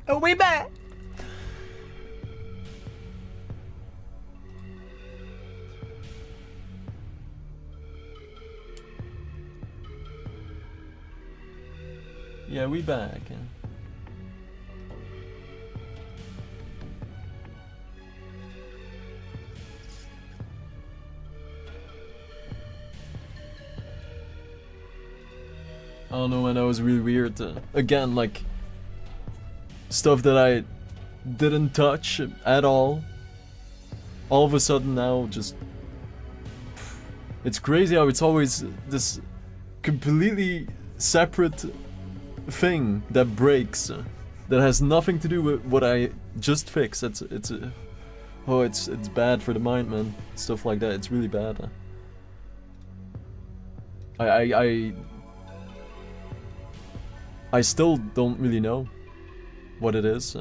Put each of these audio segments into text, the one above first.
Oh, we back. Yeah, we back. I don't know, man, that was really weird. Again, like, stuff that I didn't touch at all of a sudden now just... It's crazy how it's always this completely separate thing that breaks, that has nothing to do with what I just fixed. It's bad for the mind, man. Stuff like that, it's really bad. I still don't really know what it is.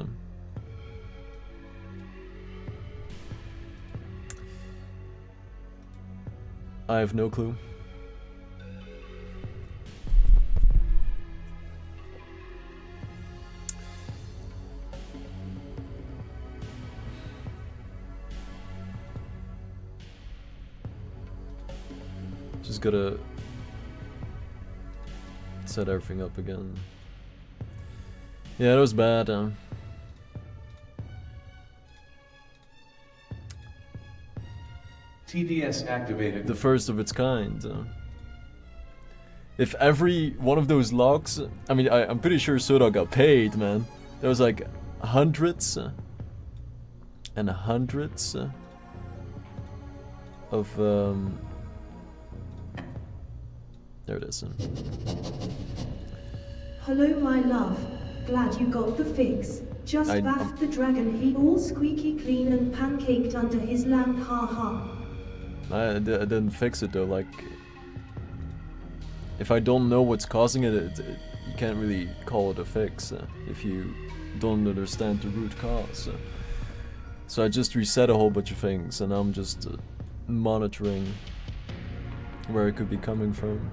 I have no clue. Just gotta set everything up again. Yeah, it was bad. TDS activated. The first of its kind. If every one of those logs, I mean, I'm pretty sure Soda got paid, man. There was like hundreds and hundreds of there it is. Hello, my love. Glad you got the fix. Just baffed the dragon. He all squeaky clean and pancaked under his lamp. Ha ha. I didn't fix it though. Like, if I don't know what's causing it, you can't really call it a fix if you don't understand the root cause. So I just reset a whole bunch of things, and I'm just monitoring where it could be coming from.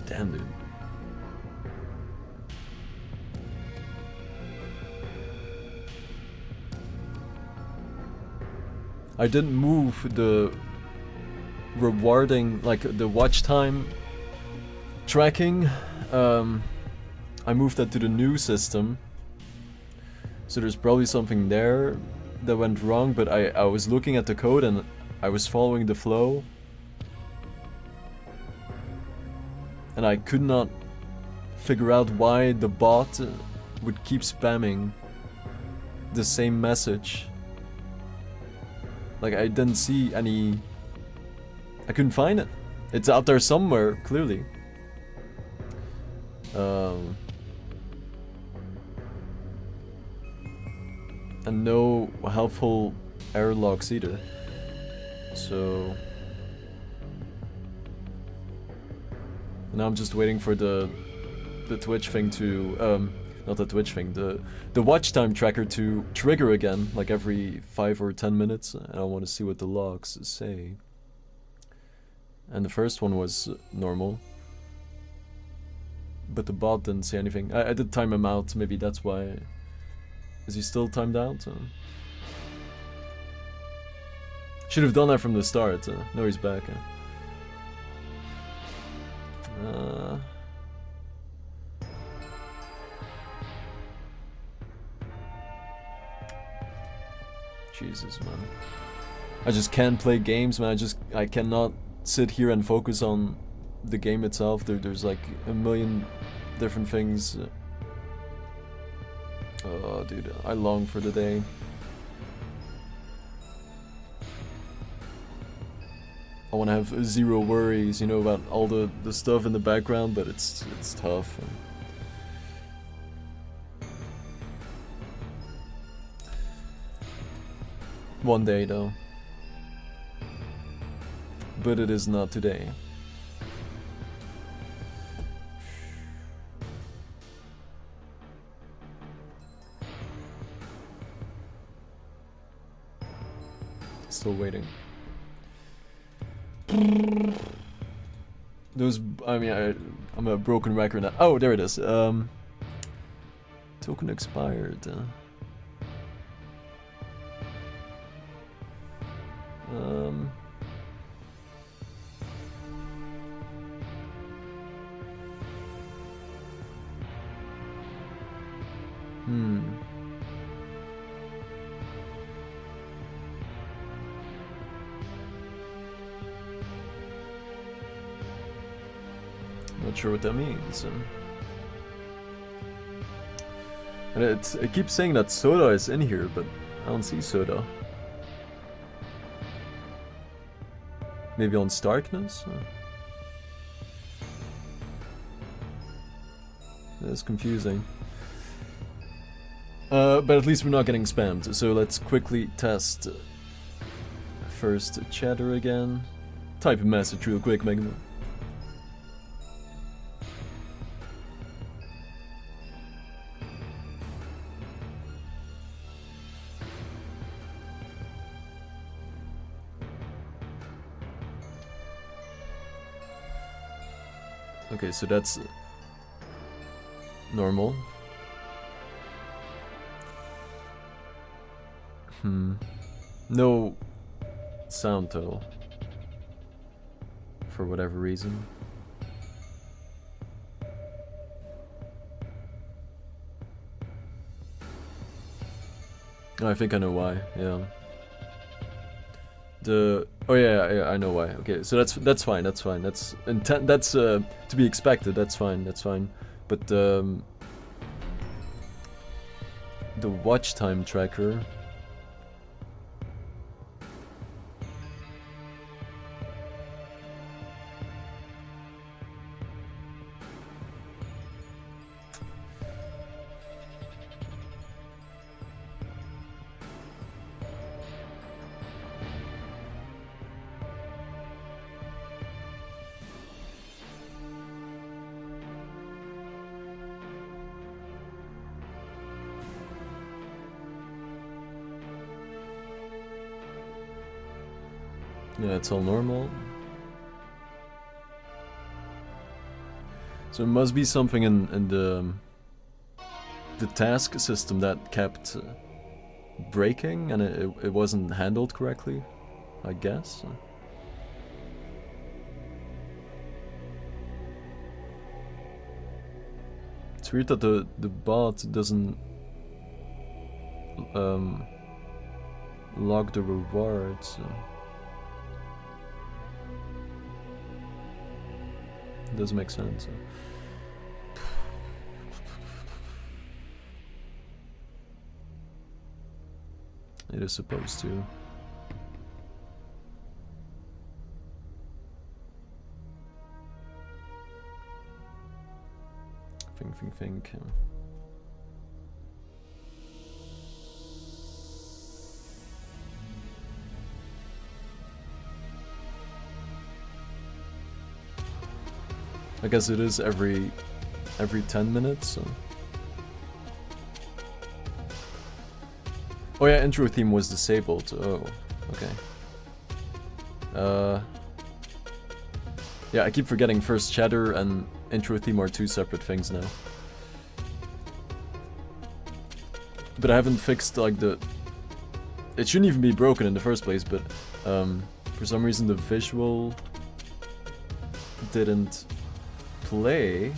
Damn, dude. I didn't move the rewarding, like the watch time tracking. I moved that to the new system. So there's probably something there that went wrong, but I was looking at the code and I was following the flow. And I could not figure out why the bot would keep spamming the same message. Like, I didn't see any... I couldn't find it. It's out there somewhere, clearly. And no helpful error logs either. So... now I'm just waiting for the Twitch thing to, not the Twitch thing, the watch time tracker to trigger again, like every 5 or 10 minutes, and I want to see what the logs say. And the first one was normal, but the bot didn't say anything. I did time him out, maybe that's why. Is he still timed out? Should have done that from the start. No, he's back. Jesus, man. I just can't play games, man. I cannot sit here and focus on the game itself. There's like a million different things. Oh, dude, I long for the day. I want to have zero worries, you know, about all the stuff in the background, but it's tough. One day, though. But it is not today. Still waiting. Those, I mean, I'm a broken record now. Oh, there it is. Token expired. Not sure what that means. And it keeps saying that Soda is in here, but I don't see Soda. Maybe on Starkness? That's confusing. But at least we're not getting spammed, so let's quickly test first chatter again. Type a message real quick, Mega Man. Okay, so that's normal. No sound though, for whatever reason. Oh, I think I know why. Yeah. Oh yeah, I know why. Okay, so that's fine. That's to be expected. That's fine. But the watch time tracker. Yeah, it's all normal. So it must be something in the task system that kept breaking, and it wasn't handled correctly, I guess. It's weird that the bot doesn't log the rewards. It doesn't make sense. It is supposed to. Think. I guess it is every 10 minutes. So. Oh yeah, intro theme was disabled. Oh, okay. Yeah, I keep forgetting first chatter and intro theme are two separate things now. But I haven't fixed like it shouldn't even be broken in the first place, but for some reason the visual didn't play.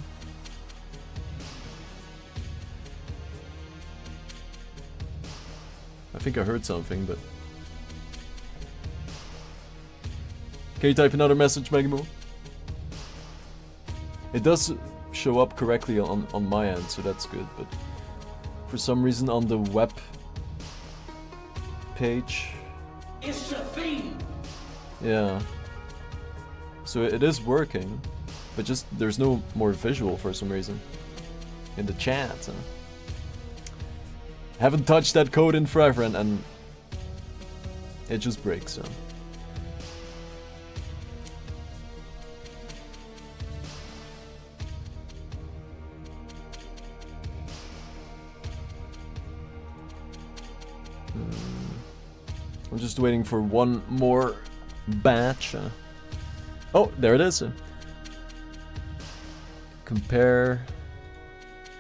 I think I heard something, but can you type another message, Megamo? It does show up correctly on my end, so that's good, but for some reason on the web page, it's a theme. Yeah. So it is working, but just there's no more visual for some reason in the chat. Haven't touched that code in forever, and it just breaks. So. I'm Just waiting for one more batch. Oh, there it is. Compare.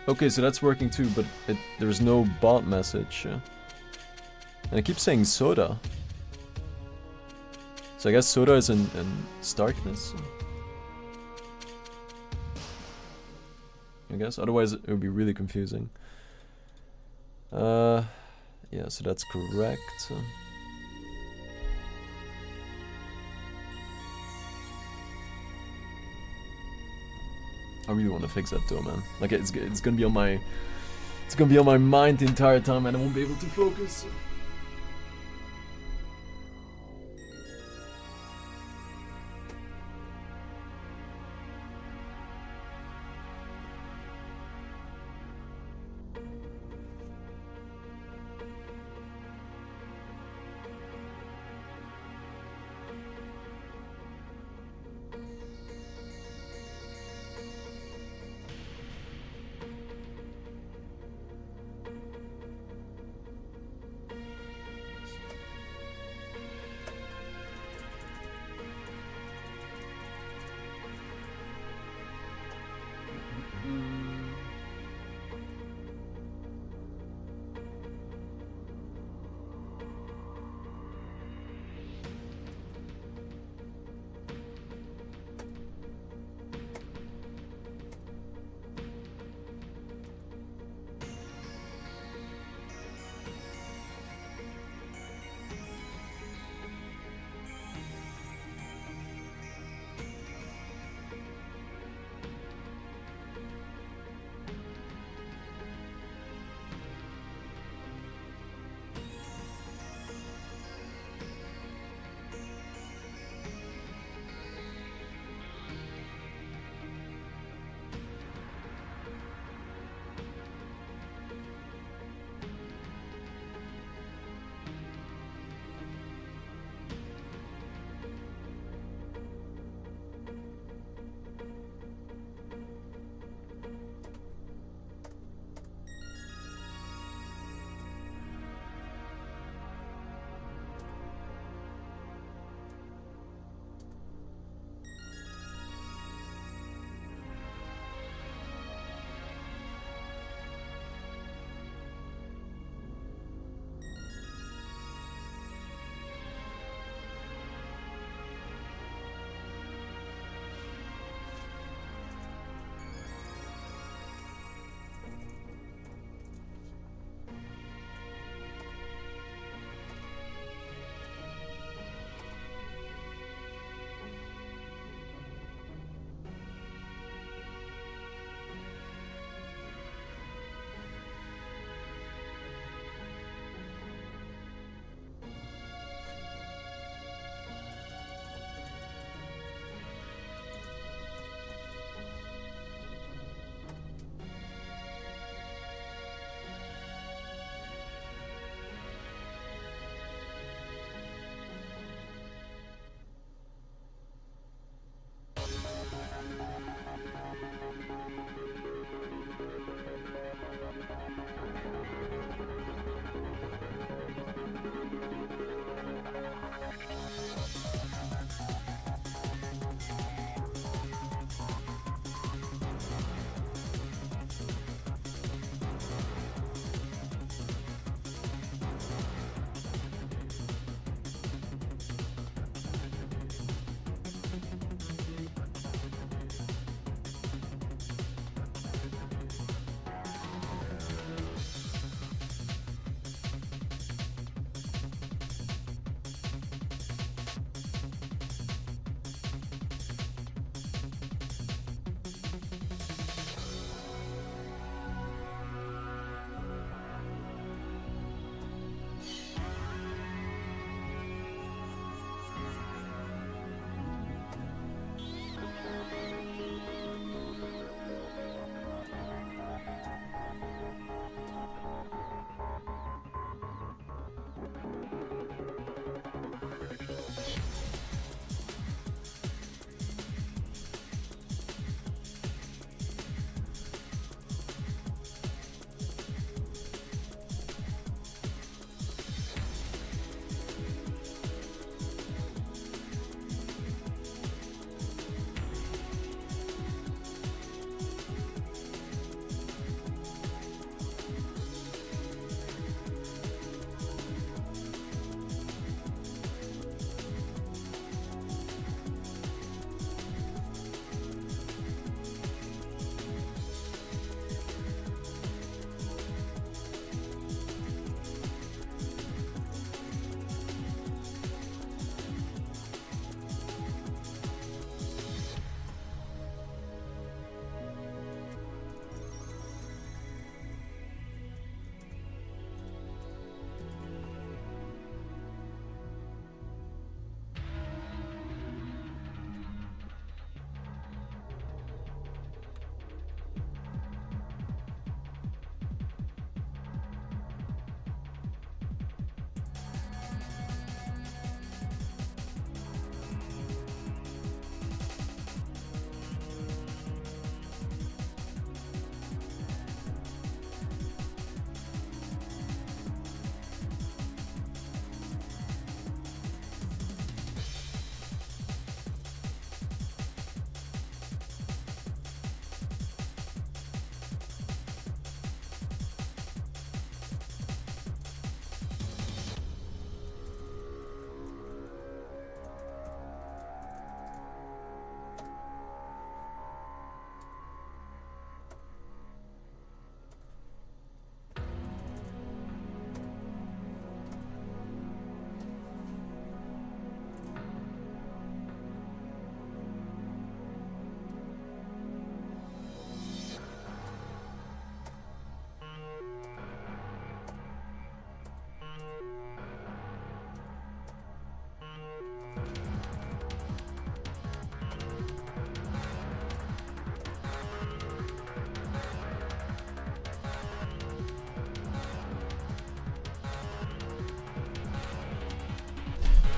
Okay, so that's working too, but there's no bot message. And it keeps saying soda. So I guess soda is in Starkness. I guess, otherwise it would be really confusing. Yeah, so that's correct. I really want to fix that though, man. Like it's gonna be on my mind the entire time, and I won't be able to focus.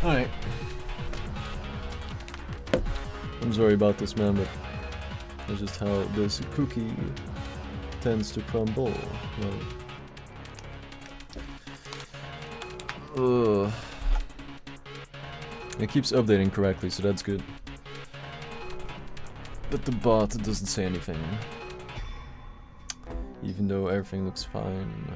Alright. I'm sorry about this, man, but that's just how this cookie tends to crumble. Ugh. It keeps updating correctly, so that's good. But the bot doesn't say anything. Even though everything looks fine.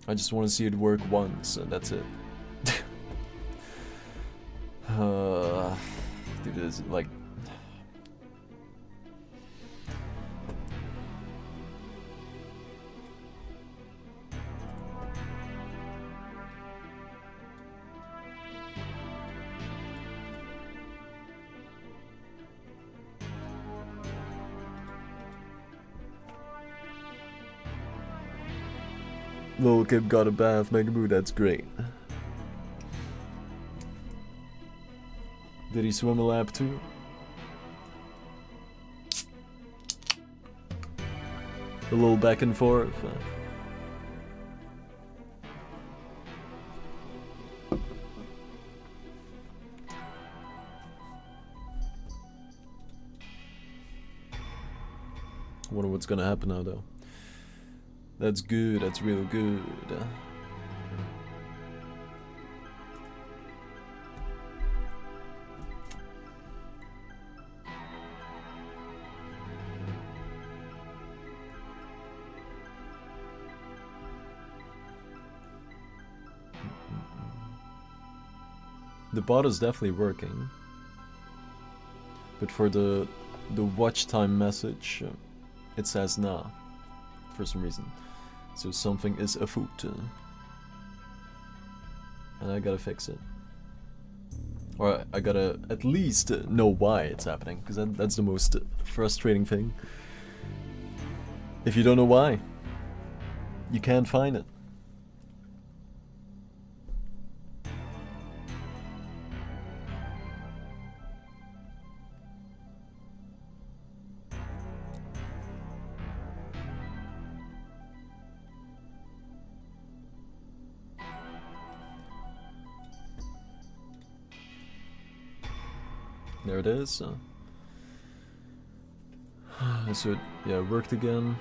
I just want to see it work once, and that's it. Dude, is it like... Lil Kid got a bath, Mega Boo, that's great. Did he swim a lap too? A little back and forth. Wonder what's gonna happen now though. That's good, that's real good. The bot is definitely working. But for the watch time message, it says nah, for some reason. So something is afoot. And I gotta fix it. Or I gotta at least know why it's happening, because that's the most frustrating thing. If you don't know why, you can't find it. There it is. So it, yeah, worked again.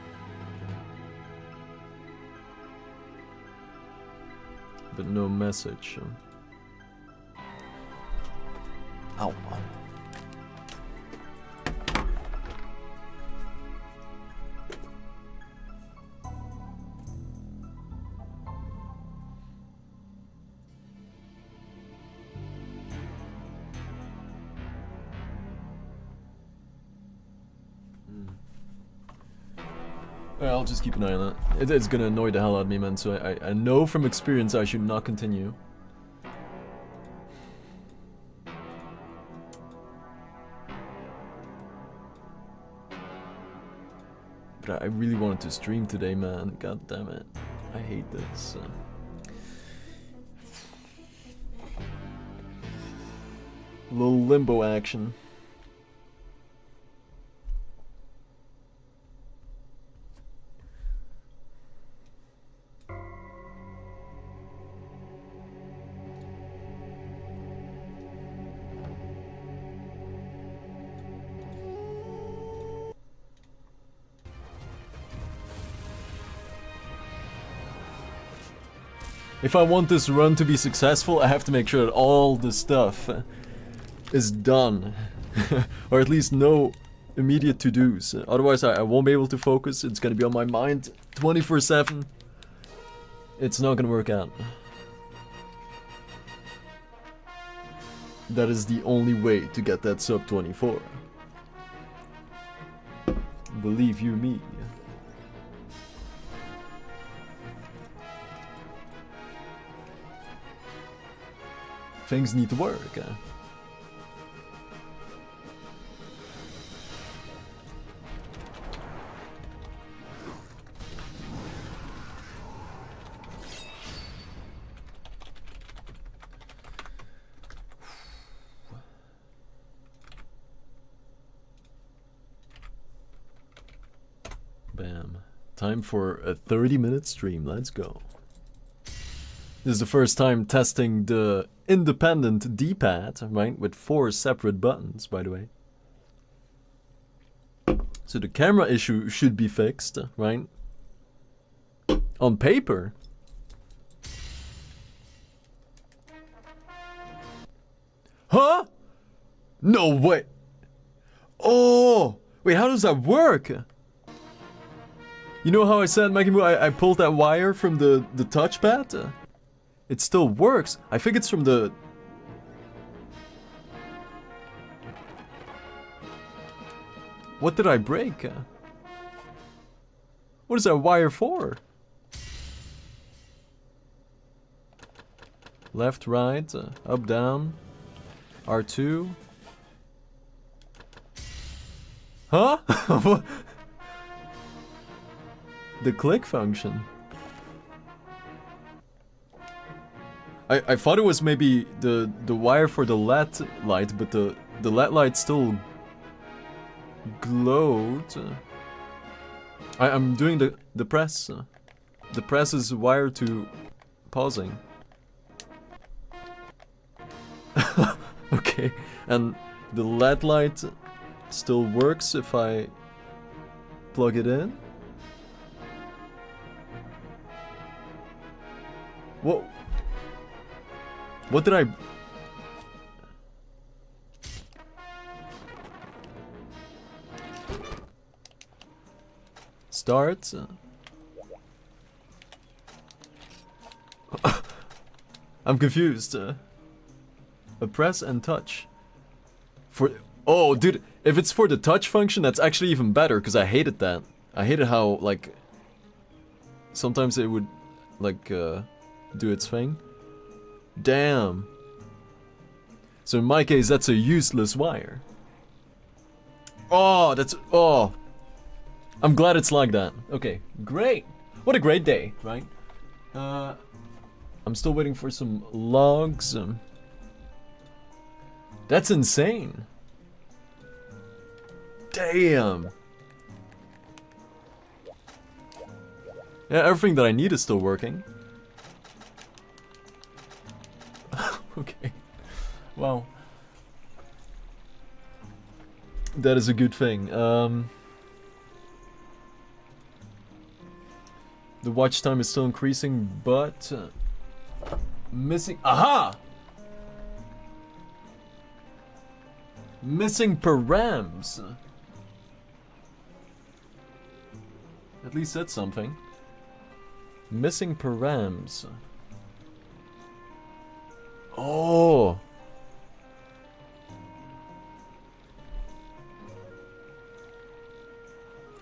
But no message. Ow. I'll just keep an eye on that. It's gonna annoy the hell out of me, man, so I know from experience I should not continue. But I really wanted to stream today, man. God damn it. I hate this. Little limbo action. If I want this run to be successful, I have to make sure that all the stuff is done. Or at least no immediate to-dos. Otherwise I won't be able to focus. It's gonna be on my mind 24/7. It's not gonna work out. That is the only way to get that sub 24. Believe you me. Things need to work. Time for a 30-minute stream. Let's go. This is the first time testing the independent D-pad, right? With 4 separate buttons, by the way. So the camera issue should be fixed, right? On paper. Huh? No way. Oh, wait, how does that work? You know how I said, Maggie Moo, I pulled that wire from the touchpad? It still works. I think it's from the... What did I break? What is that wire for? Left, right, up, down. R2. Huh? The click function. I thought it was maybe the wire for the LED light, but the LED light still glowed. I'm doing the press. The press is wired to pausing. Okay, and the LED light still works if I plug it in. Whoa. What did I... Start. I'm confused. A press and touch. For... Oh, dude, if it's for the touch function, that's actually even better, because I hated that. I hated how, like... Sometimes it would, like, do its thing. Damn. So in my case, that's a useless wire. Oh, that's... Oh. I'm glad it's like that. Okay, great. What a great day, right? I'm still waiting for some logs. That's insane. Damn. Yeah, everything that I need is still working. Okay. Wow. That is a good thing. The watch time is still increasing, but missing. Aha! Missing params. At least that's something. Missing params. Oh.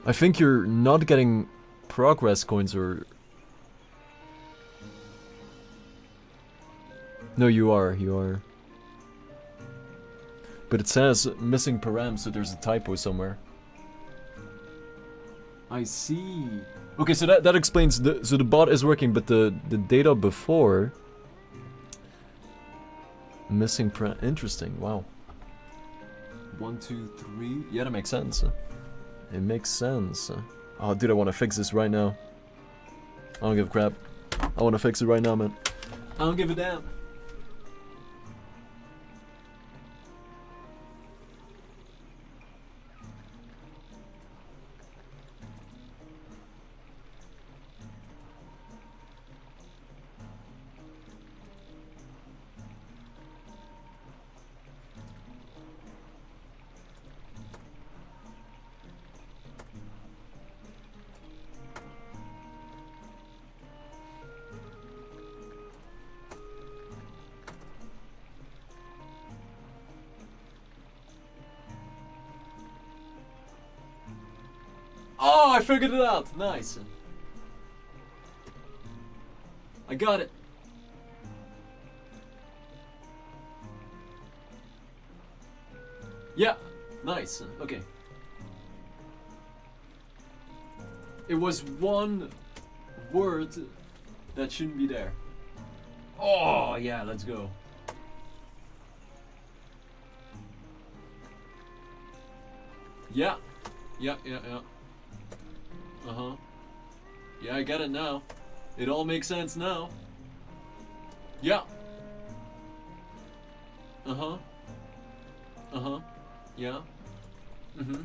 I think you're not getting progress coins, or... No, you are. But it says missing param, so there's a typo somewhere. I see. Okay, so that explains so the bot is working, but the data before missing param. Interesting. Wow. 1, 2, 3. Yeah, that makes sense. It makes sense. Oh, dude, I want to fix this right now. I don't give a crap. I want to fix it right now, man. I don't give a damn. Oh, I figured it out. Nice. I got it. Yeah, nice. Okay. It was one word that shouldn't be there. Oh, yeah, let's go. Yeah. Yeah. Uh-huh. Yeah, I get it now. It all makes sense now. Yeah. Uh-huh. Uh-huh. Yeah. Mm-hmm.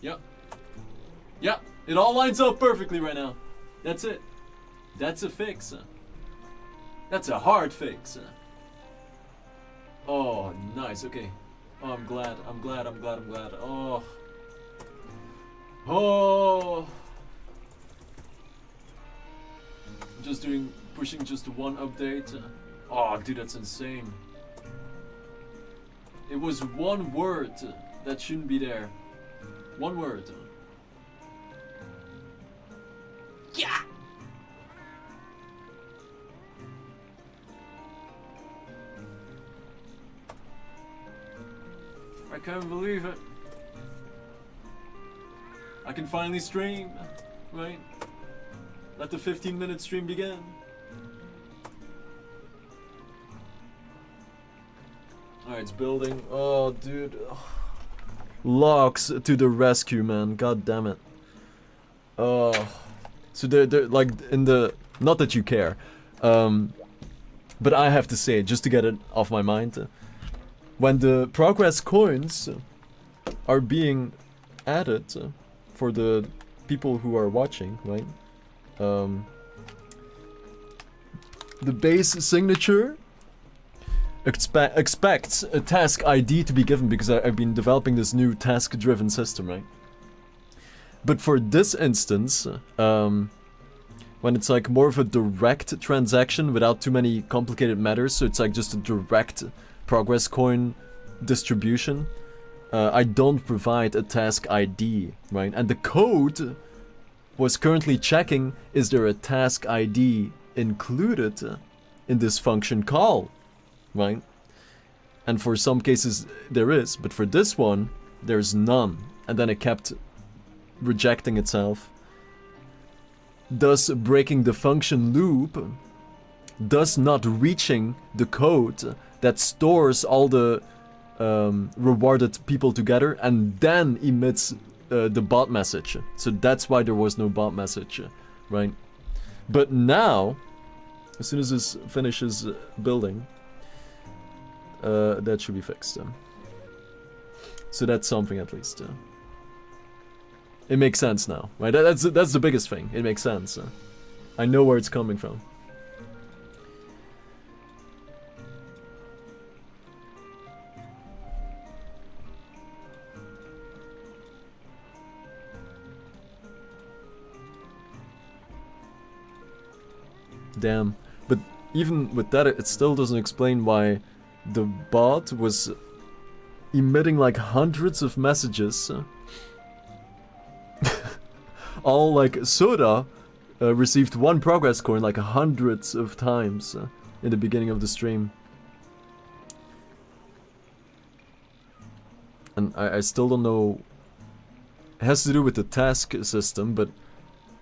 Yeah. Yeah. It all lines up perfectly right now. That's it. That's a fix. That's a hard fix. Oh, nice. Okay. Oh, I'm glad. I'm glad. I'm glad. I'm glad. Oh. Oh. Just pushing just one update. Oh, dude, that's insane. It was one word that shouldn't be there. One word. Yeah. I can't believe it. I can finally stream, right? Let the 15-minute stream begin. Alright, it's building. Oh, dude. Locks to the rescue, man. God damn it. Oh. So they're like in the... Not that you care. But I have to say it, just to get it off my mind. When the progress coins are being added for the people who are watching, right? The base signature expects a task ID to be given because I've been developing this new task-driven system, right? But for this instance, when it's like more of a direct transaction without too many complicated matters, so it's like just a direct progress coin distribution, I don't provide a task ID, right? And the code was currently checking, is there a task ID included in this function call, right? And for some cases there is, but for this one, there's none. And then it kept rejecting itself, thus breaking the function loop, thus not reaching the code that stores all the rewarded people together and then emits the bot message. So that's why there was no bot message, right? But now, as soon as this finishes building, that should be fixed. So that's something at least. It makes sense now, right? That's the biggest thing. It makes sense. I know where it's coming from. Damn. But even with that, it still doesn't explain why the bot was emitting like hundreds of messages. All like Soda received one progress coin like hundreds of times in the beginning of the stream. And I still don't know. It has to do with the task system, but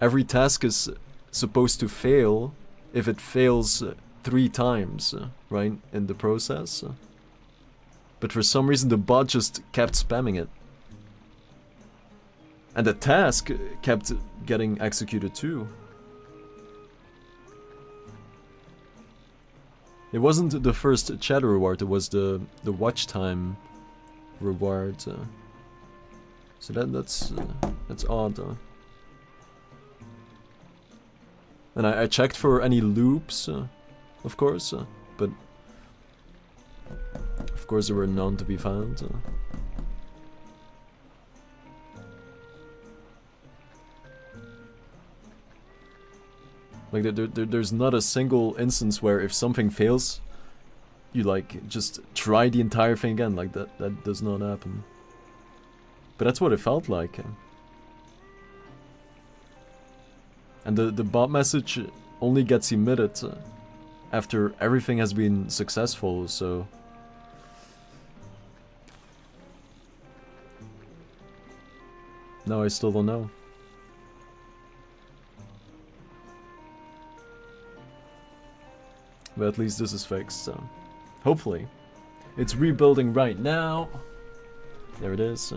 every task is supposed to fail if it fails 3 times, right, in the process. But for some reason the bot just kept spamming it. And the task kept getting executed too. It wasn't the first chat reward, it was the watch time reward. So that's odd. And I checked for any loops, of course, but of course there were none to be found. Like there's not a single instance where if something fails, you like just try the entire thing again. Like that does not happen. But that's what it felt like. And the bot message only gets emitted after everything has been successful, so... No, I still don't know. But at least this is fixed, so... Hopefully. It's rebuilding right now. There it is.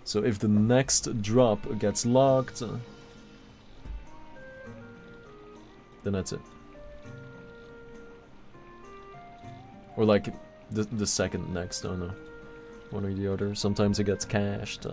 So if the next drop gets locked... then that's it. Or like the second next, I don't know. One or the other. Sometimes it gets cached.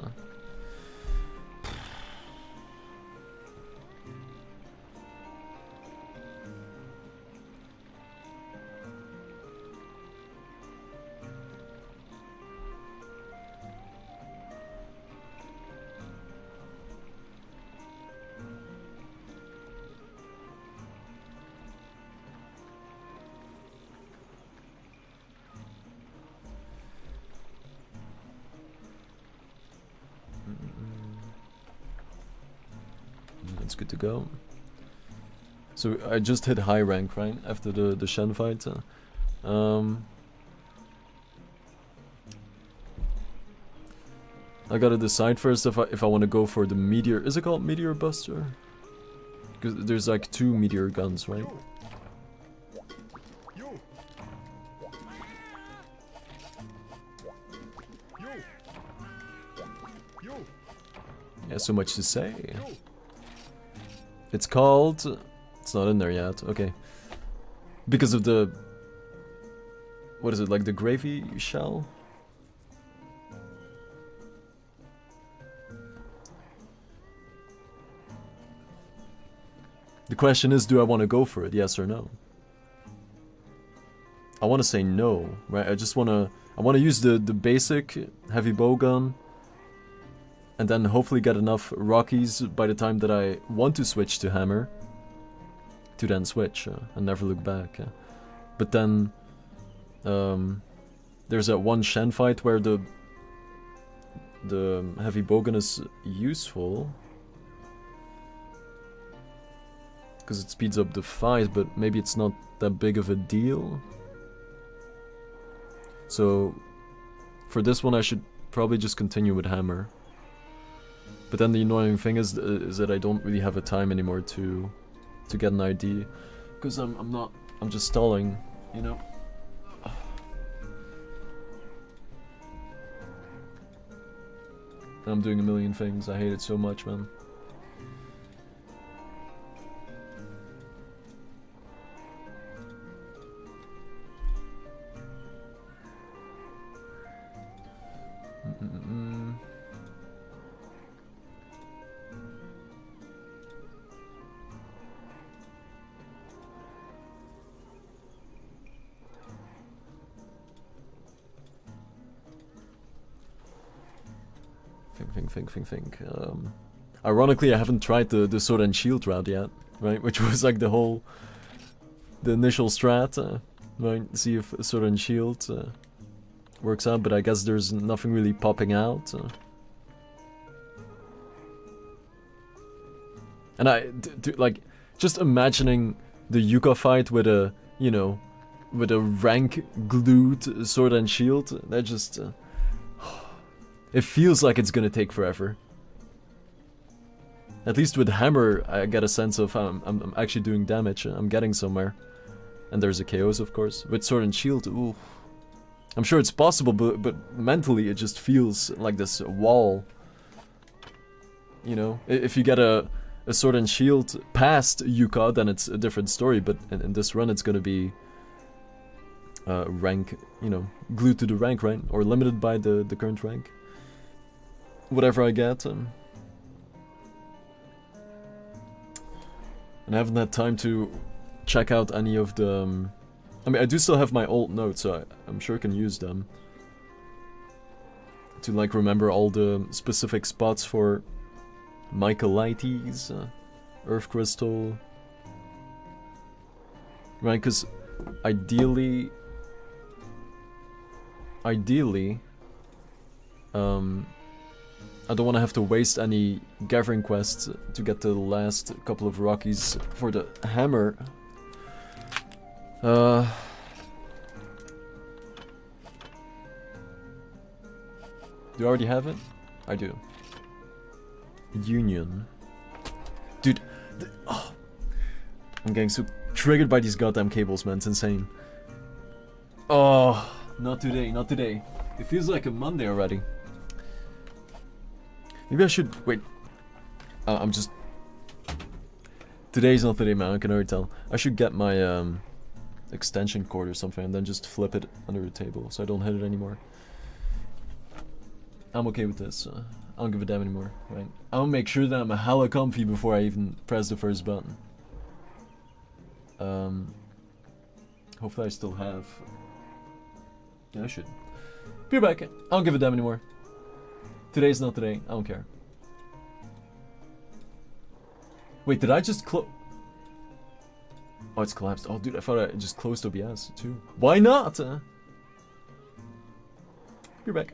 That's good to go. So I just hit high rank, right? After the Shen fight. I gotta decide first if I want to go for the meteor. Is it called Meteor Buster? Because there's like 2 meteor guns, right? Yeah, so much to say. It's called... It's not in there yet, okay. Because of the... What is it, like the gravy shell? The question is, do I want to go for it, yes or no? I want to say no, right? I want to use the basic heavy bowgun. And then hopefully get enough Rockies by the time that I want to switch to hammer. To then switch and never look back. But then there's that one Shen fight where the heavy bowgun is useful. Because it speeds up the fight, but maybe it's not that big of a deal. So for this one I should probably just continue with hammer. But then the annoying thing is that I don't really have a time anymore to get an ID, because I'm just stalling, you know. I'm doing a million things. I hate it so much, man. Think. Ironically, I haven't tried the sword and shield route yet, right? Which was like the initial strat, right? See if sword and shield works out, but I guess there's nothing really popping out. And like, just imagining the Yuka fight with a, you know, with a rank glued sword and shield, that just... it feels like it's gonna take forever. At least with hammer, I get a sense of I'm actually doing damage. I'm getting somewhere. And there's a KOs, of course. With sword and shield, ooh. I'm sure it's possible, but mentally it just feels like this wall. You know? If you get a sword and shield past Yuka, then it's a different story. But in this run, it's gonna be... rank, you know, glued to the rank, right? Or limited by the current rank. Whatever I get. And I haven't had time to check out any of the... I mean, I do still have my old notes, so I'm sure I can use them. To, like, remember all the specific spots for Michaelites, Earth Crystal. Right, because ideally... I don't want to have to waste any gathering quests to get the last couple of Rockies for the hammer. Do you already have it? I do. Union. Dude, oh, I'm getting so triggered by these goddamn cables, man. It's insane. Oh, not today, not today. It feels like a Monday already. Maybe I should... Wait. I'm just... Today's not the day, man. I can already tell. I should get my extension cord or something and then just flip it under the table so I don't hit it anymore. I'm okay with this. I don't give a damn anymore, right? I'll make sure that I'm hella comfy before I even press the first button. Hopefully I still have... Yeah, I should. Be right back. I don't give a damn anymore. Today's not the day. I don't care. Wait, did I just close... Oh, it's collapsed. Oh, dude, I thought I just closed OBS, too. Why not? Be right back.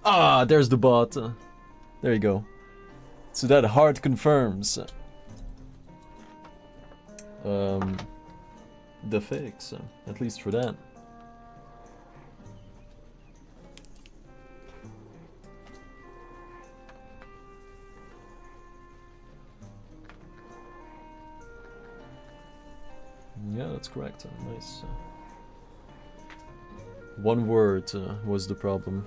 Ah, there's the bot. There you go. So that heart confirms the fix, at least for that. Yeah, that's correct. Nice. One word was the problem.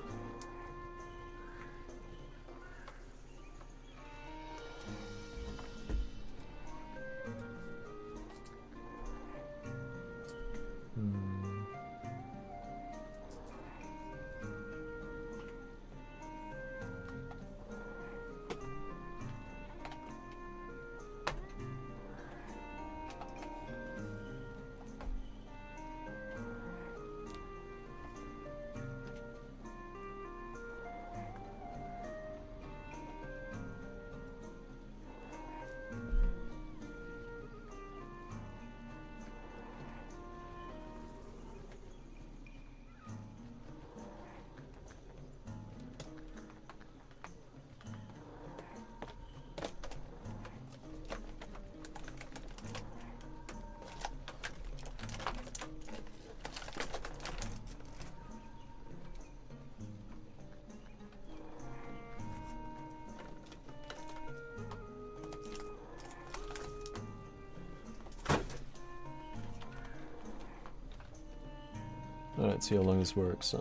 Let's see how long this works.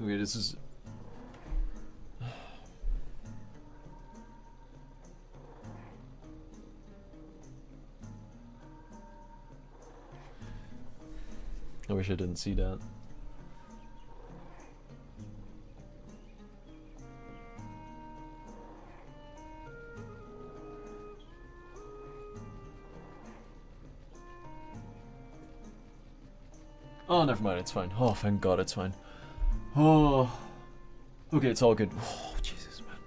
Okay, this is... I wish I didn't see that. Oh, never mind, it's fine. Oh, thank God, it's fine. Oh, okay, it's all good. Oh, Jesus, man.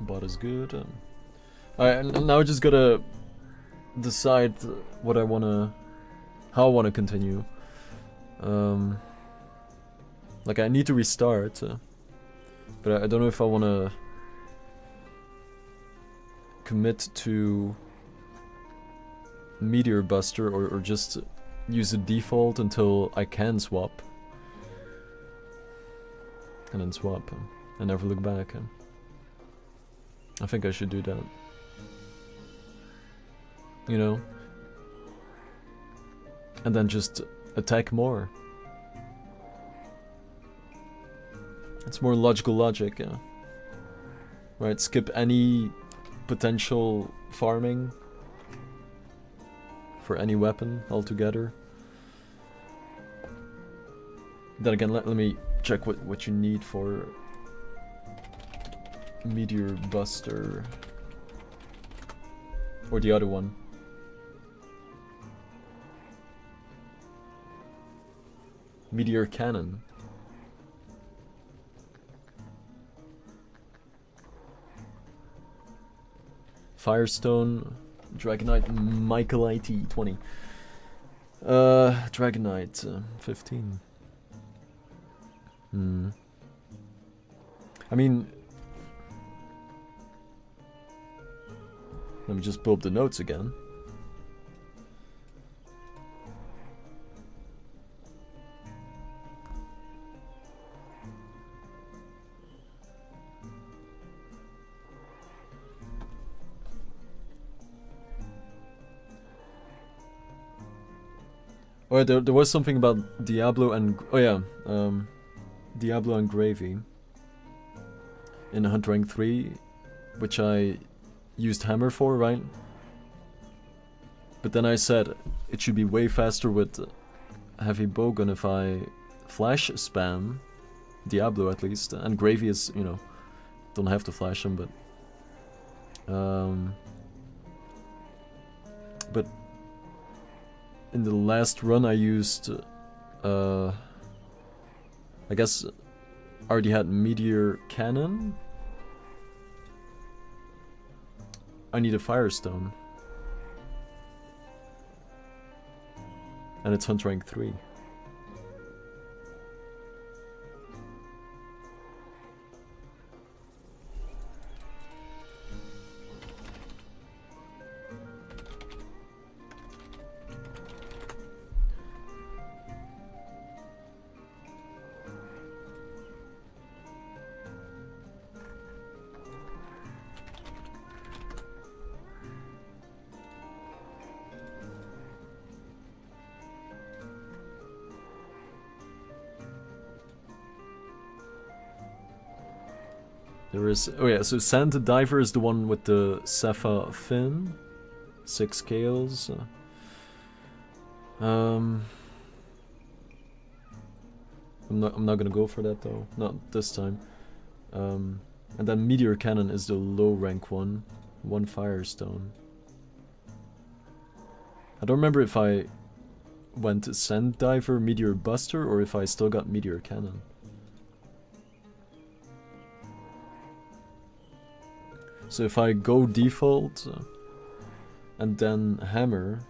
Bot is good. Alright, and now I just gotta decide what I wanna, how I wanna continue. Like I need to restart, but I don't know if I wanna commit to Meteor Buster or just use the default until I can swap, and then swap and never look back. I think I should do that. You know? And then just attack more. It's more logical logic, yeah. Right, skip any potential farming for any weapon altogether. Then again, let me check what you need for Meteor Buster. Or the other one. Meteor Cannon. Firestone, Dragonite, Michael IT 20. Dragonite 15. I mean, let me just pull up the notes again. Oh, there was something about Diablo and... Oh yeah, Diablo and Gravy in Hunt Rank 3, which I used Hammer for, right? But then I said it should be way faster with Heavy Bowgun if I flash spam Diablo at least, and Gravy is, you know, don't have to flash him, but in the last run I used, I guess I already had Meteor Cannon. I need a Firestone. And it's Hunt Rank 3. There is... Oh yeah, so Sand Diver is the one with the Cepha fin. 6 scales. I'm not gonna go for that though. Not this time. And then Meteor Cannon is the low rank one. 1 Firestone. I don't remember if I went to Sand Diver, Meteor Buster, or if I still got Meteor Cannon. So if I go default and then Hammer,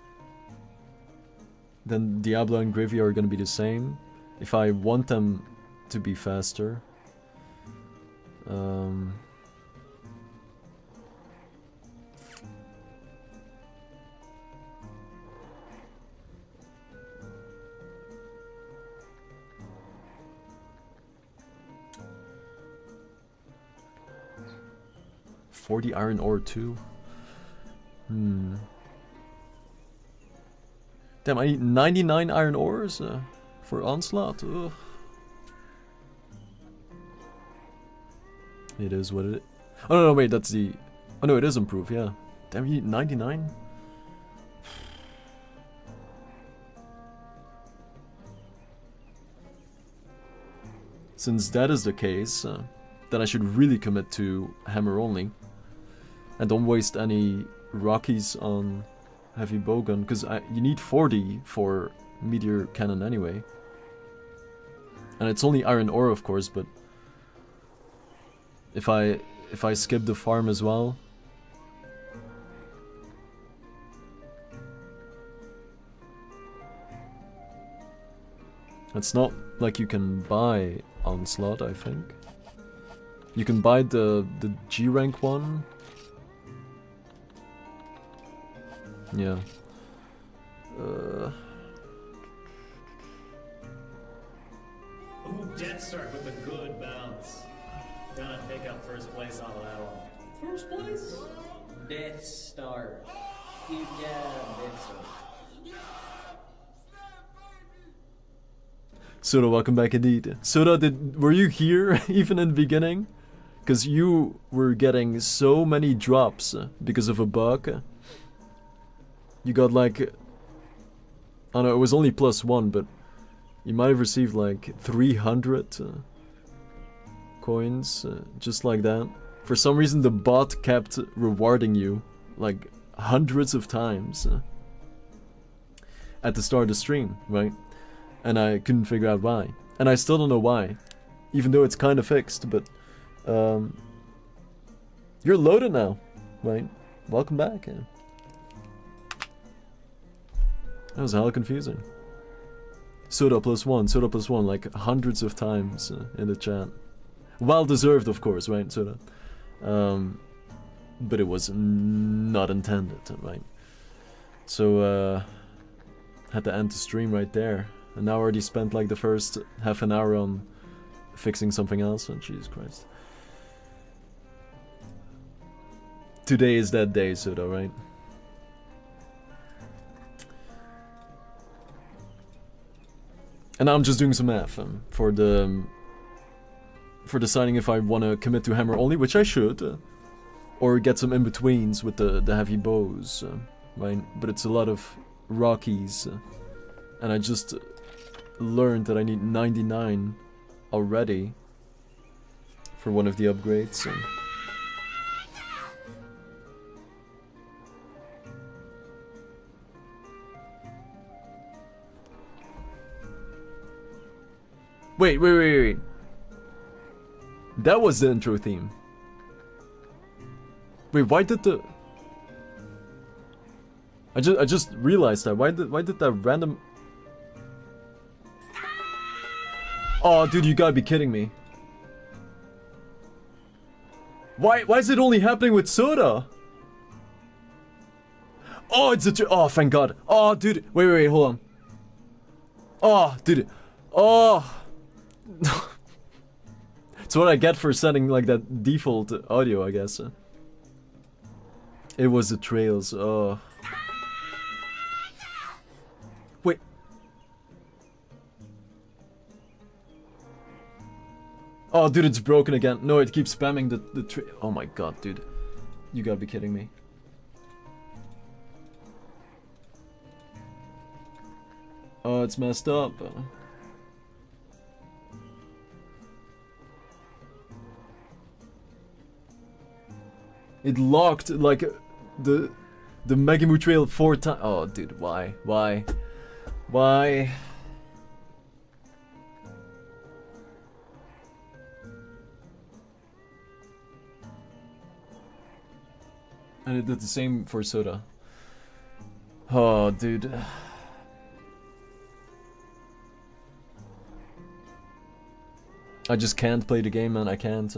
then Diablo and Gravy are gonna be the same. If I want them to be faster, Um, $40 iron ore too. Damn, I need 99 iron ores for onslaught. Ugh. It is what it is. Oh no, wait, that's the. Oh no, it is improved. Yeah. Damn, you need 99. Since that is the case, then I should really commit to hammer only, and don't waste any Rockies on heavy bowgun, because you need 40 for meteor cannon anyway. And it's only iron ore, of course, but if I skip the farm as well, it's not like you can buy onslaught, I think. You can buy the G rank one. Yeah. Ooh, Death Start with a good bounce. Gonna pick up first place on that one. First place? Death Star. You got Death Star. Soda, welcome back indeed. Soda, were you here even in the beginning? Because you were getting so many drops because of a bug. You got like, I don't know, it was only +1, but you might have received like 300 coins, just like that. For some reason the bot kept rewarding you like hundreds of times at the start of the stream, right? And I couldn't figure out why. And I still don't know why, even though it's kind of fixed, but you're loaded now, right? Welcome back. Yeah. That was hella confusing. Soda +1, like hundreds of times in the chat. Well deserved, of course, right, Soda? But it was not intended, right? So, had to end the stream right there. And now I already spent like the first half an hour on fixing something else, and Jesus Christ. Today is that day, Soda, right? And now I'm just doing some math for deciding if I want to commit to hammer only, which I should, or get some in-betweens with the heavy bows, right? But it's a lot of Rockies, and I just learned that I need 99 already for one of the upgrades. Wait. That was the intro theme. Wait, why did the... I just realized that. Why did that random... Oh, dude, you gotta be kidding me. Why is it only happening with Soda? Oh, it's a... Oh, thank God. Oh, dude. Wait, hold on. Oh, dude. Oh... It's what I get for setting like that default audio, I guess. It was the trails. Oh. Wait. Oh, dude, it's broken again. No, it keeps spamming the trail. Oh my God, dude. You gotta be kidding me. Oh, it's messed up. It locked like the Megamu trail 4 times. Oh, dude, why? And it did the same for Soda. Oh, dude. I just can't play the game, man. I can't.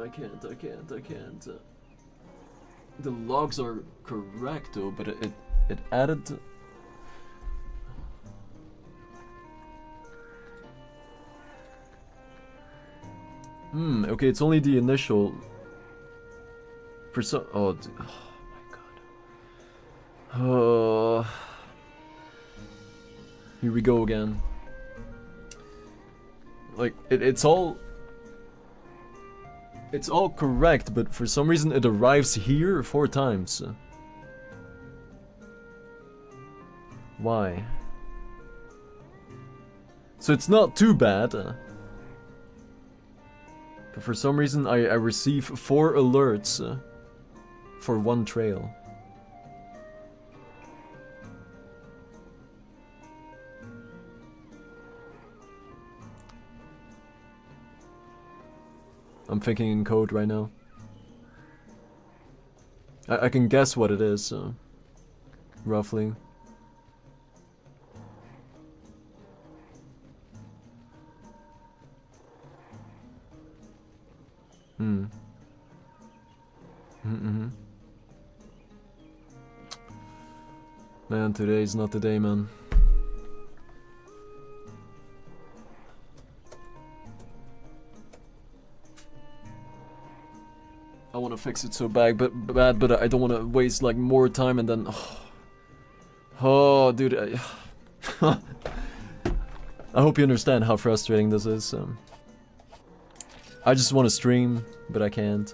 I can't. The logs are correct though, but it added. Okay, it's only the initial. For some. Oh my god. Here we go again. Like, it's all correct, but for some reason it arrives here 4 times. Why? So it's not too bad. But for some reason I receive 4 alerts for 1 trail. I'm thinking in code right now. I can guess what it is, roughly. Man, today's not the day, man. I want to fix it so bad, but I don't want to waste like more time and then. Oh, dude. I hope you understand how frustrating this is. I just want to stream, but I can't.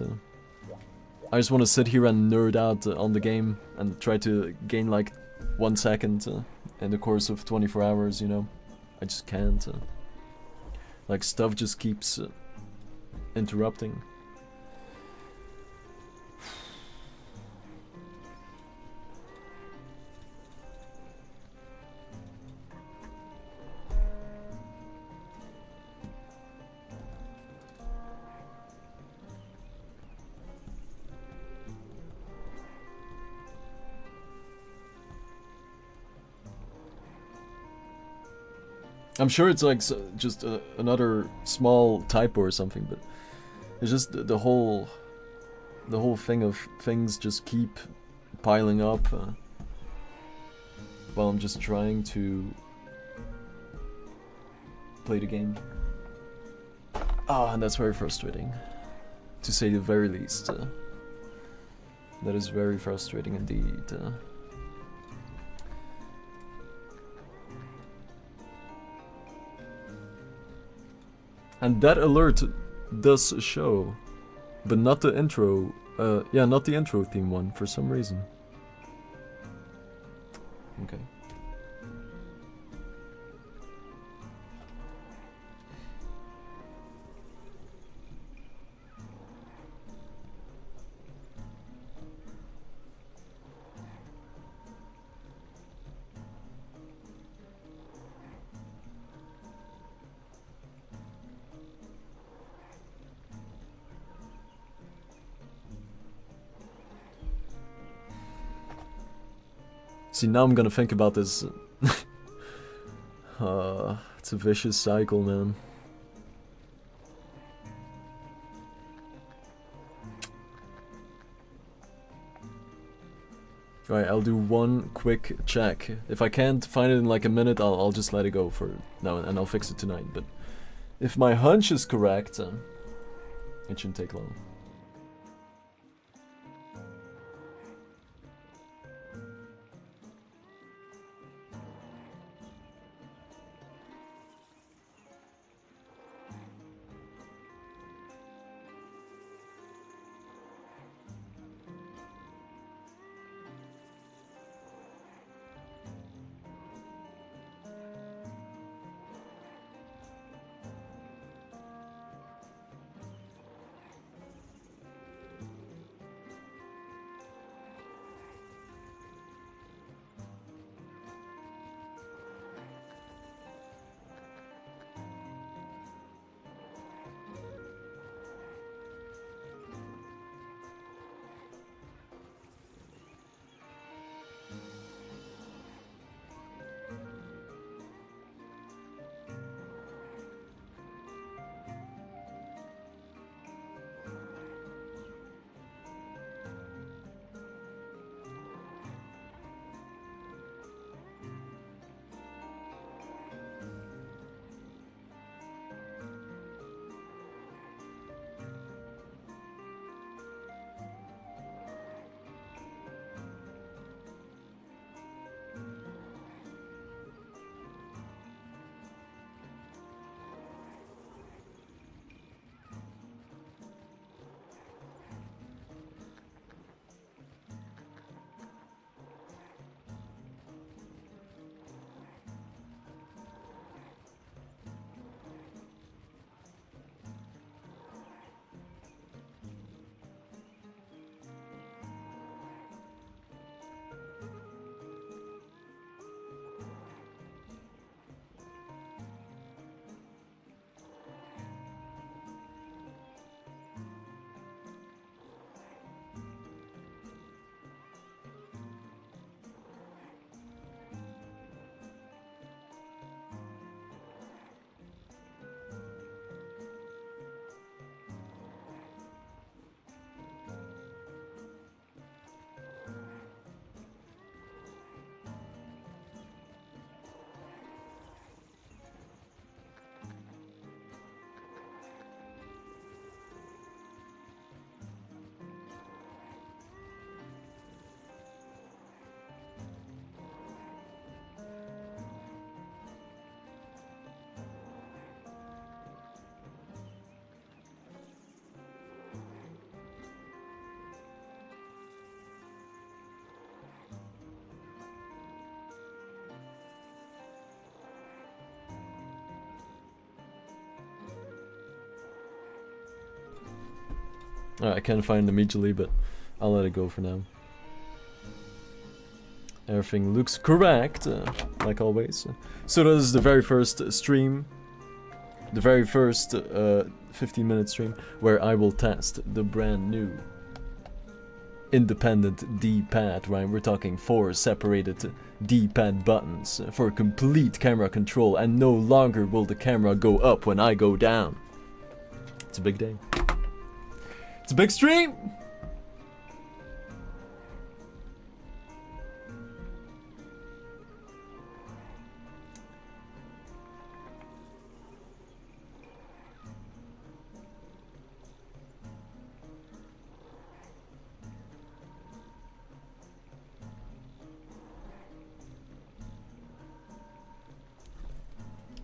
I just want to sit here and nerd out on the game and try to gain like 1 second in the course of 24 hours, you know? I just can't. Like, stuff just keeps interrupting. I'm sure it's like just another small typo or something, but it's just the whole thing of things just keep piling up while I'm just trying to play the game. And that's very frustrating, to say the very least. That is very frustrating indeed. And that alert does show, but not the intro, yeah, not the intro theme one, for some reason. Okay. See, now I'm gonna think about this. It's a vicious cycle, man. Alright, I'll do one quick check. If I can't find it in like a minute, I'll just let it go for now and I'll fix it tonight. But if my hunch is correct, it shouldn't take long. I can't find it immediately, but I'll let it go for now. Everything looks correct, like always. So this is the very first stream, the very first 15-minute stream, where I will test the brand new independent D-pad, right? We're talking 4 separated D-pad buttons for complete camera control, and no longer will the camera go up when I go down. It's a big day. It's a big stream!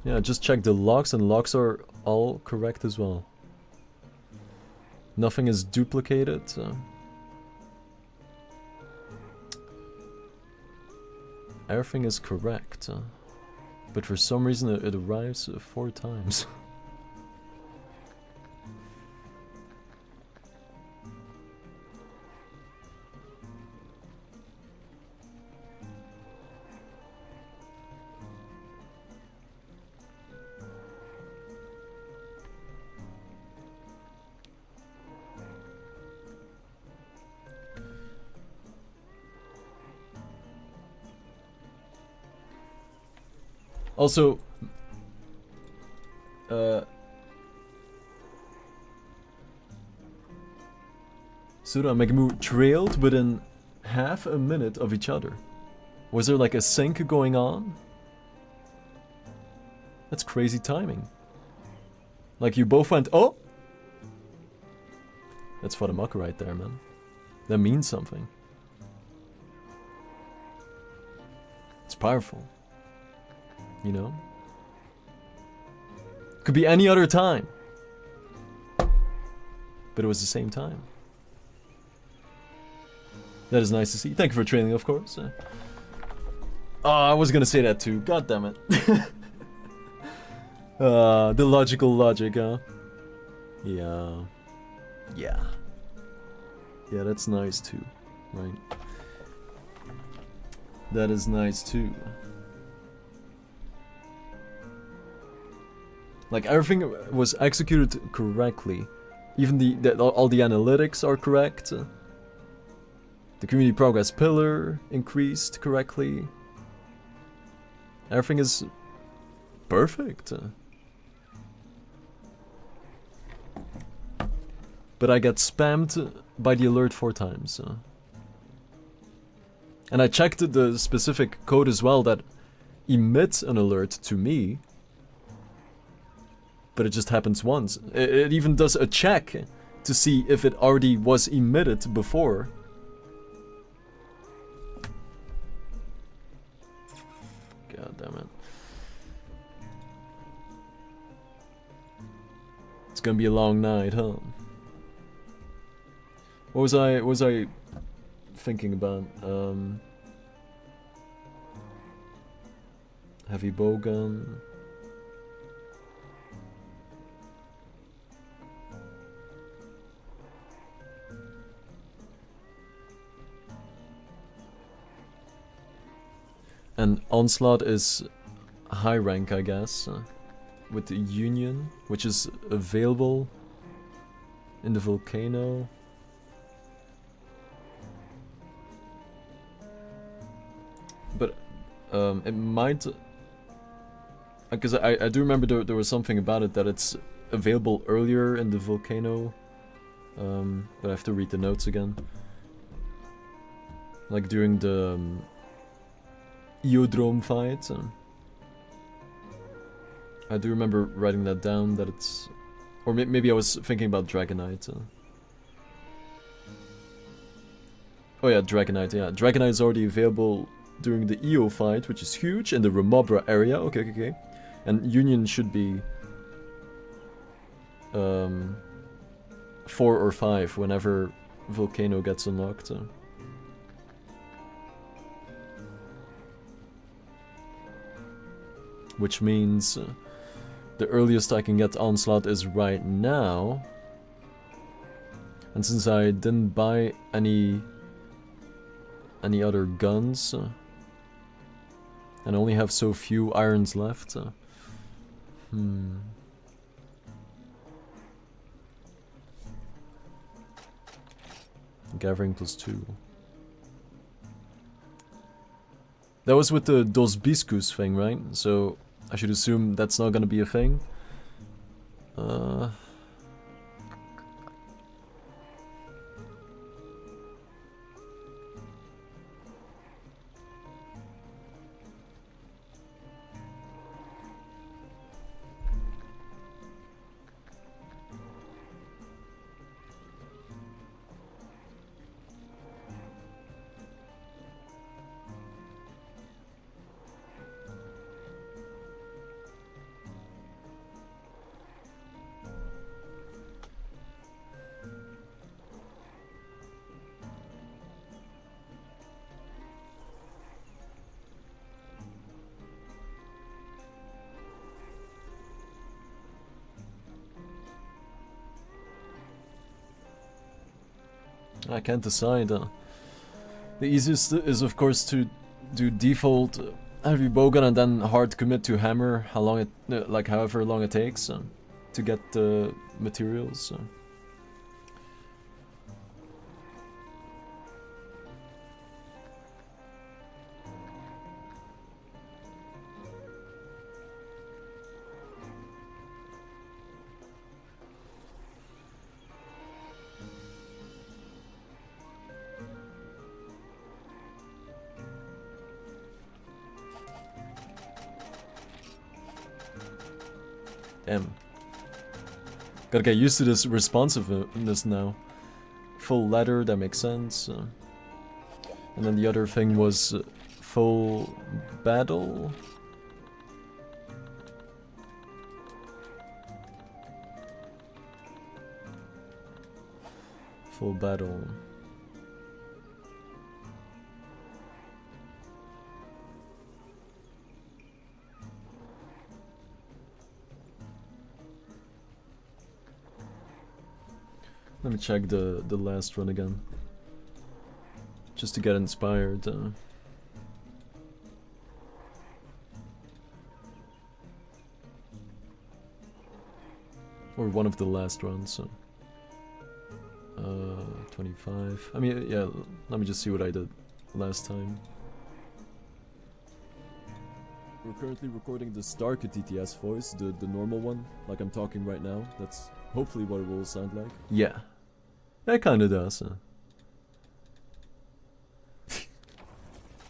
Yeah, just check the logs, and logs are all correct as well. Nothing is duplicated. Everything is correct. But for some reason it arrives 4 times. Also, Suda and Megamu trailed within half a minute of each other. Was there like a sync going on? That's crazy timing. Like you both went, oh! That's Fadamaka right there, man. That means something. It's powerful. You know? Could be any other time. But it was the same time. That is nice to see. Thank you for training, of course. Oh, I was gonna say that too. God damn it. The logical logic, huh? Yeah. Yeah. Yeah, that's nice too. Right? That is nice too. Like everything was executed correctly. Even all the analytics are correct. The community progress pillar increased correctly. Everything is perfect. But I get spammed by the alert 4 times. And I checked the specific code as well that emits an alert to me. But it just happens once. It even does a check to see if it already was emitted before. God damn it. It's gonna be a long night, huh? What was I thinking about? Heavy bowgun. And Onslaught is high rank, I guess, with the Union, which is available in the volcano. But it might, because I do remember there was something about it that it's available earlier in the volcano, but I have to read the notes again. Like during the Eodrome fight. I do remember writing that down, that it's... Or maybe I was thinking about Dragonite. Oh yeah, Dragonite, yeah. Dragonite is already available during the EO fight, which is huge, in the Remobra area. Okay. And Union should be 4 or 5 whenever Volcano gets unlocked. Which means the earliest I can get Onslaught is right now. And since I didn't buy any other guns, and only have so few irons left, Gathering +2. That was with the Dos Biscus thing, right? So I should assume that's not gonna be a thing. I can't decide. The easiest is of course to do default heavy bowgun and then hard commit to hammer. How long it, like however long it takes to get the materials. Damn. Gotta get used to this responsiveness now. Full ladder, that makes sense. And then the other thing was full battle. Full battle. Let me check the last run again, just to get inspired. Or one of the last runs. So. 25. I mean, yeah. Let me just see what I did last time. We're currently recording the Stark TTS voice, the normal one, like I'm talking right now. That's hopefully what it will sound like. Yeah. That kinda does.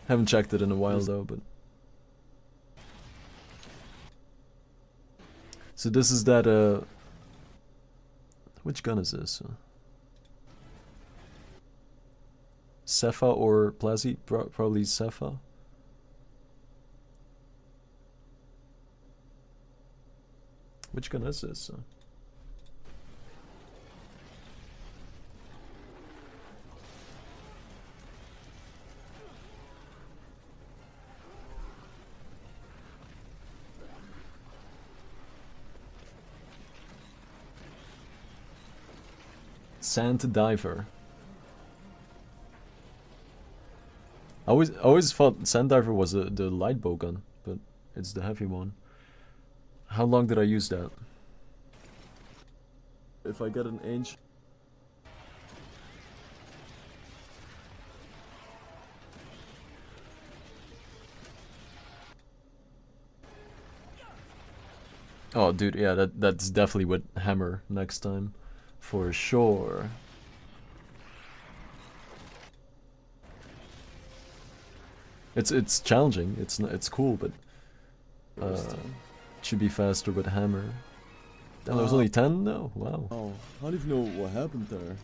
Haven't checked it in a while though, but... So this is that, which gun is this? Cepha or Plazi? Probably Cepha. Which gun is this? Sand Diver. I always thought Sand Diver was the light bow gun, but it's the heavy one. How long did I use that? If I get an inch. Oh dude, yeah, that's definitely with hammer next time. For sure. It's challenging. It's cool, but it should be faster with hammer. Damn, there was only 10? No, wow. Oh, I don't even know what happened there.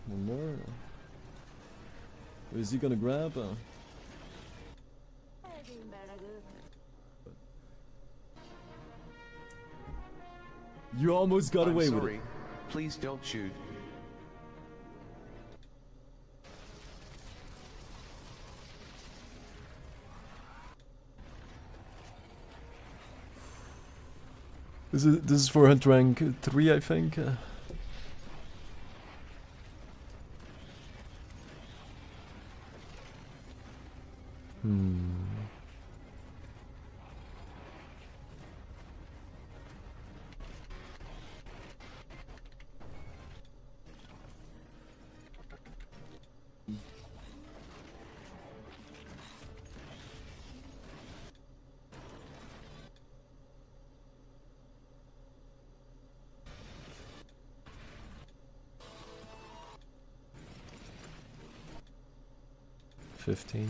One more. Is he gonna grab? You almost got away with it. Please don't shoot. This is for hunt rank 3, I think. Hmm. $15.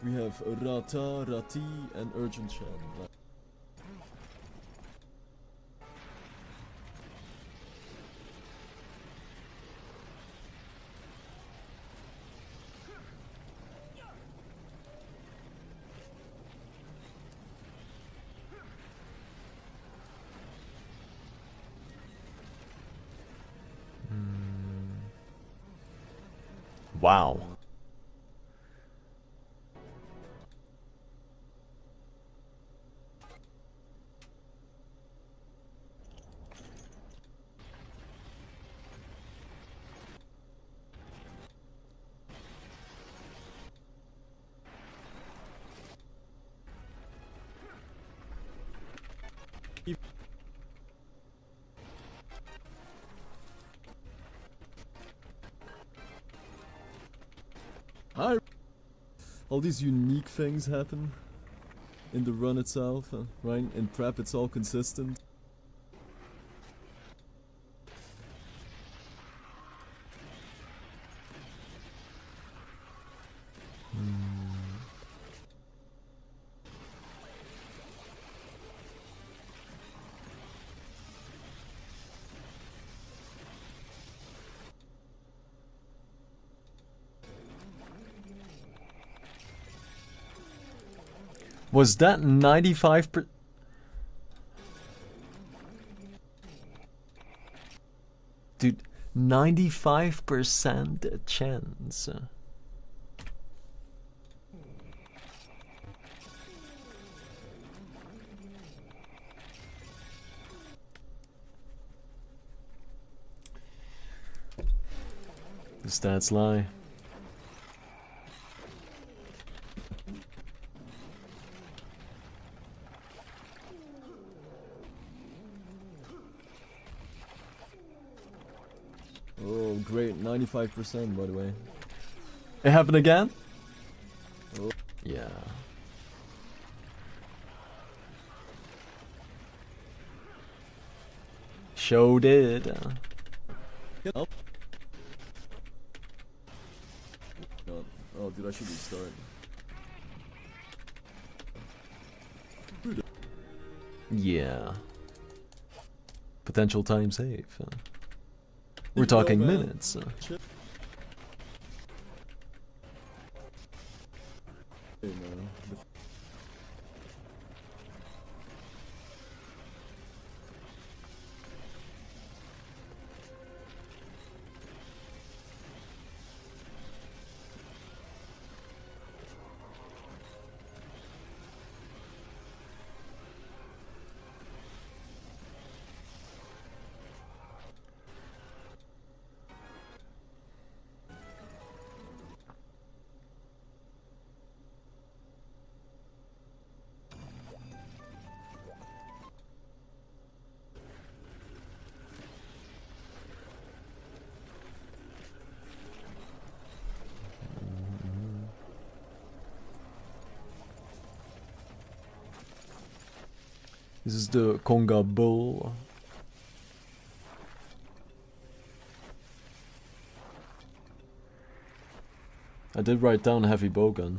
We have Rata, Rati, and Urgent Chan. Wow. Hi. All these unique things happen in the run itself, right? In prep it's all consistent. Was that 95%? Dude, 95% chance. The stats lie. Oh, great. 95% by the way. It happened again? Oh. Yeah. Show did. Oh. God. Oh, dude, I should restart. Yeah. Potential time save. We're talking minutes. Hey, man. This is the Conga Bull. I did write down heavy bowgun.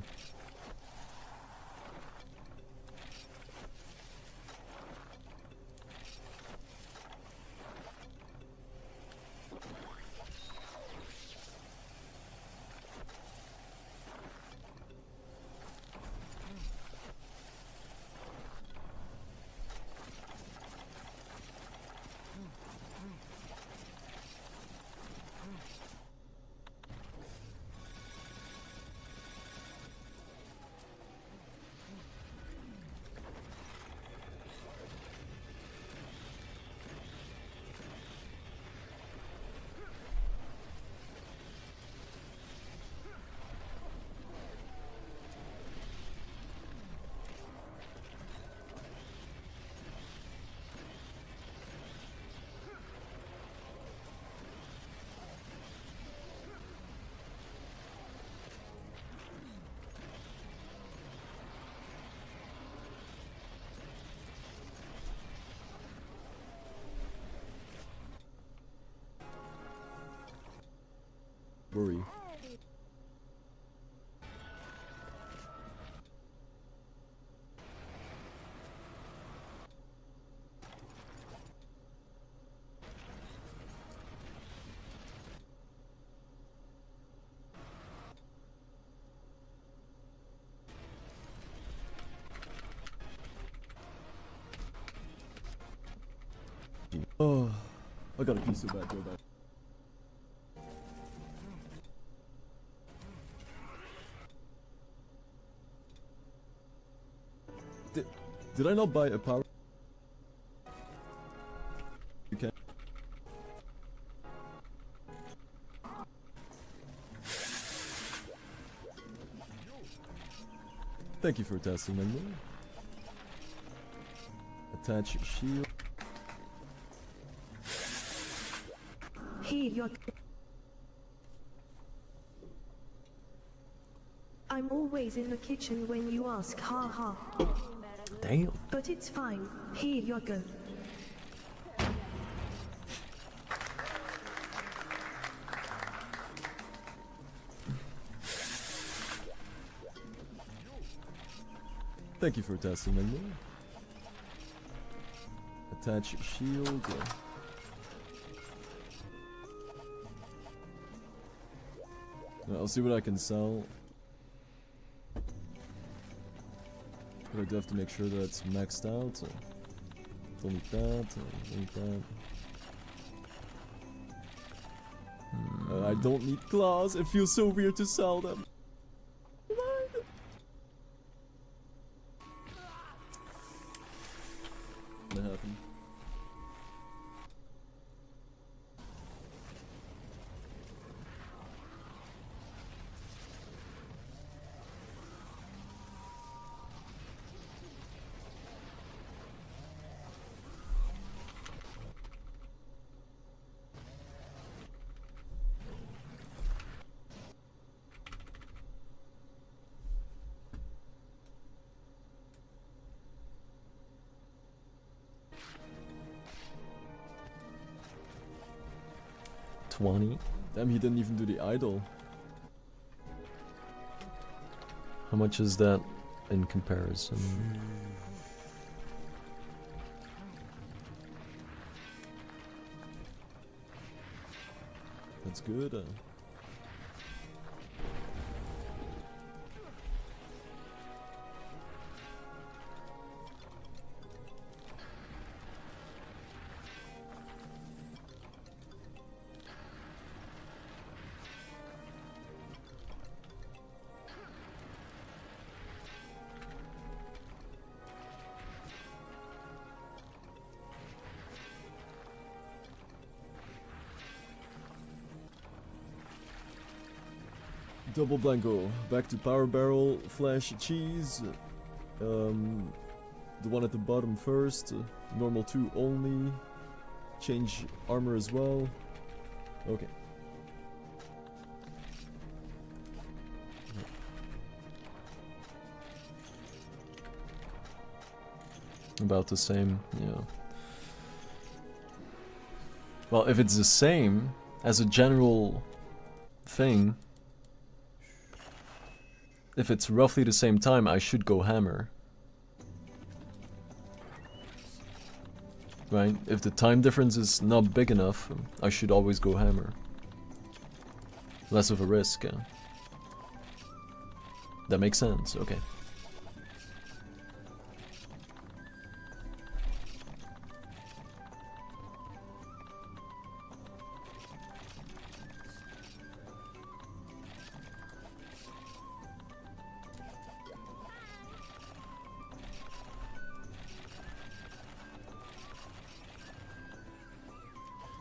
Worry. Oh, I got a piece of that. Go back. Did I not buy a power? Okay. Thank you for testing, Mango. Attach shield. Here you're... I'm always in the kitchen when you ask, ha ha. Damn. But it's fine, here you go. Thank you for testing, Mango. Attach shield. I'll see what I can sell. But I do have to make sure that it's maxed out. So don't need that. Don't need that. I don't need claws. It feels so weird to sell them. What happened? Damn, he didn't even do the idol. How much is that in comparison? That's good. Double Blanco, back to Power Barrel, Flash Cheese, the one at the bottom first, normal 2 only, change armor as well, okay. About the same, yeah. Well, if it's the same, as a general thing, if it's roughly the same time, I should go hammer. Right? If the time difference is not big enough, I should always go hammer. Less of a risk. That makes sense, okay.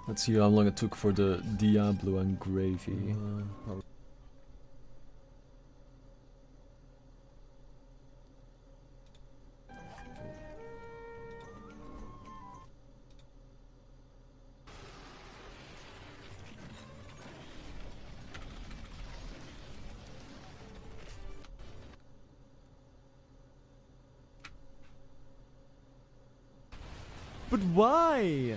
Let's see how long it took for the Diablo and Gravy. But why?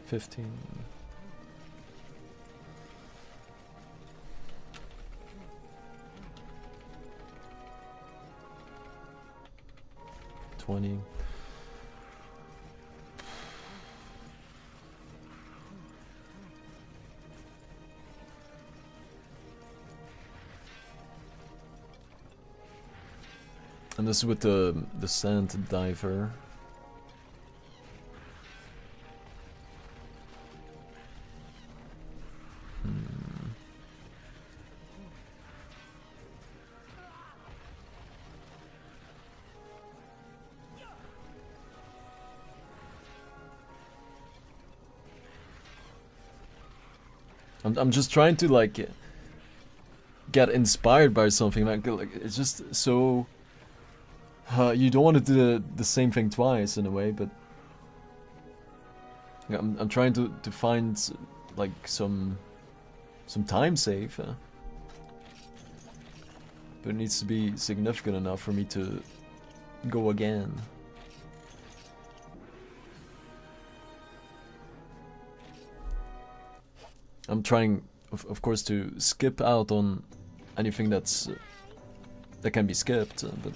$15. $20. And this is with the sand diver. I'm just trying to like get inspired by something, like it's just so you don't want to do the same thing twice in a way, but yeah, I'm trying to find like some time save, but it needs to be significant enough for me to go again. I'm trying, of course, to skip out on anything that's that can be skipped, but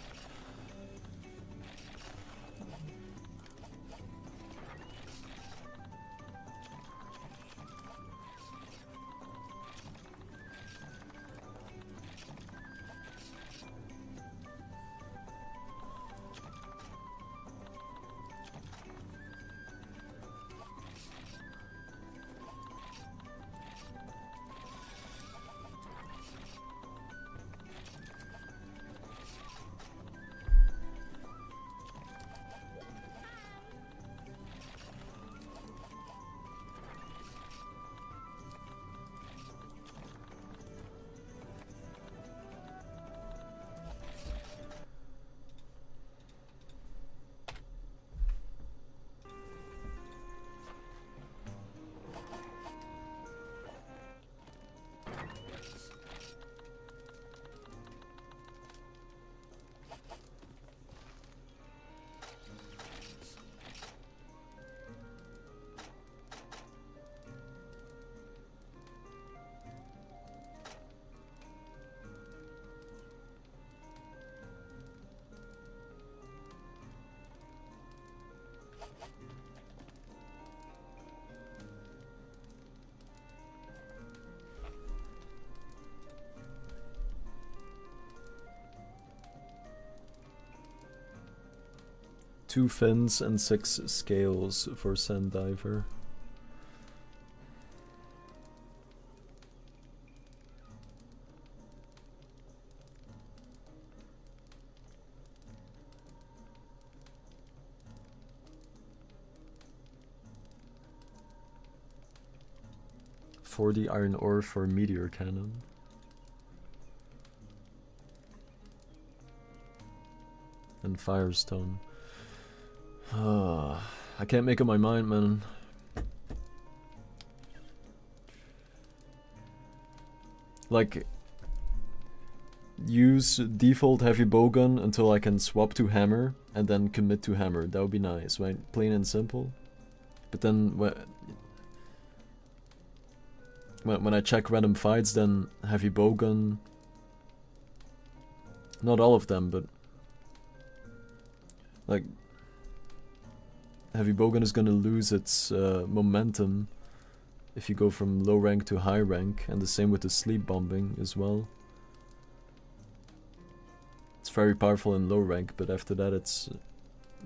two fins and 6 scales for sand diver. $40 iron ore for meteor cannon. And firestone. I can't make up my mind, man. Like, use default heavy bowgun until I can swap to hammer and then commit to hammer. That would be nice, right? Plain and simple. But then when I check random fights, then heavy bowgun, not all of them, but like heavy bowgun is gonna lose its momentum if you go from low rank to high rank, and the same with the sleep bombing as well. It's very powerful in low rank, but after that it's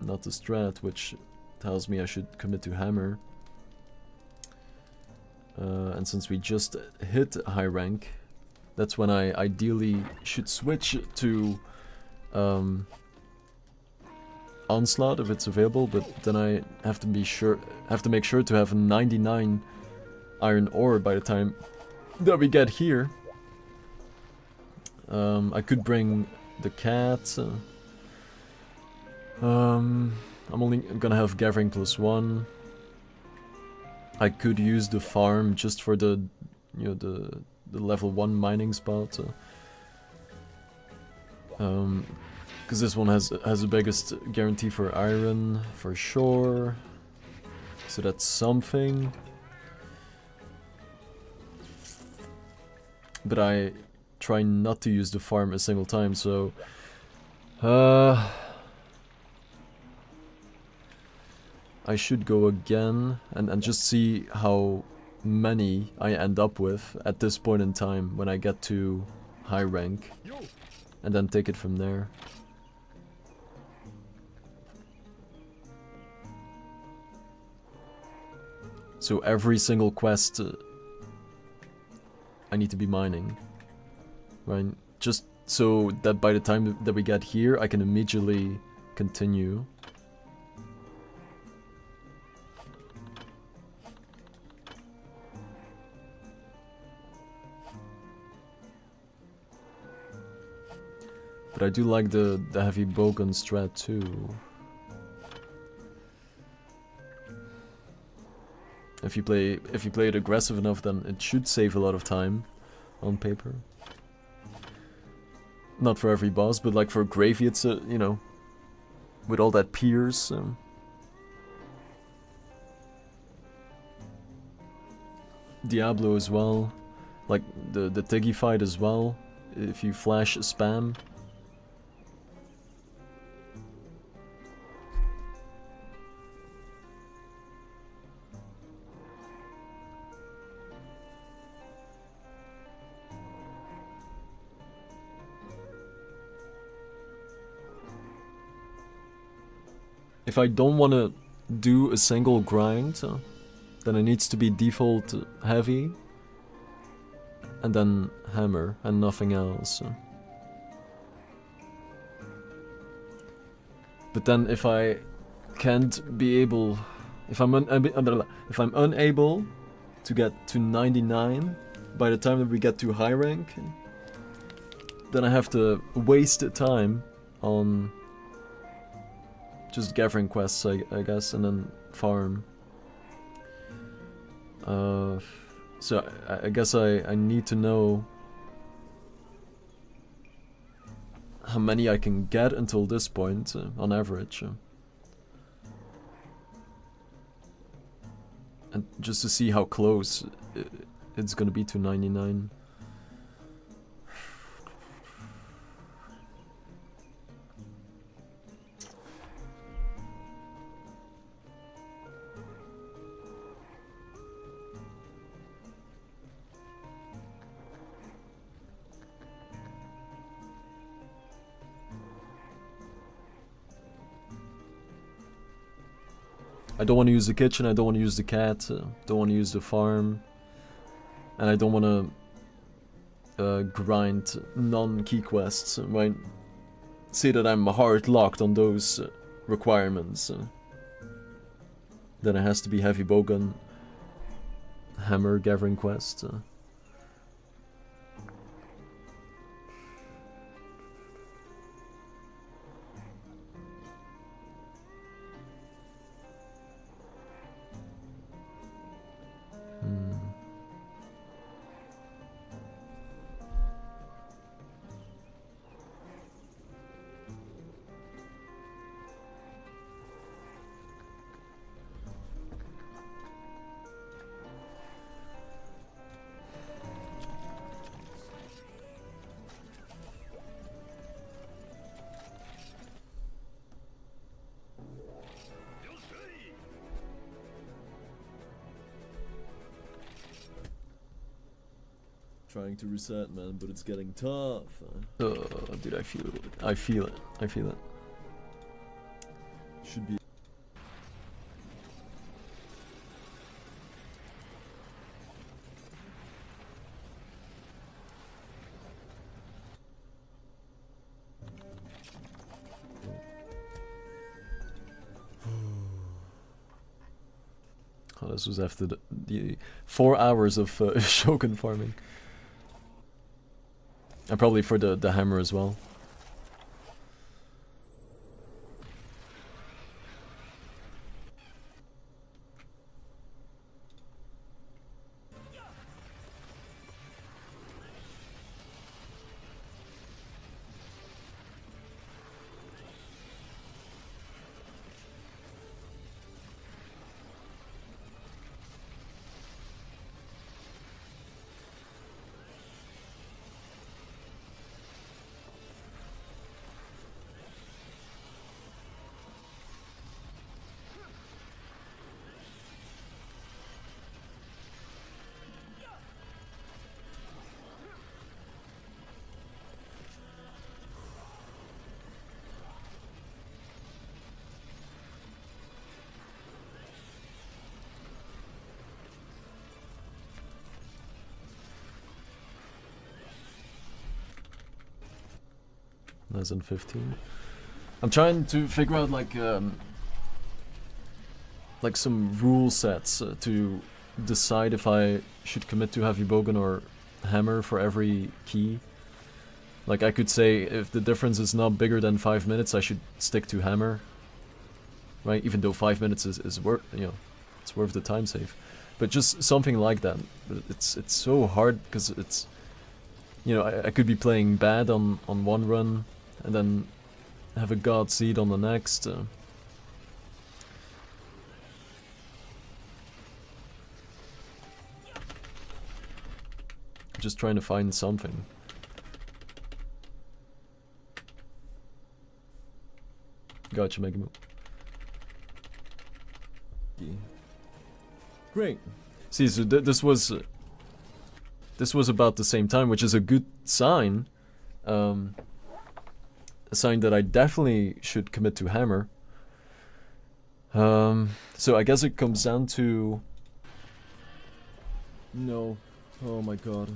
not the strat, which tells me I should commit to hammer. And since we just hit high rank, that's when I ideally should switch to onslaught if it's available, but then I have to make sure to have 99 iron ore by the time that we get here. I could bring the cat. I'm only gonna have gathering +1. I could use the farm just for the, you know, the level 1 mining spot. Because this one has the biggest guarantee for iron, for sure. So that's something. But I try not to use the farm a single time, so... I should go again and just see how many I end up with at this point in time when I get to high rank, and then take it from there. So every single quest I need to be mining, right? Just so that by the time that we get here I can immediately continue. But I do like the heavy bowgun strat too. If you play it aggressive enough, then it should save a lot of time on paper. Not for every boss, but like for Gravy, it's you know, with all that pierce. Diablo as well, like the Tiggy fight as well. If you flash spam. If I don't want to do a single grind, then it needs to be default heavy, and then hammer, and nothing else. But then if I can't be able... If I'm unable to get to 99 by the time that we get to high rank, then I have to waste time on just gathering quests, I guess, and then farm. So I guess I need to know how many I can get until this point, on average. And just to see how close it's gonna be to 99. I don't want to use the kitchen, I don't want to use the cat, don't want to use the farm, and I don't want to grind non-key quests, right? Say that I'm hard locked on those requirements. Then it has to be heavy bowgun, hammer gathering quest. trying to reset, man, but it's getting tough. Dude, I feel it. I feel it. I feel it. Should be. Oh, this was after the 4 hours of Shogun farming. And probably for the hammer as well. Less than 15. I'm trying to figure out like some rule sets to decide if I should commit to heavy bowgun or hammer for every key. Like I could say if the difference is not bigger than 5 minutes, I should stick to hammer, right? Even though 5 minutes is worth, you know, it's worth the time save. But just something like that. But it's so hard because it's, you know, I could be playing bad on one run and then have a god seed on the next. Just trying to find something. Gotcha, Mega Move. Great. See, so this was about the same time, which is a good sign. A sign that I definitely should commit to hammer. So I guess it comes down to... No. Oh my god.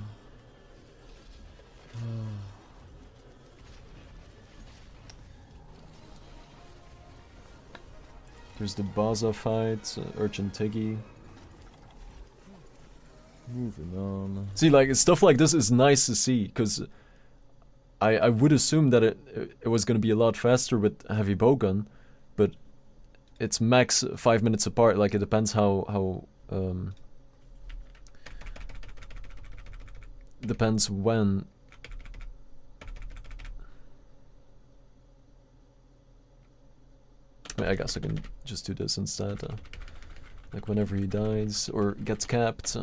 There's the Baza fight, Urchin Tiggy. Moving on. See, like, stuff like this is nice to see, because I would assume that it was going to be a lot faster with heavy bowgun, but it's max 5 minutes apart. Like, it depends how depends when. I guess I can just do this instead. Like whenever he dies or gets capped.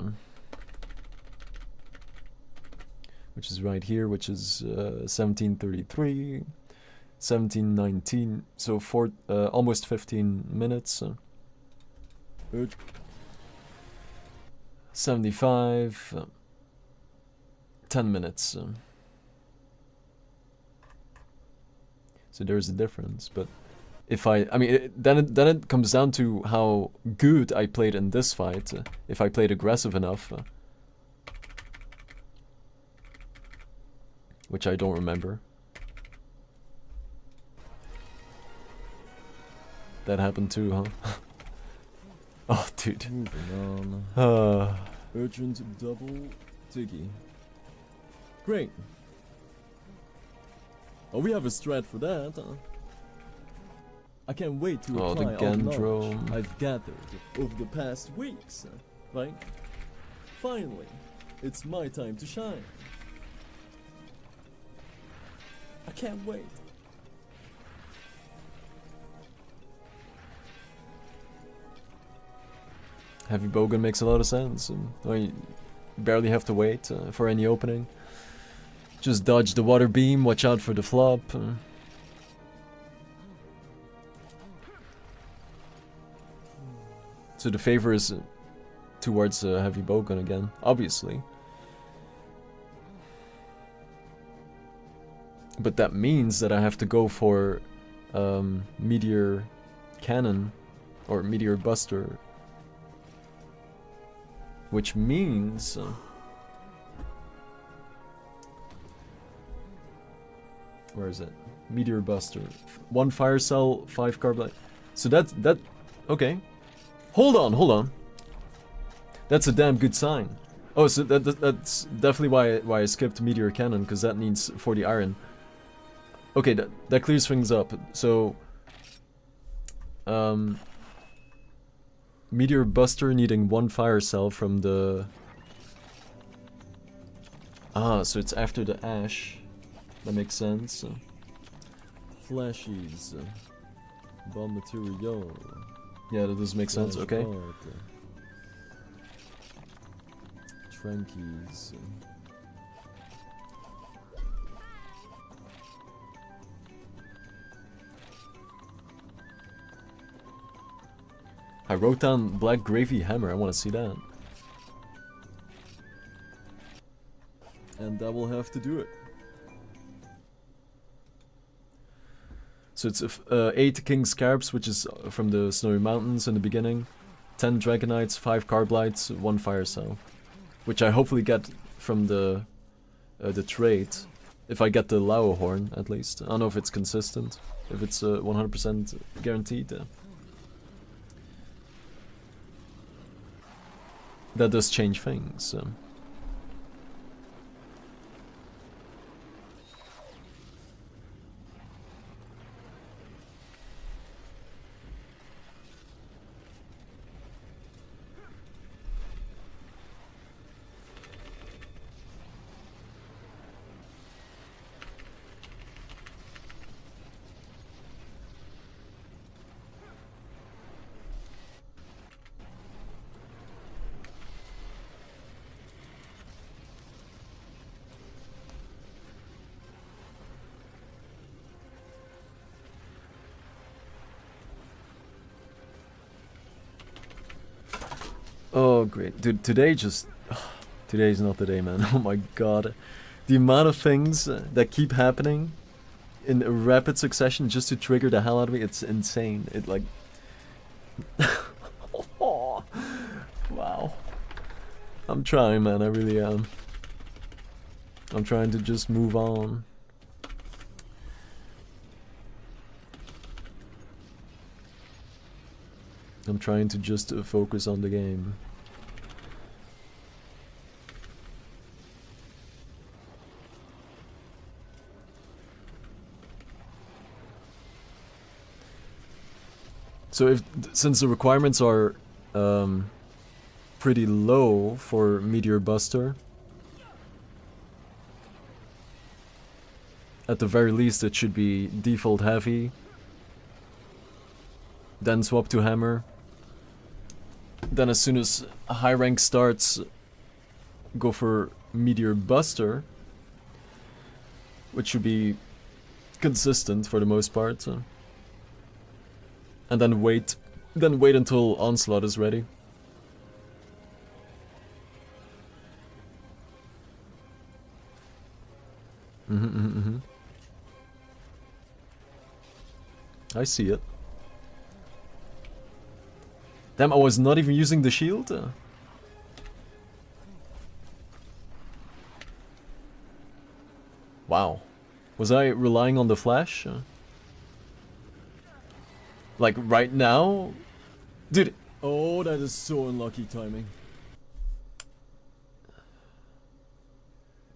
Which is right here, which is 1733, 1719, so almost 15 minutes. 75, 10 minutes. So there's a difference, but if I mean, then it comes down to how good I played in this fight. If I played aggressive enough. Which I don't remember. That happened too, huh? Oh, dude. Moving on. Urgent double Tiggy. Great. Oh, we have a strat for that, huh? I can't wait to Oh, the apply all knowledge Gendrome. I've gathered over the past weeks, right? Finally, it's my time to shine. I can't wait. Heavy bowgun makes a lot of sense. Well, you barely have to wait for any opening. Just dodge the water beam, watch out for the flop. So the favor is towards heavy bowgun again, obviously. But that means that I have to go for Meteor Cannon or Meteor Buster. Which means... where is it? Meteor Buster. 1 Fire Cell, 5 Carbide. So that... okay. Hold on. That's a damn good sign. Oh, so that's definitely why I skipped Meteor Cannon, because that needs 40 iron. Okay, that clears things up. So... Meteor Buster needing 1 Fire Cell from the... ah, so it's after the Ash. That makes sense. Flashies. Bomb material. Yeah, that does make sense, okay. Trankies. I wrote down Black Gravy Hammer, I want to see that. And that will have to do it. So it's 8 King Scarabs, which is from the Snowy Mountains in the beginning. 10 Dragonites, 5 Carblites, 1 Fire Cell. Which I hopefully get from the trait. If I get the Lao Horn, at least. I don't know if it's consistent. If it's 100% guaranteed. That does change things. Oh, great. Dude, today just... today's not the day, man. Oh my god. The amount of things that keep happening in a rapid succession just to trigger the hell out of me, it's insane. It like... oh, wow. I'm trying, man. I really am. I'm trying to just move on. I'm trying to just focus on the game. So since the requirements are pretty low for Meteor Buster, at the very least it should be default heavy, then swap to hammer. Then as soon as a high rank starts, go for Meteor Buster, which should be consistent for the most part. So. And then wait until Onslaught is ready. I see it. Damn, I was not even using the shield? Wow. Was I relying on the flash? Like, right now? Dude. Oh, that is so unlucky timing.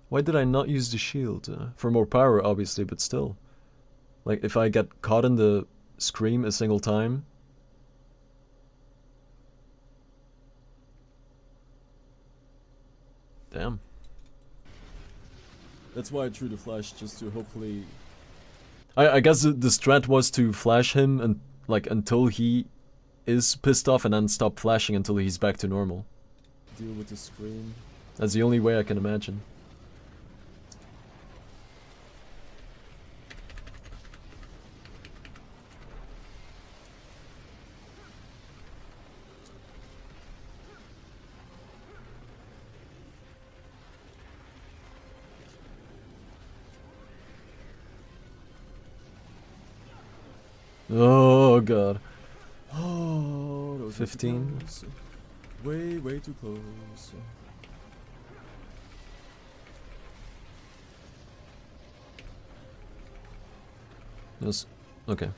Why did I not use the shield? For more power, obviously, but still. Like, if I get caught in the scream a single time... Damn. That's why I threw the flash, just to hopefully... I guess the strat was to flash him and like until he is pissed off and then stop flashing until he's back to normal. Deal with the scream. That's the only way I can imagine. Oh god. Oh, that was 15. close. Way too close. Yes. Okay.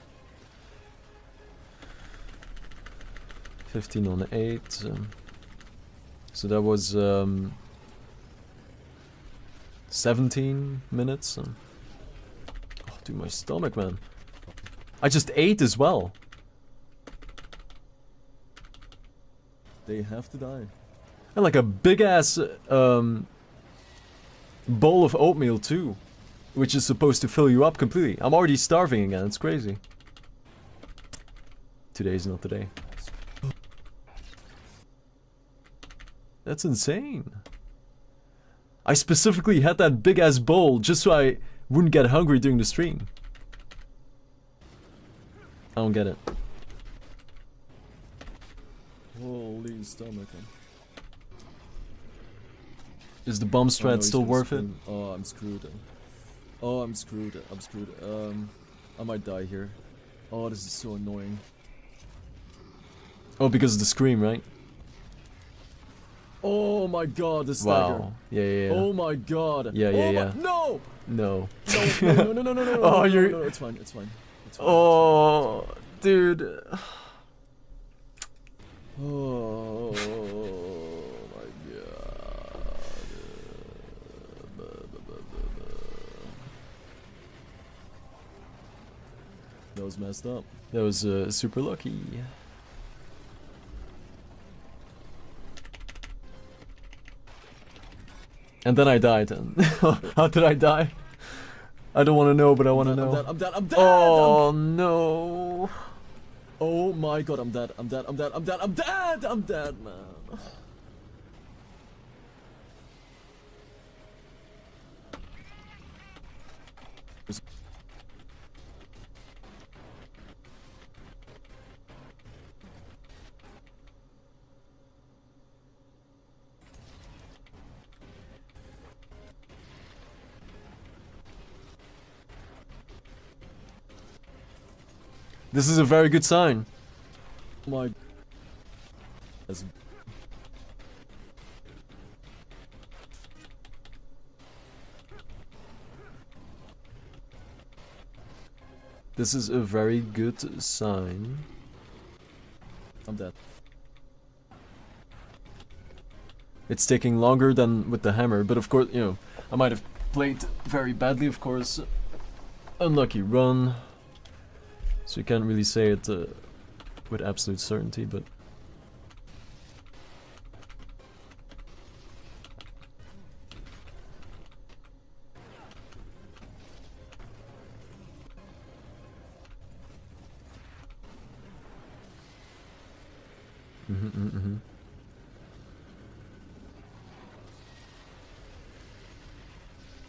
15 on 8. So that was 17 minutes. Oh, dude, my stomach, man. I just ate as well. They have to die. And like a big ass bowl of oatmeal too, which is supposed to fill you up completely. I'm already starving again. It's crazy. Today's not the day. That's insane. I specifically had that big ass bowl just so I wouldn't get hungry during the stream. I don't get it. Holy stomach. Is the bomb strat no, he's still gonna worth it? scream. Oh, I'm screwed. Oh, I'm screwed. I'm screwed. I might die here. Oh, this is so annoying. Oh, because of the scream, right? Oh my god, the stagger. Wow. Yeah. Oh my god. Yeah, oh yeah. No! No. No. Oh, you're... No, it's fine. It's fine. Oh, dude. Oh my god. That was messed up. That was super lucky. And then I died. How did I die? I don't want to know, but I want to know. I'm dead. Oh no. Oh my god, I'm dead, man. This is a very good sign. My This is a very good sign. I'm dead. It's taking longer than with the hammer, but of course, you know, I might have played very badly, of course. Unlucky run. So you can't really say it with absolute certainty, but...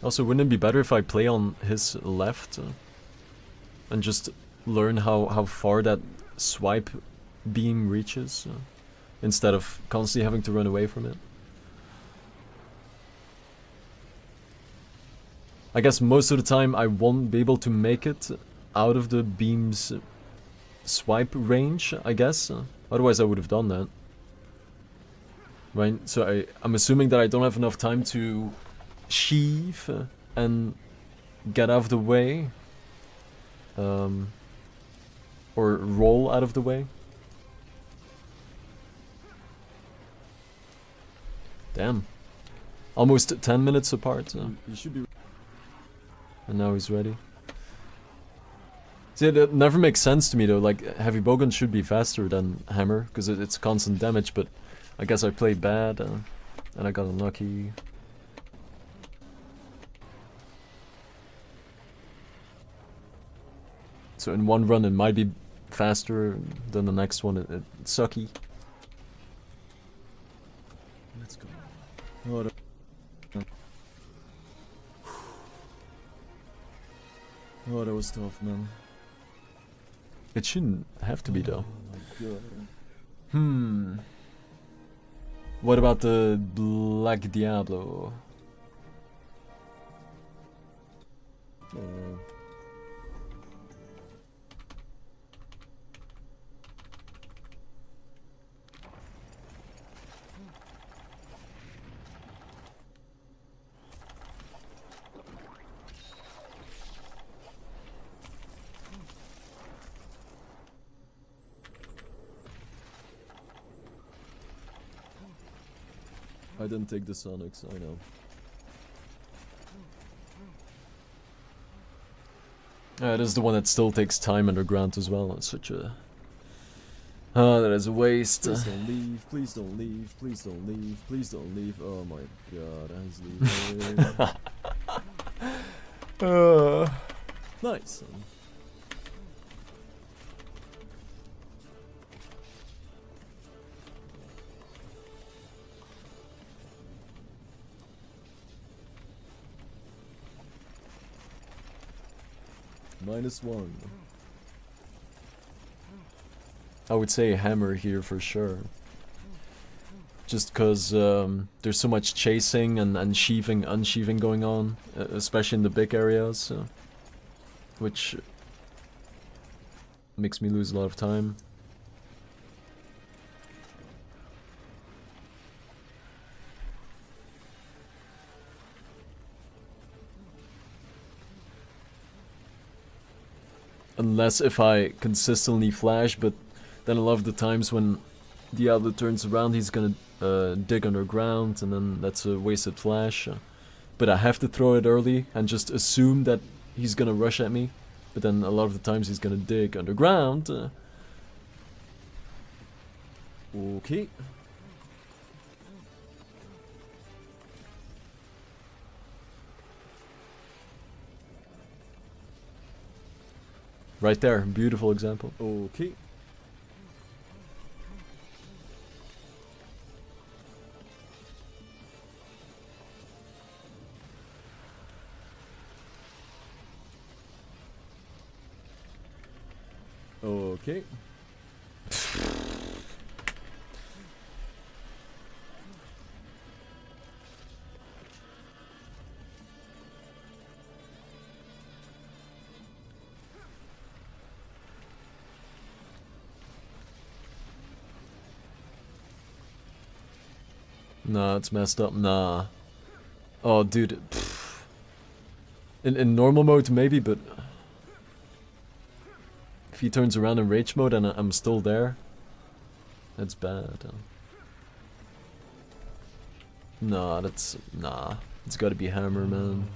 Also, wouldn't it be better if I play on his left and just learn how far that swipe beam reaches instead of constantly having to run away from it? I guess most of the time I won't be able to make it out of the beam's swipe range, I guess. Otherwise I would have done that. Right, so I'm assuming that I don't have enough time to sheave and get out of the way. Or roll out of the way. Damn. Almost 10 minutes apart. You should be. And now he's ready. See, it never makes sense to me though, like, heavy bowgun should be faster than hammer, because it's constant damage, but I guess I played bad, and I got unlucky. So in one run it might be faster than the next one, it's sucky. Let's go. Oh, that was tough, man. It shouldn't have to be though. Oh my god. What about the Black Diablo? I didn't take the Sonics, I know. It is the one that still takes time underground as well. It's such a... that is a waste. Please don't leave, please don't leave, please don't leave, please don't leave. Oh my god, I was leaving. Nice. -1. I would say a hammer here for sure. Just cause there's so much chasing and sheaving, unsheaving going on, especially in the big areas, which makes me lose a lot of time. Unless if I consistently flash, but then a lot of the times when Diablo turns around, he's gonna dig underground, and then that's a wasted flash. But I have to throw it early and just assume that he's gonna rush at me. But then a lot of the times he's gonna dig underground. Okay. Right there, beautiful example. Okay. Okay. Nah, it's messed up. Nah. Oh, dude. In normal mode, maybe, but if he turns around in rage mode and I'm still there, that's bad. Nah, that's... Nah. It's gotta be hammer, man.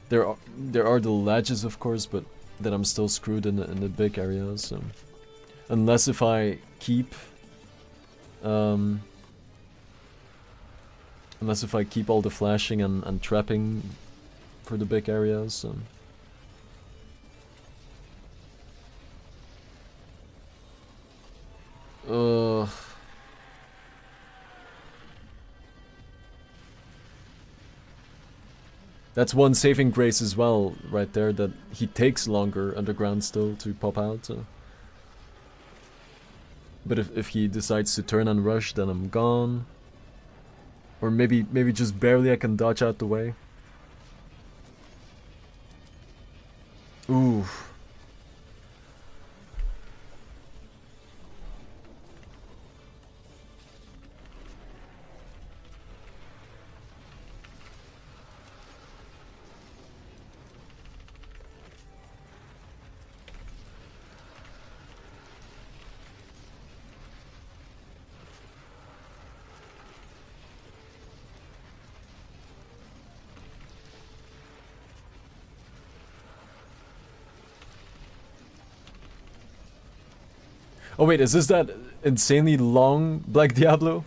There are the ledges, of course, but then I'm still screwed in the big areas, so... Unless if I keep... unless if I keep all the flashing and trapping for the big areas. That's one saving grace as well, right there, that he takes longer underground still to pop out. But if he decides to turn and rush, then I'm gone. Or maybe just barely I can dodge out the way. Ooh. Oh wait, is this that insanely long Black Diablo?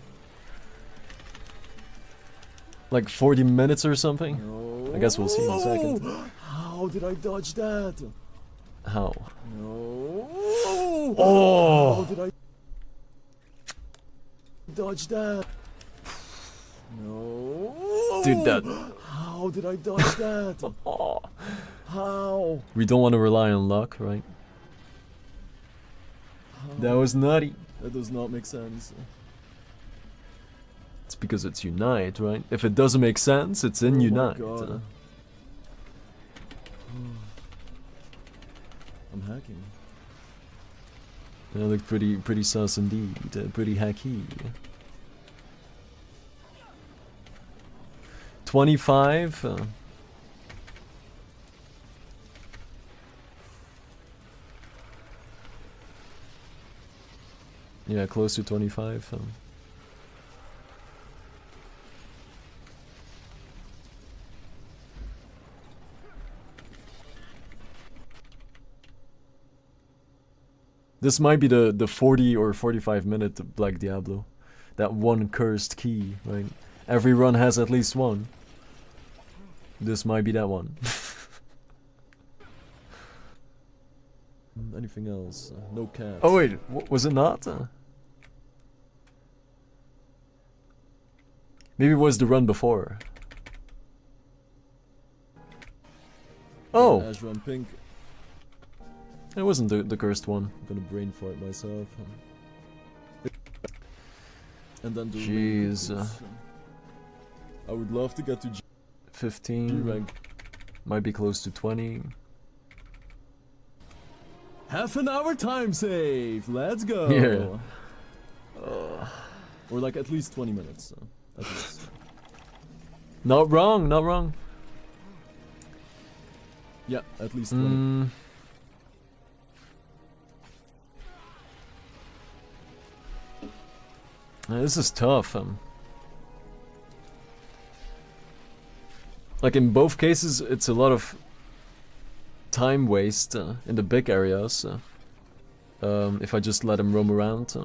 Like 40 minutes or something? No. I guess we'll see in a second. How did I dodge that? How? No. Oh! How did I dodge that? No. Dude, that... How did I dodge that? Oh. How? We don't want to rely on luck, right? That was nutty. That does not make sense. It's because it's Unite, right? If it doesn't make sense, it's in Unite. I'm hacking. That looked pretty sus indeed. Pretty hacky. 25. Yeah, close to 25. This might be the 40 or 45 minute Black Diablo. That one cursed key, right? Every run has at least one. This might be that one. Anything else? No cat. Oh wait, was it not? Maybe it was the run before. Oh! Azure and pink. It wasn't the cursed one. I'm gonna brain fart myself. And then do Jeez. I would love to get to G 15. rank. Might be close to 20. Half an hour time save. Let's go. Yeah. Or like at least 20 minutes. At least. Not wrong, not wrong. Yeah, at least 20. This is tough. Like in both cases, it's a lot of time waste in the big areas. If I just let him roam around,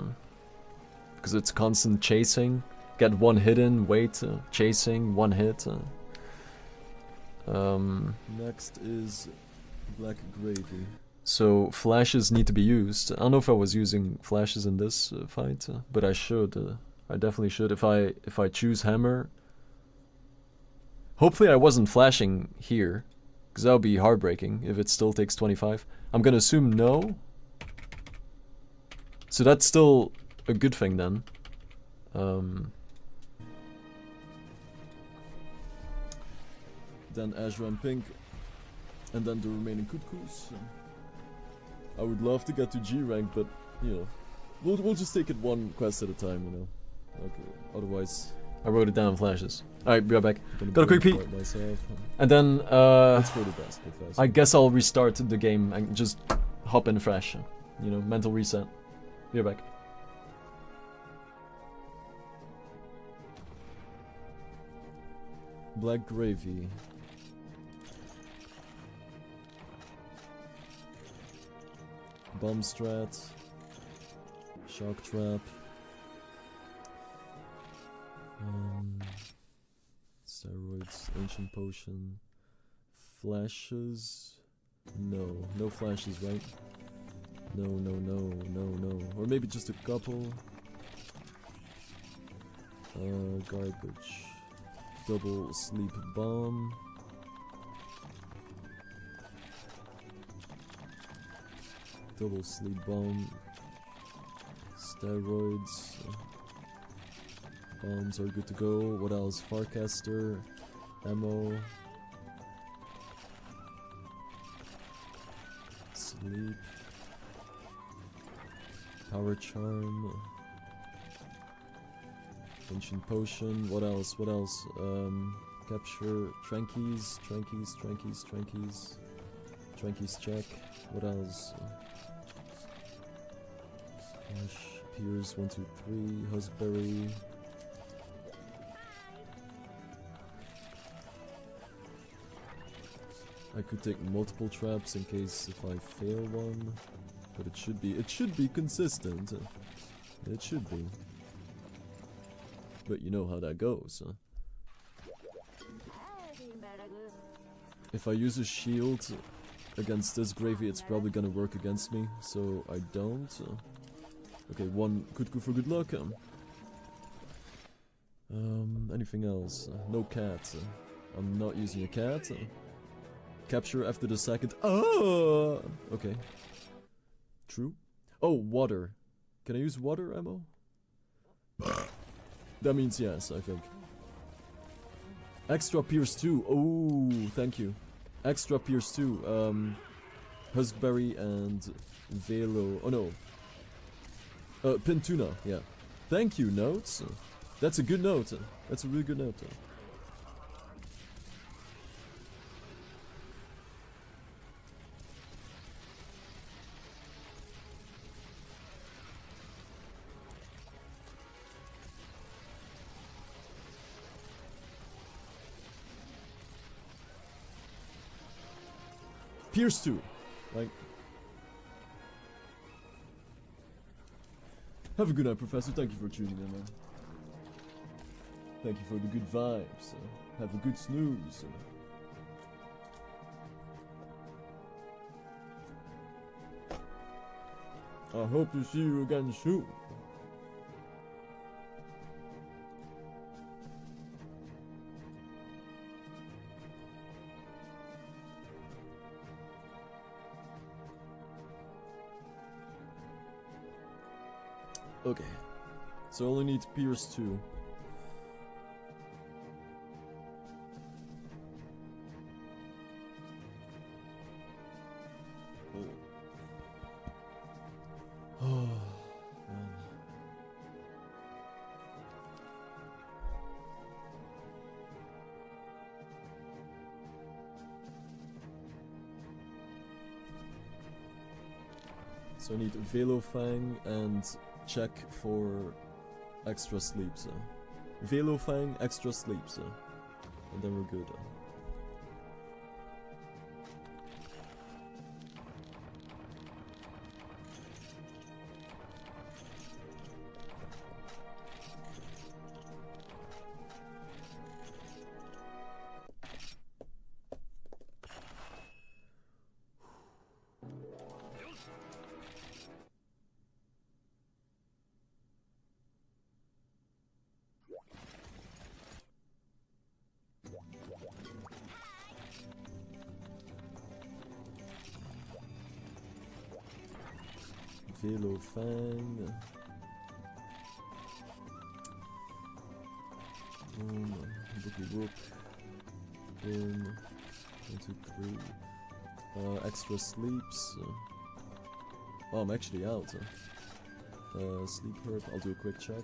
because it's constant chasing. Get one hit in, wait, chasing, one hit. Next is Black Gravy. So flashes need to be used. I don't know if I was using flashes in this fight, but I should. I definitely should. If I choose hammer. Hopefully I wasn't flashing here, because that would be heartbreaking if it still takes 25. I'm gonna assume no. So that's still a good thing then. Then Azure and pink. And then the remaining Kutkus. I would love to get to G rank, but you know, we'll just take it one quest at a time, you know. Okay. Otherwise, I wrote it down in flashes. Alright, be right back. I'm Got a quick brain peek. fart myself. And then That's for the best, Professor. I guess I'll restart the game and just hop in fresh. You know, mental reset. Be right back. Black Gravy. Bomb strat. Shock trap. Steroids, ancient potion. Flashes. No flashes, right? No. Or maybe just a couple. Garbage. Double sleep bomb. Double sleep bomb. Steroids. Bombs are good to go. What else? Farcaster. Ammo. Sleep. Power charm. Ancient potion. What else? Capture. Trankies. Trankies check. What else? Flash. Piers 1, 2, 3. Huskberry. I could take multiple traps in case if I fail one, but it should be consistent. It should be. But you know how that goes, huh? If I use a shield against this gravy, it's probably gonna work against me, so I don't. Okay, one could go for good luck. Anything else? No cat. I'm not using a cat. Capture after the second. Oh, okay. True. Oh, water. Can I use water ammo? That means yes, I think. Extra Pierce 2. Oh, thank you. Extra Pierce 2. Huskberry and Velo. Oh no. Pintuna, yeah. Thank you, notes. That's a good note. That's a really good note. Pierce 2. Like. Have a good night, Professor. Thank you for tuning in, man. Thank you for the good vibes. Have a good snooze. I hope to see you again soon. Okay, so only need Pierce 2. Oh, man. So I need Velofang and check for extra sleeps. Velofang, extra sleeps. And then we're good. Velofang. Bookie book. Boom. 1, 2, 3. Extra sleeps. Oh, I'm actually out. Sleep herb. I'll do a quick check.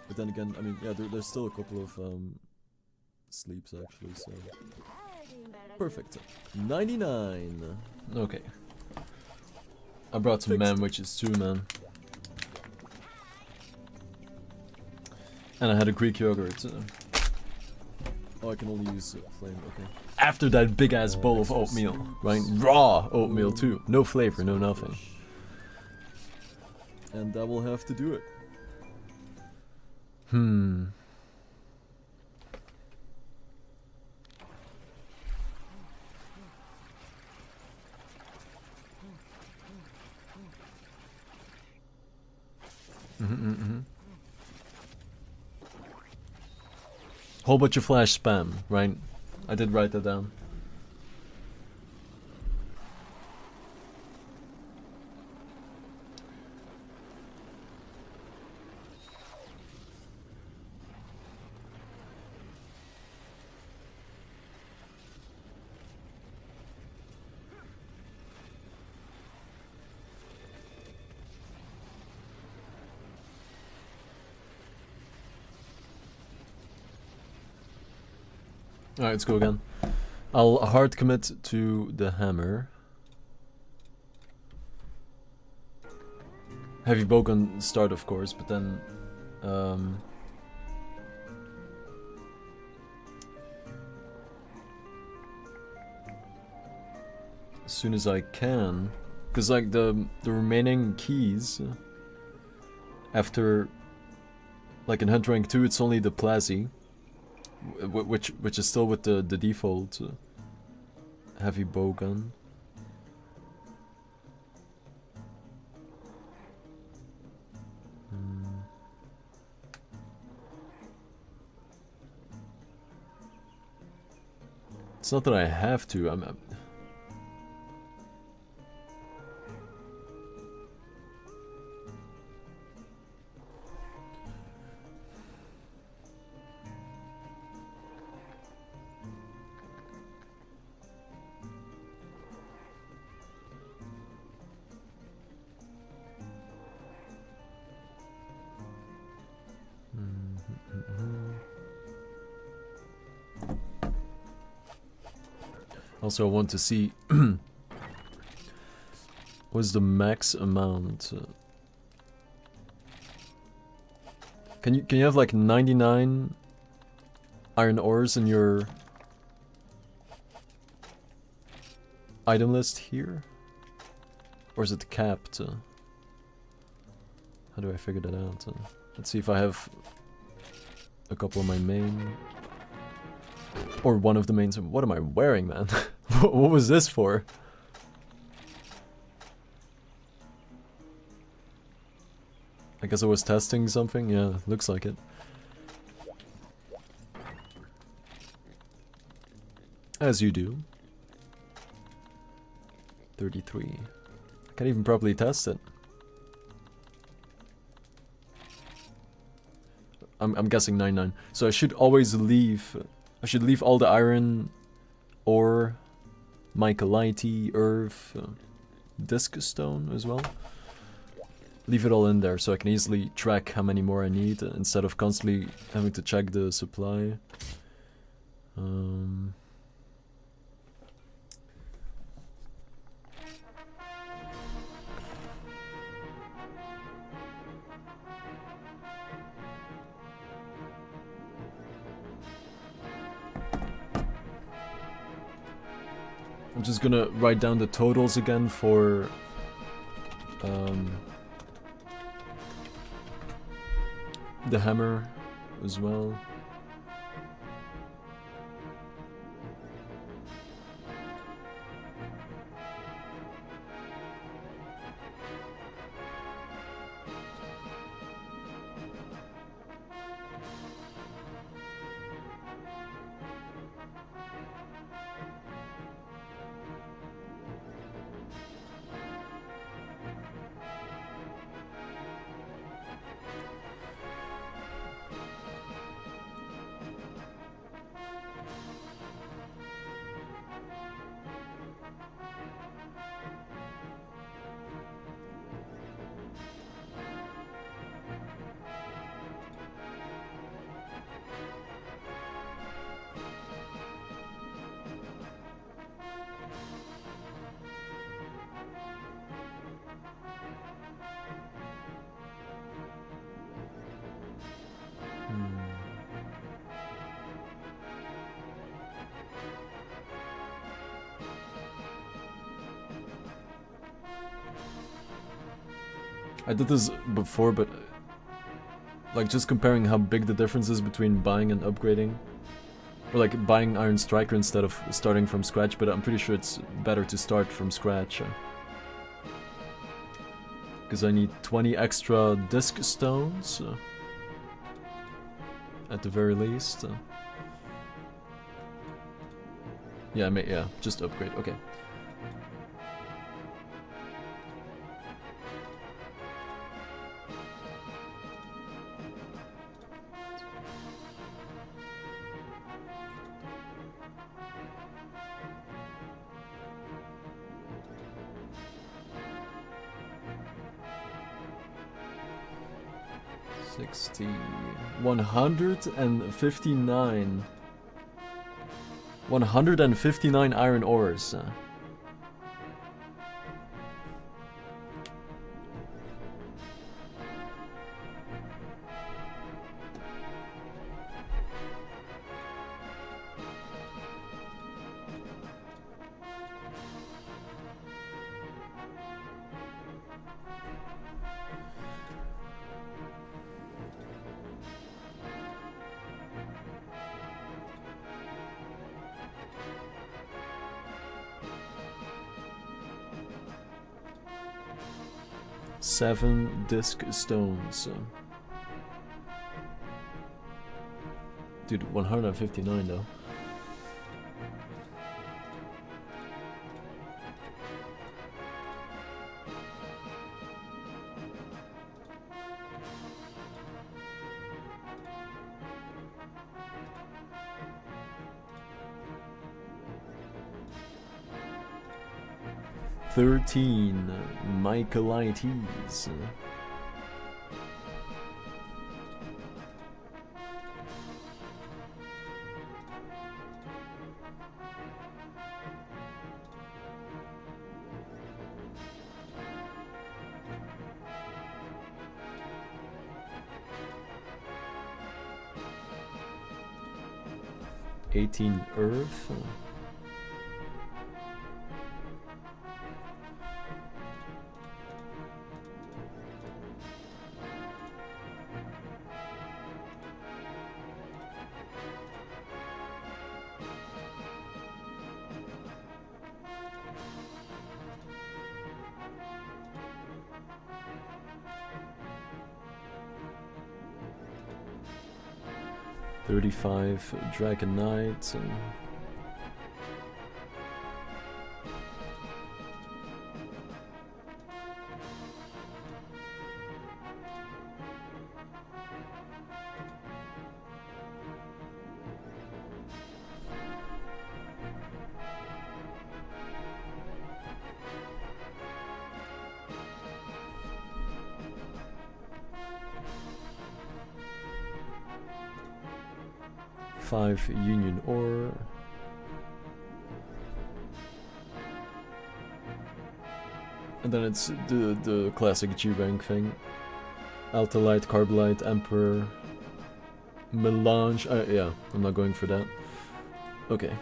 But then again, I mean, yeah, there's still a couple of sleeps actually. So perfect. 99. Okay. I brought some man witches too, man. And I had a Greek yogurt. Oh, I can only use flame, okay. After that big ass bowl of oatmeal, right? Raw oatmeal too. No flavor, no nothing. And that will have to do it. Whole bunch of flash spam, right? I did write that down. Alright, let's go again. I'll hard commit to the hammer. Heavy bowgun start, of course, but then as soon as I can, because like the remaining keys after, like in Hunt Rank 2, it's only the Plazy. Which is still with the default heavy bowgun. It's not that I have to. I'm also, I want to see what's the max amount. Can you have like 99 iron ores in your item list here? Or is it capped? How do I figure that out? Let's see if I have a couple of my main... Or one of the mains. What am I wearing, man? What was this for? I guess I was testing something? Yeah, looks like it. As you do. 33. I can't even properly test it. I'm guessing 99. So I should always leave... I should leave all the iron, ore, Michaelite, earth, disc stone as well. Leave it all in there so I can easily track how many more I need instead of constantly having to check the supply. I'm just gonna write down the totals again for the hammer as well. I did this before, but like just comparing how big the difference is between buying and upgrading. Or like buying Iron Striker instead of starting from scratch, but I'm pretty sure it's better to start from scratch. Because I need 20 extra disc stones. At the very least. Yeah, just upgrade, okay. $60, 159. 159 iron ores. Seven disc stones. Dude, 159 though. $13 Michaelites. $18 earth. 35 Dragon Knight. 5 Union Ore. And then it's the classic G-Rank thing. Altalite, Carbolite, Emperor, Melange. Yeah, I'm not going for that. Okay.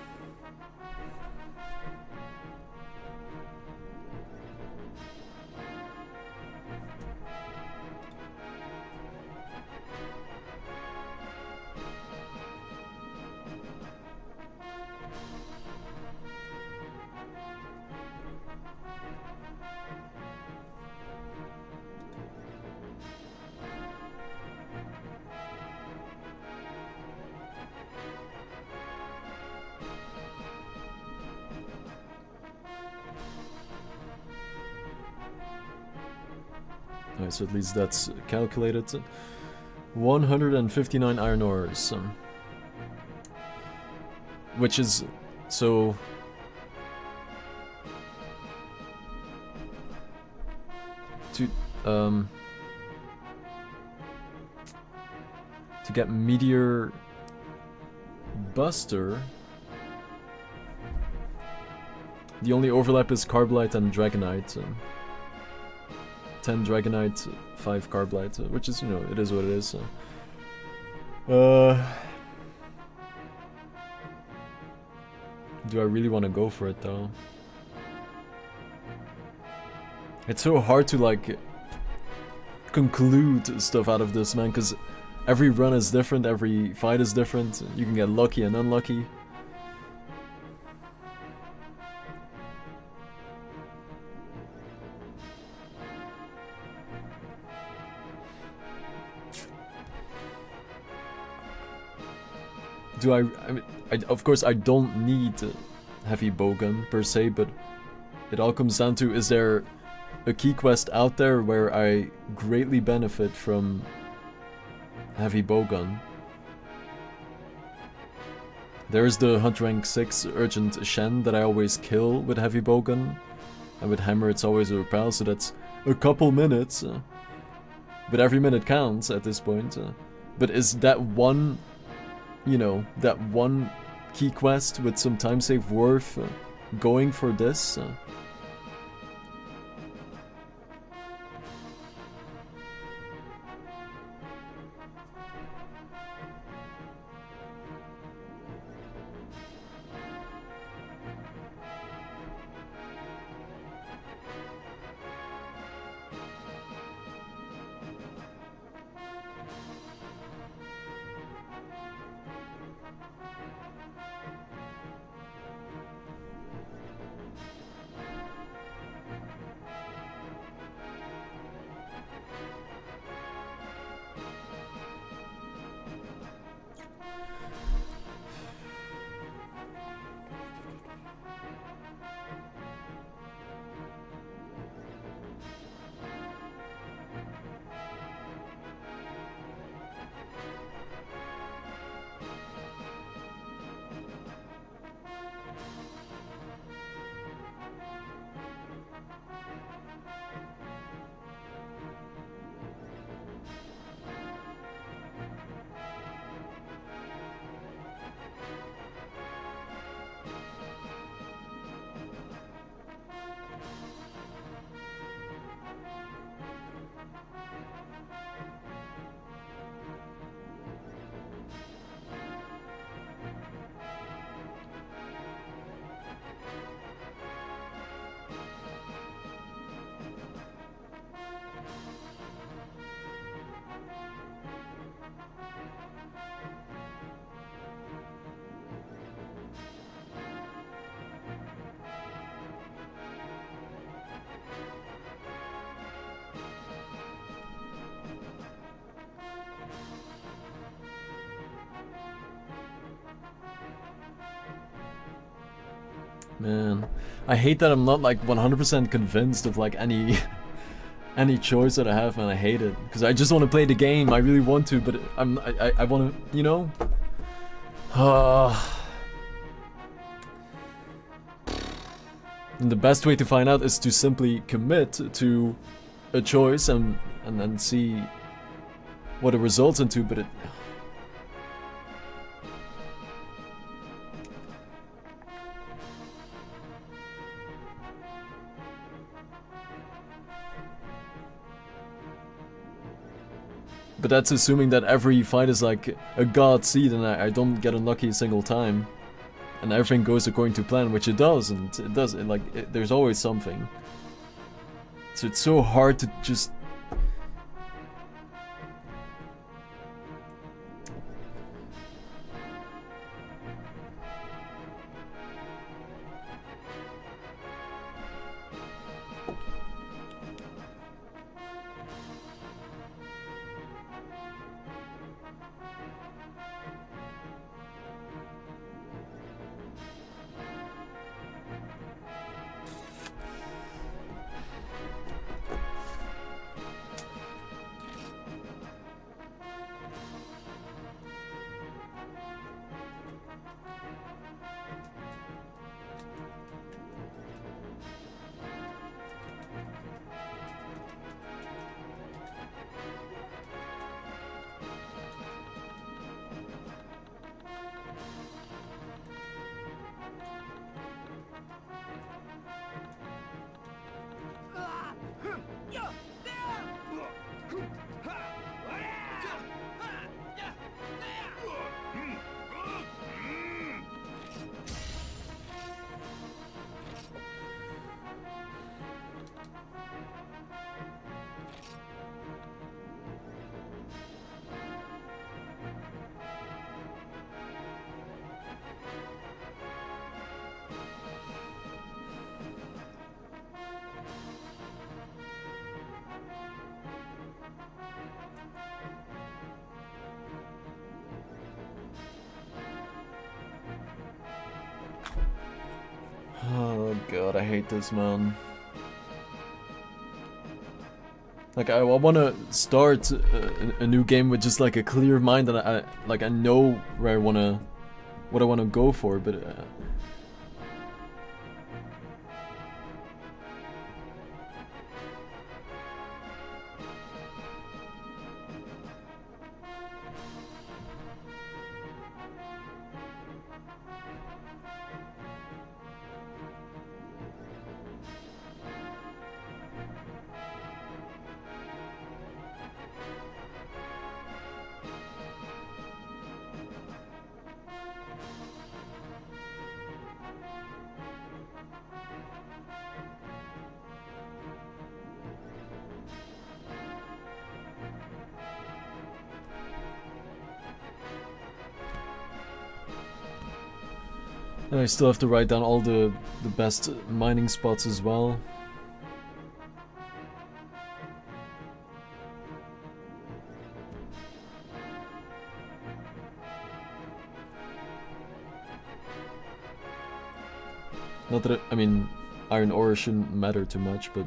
Alright, so at least that's calculated. 159 iron ores. Which is so. To get Meteor Buster, the only overlap is Carbolite and Dragonite. 10 Dragonite, 5 Carbolite, which is, you know, it is what it is. Do I really want to go for it though? It's so hard to like conclude stuff out of this, man, because every run is different, every fight is different. You can get lucky and unlucky. I mean, of course I don't need heavy bowgun per se, but it all comes down to, is there a key quest out there where I greatly benefit from heavy bowgun? There's the hunt rank 6 urgent Shen that I always kill with heavy bowgun, and with hammer it's always a repel, so that's a couple minutes, but every minute counts at this point. But is that one, you know, that one key quest with some time save worth going for this? Man, I hate that I'm not like 100% convinced of like any any choice that I have, man. I hate it because I just want to play the game. I really want to, but I want to, you know. And the best way to find out is to simply commit to a choice and then see what it results into. But it. But that's assuming that every fight is like a god seed and I don't get unlucky a single time. And everything goes according to plan, which it does, and it does, there's always something. So it's so hard to just... Oh god, I hate this, man. Like, I want to start a new game with just like a clear mind and I know where what I want to go for, but and I still have to write down all the best mining spots as well. Not that I mean, iron ore shouldn't matter too much, but...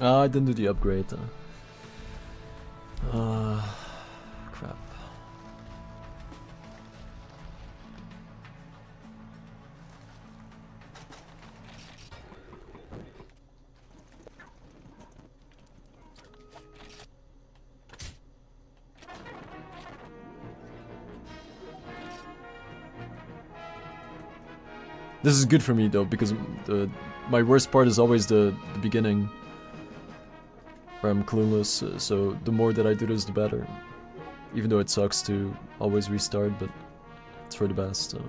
Ah, I didn't do the upgrade. Crap. This is good for me though, because my worst part is always the beginning, where I'm clueless, so the more that I do this, the better. Even though it sucks to always restart, but it's for the best. So.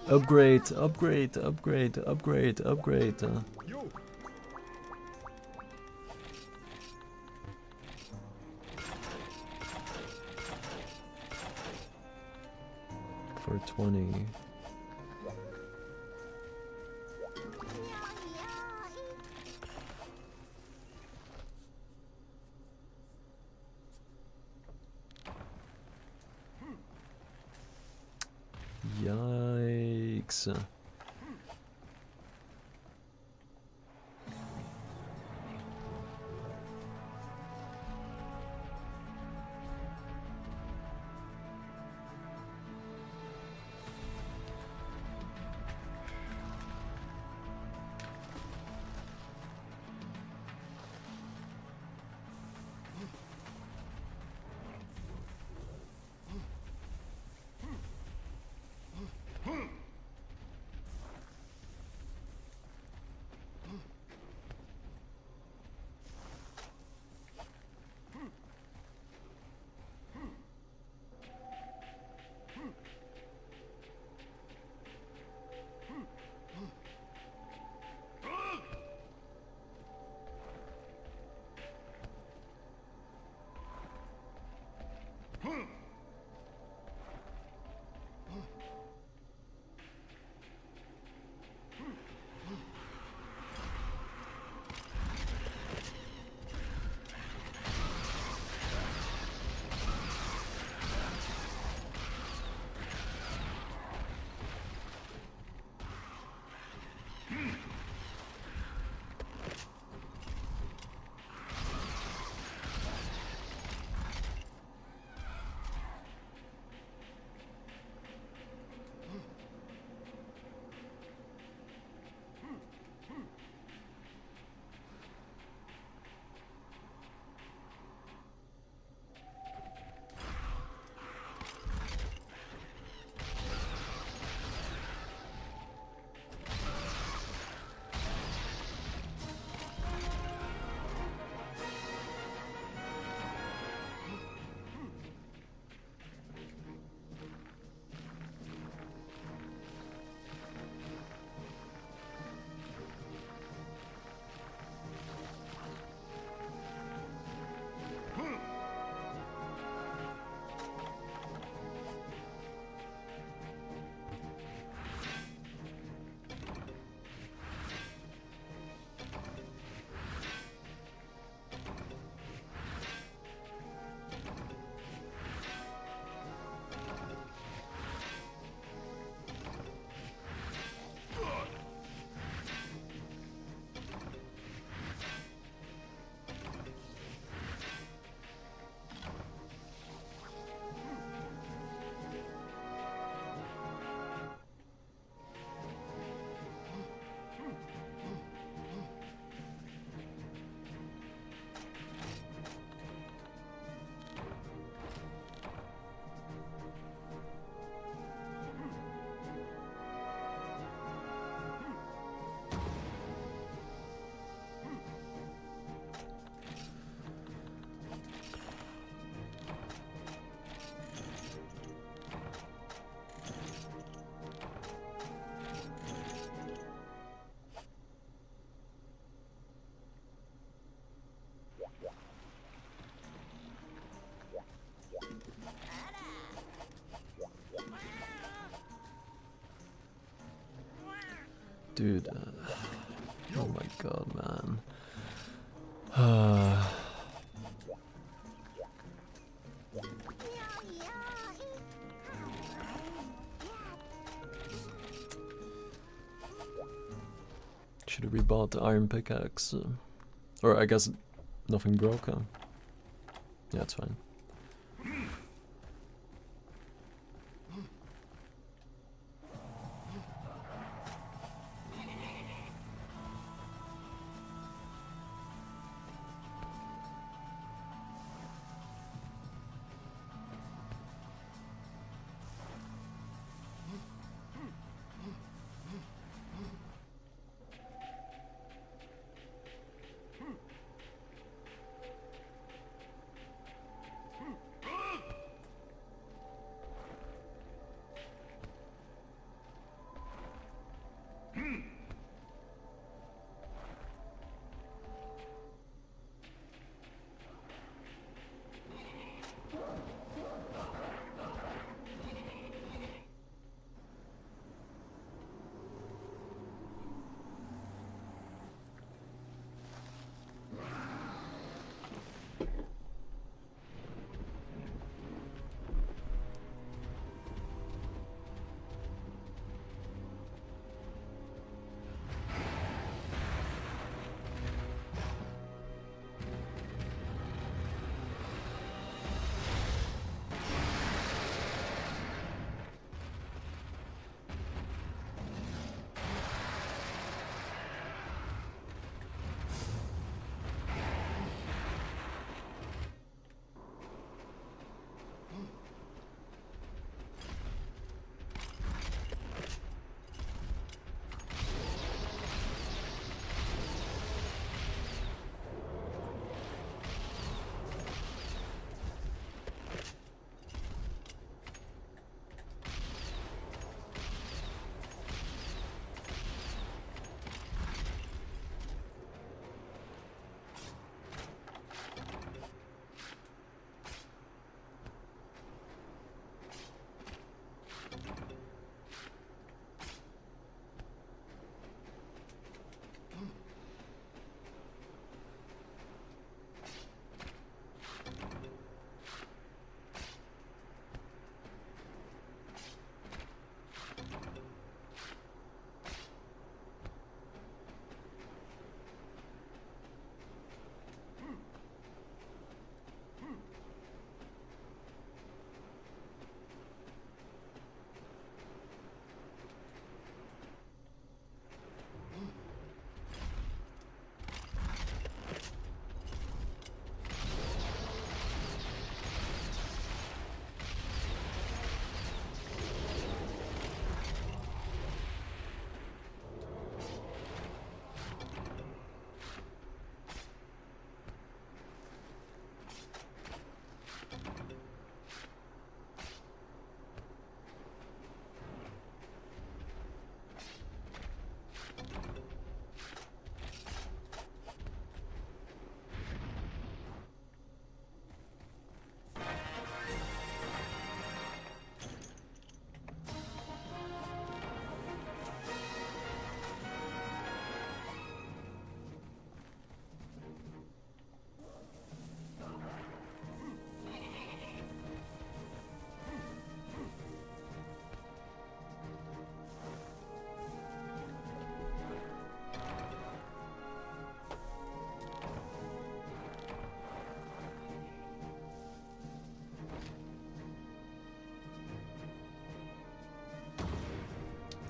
Upgrade, upgrade, upgrade, upgrade, upgrade. For 20. Yikes. Dude, oh my god, man. Should have rebought the iron pickaxe. Or I guess nothing broke, huh? Yeah, it's fine.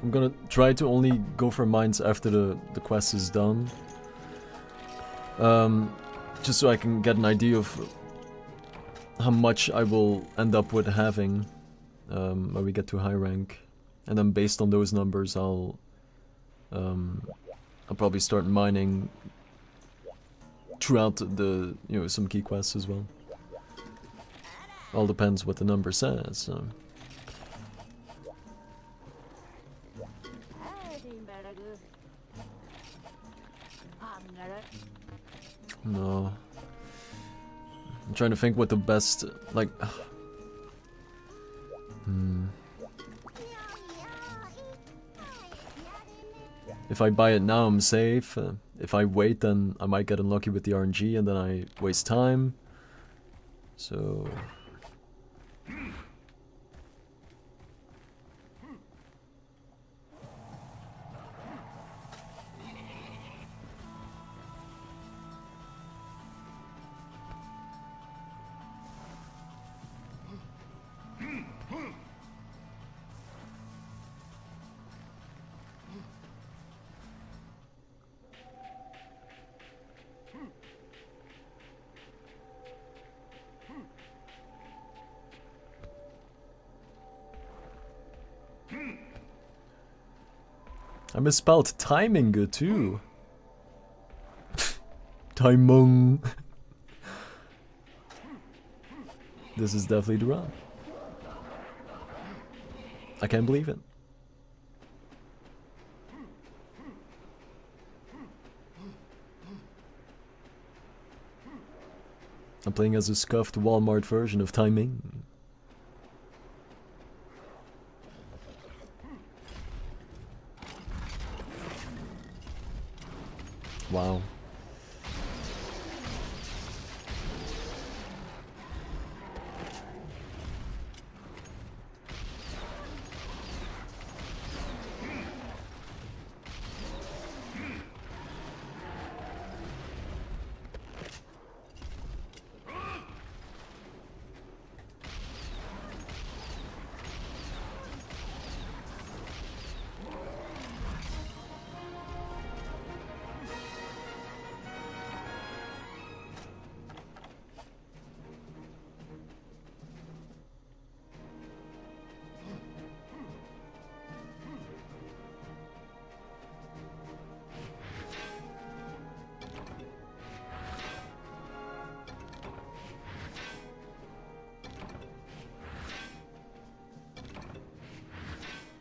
I'm gonna try to only go for mines after the quest is done. Just so I can get an idea of how much I will end up with having when we get to high rank. And then based on those numbers I'll probably start mining throughout the, you know, some key quests as well. All depends what the number says, so. No. I'm trying to think what the best, like... if I buy it now, I'm safe. If I wait, then I might get unlucky with the RNG and then I waste time. So... I misspelled timing too. Timing. This is definitely the run. I can't believe it. I'm playing as a scuffed Walmart version of timing. Wow.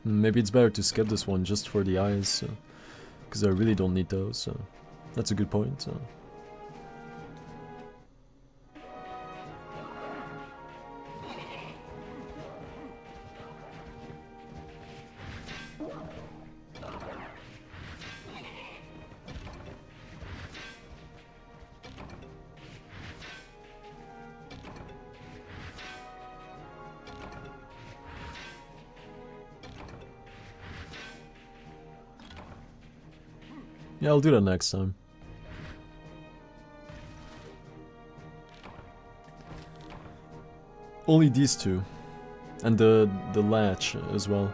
Maybe it's better to skip this one just for the eyes, because I really don't need those, so that's a good point. Yeah, I'll do that next time. Only these two. And the latch as well.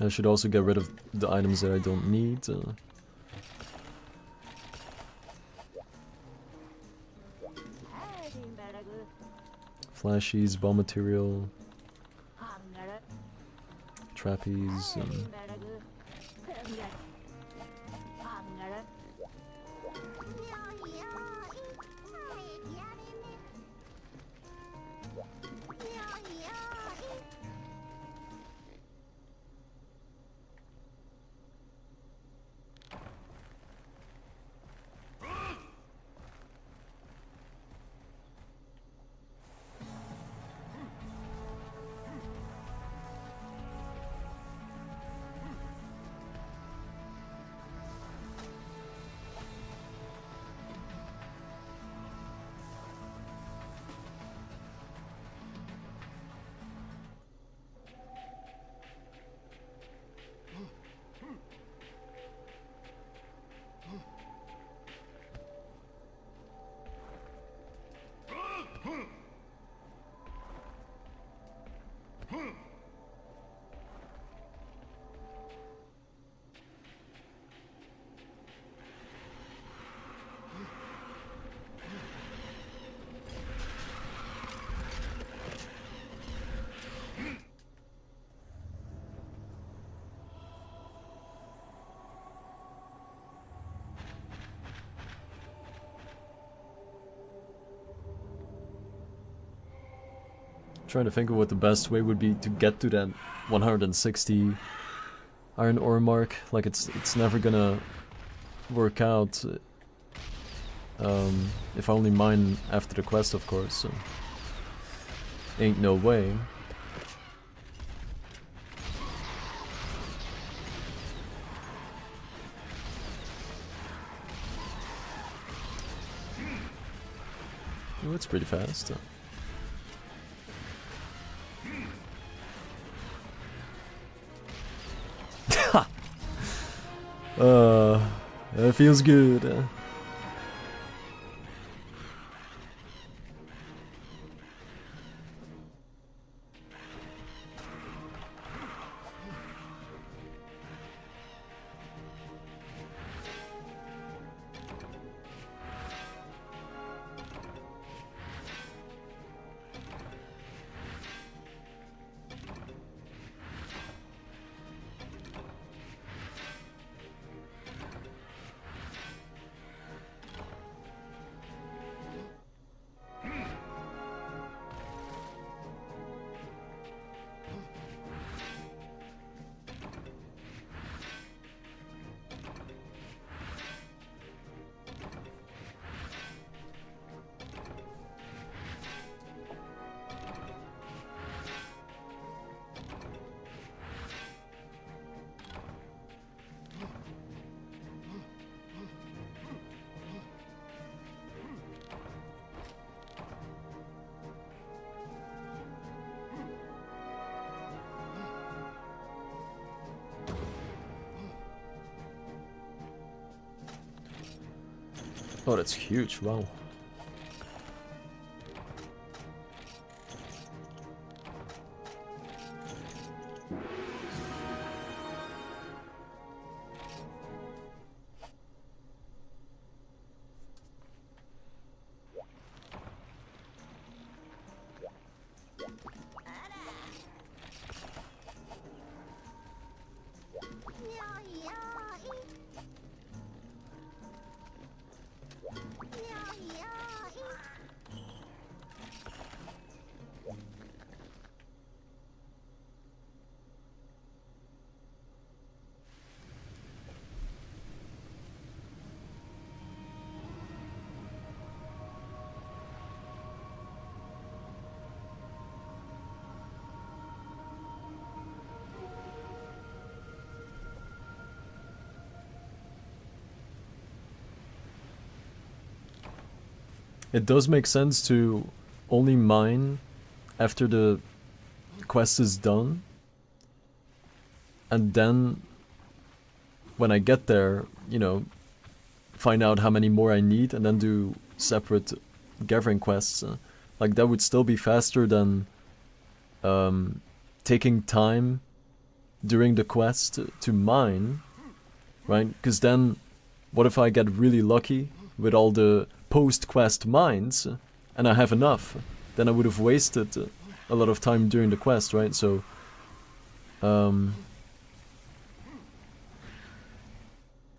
I should also get rid of the items that I don't need. Flashies, bomb material, trapeze. Trying to think of what the best way would be to get to that 160 iron ore mark. Like it's never gonna work out if I only mine after the quest, of course. So. Ain't no way. Oh, it's pretty fast. That feels good. Oh, that's huge, wow. It does make sense to only mine after the quest is done, and then when I get there, you know, find out how many more I need and then do separate gathering quests. Like that would still be faster than taking time during the quest to mine, right? Because then what if I get really lucky with all the post-quest mines, and I have enough? Then I would have wasted a lot of time during the quest, right? So,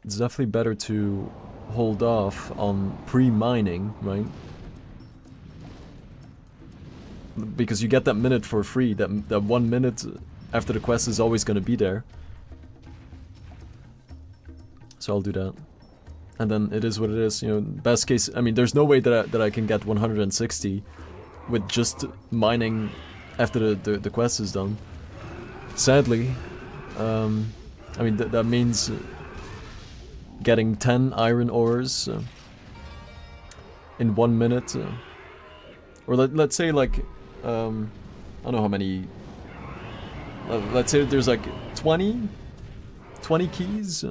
it's definitely better to hold off on pre-mining, right? Because you get that minute for free, that 1 minute after the quest is always gonna be there. So I'll do that. And then it is what it is, you know, best case, I mean, there's no way that I can get 160 with just mining after the quest is done. Sadly. I mean, that means getting 10 iron ores in 1 minute. Or let's say like, I don't know how many, let's say there's like 20 keys.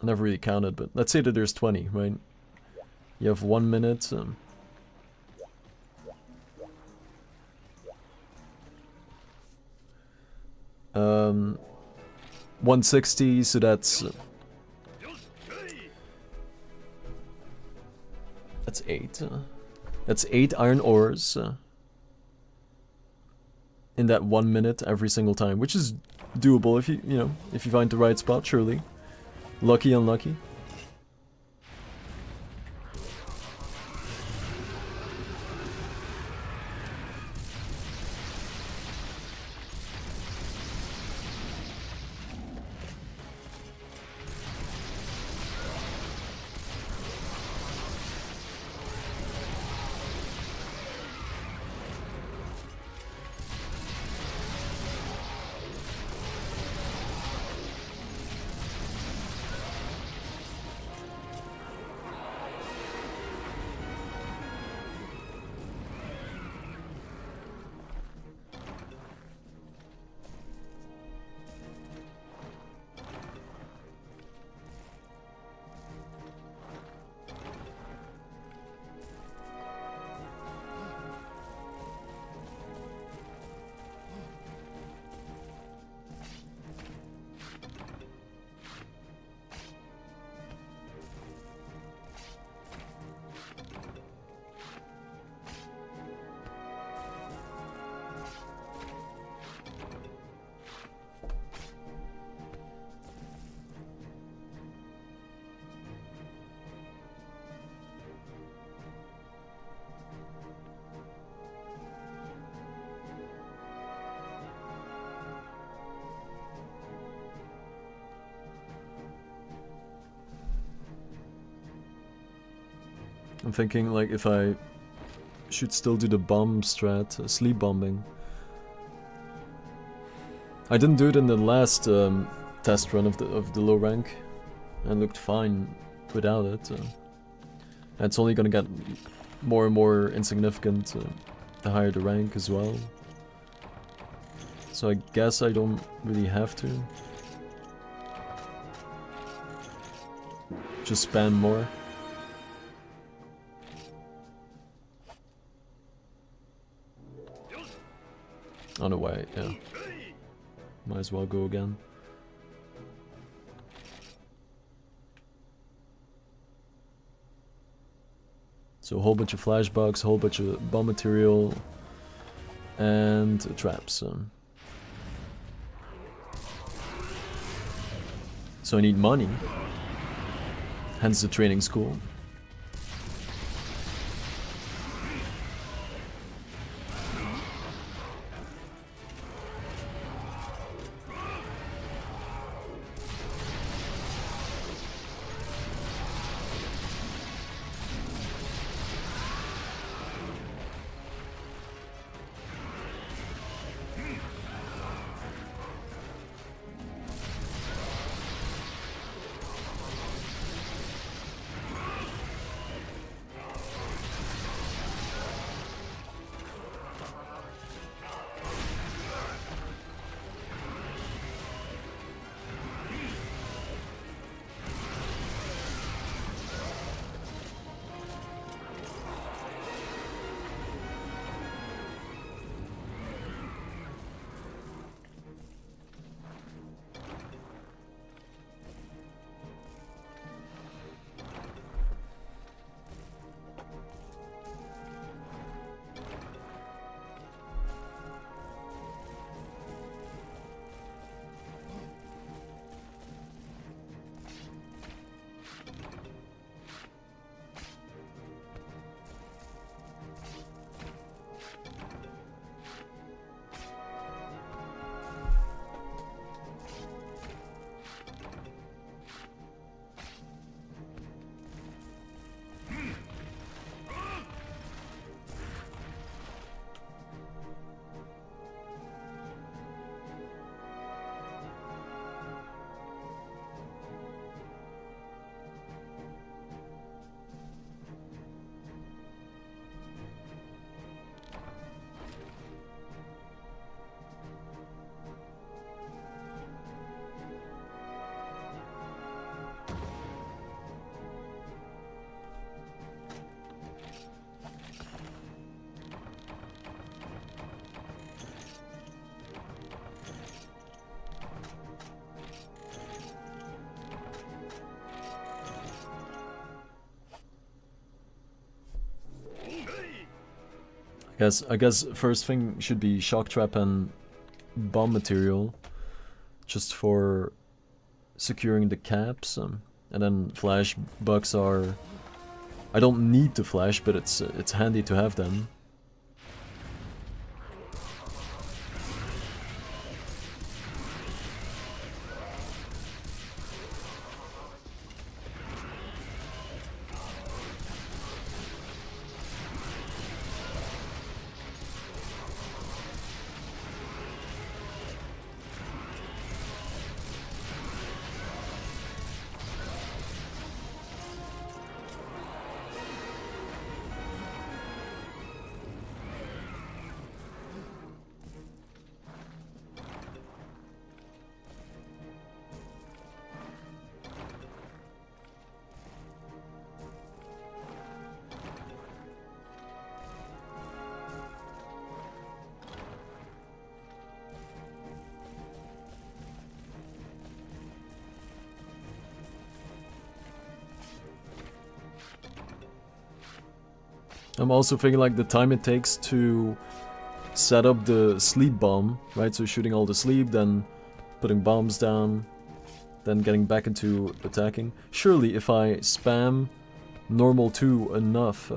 I never really counted, but let's say that there's 20, right? You have 1 minute. 160, so that's 8. That's 8 iron ores in that 1 minute every single time, which is doable if you know, if you find the right spot, surely. Lucky, unlucky. I'm thinking like if I should still do the bomb strat, sleep bombing. I didn't do it in the last test run of the low rank, and looked fine without it. It's only gonna get more and more insignificant the higher the rank as well. So I guess I don't really have to. Just spam more. On the way, yeah. Might as well go again. So a whole bunch of flashbugs, a whole bunch of bomb material, and traps. So I need money. Hence the training school. I guess first thing should be shock trap and bomb material, just for securing the caps, and then flash bugs are. I don't need to flash, but it's handy to have them. I'm also thinking like the time it takes to set up the sleep bomb, right? So shooting all the sleep, then putting bombs down, then getting back into attacking. Surely if I spam normal 2 enough,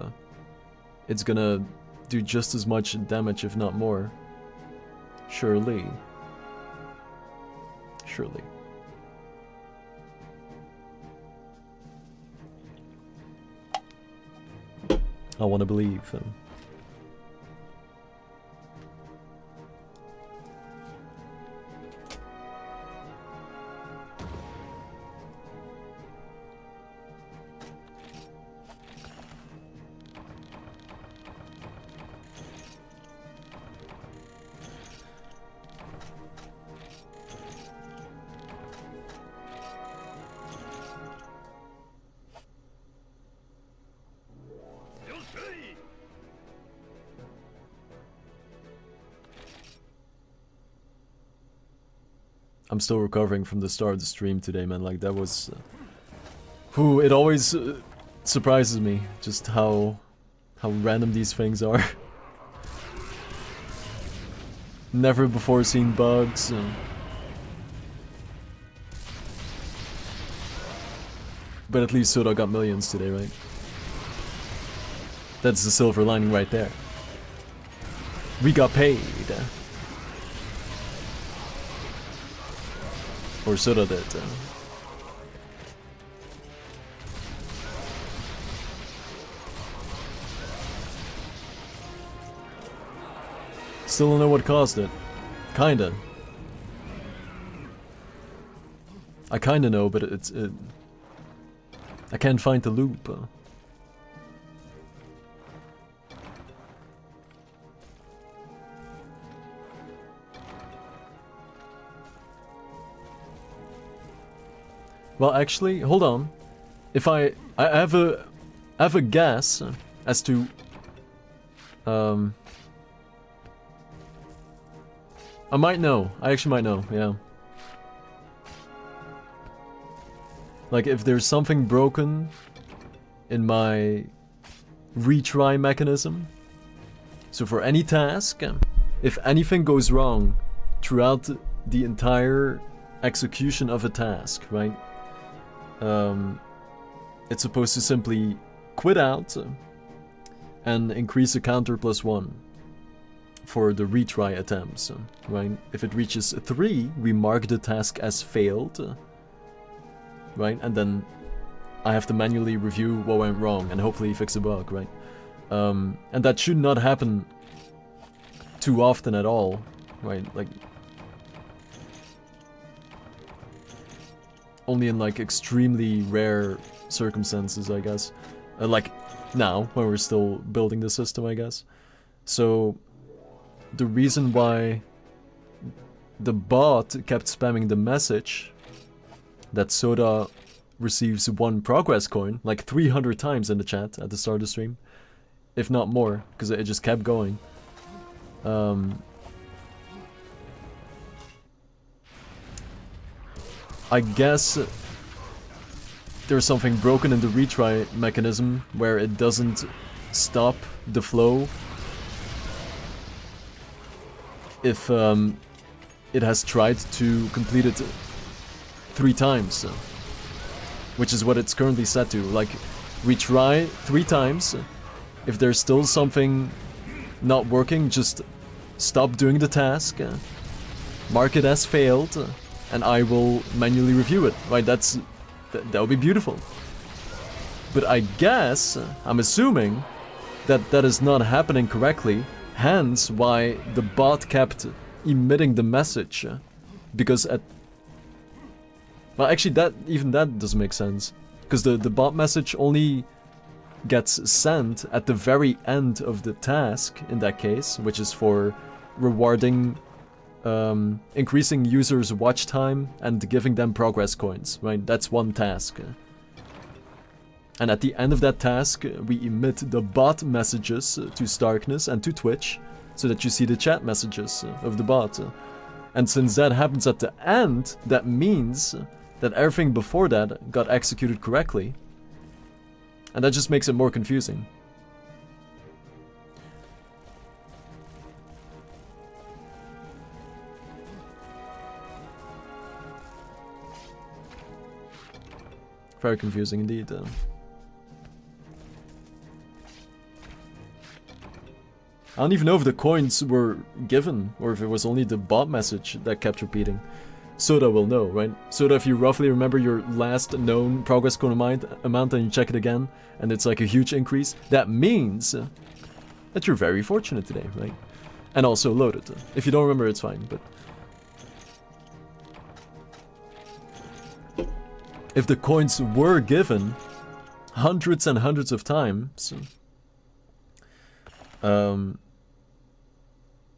it's gonna do just as much damage, if not more. Surely. Surely. I want to believe. I'm still recovering from the start of the stream today, man. Like, that was... whew, it always surprises me just how random these things are. Never before seen bugs. But at least Soda got millions today, right? That's the silver lining right there. We got paid. Or Soda did. Still don't know what caused it. Kinda. I kinda know, but I can't find the loop. Well, actually, hold on. If I have a guess as to I might know. I actually might know, yeah. Like, if there's something broken in my retry mechanism, so for any task, if anything goes wrong throughout the entire execution of a task, right? It's supposed to simply quit out and increase the counter +1 for the retry attempts, right? If it reaches 3, we mark the task as failed, right? And then I have to manually review what went wrong and hopefully fix a bug, right? And that should not happen too often at all, right? Like, only in like extremely rare circumstances, I guess. Like now, when we're still building the system, I guess. So the reason why the bot kept spamming the message that Soda receives 1 progress coin, like 300 times in the chat at the start of the stream, if not more, because it just kept going. I guess there's something broken in the retry mechanism where it doesn't stop the flow if it has tried to complete it 3 times, which is what it's currently set to. Like, retry 3 times. If there's still something not working, just stop doing the task, mark it as failed, and I will manually review it, right? That would be beautiful. But I guess, I'm assuming, that that is not happening correctly, hence why the bot kept emitting the message. Because well, actually, even that doesn't make sense. Because the bot message only gets sent at the very end of the task, in that case, which is for rewarding increasing users' watch time and giving them progress coins, right? That's one task. And at the end of that task, we emit the bot messages to Starkness and to Twitch, so that you see the chat messages of the bot. And since that happens at the end, that means that everything before that got executed correctly. And that just makes it more confusing. Very confusing indeed. I don't even know if the coins were given, or if it was only the bot message that kept repeating. Soda will know, right? Soda, if you roughly remember your last known progress cone amount and you check it again, and it's like a huge increase, that means that you're very fortunate today, right? And also loaded. If you don't remember, it's fine, but... if the coins were given hundreds and hundreds of times,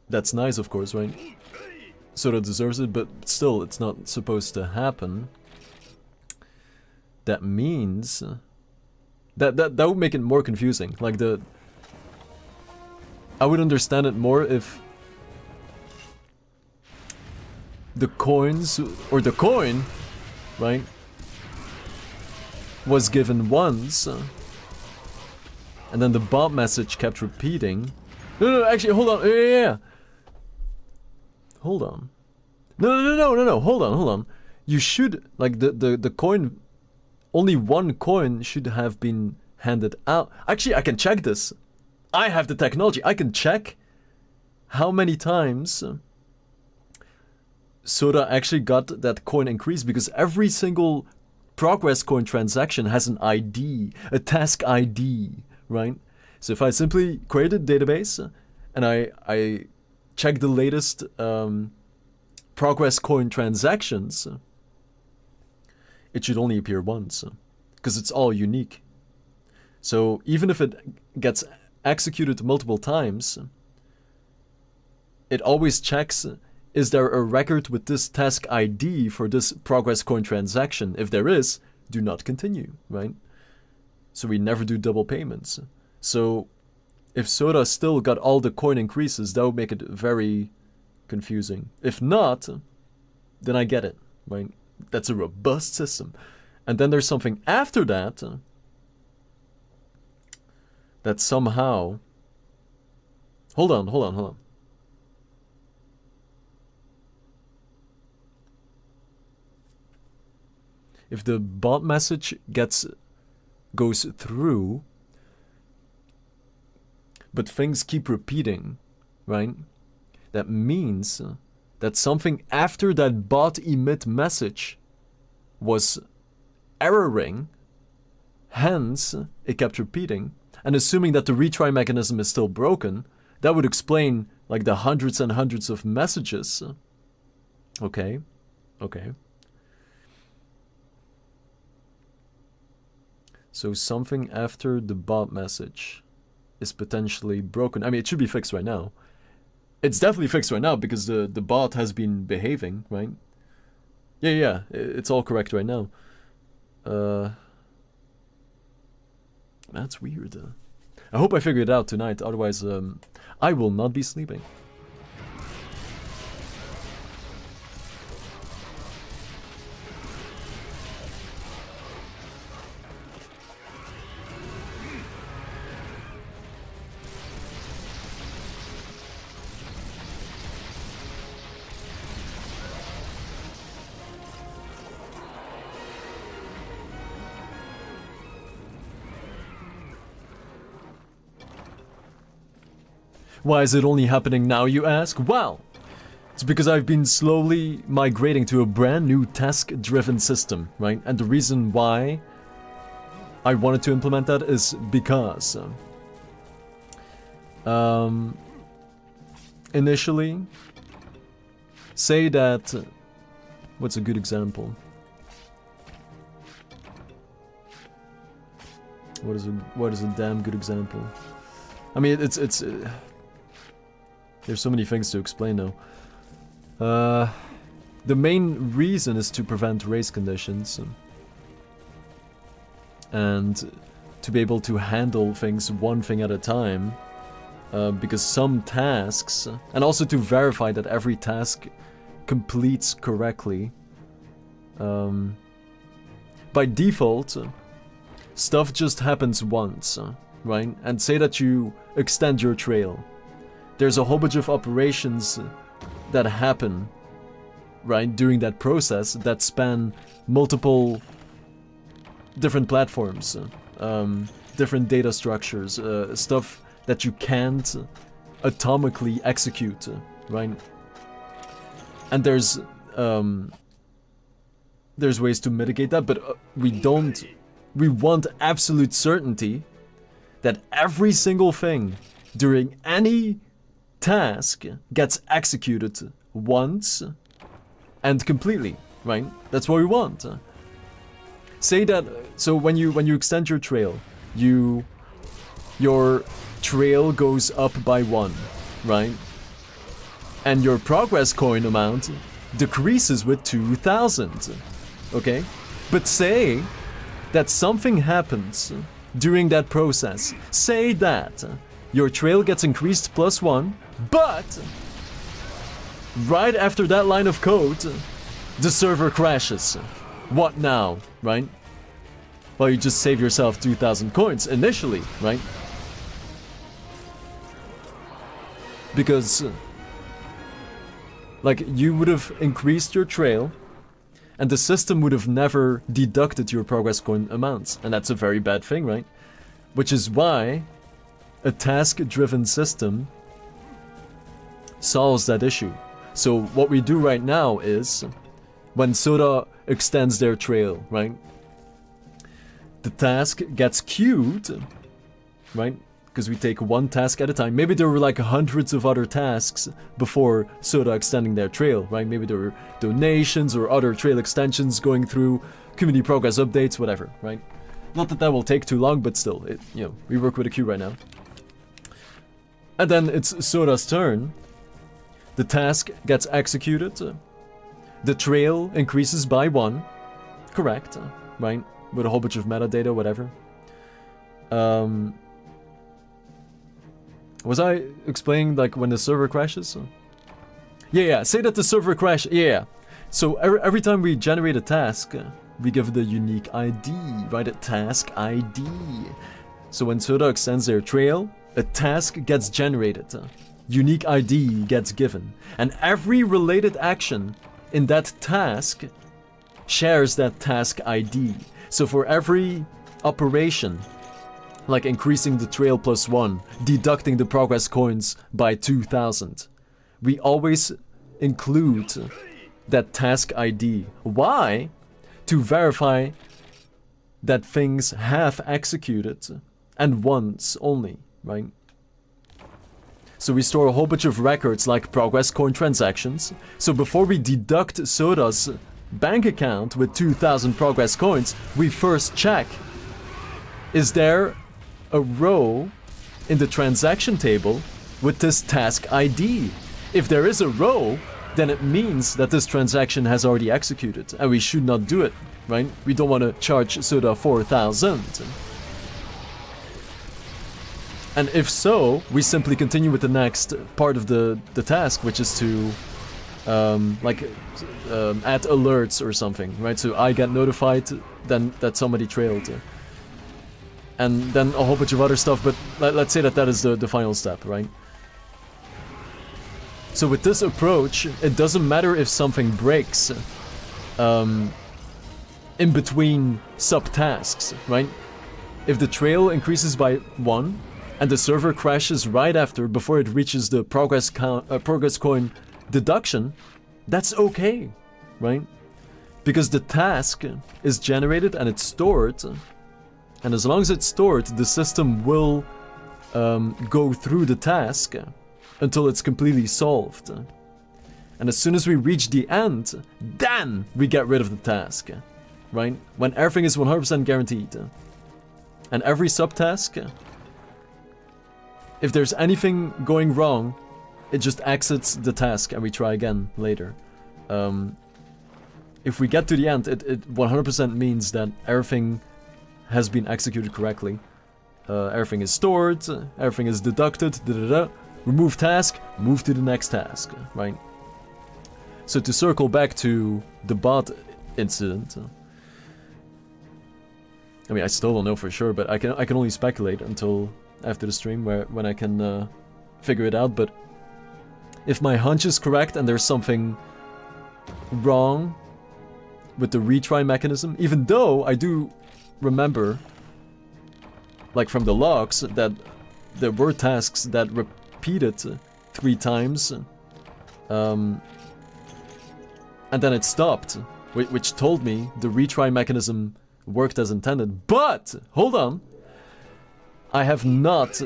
that's nice, of course, right? Soda deserves it, but still, it's not supposed to happen. That means... that would make it more confusing. Like, I would understand it more if the coins, or the coin, right, was given once, and then the bot message kept repeating. No, actually, hold on. Yeah. Hold on. No, hold on. You should, like, the coin, only one coin should have been handed out. Actually, I can check this. I have the technology. I can check how many times Soda actually got that coin increase, because every single progress coin transaction has an ID, a task ID, right? So if I simply create a database and I check the latest progress coin transactions, it should only appear once, because it's all unique. So even if it gets executed multiple times, it always checks, is there a record with this task ID for this progress coin transaction? If there is, do not continue, right? So we never do double payments. So if Soda still got all the coin increases, that would make it very confusing. If not, then I get it, right? That's a robust system. And then there's something after that that somehow... Hold on. If the bot message goes through, but things keep repeating, right? That means that something after that bot emit message was erroring, hence it kept repeating. And assuming that the retry mechanism is still broken, that would explain like the hundreds and hundreds of messages. Okay. So something after the bot message is potentially broken. I mean, it should be fixed right now. It's definitely fixed right now because the bot has been behaving, right? Yeah, it's all correct right now. That's weird. I hope I figure it out tonight, otherwise I will not be sleeping. Why is it only happening now, you ask? Well, it's because I've been slowly migrating to a brand new task-driven system, right? And the reason why I wanted to implement that is because initially, say that... what's a good example? What is a damn good example? I mean, it's there's so many things to explain now. The main reason is to prevent race conditions. And to be able to handle things one thing at a time. Because some tasks... and also to verify that every task completes correctly. By default, stuff just happens once, right? And say that you extend your trail. There's a whole bunch of operations that happen, right, during that process that span multiple different platforms, different data structures, stuff that you can't atomically execute, right? And there's there's ways to mitigate that, but we don't. We want absolute certainty that every single thing during any task gets executed once and completely, right? That's what we want. Say that, so when you extend your trail, your trail goes up by 1, right? And your progress coin amount decreases with 2,000, okay? But say that something happens during that process. Say that your trail gets increased +1, but right after that line of code, the server crashes. What now, right? Well, you just save yourself 2,000 coins initially, right? Because, like, you would have increased your trail, and the system would have never deducted your progress coin amounts. And that's a very bad thing, right? Which is why a task-driven system solves that issue. So what we do right now is, when Soda extends their trail, right? The task gets queued, right? Because we take one task at a time. Maybe there were like hundreds of other tasks before Soda extending their trail, right? Maybe there were donations or other trail extensions going through, community progress updates, whatever, right? Not that that will take too long, but still, we work with a queue right now. And then it's Soda's turn. The task gets executed. The trail increases by 1. Correct, right? With a whole bunch of metadata, whatever. Was I explaining, like, when the server crashes? Yeah, say that the server crashes. Yeah. So every time we generate a task, we give the unique ID, right? A task ID. So when Soda extends their trail, a task gets generated. Unique ID gets given. And every related action in that task shares that task ID. So for every operation, like increasing the trail +1, deducting the progress coins by 2,000, we always include that task ID. Why? To verify that things have executed, and once only, right? So we store a whole bunch of records like progress coin transactions. So before we deduct Soda's bank account with 2,000 progress coins, we first check, is there a row in the transaction table with this task ID? If there is a row, then it means that this transaction has already executed, and we should not do it, right? We don't want to charge Soda 4,000. And if so, we simply continue with the next part of the task, which is to add alerts or something, right? So I get notified then that somebody trailed. And then a whole bunch of other stuff, but let's say that is the final step, right? So with this approach, it doesn't matter if something breaks in between subtasks, right? If the trail increases by 1 and the server crashes right after, before it reaches the progress coin deduction, that's okay, right? Because the task is generated and it's stored, and as long as it's stored, the system will go through the task until it's completely solved. And as soon as we reach the end, then we get rid of the task, right? When everything is 100% guaranteed. And every subtask, if there's anything going wrong, it just exits the task and we try again later. If we get to the end, it 100% means that everything has been executed correctly. Everything is stored, everything is deducted, remove task, move to the next task, right? So to circle back to the bot incident, I mean, I still don't know for sure, but I can only speculate until after the stream when I can figure it out. But if my hunch is correct and there's something wrong with the retry mechanism, even though I do remember, like from the logs, that there were tasks that repeated 3 times, and then it stopped. which told me the retry mechanism worked as intended. But, hold on, I have not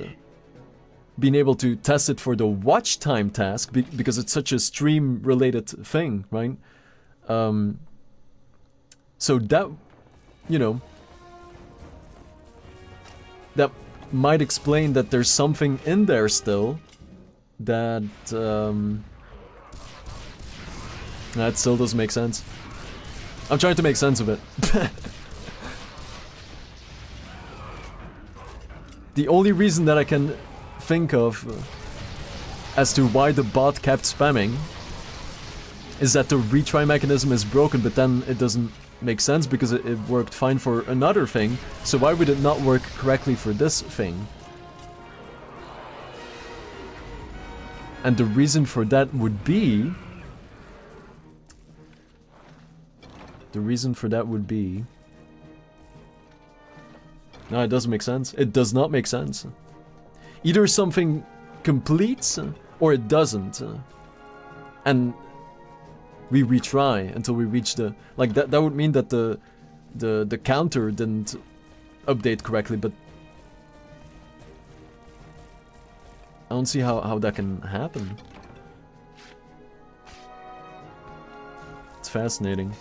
been able to test it for the watch time task because it's such a stream related thing, right? So that, you know, that might explain that there's something in there still that that still doesn't make sense. I'm trying to make sense of it. The only reason that I can think of as to why the bot kept spamming is that the retry mechanism is broken, but then it doesn't make sense because it worked fine for another thing. So why would it not work correctly for this thing? And the reason for that would be... No, it doesn't make sense. It does not make sense. Either something completes or it doesn't. And we retry until we reach the... Like, that would mean that the counter didn't update correctly, but... I don't see how that can happen. It's fascinating.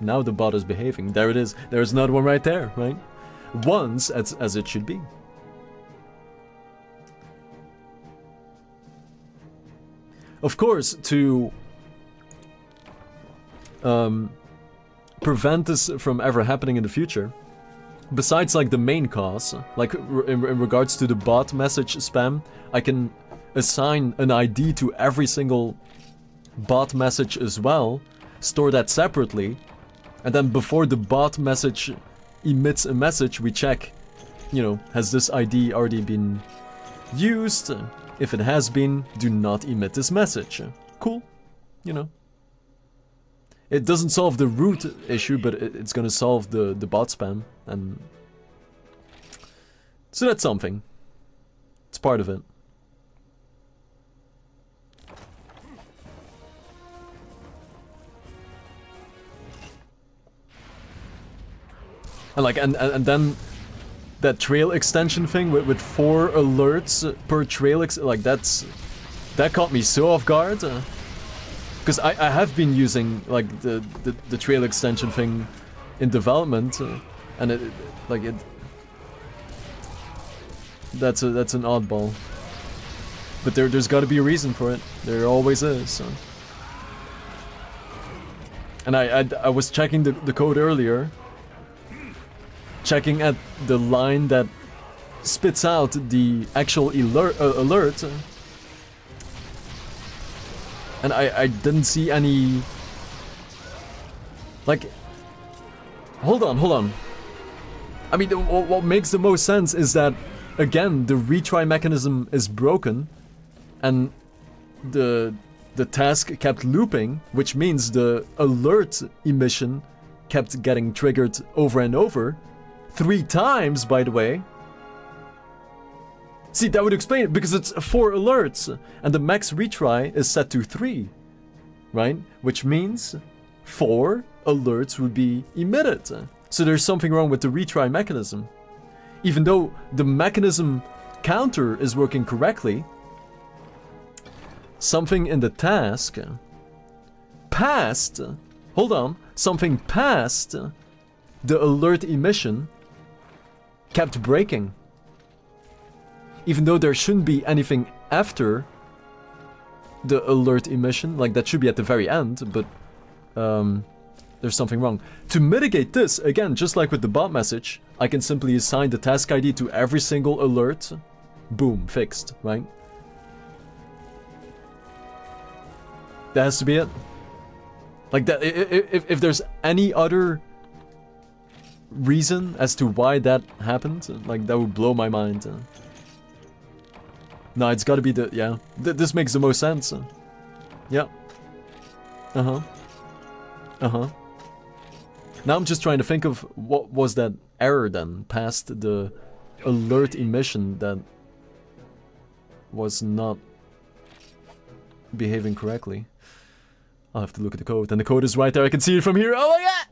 Now the bot is behaving. There it is. There's another one right there, right? Once as it should be. Of course, to prevent this from ever happening in the future, besides like the main cause, like in regards to the bot message spam, I can assign an ID to every single bot message as well, store that separately, and then before the bot message emits a message, we check, you know, has this ID already been used? If it has been, do not emit this message. Cool, you know. It doesn't solve the root issue, but it's gonna solve the bot spam, and so that's something. It's part of it. And like, and then that trail extension thing with 4 alerts per trail, like that caught me so off guard. Because I have been using like the trail extension thing in development, and that's an oddball. But there's got to be a reason for it. There always is. So. And I was checking the code earlier. Checking at the line that spits out the actual alert, and I didn't see any... Like... Hold on. I mean, what makes the most sense is that, again, the retry mechanism is broken, and the task kept looping, which means the alert emission kept getting triggered over and over. 3 times, by the way. See, that would explain it, because it's 4 alerts, and the max retry is set to 3, right? Which means 4 alerts would be emitted. So there's something wrong with the retry mechanism. Even though the mechanism counter is working correctly, something in the task past, hold on, something past the alert emission kept breaking. Even though there shouldn't be anything after the alert emission, like that should be at the very end, but there's something wrong. To mitigate this, again, just like with the bot message, I can simply assign the task ID to every single alert. Boom, fixed, right? That has to be it. Like that, if there's any other reason as to why that happened, like that would blow my mind. No, it's gotta be the... yeah. This makes the most sense. Yeah. Uh-huh. Now I'm just trying to think of what was that error then, past the alert emission that was not behaving correctly. I'll have to look at the code, and the code is right there, I can see it from here. Oh my god!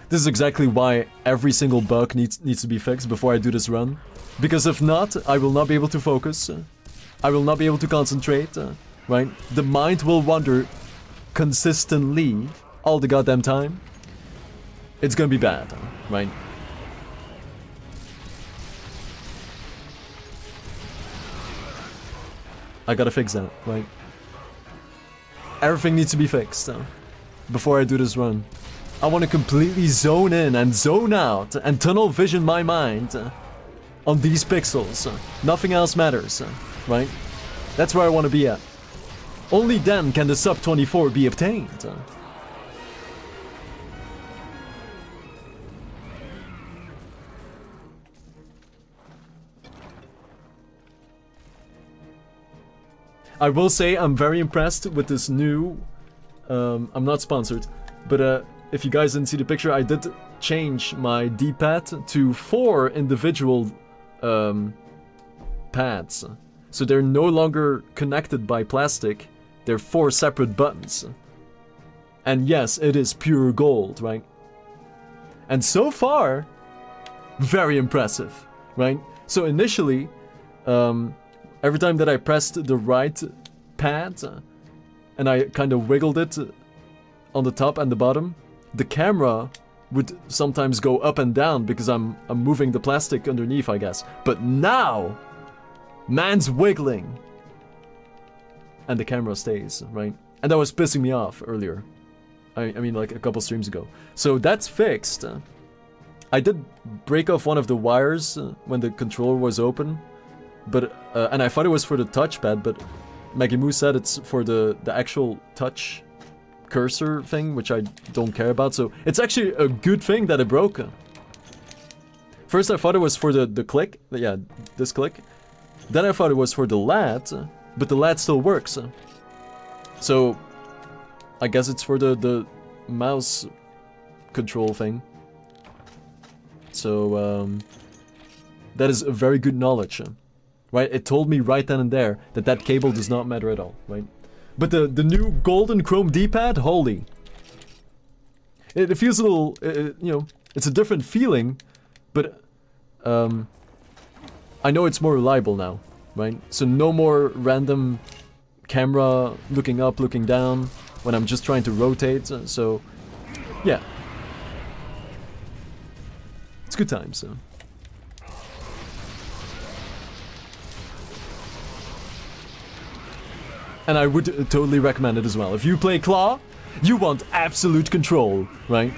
This is exactly why every single bug needs to be fixed before I do this run. Because if not, I will not be able to focus. I will not be able to concentrate, right? The mind will wander consistently all the goddamn time. It's gonna be bad, right? I gotta fix that, right? Everything needs to be fixed before I do this run. I want to completely zone in and zone out and tunnel vision my mind on these pixels. Nothing else matters, right? That's where I want to be at. Only then can the sub 24 be obtained. I will say I'm very impressed with this new... I'm not sponsored, but if you guys didn't see the picture, I did change my D-pad to 4 individual pads. So they're no longer connected by plastic, they're 4 separate buttons. And yes, it is pure gold, right? And so far, very impressive, right? So initially, every time that I pressed the right pad and I kind of wiggled it on the top and the bottom, the camera would sometimes go up and down because I'm moving the plastic underneath, I guess. But now, man's wiggling and the camera stays, right? And that was pissing me off earlier. I mean, like a couple streams ago. So that's fixed. I did break off one of the wires when the controller was open. But, and I thought it was for the touchpad, but Maggie Moo said it's for the actual touch cursor thing, which I don't care about, so it's actually a good thing that it broke. First I thought it was for the click, yeah, this click. Then I thought it was for the LAD, but the LAD still works. So, I guess it's for the mouse control thing. So, that is a very good knowledge. Right, it told me right then and there that that cable does not matter at all, right? But the new golden chrome D-pad, holy. It feels a little, you know, it's a different feeling, but I know it's more reliable now, right? So no more random camera looking up, looking down when I'm just trying to rotate, so yeah. It's good times, so. And I would totally recommend it as well. If you play Claw, you want absolute control, right?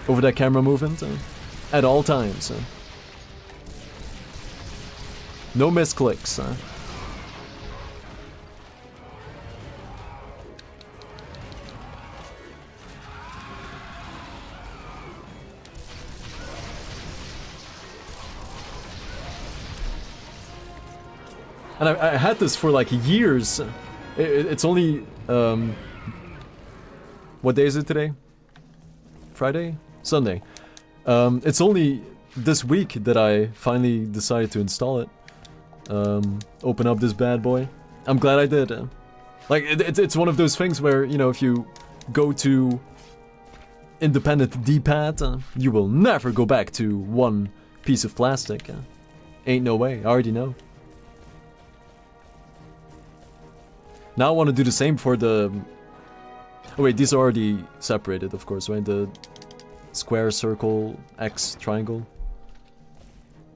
Over that camera movement at all times. No misclicks. And I had this for like years. It's only, what day is it today? Friday? Sunday. It's only this week that I finally decided to install it. Open up this bad boy. I'm glad I did. Like, it's one of those things where, you know, if you go to independent D-pad, you will never go back to one piece of plastic. Ain't no way, I already know. Now I want to do the same for the... Oh wait, these are already separated, of course, right? The square, circle, X, triangle.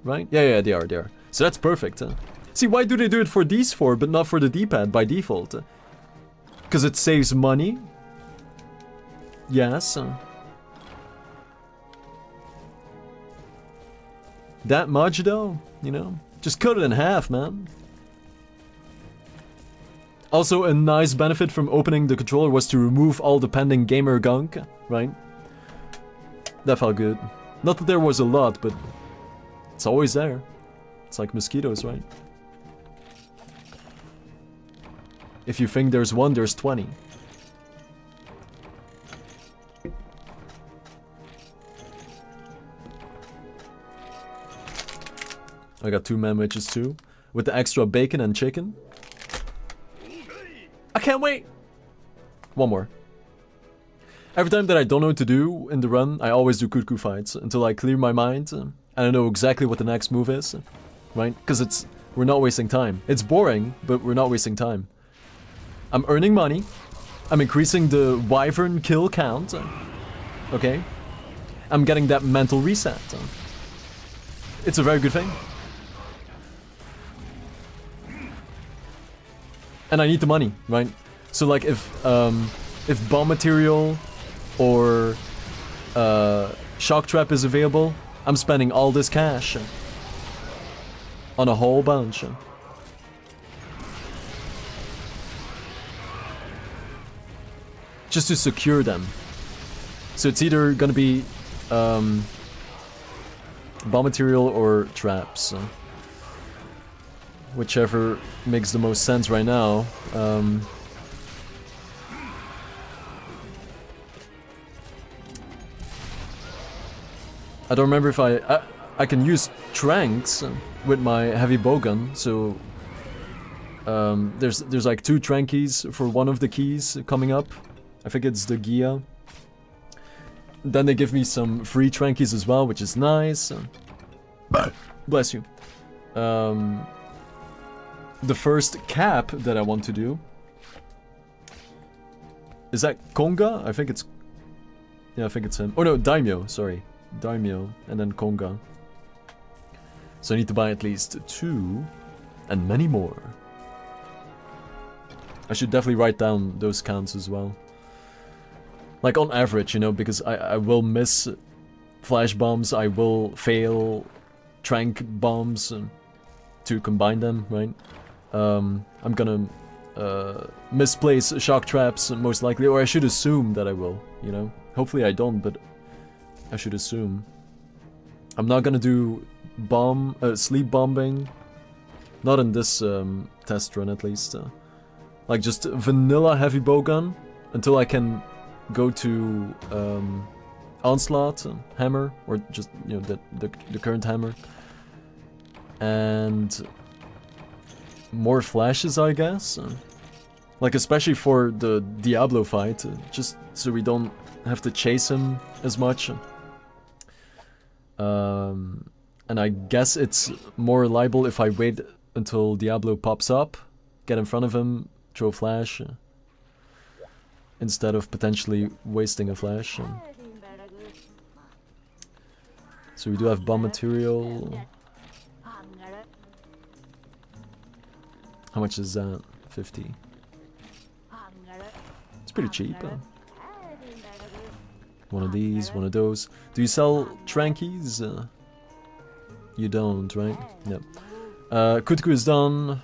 Right? Yeah, they are. So that's perfect. See, why do they do it for these four, but not for the D-pad by default? Because it saves money? Yes. That much, though? You know? Just cut it in half, man. Also, a nice benefit from opening the controller was to remove all the pending gamer gunk, right? That felt good. Not that there was a lot, but it's always there. It's like mosquitoes, right? If you think there's one, there's 20. I got 2 man witches too. With the extra bacon and chicken. I can't wait! 1 more. Every time that I don't know what to do in the run, I always do Kutku fights until I clear my mind and I know exactly what the next move is, right? Because we're not wasting time. It's boring, but we're not wasting time. I'm earning money. I'm increasing the wyvern kill count. Okay? I'm getting that mental reset. It's a very good thing. And I need the money, right? So like if bomb material or shock trap is available, I'm spending all this cash on a whole bunch. Just to secure them. So it's either gonna be bomb material or traps. Whichever makes the most sense right now. I don't remember if I can use tranks with my heavy bowgun, so there's like 2 trankies for one of the keys coming up. I think it's the Gia. Then they give me some free trankies as well, which is nice. Bless you. The first cap that I want to do is that Konga? I think it's... Yeah, I think it's him. Oh no, Daimyo, sorry. Daimyo, and then Konga. So I need to buy at least 2, and many more. I should definitely write down those counts as well. Like on average, you know, because I will miss flash bombs, I will fail trank bombs to combine them, right? I'm gonna misplace shock traps most likely, or I should assume that I will, you know? Hopefully I don't, but I should assume. I'm not gonna do sleep bombing. Not in this test run at least. Like just vanilla heavy bowgun until I can go to onslaught hammer, or just, you know, the current hammer. And more flashes, I guess. Like especially for the Diablo fight, just so we don't have to chase him as much. And I guess it's more reliable if I wait until Diablo pops up, get in front of him, throw flash, instead of potentially wasting a flash. So we do have bomb material. How much is that? 50. It's pretty cheap. One of these, one of those. Do you sell trankies? You don't, right? Yep. Kutku is done.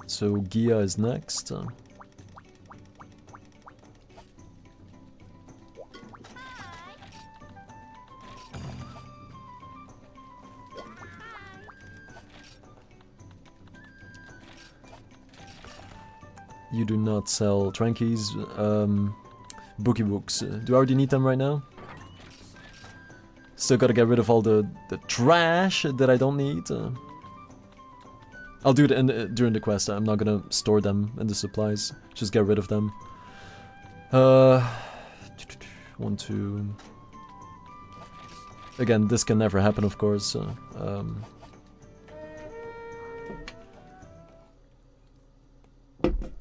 So Gia is next. You do not sell trankies. Bookie books. Do I already need them right now? Still gotta get rid of all the trash that I don't need. I'll do it during the quest. I'm not gonna store them in the supplies. Just get rid of them. 1, 2. Again, this can never happen, of course.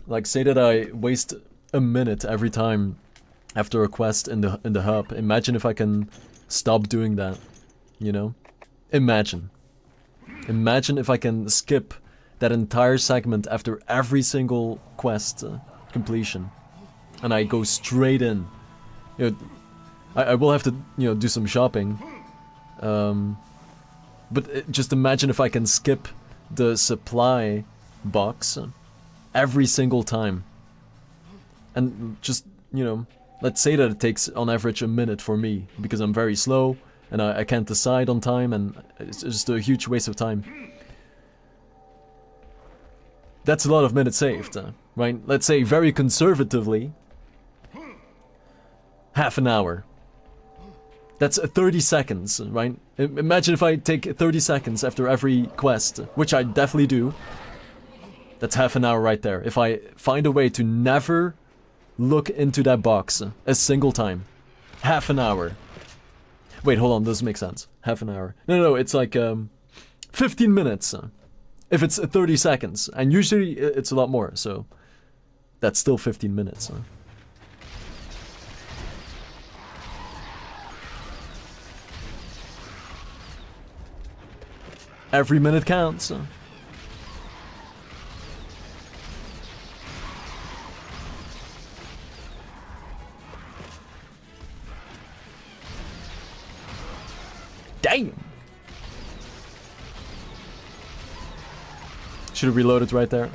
Like, say that I waste a minute every time after a quest in the hub. Imagine if I can stop doing that, you know? Imagine. Imagine if I can skip that entire segment after every single quest completion. And I go straight in. You know, I will have to, you know, do some shopping. But just imagine if I can skip the supply box every single time. And just, you know, let's say that it takes on average a minute for me, because I'm very slow and I can't decide on time, and it's just a huge waste of time. That's a lot of minutes saved, right? Let's say very conservatively, half an hour. That's 30 seconds, right? Imagine if I take 30 seconds after every quest, which I definitely do. That's half an hour right there. If I find a way to never look into that box a single time. Half an hour. Wait, hold on, doesn't make sense. Half an hour. No, it's like 15 minutes. If it's 30 seconds. And usually it's a lot more, so that's still 15 minutes. Every minute counts. Damn! Should have reloaded right there.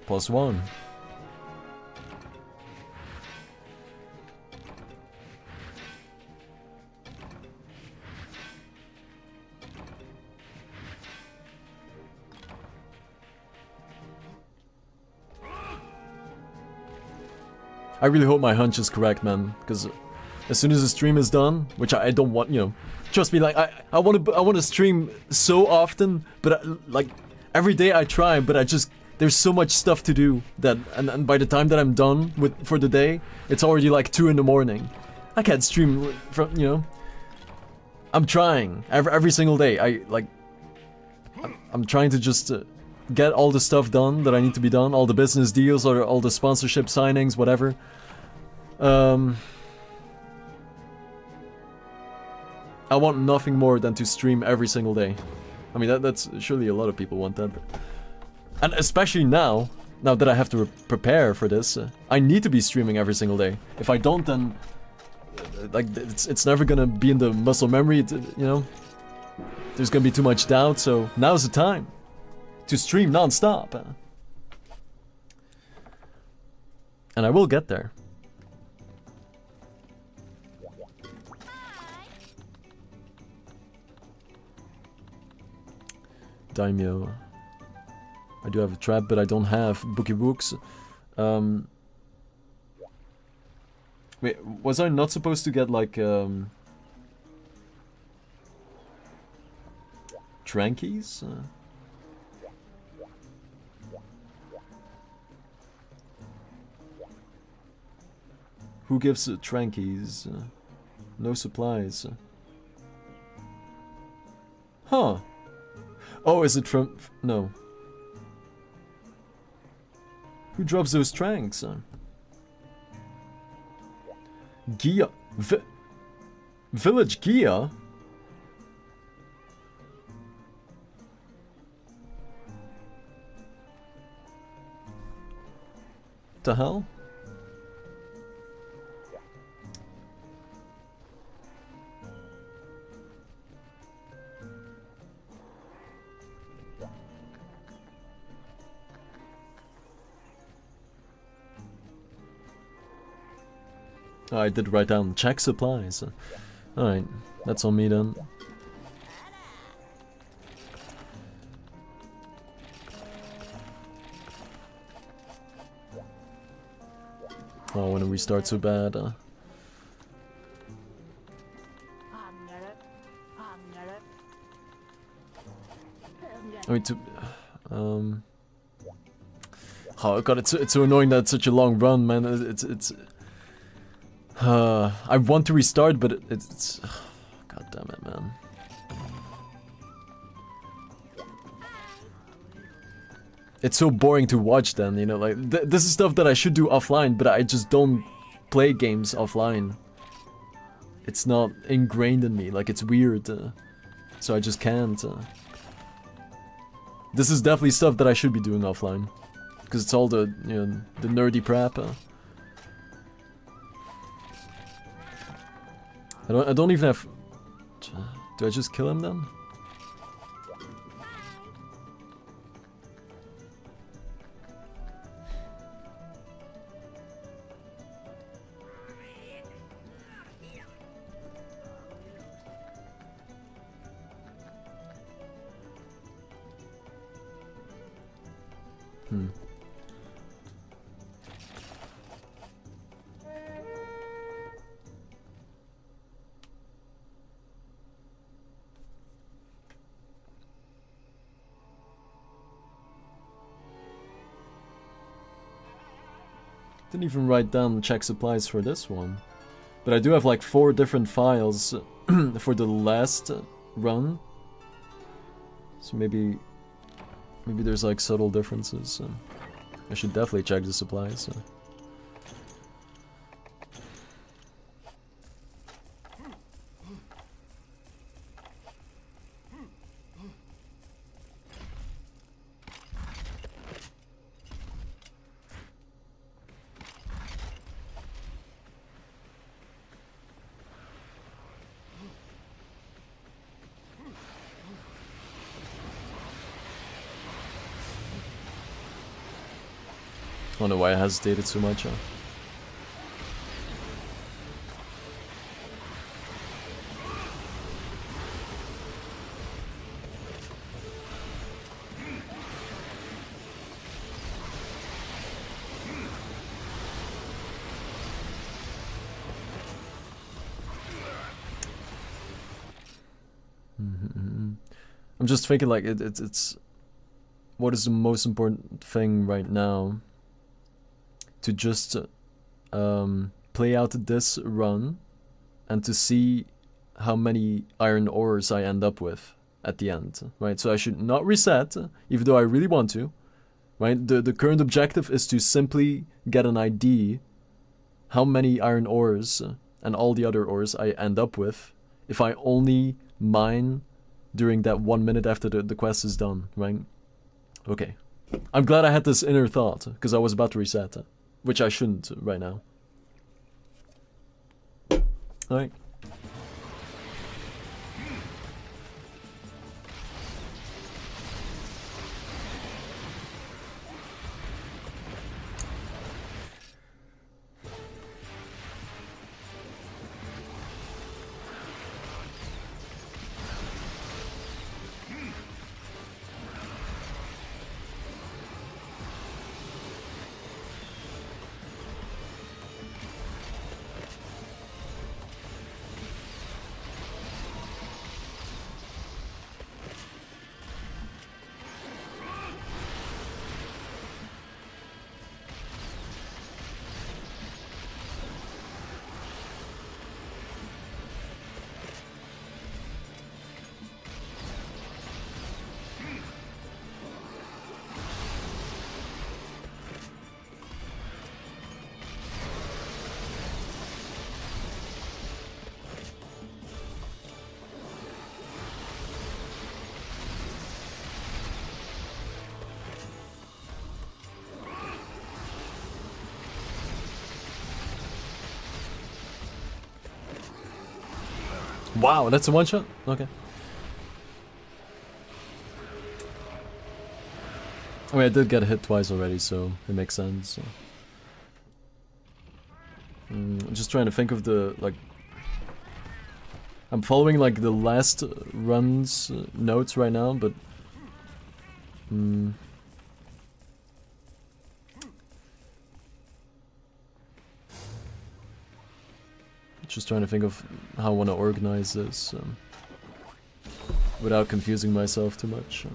+1. I really hope my hunch is correct, man, because as soon as the stream is done, which I don't want, you know, trust me, like I want to stream so often, but like every day I try, but I just there's so much stuff to do that, and by the time that I'm done for the day, it's already like 2 in the morning. I can't stream from, you know. I'm trying every single day. I'm trying to just get all the stuff done that I need to be done, all the business deals or all the sponsorship signings, whatever. I want nothing more than to stream every single day. I mean, that's surely a lot of people want that. But... And especially now that I have to prepare for this, I need to be streaming every single day. If I don't, then like it's never gonna be in the muscle memory, you know. There's gonna be too much doubt, so now's the time to stream non-stop. And I will get there. Daimyo. I do have a trap, but I don't have bookie books. Wait, was I not supposed to get like trankies? Who gives trankies? No supplies. Huh. Oh, is it from... No. Who drops those tranks? Gia... Village Gia? The hell? Oh, I did write down check supplies. Alright, that's on me then. Oh, when we restart so bad. I mean, oh god, it's so annoying that it's such a long run, man. I want to restart, but it's god damn it, man. It's so boring to watch then, you know, like, this is stuff that I should do offline, but I just don't play games offline. It's not ingrained in me, like, it's weird, so I just can't. This is definitely stuff that I should be doing offline. Because it's all the, the nerdy prep. I don't even have... Do I just kill him then? Didn't even write down check supplies for this one. But I do have like 4 different files for the last run. So maybe there's like subtle differences. I should definitely check the supplies. I don't know why I hesitated so much. I'm just thinking like it's what is the most important thing right now? To just play out this run and to see how many iron ores I end up with at the end, right? So I should not reset, even though I really want to, right? The current objective is to simply get an ID how many iron ores and all the other ores I end up with if I only mine during that 1 minute after the quest is done, right? Okay. I'm glad I had this inner thought, because I was about to reset. Which I shouldn't right now. Alright. Wow, that's a one shot? Okay. I mean, I did get hit twice already, so it makes sense. I'm just trying to think of the, like... I'm following, like, the last run's notes right now, but... Just trying to think of how I want to organize this without confusing myself too much.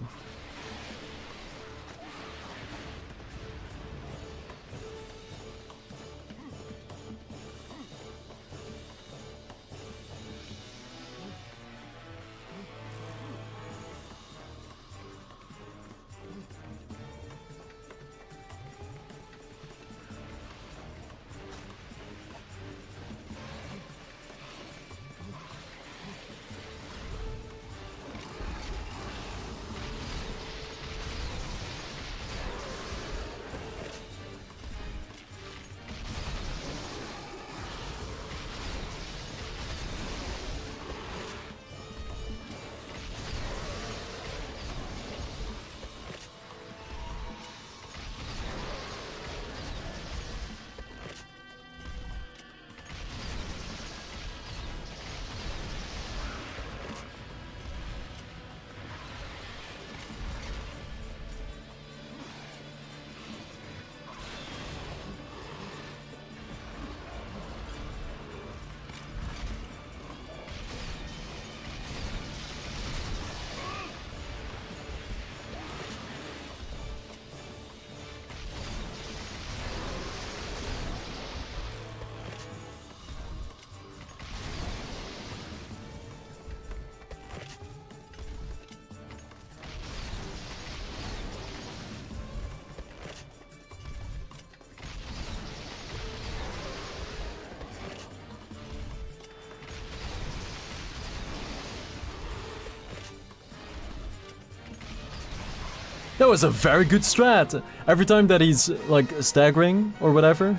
That was a very good strat. Every time that he's like staggering or whatever,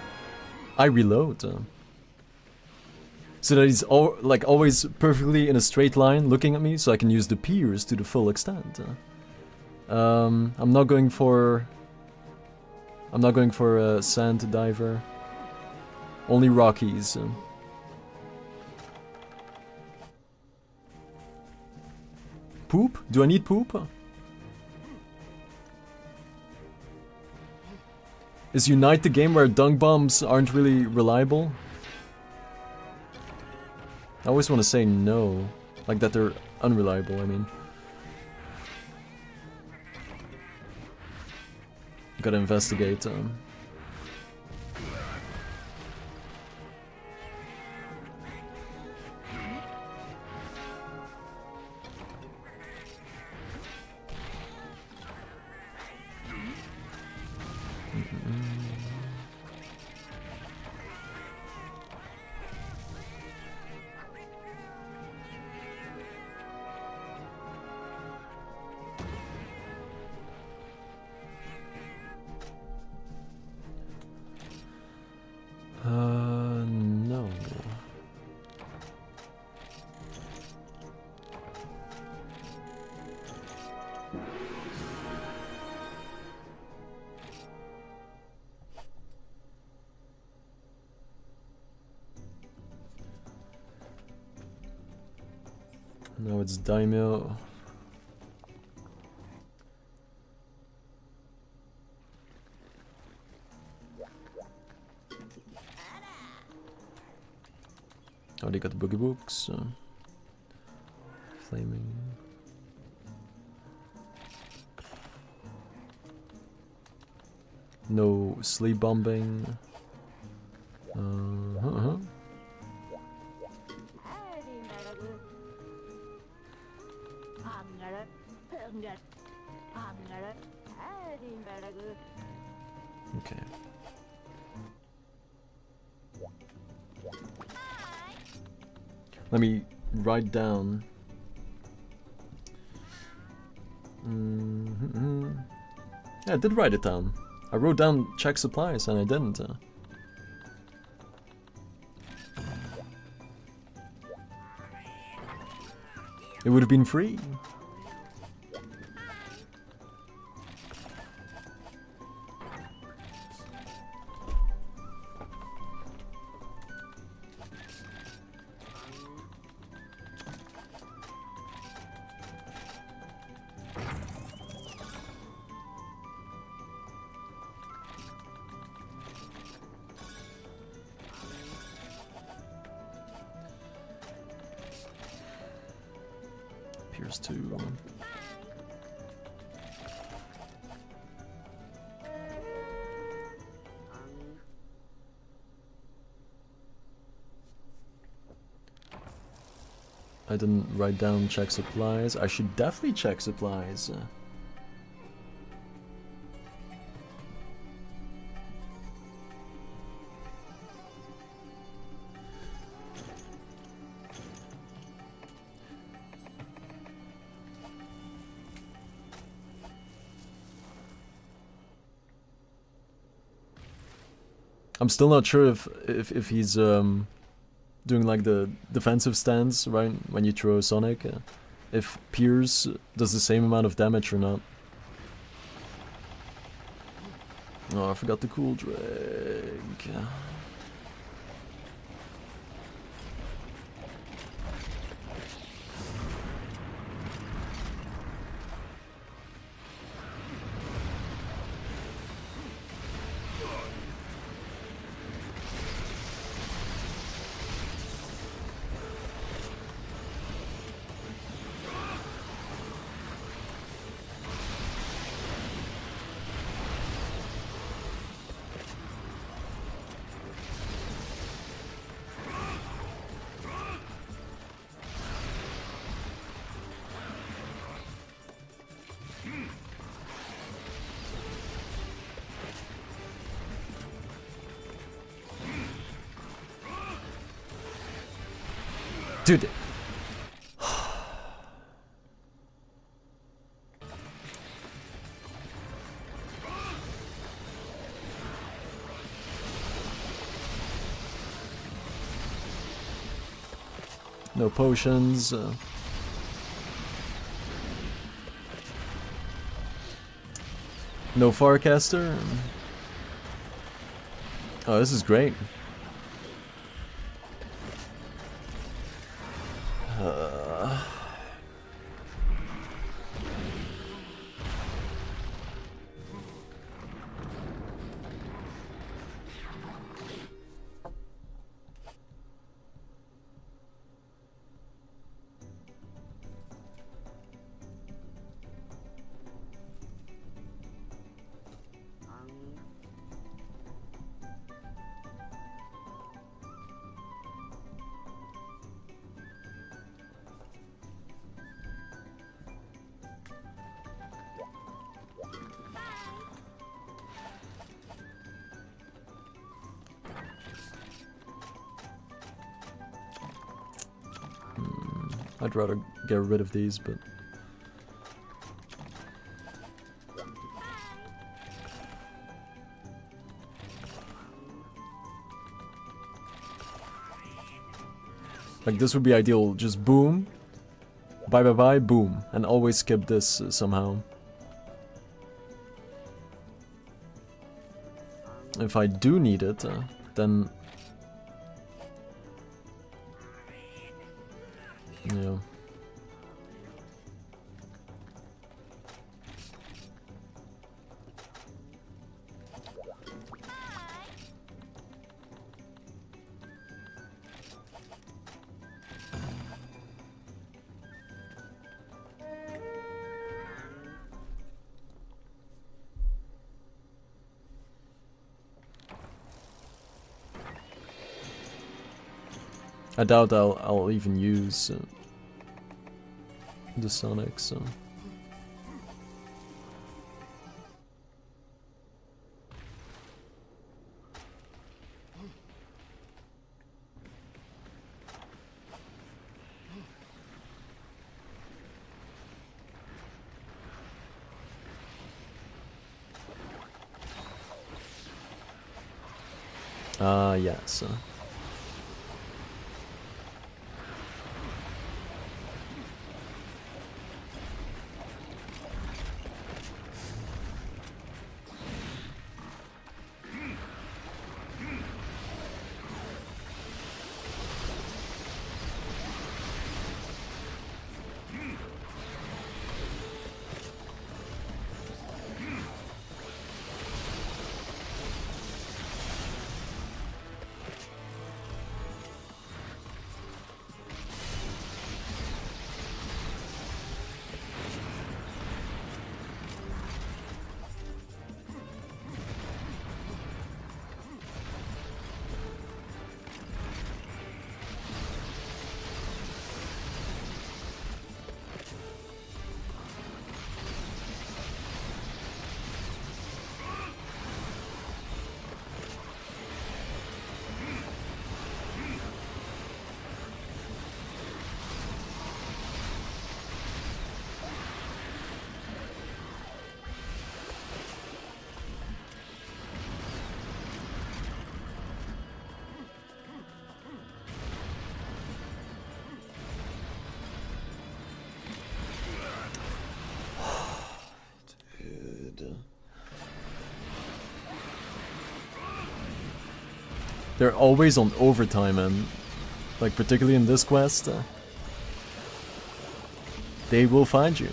I reload. So that he's always perfectly in a straight line looking at me, so I can use the piers to the full extent. I'm not going for a sand diver. Only Rockies. Poop? Do I need poop? Is Unite the game where dunk bombs aren't really reliable? I always want to say no. Like that they're unreliable, I mean. Gotta investigate. No. No, it's Daimyo. Oh, they got the boogie books. Flaming. No sleep bombing. Okay. Let me write down. Yeah, I did write it down. I wrote down check supplies and I didn't. It would have been free. Pierce 2. I didn't write down check supplies. I should definitely check supplies. I'm still not sure if he's doing like the defensive stance, right, when you throw Sonic, if Pierce does the same amount of damage or not. Oh, I forgot the cool drag. Dude. No potions. No Farcaster. Oh, this is great. I'd rather get rid of these, but... Like, this would be ideal. Just boom. Bye bye bye, boom. And always skip this somehow. If I do need it, then... Yeah. I doubt I'll even use the Sonic, so... yes. They're always on overtime, and like particularly in this quest, they will find you.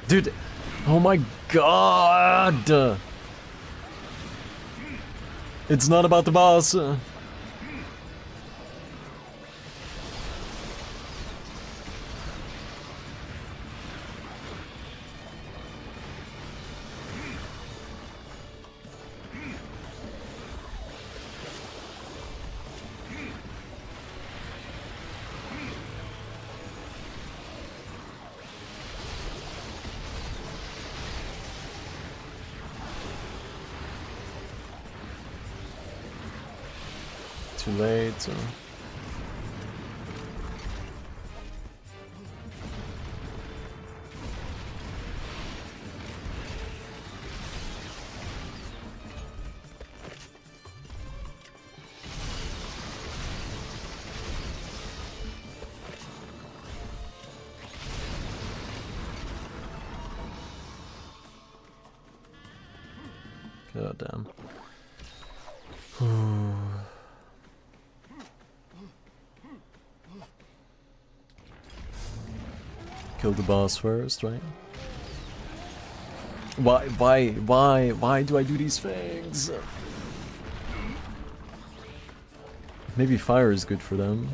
Dude, oh my god! It's not about the boss. too late. God damn. Kill the boss first, right? Why do I do these things? Maybe fire is good for them.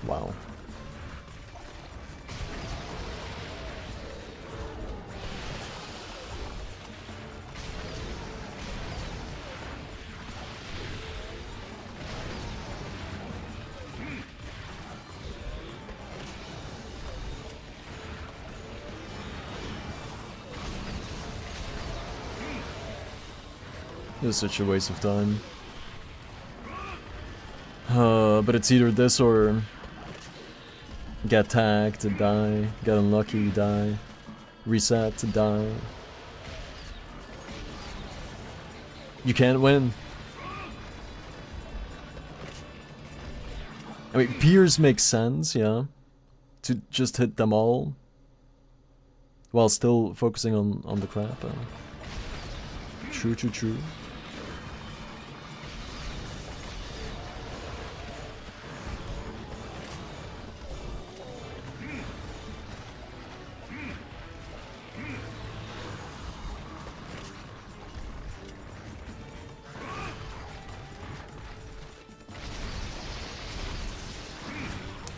Wow. It was such a waste of time. But it's either this or get tagged to die, get unlucky, die, reset to die. You can't win. I mean, Piers makes sense, yeah, to just hit them all while still focusing on the crap. True.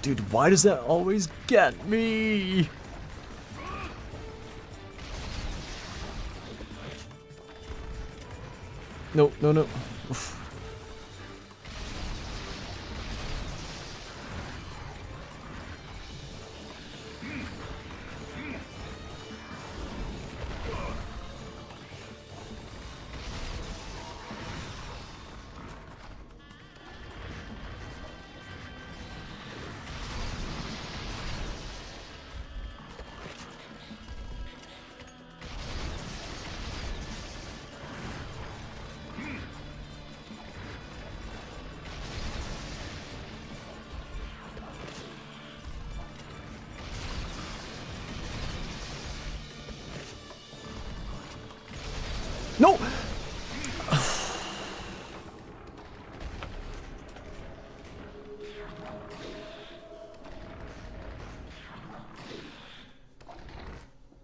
Dude, why does that always get me? No. Oof. No!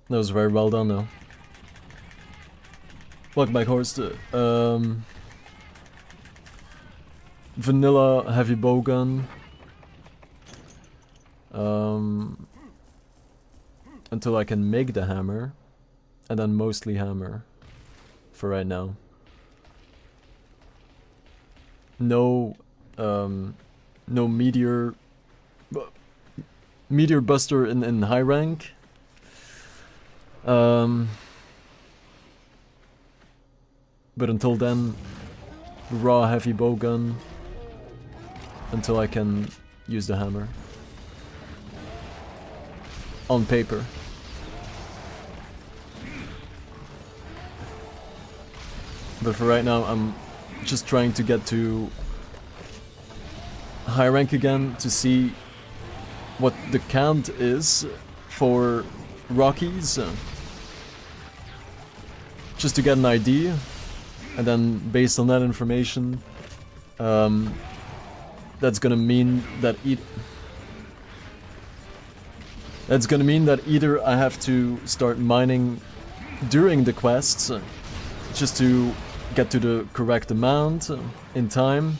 That was very well done, though. Welcome back, Horst. Vanilla heavy bowgun. Until I can make the hammer, and then mostly hammer. For right now. No, no meteor buster in high rank. But until then, raw heavy bowgun. Until I can use the hammer. On paper. But for right now, I'm just trying to get to high rank again to see what the count is for Rockies. Just to get an idea. And then based on that information, that's gonna mean that either I have to start mining during the quests, just to get to the correct amount in time,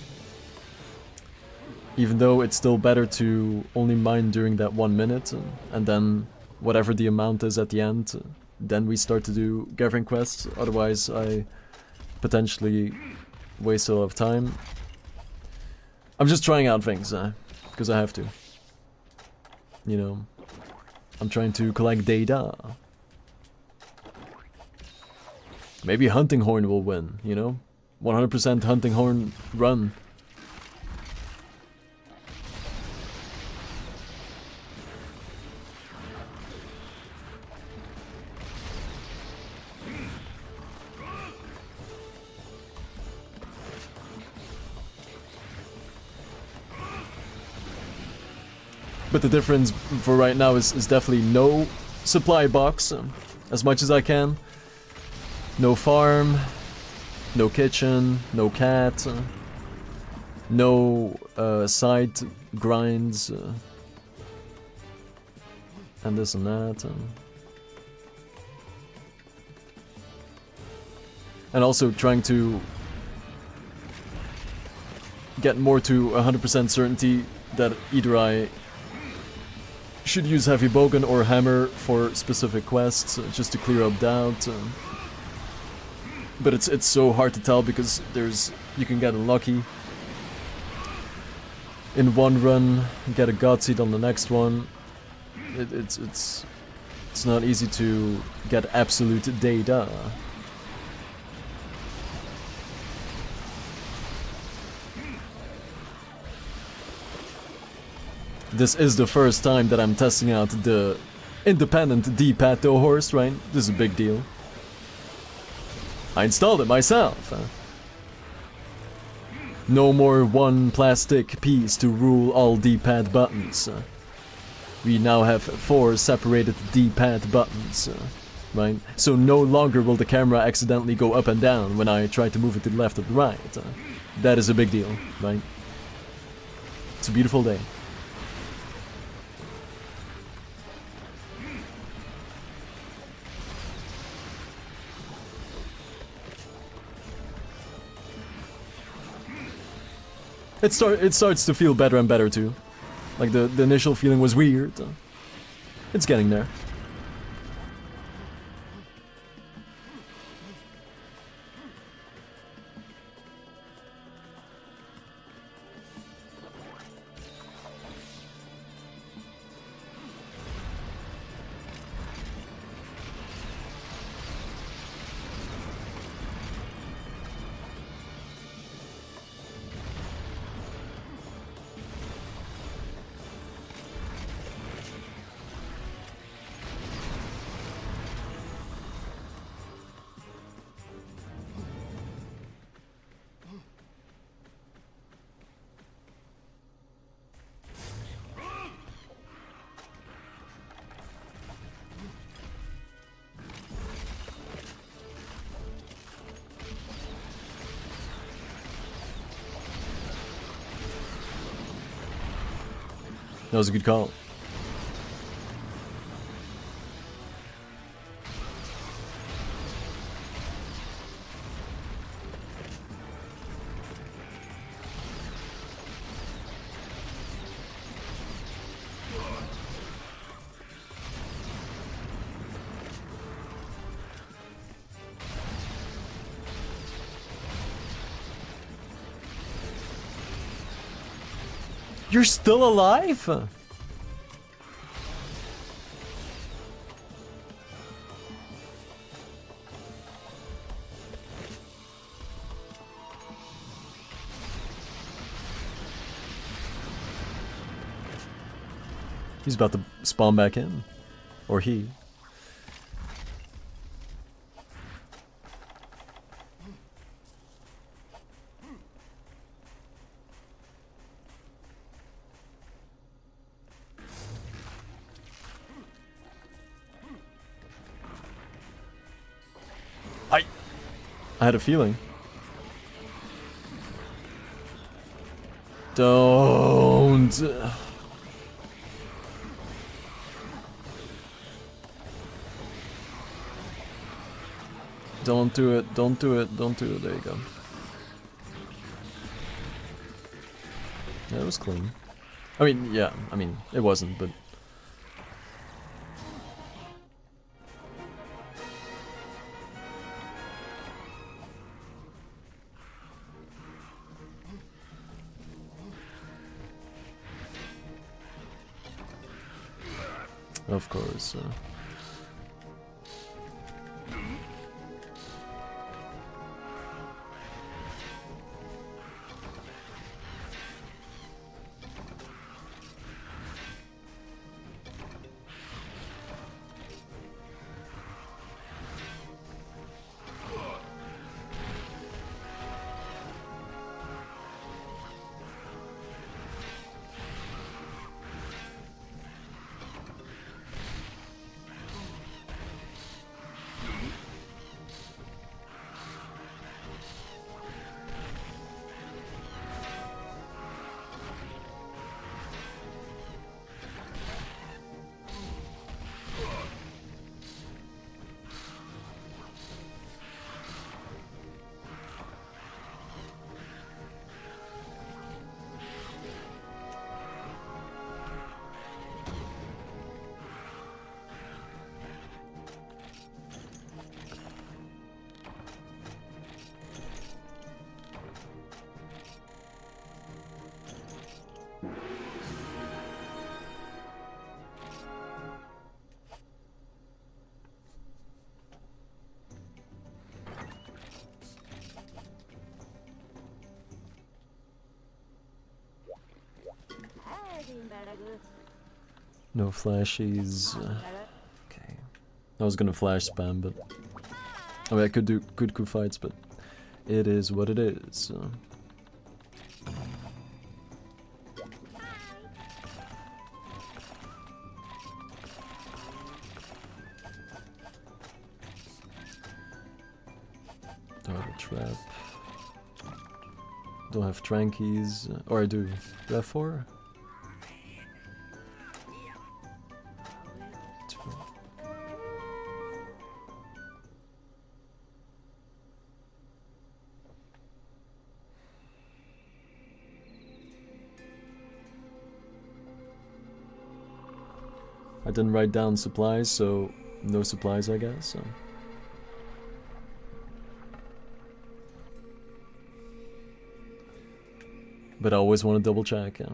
even though it's still better to only mine during that 1 minute, and then whatever the amount is at the end, then we start to do gathering quests. Otherwise I potentially waste a lot of time. I'm just trying out things, because I have to. You know, I'm trying to collect data. Maybe Hunting Horn will win, you know? 100% Hunting Horn run. But the difference for right now is definitely no supply box, as much as I can. No farm, no kitchen, no cat, no side grinds, and this and that. And also trying to get more to 100% certainty that either I should use Heavy Bogan or Hammer for specific quests, just to clear up doubt. But it's so hard to tell because you can get lucky in one run, get a God Seed on the next one. It's not easy to get absolute data. This is the first time that I'm testing out the independent D-pad though, horse, right? This is a big deal. I installed it myself. No more one plastic piece to rule all D-pad buttons. We now have 4 separated D-pad buttons, right? So no longer will the camera accidentally go up and down when I try to move it to the left or the right. That is a big deal, right? It's a beautiful day. It starts to feel better and better too. Like the initial feeling was weird. It's getting there. That was a good call. You're still alive? He's about to spawn back in. Or he. I had a feeling. Don't. Don't do it, don't do it, don't do it. There you go. That was clean. I mean, yeah, I mean, it wasn't, but... Of course. No flashies. Okay. I was gonna flash spam, but I mean, I could do good fights, but it is what it is. Don't have a trap. Don't have trankies, or I do. Do I have 4? 2. I didn't write down supplies, so no supplies, I guess. So. But I always want to double check, yeah.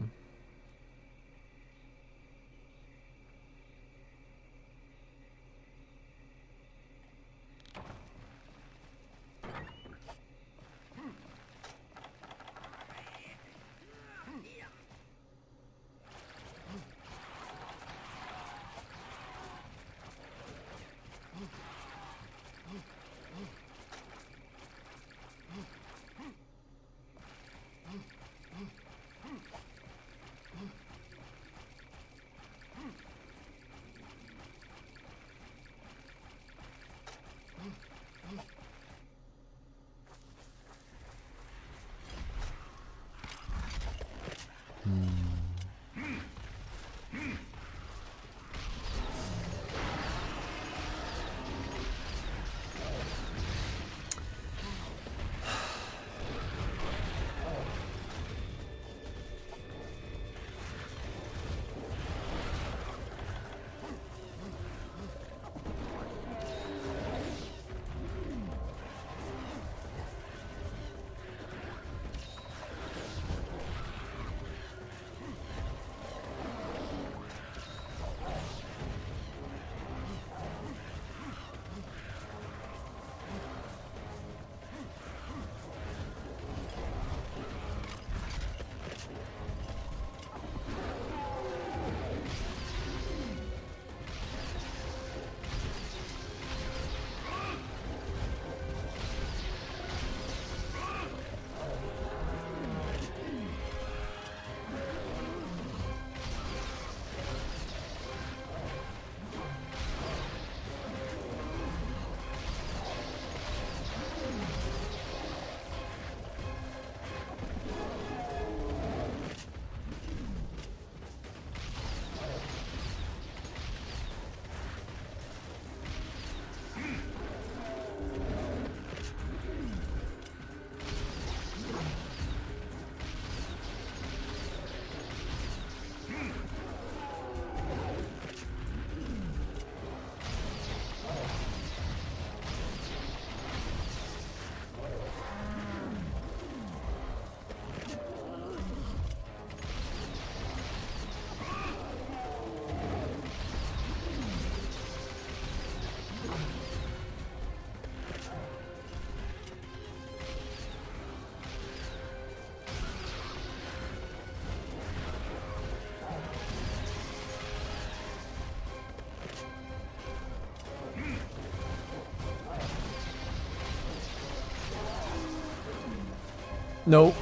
No.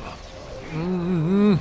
Mm-hmm.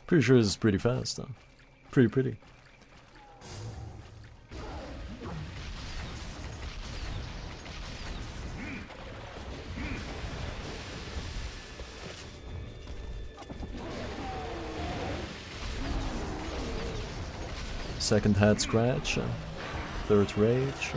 Pretty sure this is pretty fast, though. Pretty. Second head scratch, third rage.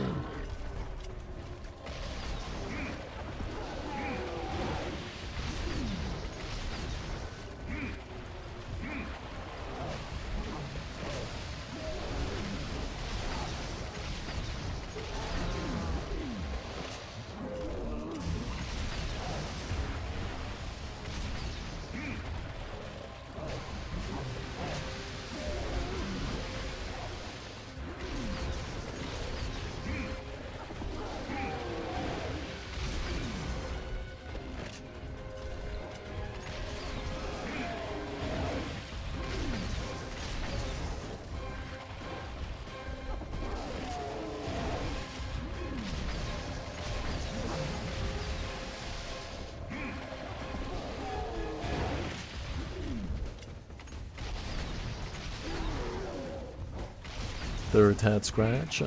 Third head scratch.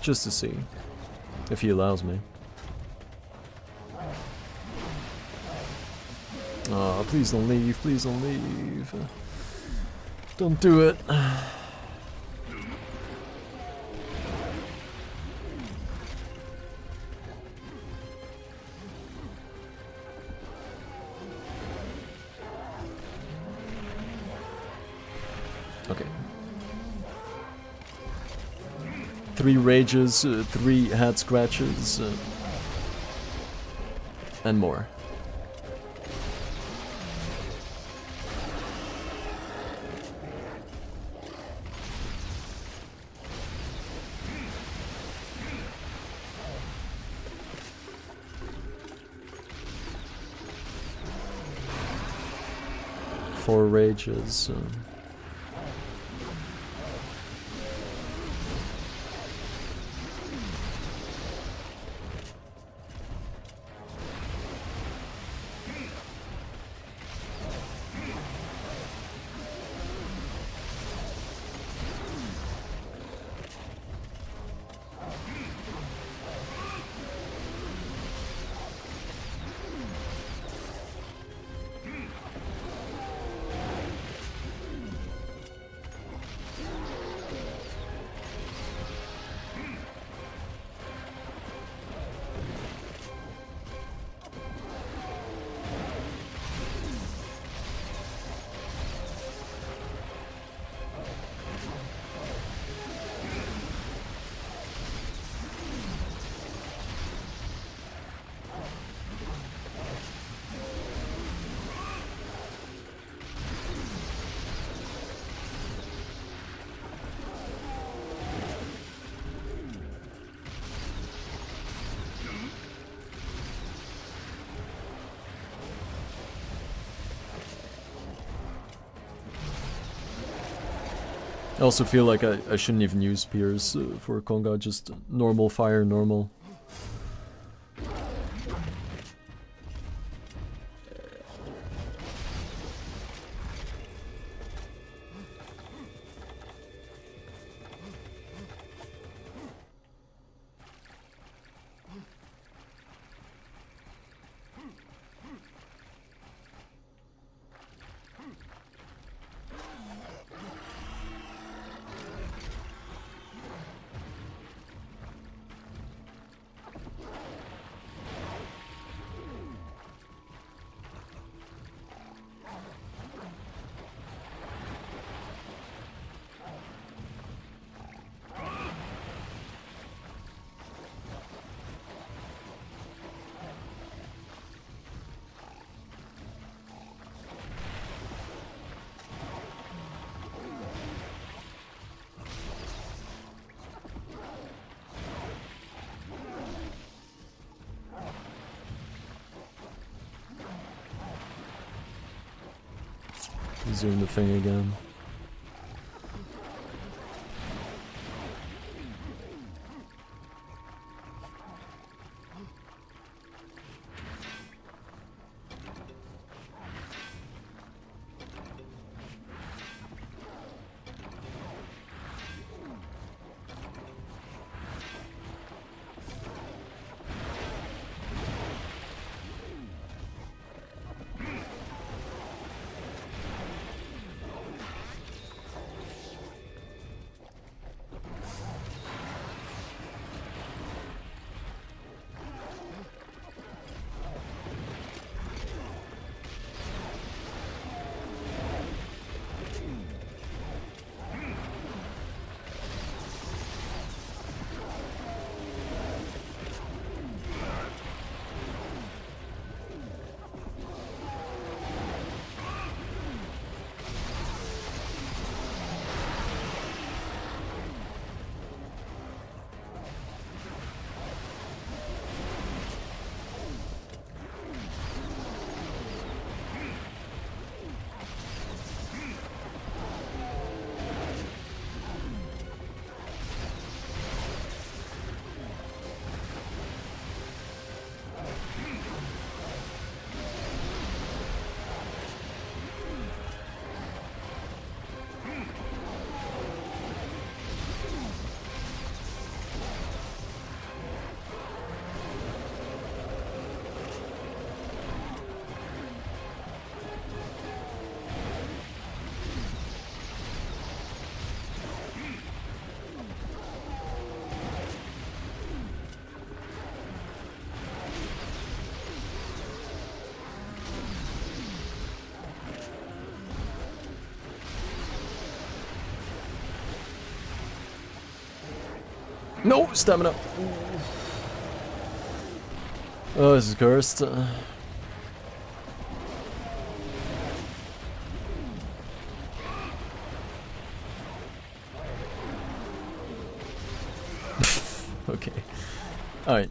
Just to see if he allows me. Oh, please don't leave, please don't leave. Don't do it. Okay. 3 rages, 3 head scratches, and more. Four rages. I also feel like I shouldn't even use spears for Konga, just normal fire, normal. He's doing the thing again. No stamina. Oh, this is cursed. Okay. Alright.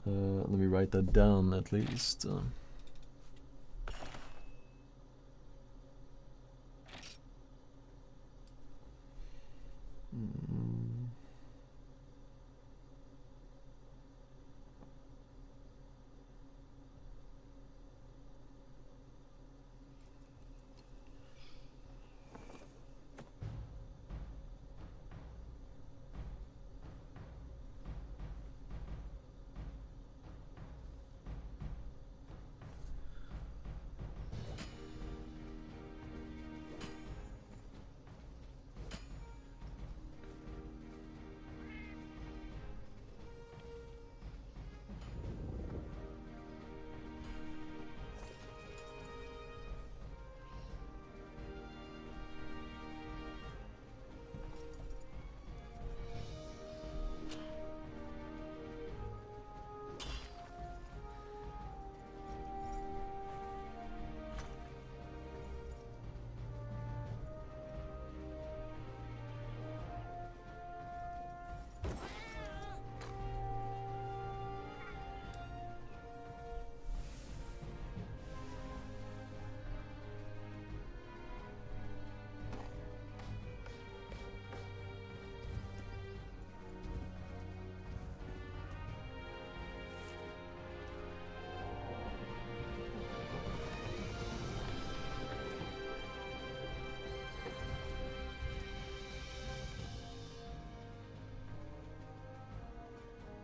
Let me write that down at least.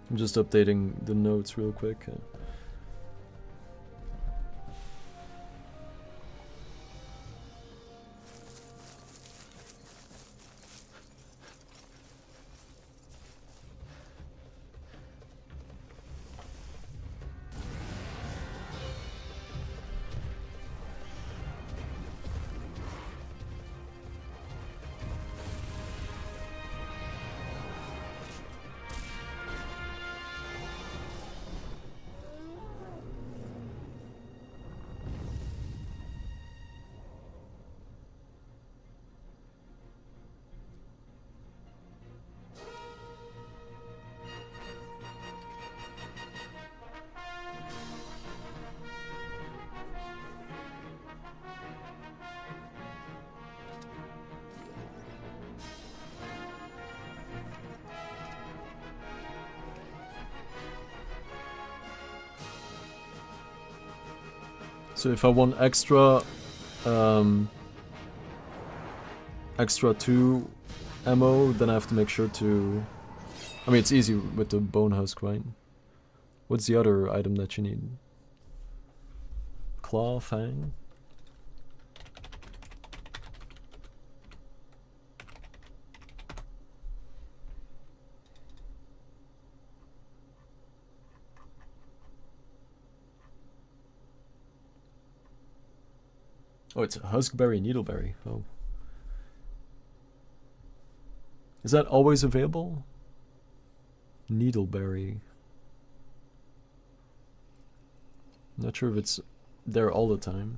I'm just updating the notes real quick. So if I want extra extra 2 ammo, then I have to make sure to... I mean, it's easy with the bone husk, right? What's the other item that you need? Claw, fang? Oh, it's a huskberry, needleberry. Oh. Is that always available? Needleberry. Not sure if it's there all the time.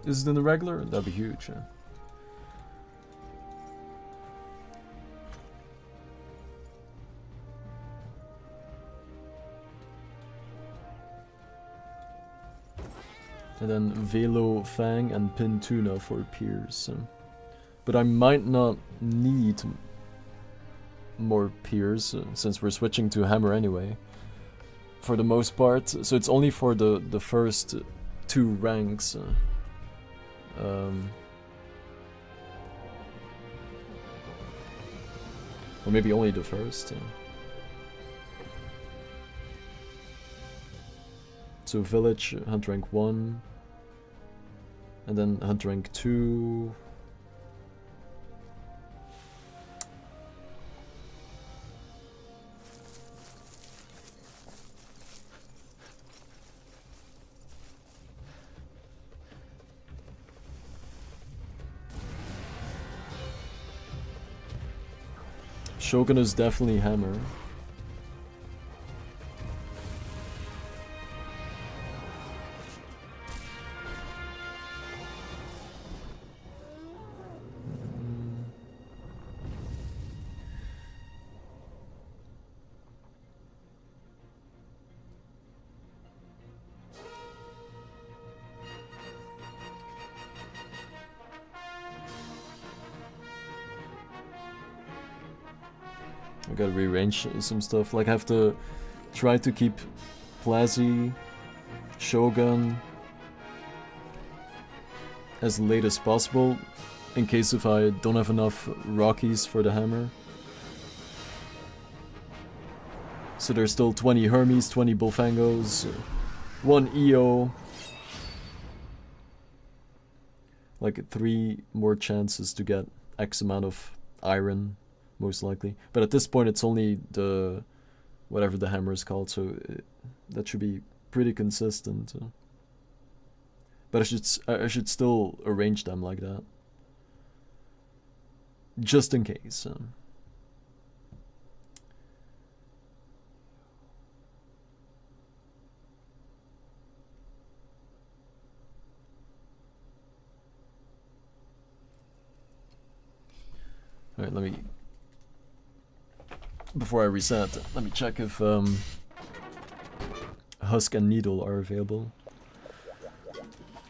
Is it in the regular? That'd be huge, yeah. And then Velo, Fang, and Pin Tuna for Pierce. But I might not need more Pierce, since we're switching to Hammer anyway. For the most part. So it's only for the first 2 ranks. Or maybe only the first. So village, hunt rank 1. And then hunt rank 2. Shogun is definitely hammer. I gotta rearrange some stuff. Like I have to try to keep Plazy, Shogun as late as possible in case if I don't have enough Rockies for the hammer. So there's still 20 Hermes, 20 Bullfangos, 1 EO. Like 3 more chances to get X amount of iron. Most likely, but at this point it's only the whatever the hammer is called, so that should be pretty consistent. But I should still arrange them like that, just in case. All right, let me. Before I reset, let me check if Husk and Needle are available.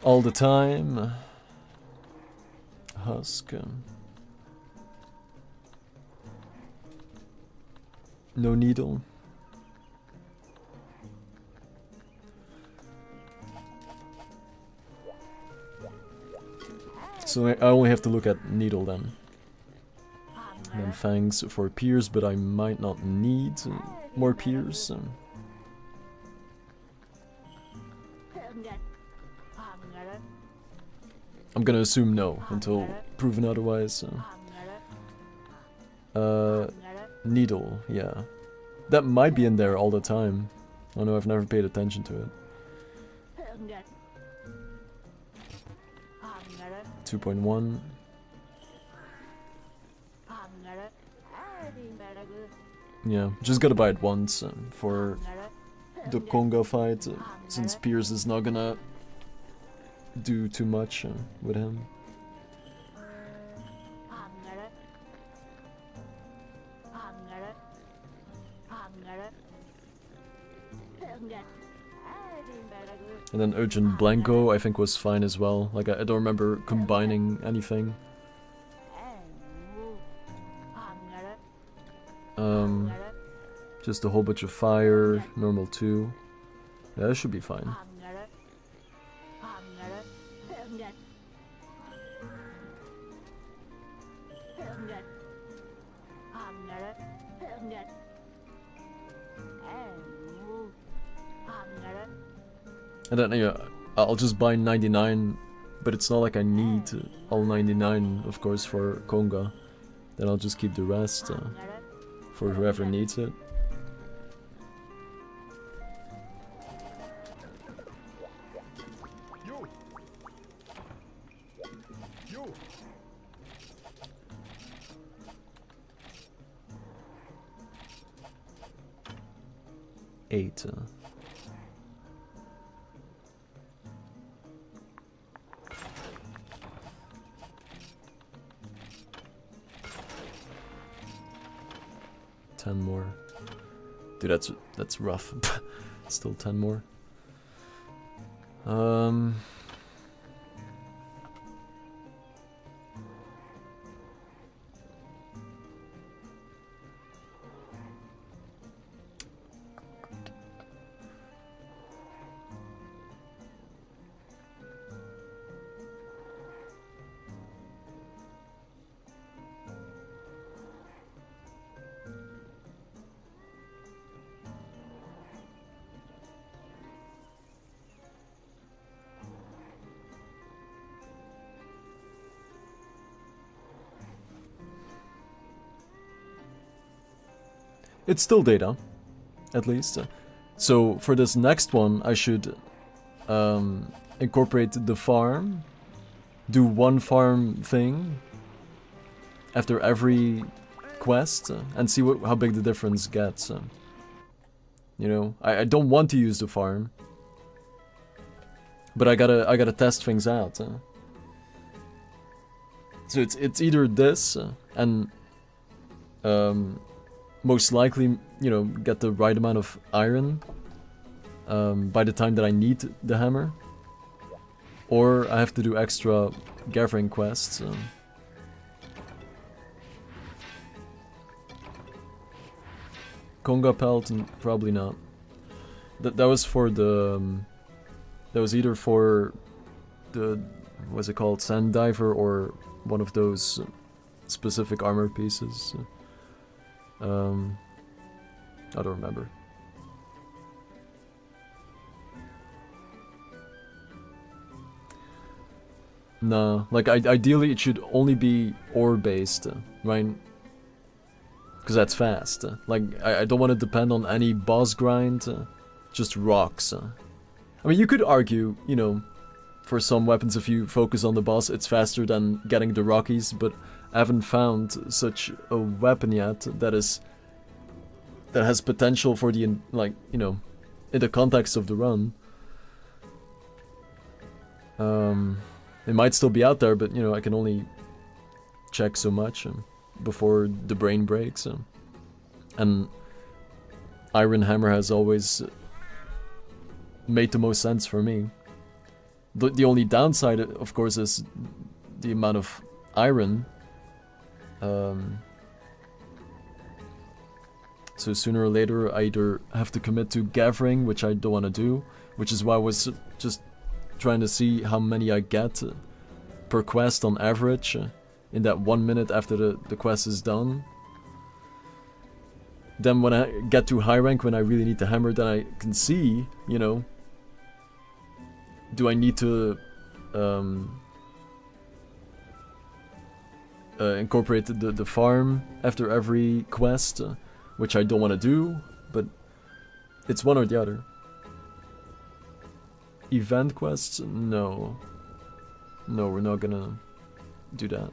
All the time. Husk. No Needle. So I only have to look at Needle then. And Fangs for Piers, but I might not need more Piers. I'm gonna assume no, until proven otherwise. Needle, yeah. That might be in there all the time. Oh no, I've never paid attention to it. 2.1. Yeah, just gotta buy it once for the Konga fight, since Piers is not gonna do too much with him. And then Urgent Blanco I think was fine as well, like I don't remember combining anything. Just a whole bunch of fire, normal 2. Yeah, that should be fine. And then, yeah, I'll just buy 99, but it's not like I need all 99, of course, for Konga. Then I'll just keep the rest for whoever needs it. Eight. 10 more. Dude, that's rough. Still 10 more. it's still data, at least. So for this next one, I should incorporate the farm, do one farm thing after every quest, and see how big the difference gets. You know, I don't want to use the farm, but I gotta test things out. So it's either this and most likely, you know, get the right amount of iron by the time that I need the hammer, or I have to do extra gathering quests. Conga pelt, probably not. That was for the that was either for the, what's it called, sand diver, or one of those specific armor pieces. I don't remember. No, like ideally it should only be ore based, right? Because that's fast. Like I don't want to depend on any boss grind, just rocks. I mean, you could argue, you know, for some weapons, if you focus on the boss, it's faster than getting the Rockies, but I haven't found such a weapon yet that has potential for the, like, you know, in the context of the run. It might still be out there, but, you know, I can only check so much before the brain breaks. And Iron Hammer has always made the most sense for me. The only downside, of course, is the amount of iron. So sooner or later, I either have to commit to gathering, which I don't want to do, which is why I was just trying to see how many I get per quest on average in that 1 minute after the quest is done. Then when I get to high rank, when I really need the hammer, then I can see, you know, do I need to incorporate the farm after every quest, which I don't want to do, but it's one or the other. Event quests? No. No, we're not gonna do that.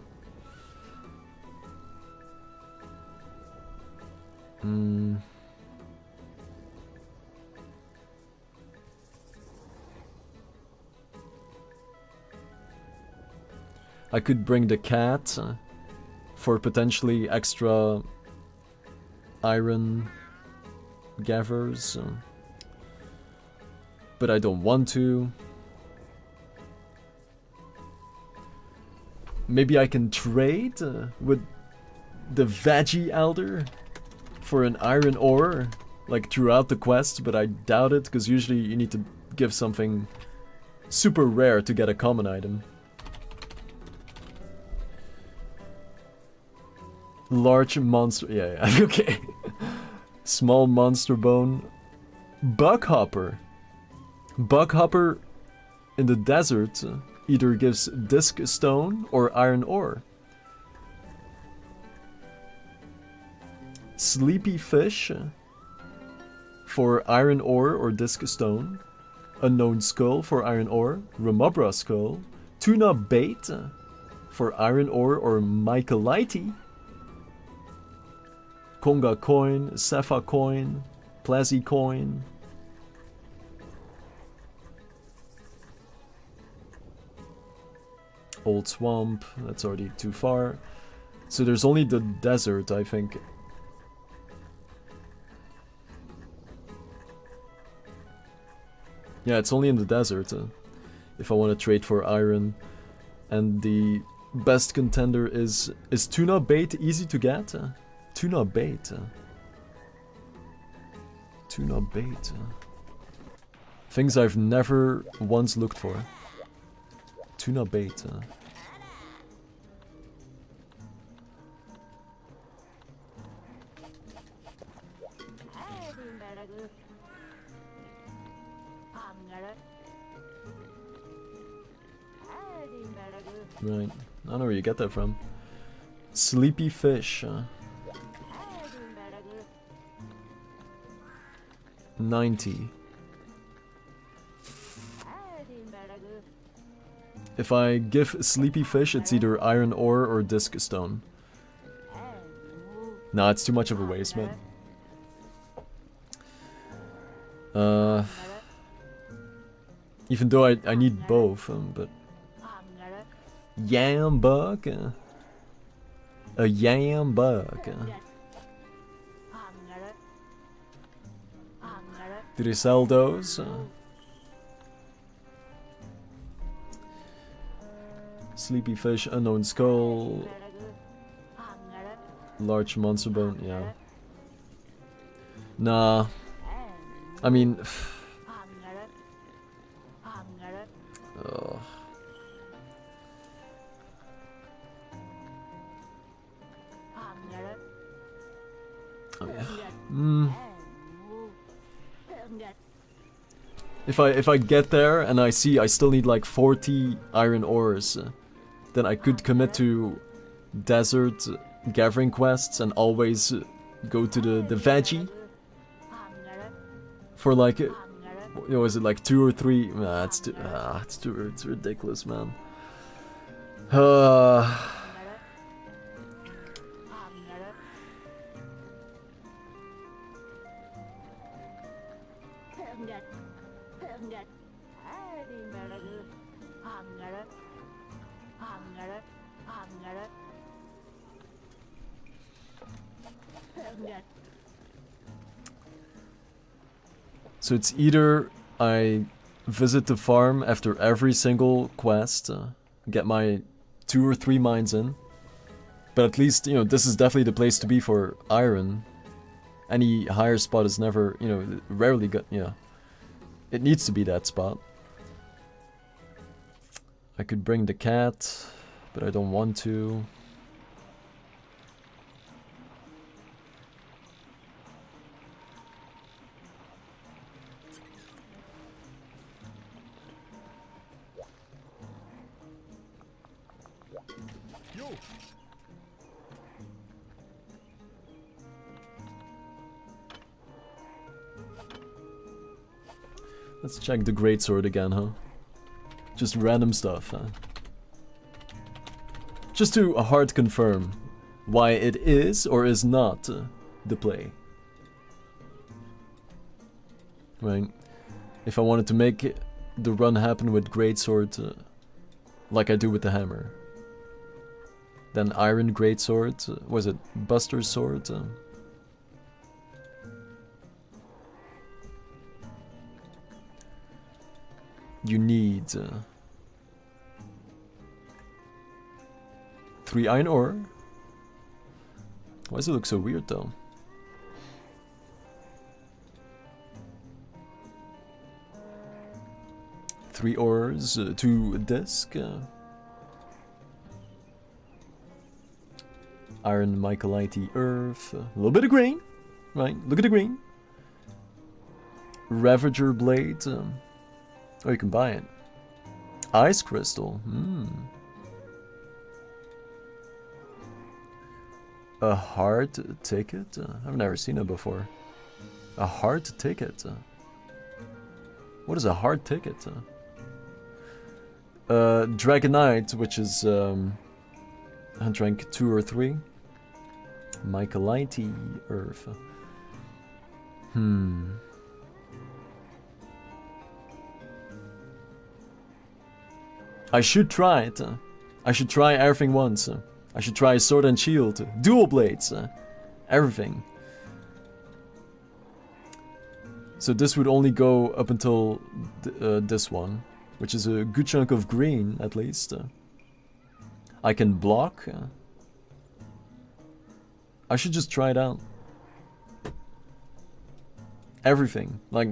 I could bring the cat for potentially extra iron gatherers, but I don't want to. Maybe I can trade with the Veggie Elder for an iron ore, like throughout the quest, but I doubt it, because usually you need to give something super rare to get a common item. Large monster, yeah, okay. Small monster bone. Buckhopper. Buckhopper in the desert either gives disc stone or iron ore. Sleepy fish for iron ore or disc stone. Unknown skull for iron ore. Ramabra skull. Tuna bait for iron ore or Michaelite. Conga coin, Sepha coin, Plazy coin. Old swamp, that's already too far. So there's only the desert, I think. Yeah, it's only in the desert if I want to trade for iron. And the best contender is tuna bait easy to get? Tuna bait. Tuna bait. Things I've never once looked for. Tuna bait. Right. I don't know where you get that from. Sleepy fish. 90. If I give Sleepy Fish, it's either iron ore or disc stone. Nah, it's too much of a waste, man. Even though I need both, but... Yam buck? A yam buck? Do they sell those? Sleepy Fish, Unknown Skull... Large monster bone, yeah. Nah. I mean... Oh yeah. If I get there and I see I still need like 40 iron ores, then I could commit to desert gathering quests and always go to the veggie for like, was it like 2 or 3? Nah, it's ridiculous, man. So it's either I visit the farm after every single quest, get my 2 or 3 mines in, but at least, you know, this is definitely the place to be for iron. Any higher spot is never, you know, rarely got, yeah. It needs to be that spot. I could bring the cat, but I don't want to. Let's check the greatsword again, huh? Just random stuff, huh? Just to hard confirm why it is or is not the play. Right? If I wanted to make the run happen with greatsword, like I do with the hammer, then iron greatsword, was it Buster's sword? You need 3 iron ore. Why does it look so weird though? Three ores, 2 disc. Iron Michaelite earth. A little bit of green. Right, look at the green. Ravager blade. Oh, you can buy it. Ice crystal. A hard ticket? I've never seen it before. A hard ticket? What is a hard ticket? Dragonite, which is rank 2 or 3. Michaelite earth. I should try it. I should try everything once. I should try sword and shield, dual blades, everything. So this would only go up until this one, which is a good chunk of green at least. I can block. I should just try it out. Everything, like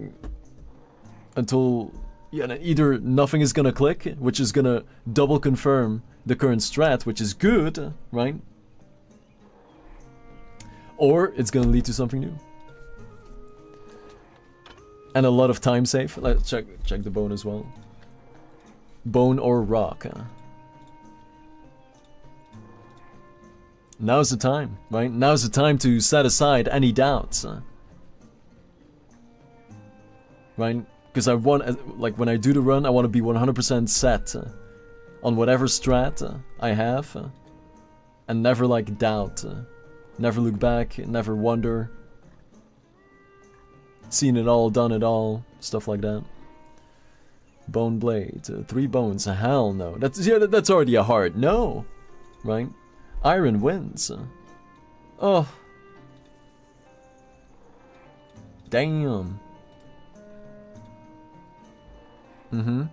until. Yeah, either nothing is gonna click, which is gonna double confirm the current strat, which is good, right? Or it's gonna lead to something new. And a lot of time save. Let's check the bone as well. Bone or rock. Now's the time, right? Now's the time to set aside any doubts. right? Because I want, like, when I do the run, I want to be 100% set on whatever strat I have, and never, like, doubt. Never look back, never wonder. Seen it all, done it all, stuff like that. Bone blade, 3 bones, hell no. That's already a heart, no! Right? Iron wins. Oh. Damn. Mm-hmm.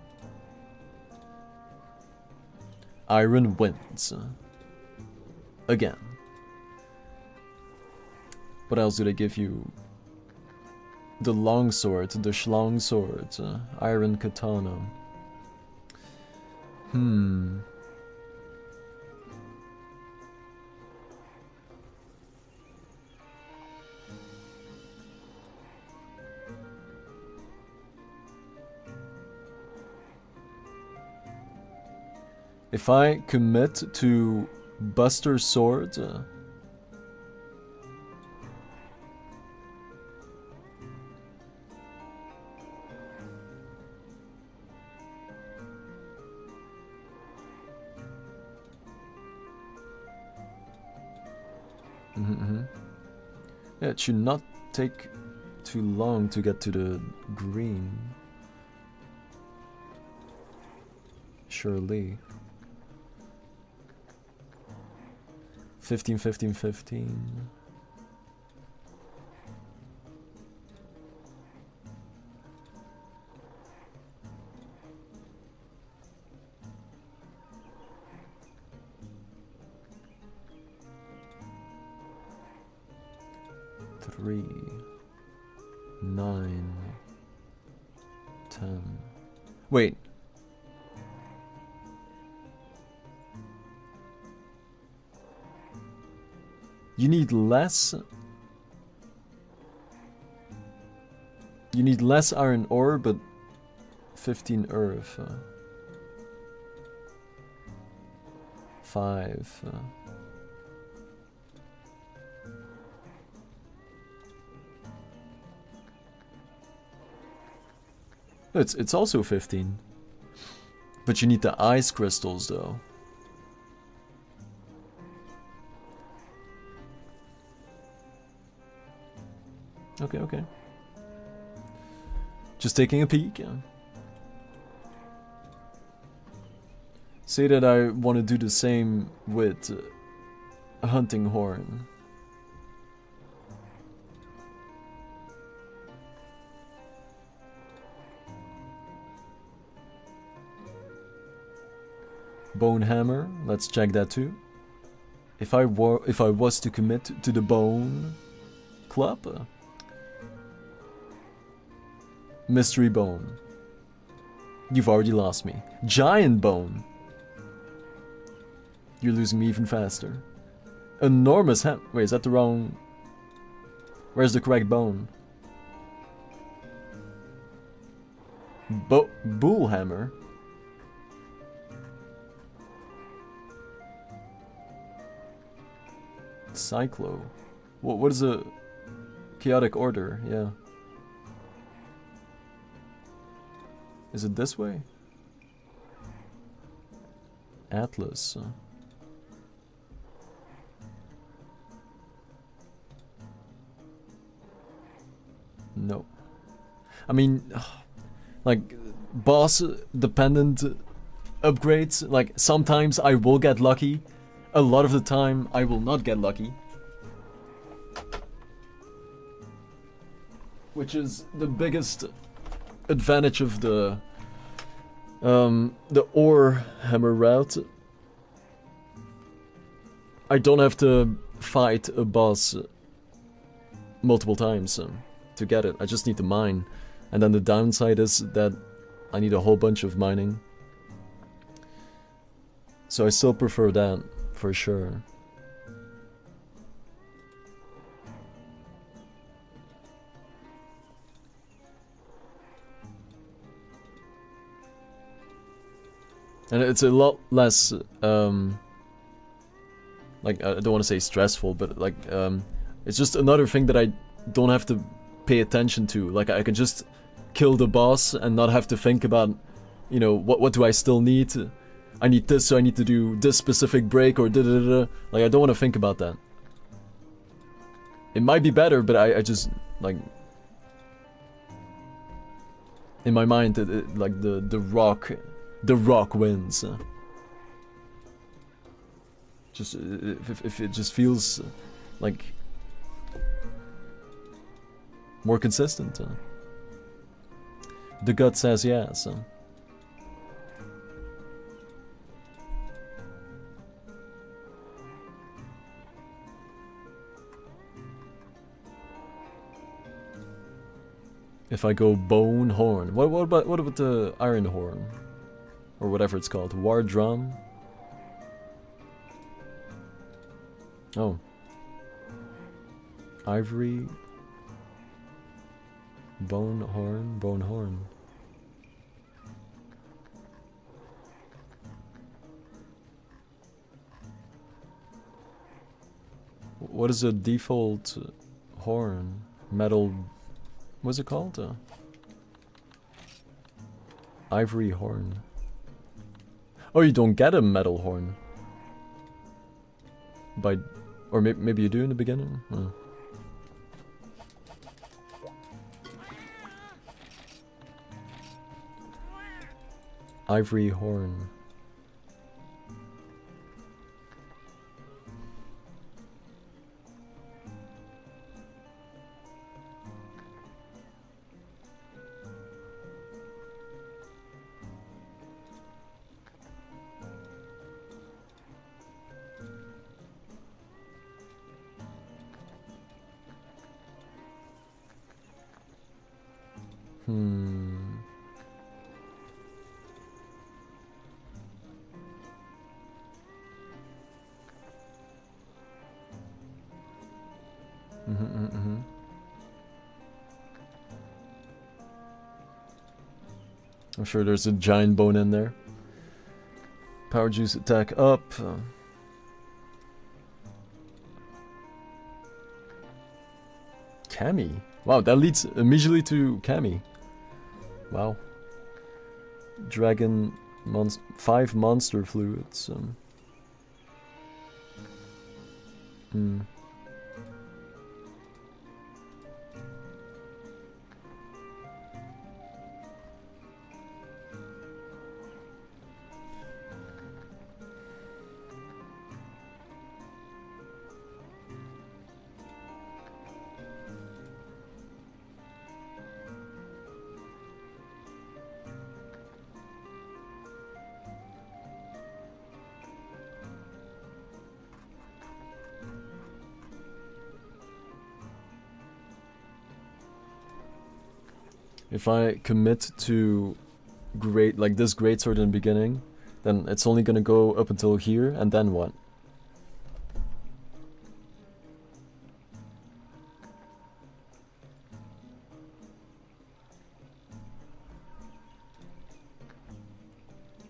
Iron wins. Again. What else do they give you? The longsword, the schlong sword, iron katana. If I commit to Buster Sword, yeah, it should not take too long to get to the green. Surely. 15, 15, 15. Three, 9, 10. Wait. You need less. You need less iron ore, but 15 earth. 5. It's also 15. But you need the ice crystals though. Okay, okay. Just taking a peek. Say that I want to do the same with a hunting horn. Bone hammer, let's check that too. If I was to commit to the bone club, mystery bone. You've already lost me. Giant bone. You're losing me even faster. Enormous wait, is that the wrong? Where's the correct bone? Bull hammer. Cyclo. What is a chaotic order? Yeah. Is it this way? Atlas. No. I mean, like, boss dependent upgrades, like, sometimes I will get lucky. A lot of the time, I will not get lucky. Which is the biggest advantage of the ore hammer route. I don't have to fight a boss multiple times to get it. I just need to mine. And then the downside is that I need a whole bunch of mining. So I still prefer that. For sure. And it's a lot less, like, I don't want to say stressful, but like, it's just another thing that I don't have to pay attention to. Like, I can just kill the boss and not have to think about, you know, what do I still need? I need this, so I need to do this specific break or da-da-da-da. Like, I don't want to think about that. It might be better, but I just, like... In my mind, like, the rock wins. Just, if it just feels, like... more consistent. The gut says yes. If I go bone horn, what about the iron horn, or whatever it's called, war drum? Oh, ivory, bone horn. What is a default horn? Metal. What's it called? Ivory horn. Oh, you don't get a metal horn. Or maybe you do in the beginning? Oh. Ivory horn. I'm sure there's a giant bone in there. Power juice attack up. Cammy. Wow, that leads immediately to Cammy. Wow. Dragon 5 monster fluids. If I commit to this great sword in the beginning, then it's only gonna go up until here, and then what?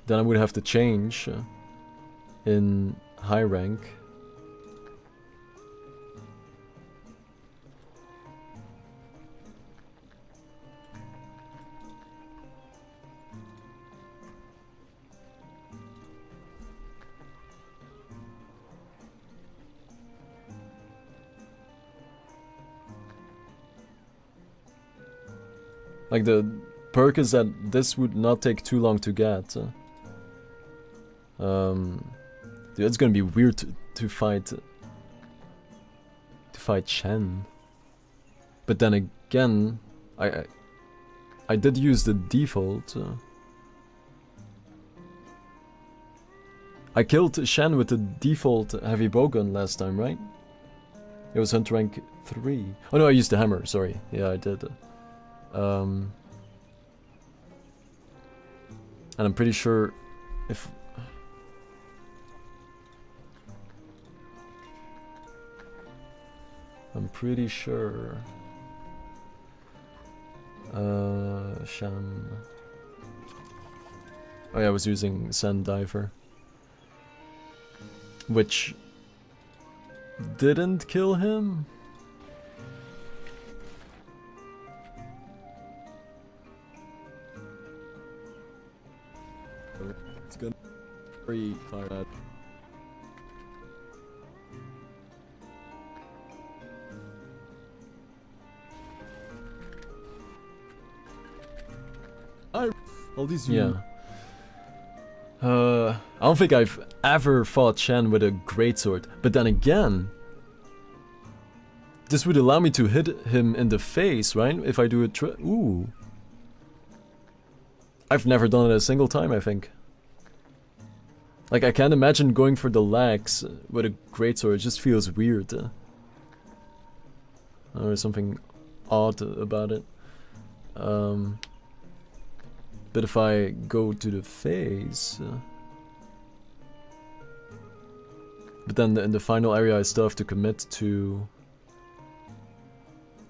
Then I would have to change in high rank. Like, the perk is that this would not take too long to get. Dude, it's gonna be weird to fight Shen. But then again, I did use the default. I killed Shen with the default heavy bowgun last time, right? It was hunt rank 3. Oh no, I used the hammer, sorry. Yeah, I did. And I'm pretty sure if... I'm pretty sure... Shan... Oh yeah, I was using Sand Diver. Which... didn't kill him? It's gonna be very tired. All these Yeah. I don't think I've ever fought Shen with a greatsword, but then again, this would allow me to hit him in the face, right? If I do a ooh. I've never done it a single time, I think. Like, I can't imagine going for the legs with a greatsword, it just feels weird. There's something odd about it. But if I go to the face... but then in the final area I still have to commit to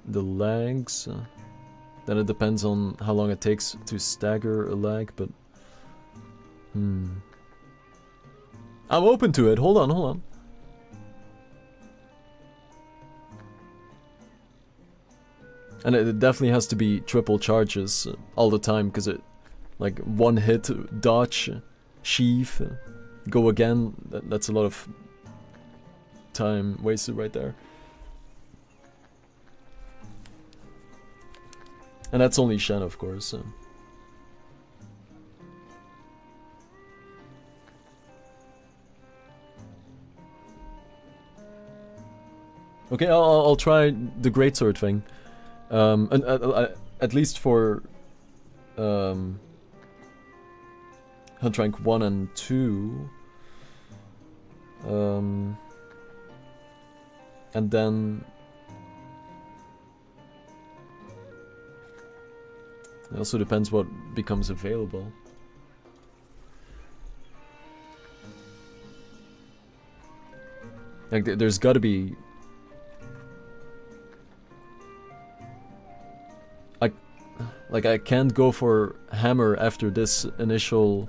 the legs. Then it depends on how long it takes to stagger a leg, but... I'm open to it, hold on. And it definitely has to be triple charges all the time, because it... like, one hit, dodge, sheath, go again, that's a lot of time wasted right there. And that's only Shen, of course. Okay, I'll try the greatsword thing. And at least for Hunt rank 1 and 2. And then it also depends what becomes available. Like, there's gotta be... I can't go for hammer after this initial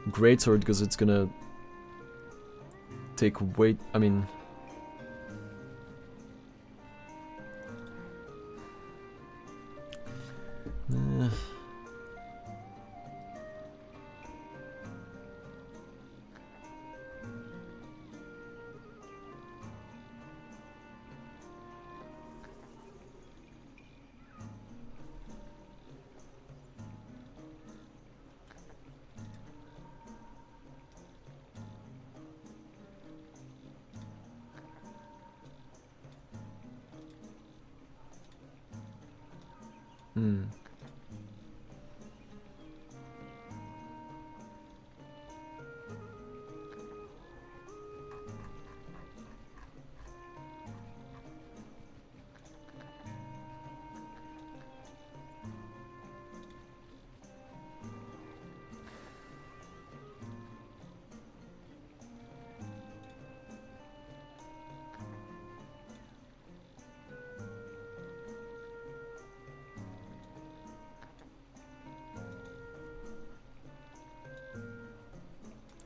greatsword because it's gonna take weight. I mean...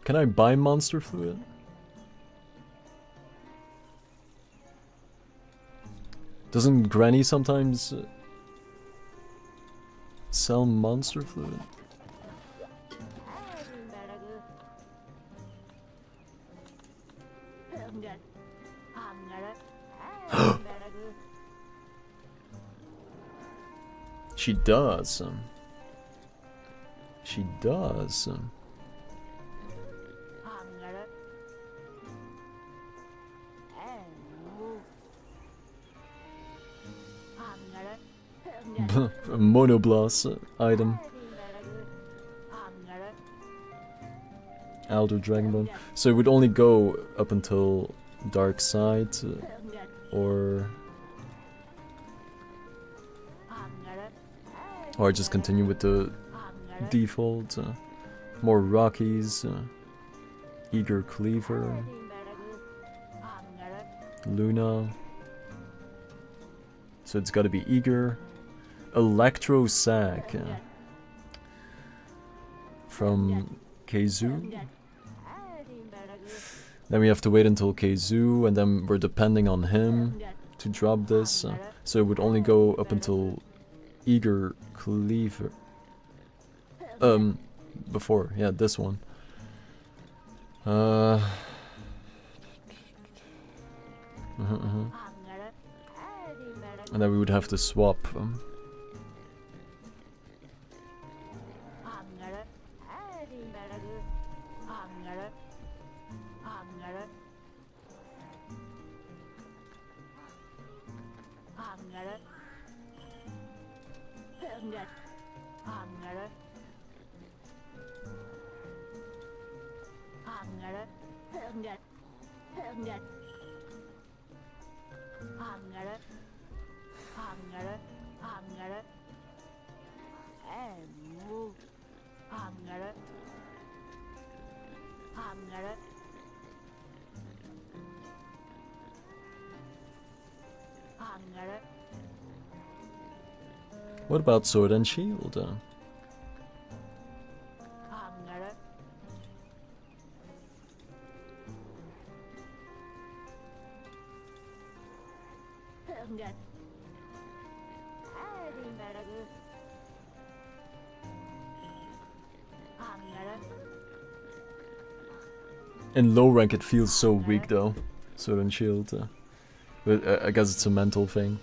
Can I buy monster fluid? Doesn't Granny sometimes sell monster fluid? She does. She does. A Monoblast item. Elder Dragonbone. So it would only go up until Dark Side, or just continue with the default. More Rockies. Eager Cleaver. Luna. So it's gotta be Eager. Electro Sac from Keizu. Then we have to wait until Keizu, and then we're depending on him to drop this. So it would only go up until Eager Cleaver. before. Yeah, this one. And then we would have to swap. What about sword and shield? In low rank it feels so weak though, sword and shield. But I guess it's a mental thing.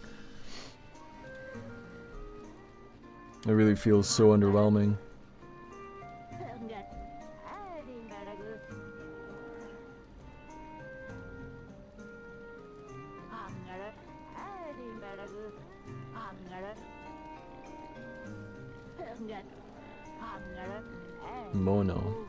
It really feels so underwhelming. Mono.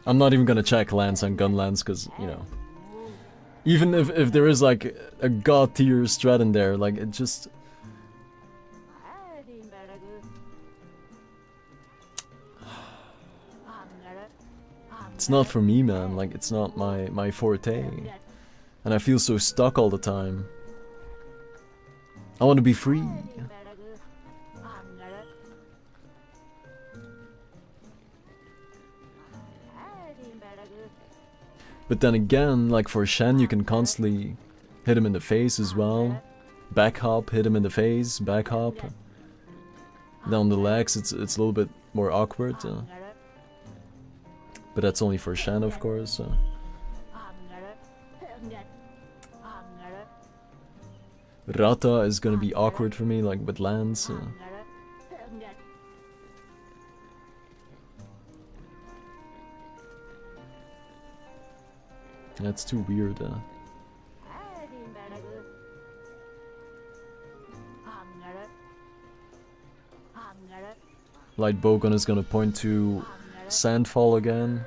I'm not even gonna check lance and gun lance, cause you know, even if there is like a god tier strat in there, like it just. It's not for me, man. Like it's not my forte, and I feel so stuck all the time. I want to be free. But then again, like for Shen, you can constantly hit him in the face as well. Back hop, hit him in the face, back hop. Down the legs, it's a little bit more awkward. But that's only for Shen, of course. Rata is gonna be awkward for me, like with Lance. That's too weird. Light bowgun is gonna point to Sandfall again.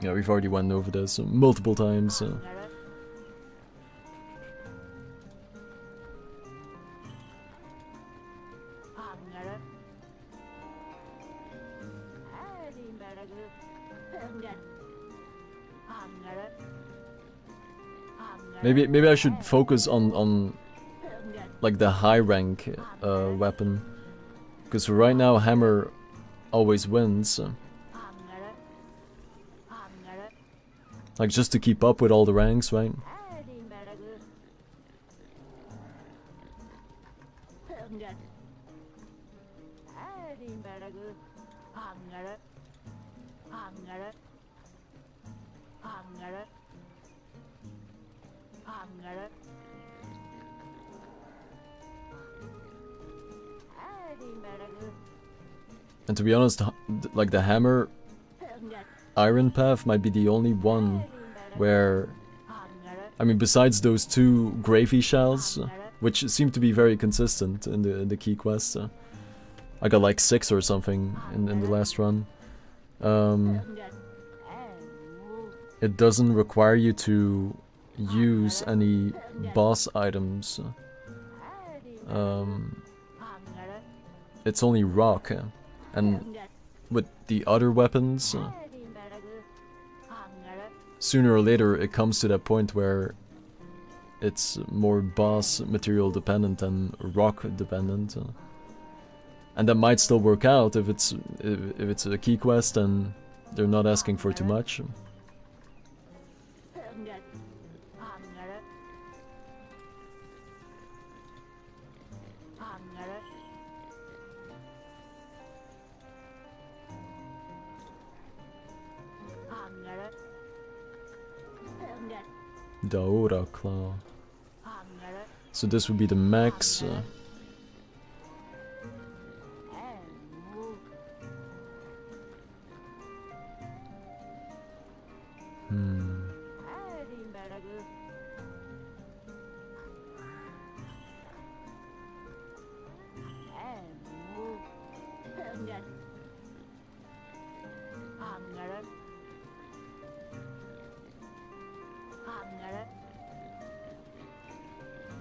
Yeah, we've already went over this multiple times. Maybe I should focus on like the high rank weapon, because right now hammer always wins. Like just to keep up with all the ranks, right? And to be honest, like the hammer iron path might be the only one where, I mean, besides those two gravy shells, which seem to be very consistent in the key quests. I got like 6 or something in the last run. it doesn't require you to use any boss items. It's only rock, and with the other weapons, sooner or later it comes to that point where it's more boss material dependent than rock dependent, and that might still work out if it's a key quest and they're not asking for too much. Daora Claw. So this would be the max.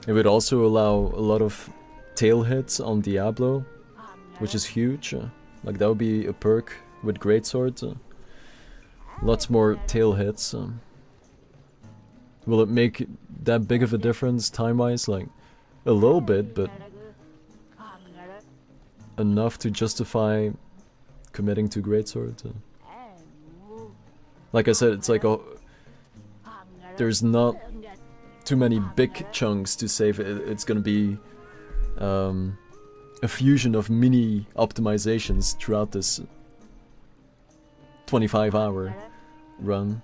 It would also allow a lot of tail hits on Diablo, which is huge. Like that would be a perk with greatsword. Lots more tail hits. Will it make that big of a difference time-wise? Like a little bit, but enough to justify committing to greatsword. Like I said, it's like there's not too many big chunks to save. It's gonna be a fusion of mini optimizations throughout this 25-hour run.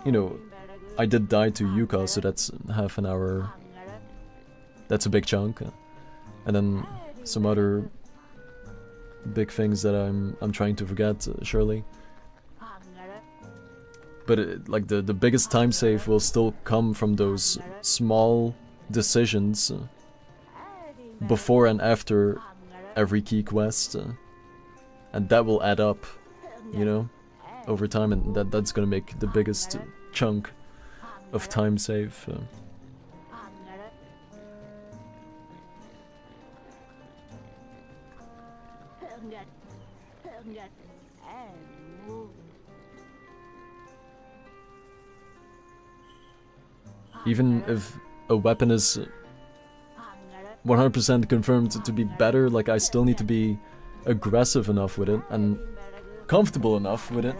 You know, I did die to Yuka, so that's half an hour. That's a big chunk, and then some other big things that I'm trying to forget, surely. But like the biggest time save will still come from those small decisions before and after every key quest, and that will add up, you know, over time, and that's gonna make the biggest chunk of time save. Even if a weapon is 100% confirmed to be better, like I still need to be aggressive enough with it and comfortable enough with it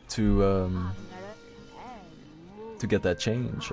to get that change.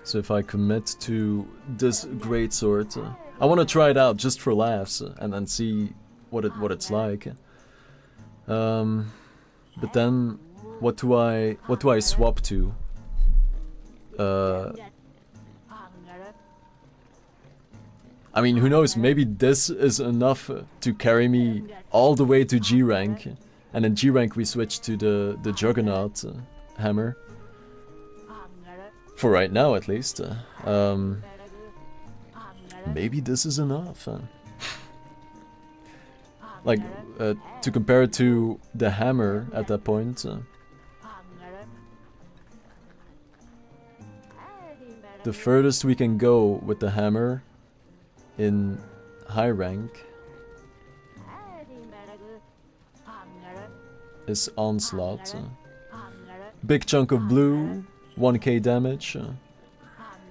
So if I commit to this greatsword, I want to try it out just for laughs and then see what it's like. But then, what do I swap to? I mean, who knows? Maybe this is enough to carry me all the way to G rank, and in G rank we switch to the Juggernaut hammer. For right now, at least. Maybe this is enough. Like, to compare it to the hammer at that point. The furthest we can go with the hammer in high rank is Onslaught. Big chunk of blue, 1k damage.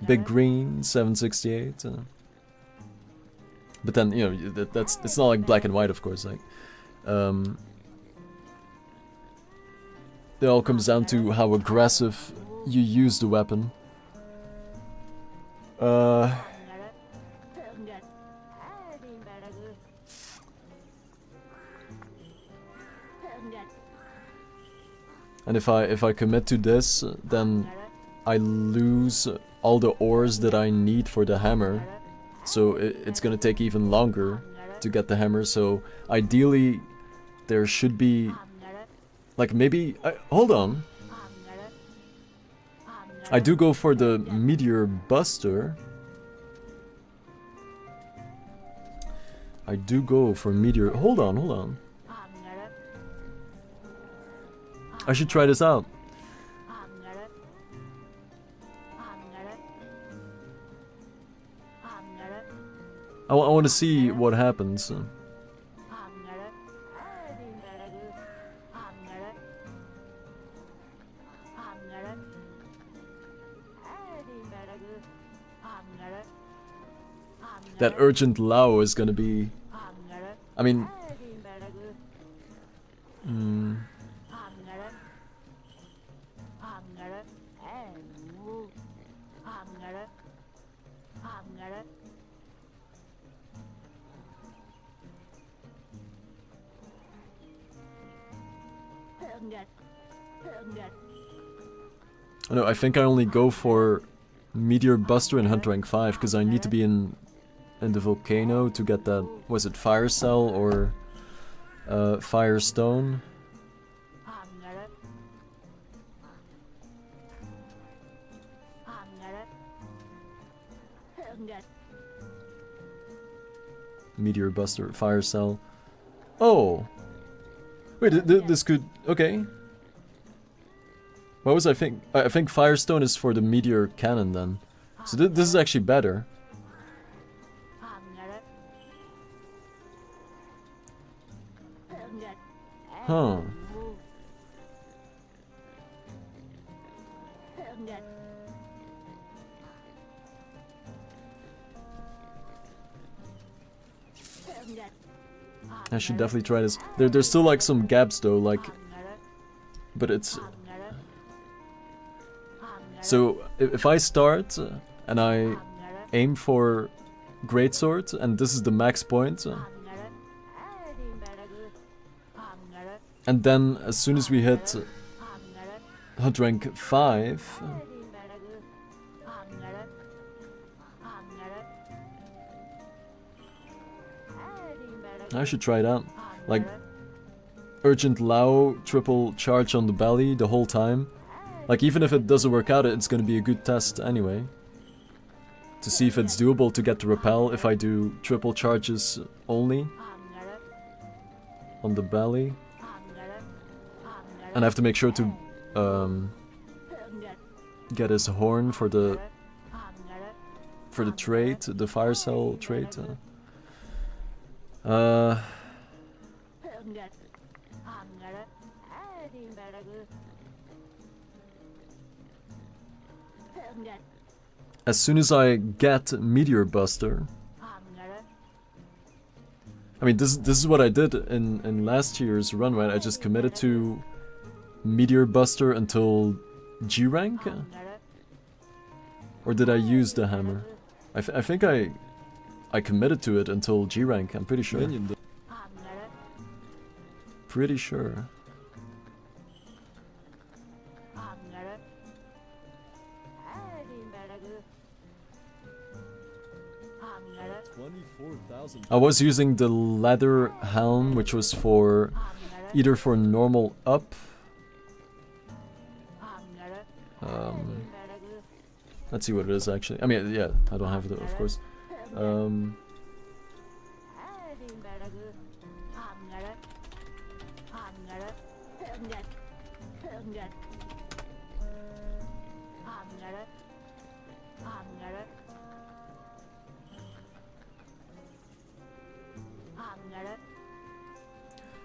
Big green, 768. But then, you know, it's not like black and white, of course. Like, it all comes down to how aggressive you use the weapon. And if I commit to this, then I lose all the ores that I need for the hammer. So it's gonna take even longer to get the hammer. So ideally, there should be, like, maybe hold on. I do go for the Meteor Buster. I do go for Meteor. Hold on. I should try this out. I want to see what happens. That urgent Lao is gonna be... I mean... No, I think I only go for Meteor Buster in Hunter Rank 5 because I need to be in the volcano to get that, was it Fire Cell or Firestone? Meteor Buster, Fire Cell. Oh! Wait, this could... okay. What was I think? I think Firestone is for the Meteor Cannon then. So this is actually better. Huh. I should definitely try this. There's still like some gaps though, like... But it's... So, if I start and I aim for Greatsword, and this is the max point, and then as soon as we hit Hunter Rank 5, I should try it out. Like, Urgent Lao, triple charge on the belly the whole time. Like, even if it doesn't work out, it's gonna be a good test anyway. To see if it's doable to get the repel if I do triple charges only. On the belly. And I have to make sure to get his horn for the trait, the Fire Cell trait. As soon as I get Meteor Buster, I mean this is what I did in last year's run, right? I just committed to Meteor Buster until G rank, or did I use the hammer? I think I committed to it until G rank. I'm pretty sure. Pretty sure. I was using the leather helm, which was for either for normal up. Let's see what it is actually. I mean, yeah, I don't have it, of course.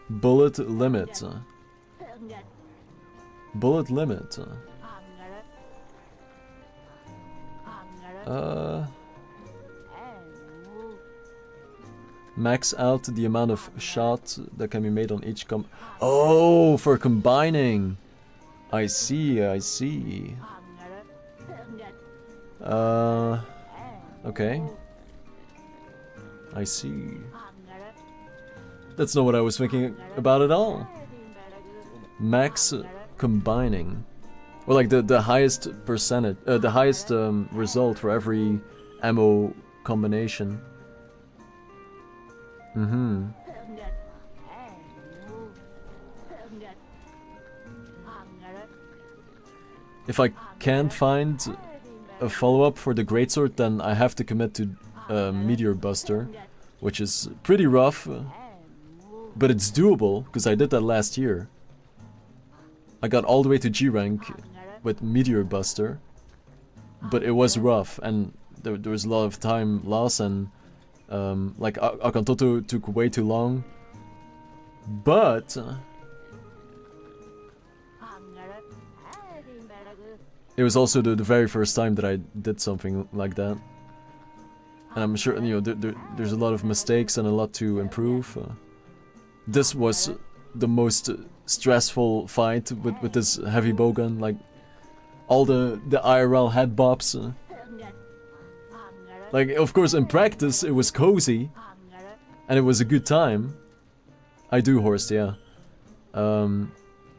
Bullet limit. Bullet limit. Max out the amount of shots that can be made on each Oh, for combining. I see, I see. Okay. I see. That's not what I was thinking about at all. max combining, or like the highest percentage, the highest result for every ammo combination. Mm-hmm. If I can't find a follow-up for the Greatsword, then I have to commit to Meteor Buster, which is pretty rough, but it's doable, because I did that last year. I got all the way to G rank with Meteor Buster, but it was rough, and there was a lot of time loss, and like Akantoto took way too long, but it was also the very first time that I did something like that. And I'm sure, you know, there's a lot of mistakes and a lot to improve. This was the most stressful fight with this heavy bowgun, like all the IRL head bops. Like, of course, in practice it was cozy, and it was a good time. I do, Horst, yeah.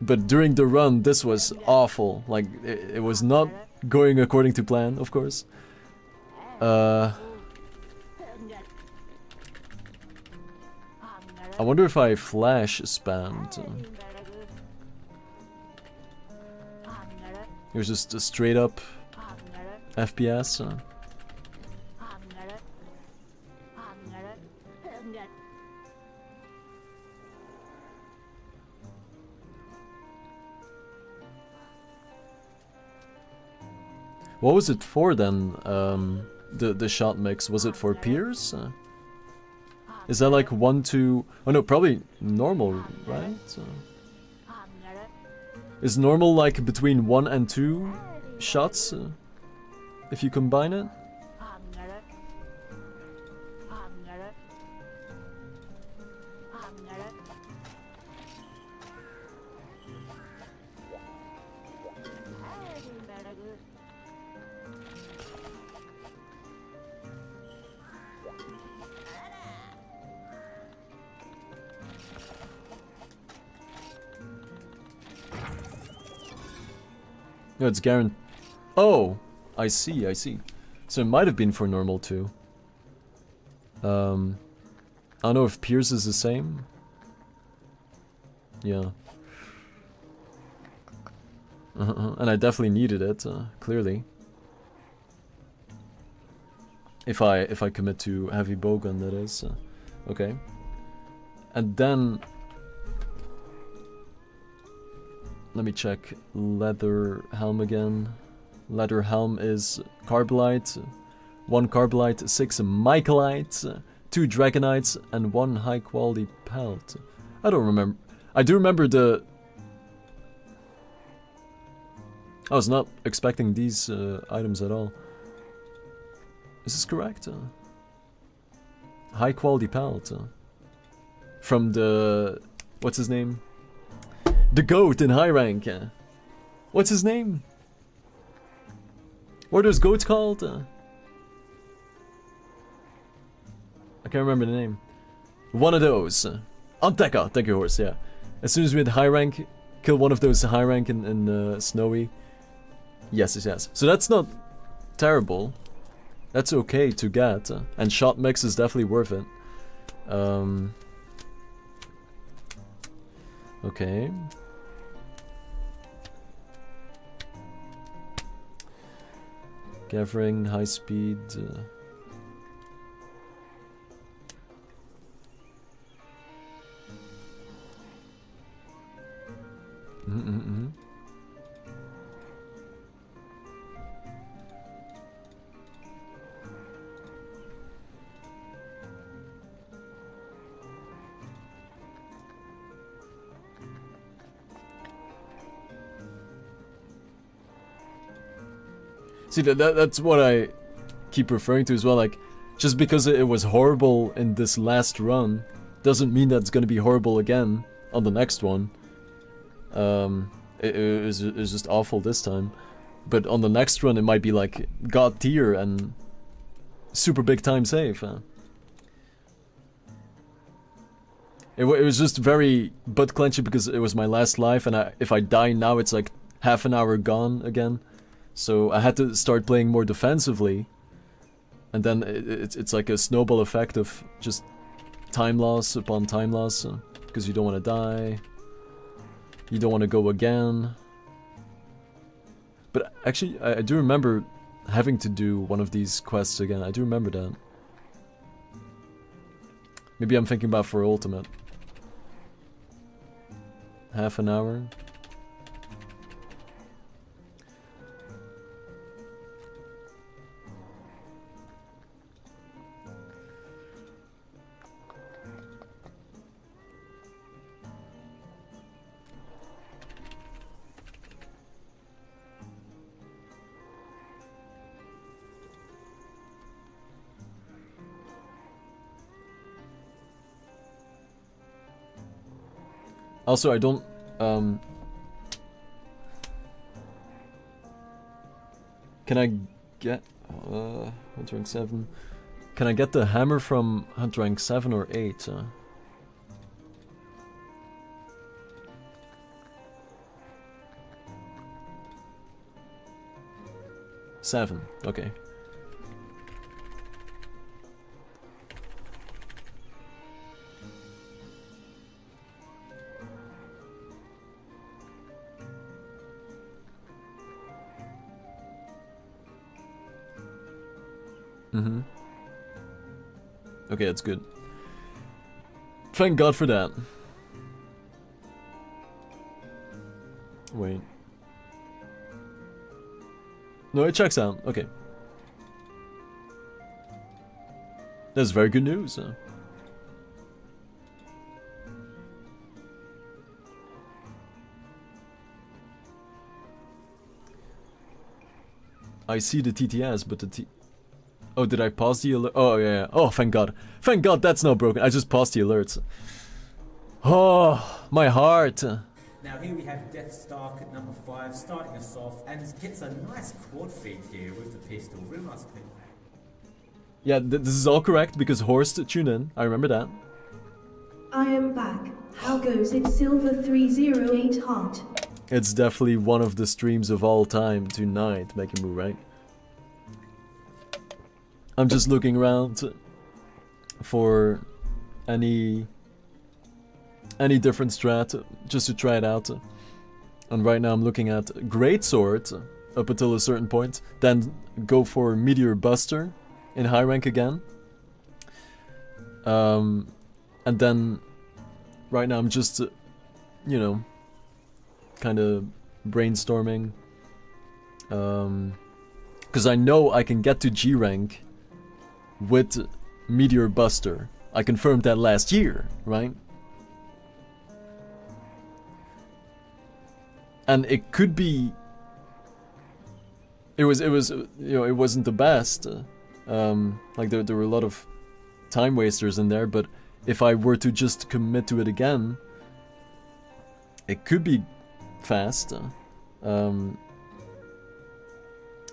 But during the run, this was awful. Like, it was not going according to plan, of course. I wonder if I flash spammed. It was just a straight up FPS. What was it for then, the shot mix? Was it for peers? Is that like 1 to... Oh no, probably normal, right? Is normal like between 1 and 2 shots, if you combine it? No, it's guaranteed. Oh, I see, I see. So it might have been for normal too. I don't know if Pierce is the same. Yeah. And I definitely needed it, clearly. If I commit to heavy bowgun, that is. Okay. And then... Let me check leather helm again. Leather helm is Carbolite, 1 Carbolite, 6 Mycolite, 2 Dragonites, and 1 high quality pelt. I don't remember. I do remember the... I was not expecting these items at all. Is this correct? High quality pelt. From the... What's his name? The goat in high rank. What's his name? What are those goats called? I can't remember the name. One of those. Anteka, thank you, Horse, yeah. As soon as we had high rank, kill one of those high rank in Snowy. Yes, yes, yes. So that's not terrible. That's okay to get. And shot mix is definitely worth it. Okay. Gathering, high speed. See, that's what I keep referring to as well, like, just because it was horrible in this last run, doesn't mean that it's gonna be horrible again on the next one. It was just awful this time. But on the next run it might be like god tier and super big time save. It was just very butt clenching because it was my last life, and if I die now, it's like half an hour gone again. So I had to start playing more defensively, and then it's like a snowball effect of just time loss upon time loss, because you don't want to die, you don't want to go again. But actually, I do remember having to do one of these quests again. I do remember that. Maybe I'm thinking about for ultimate. Half an hour. Also, I don't, can I get, Hunt rank 7? Can I get the hammer from Hunt rank 7 or 8? 7, okay. Mm-hmm. Okay, that's good. Thank God for that. Wait. No, it checks out. Okay. That's very good news. I see the TTS, but the T... Oh, did I pause the alert? Oh, yeah. Oh, thank God. Thank God that's not broken. I just paused the alerts. Oh, my heart. Now here we have Death Stark at number 5, starting us off, and gets a nice quad feed here with the pistol. Real nice clip. Yeah, this is all correct because Horst tuned in. I remember that. I am back. How goes it, Silver 308 Heart? It's definitely one of the streams of all time tonight, Making Move, right? I'm just looking around for any different strat just to try it out. And right now I'm looking at Greatsword up until a certain point, then go for Meteor Buster in high rank again. And then right now I'm just, you know, kind of brainstorming. Because I know I can get to G rank with Meteor Buster. I confirmed that last year, right? And it could be... It was, you know, it wasn't the best. Like there were a lot of time wasters in there, but if I were to just commit to it again, it could be fast. And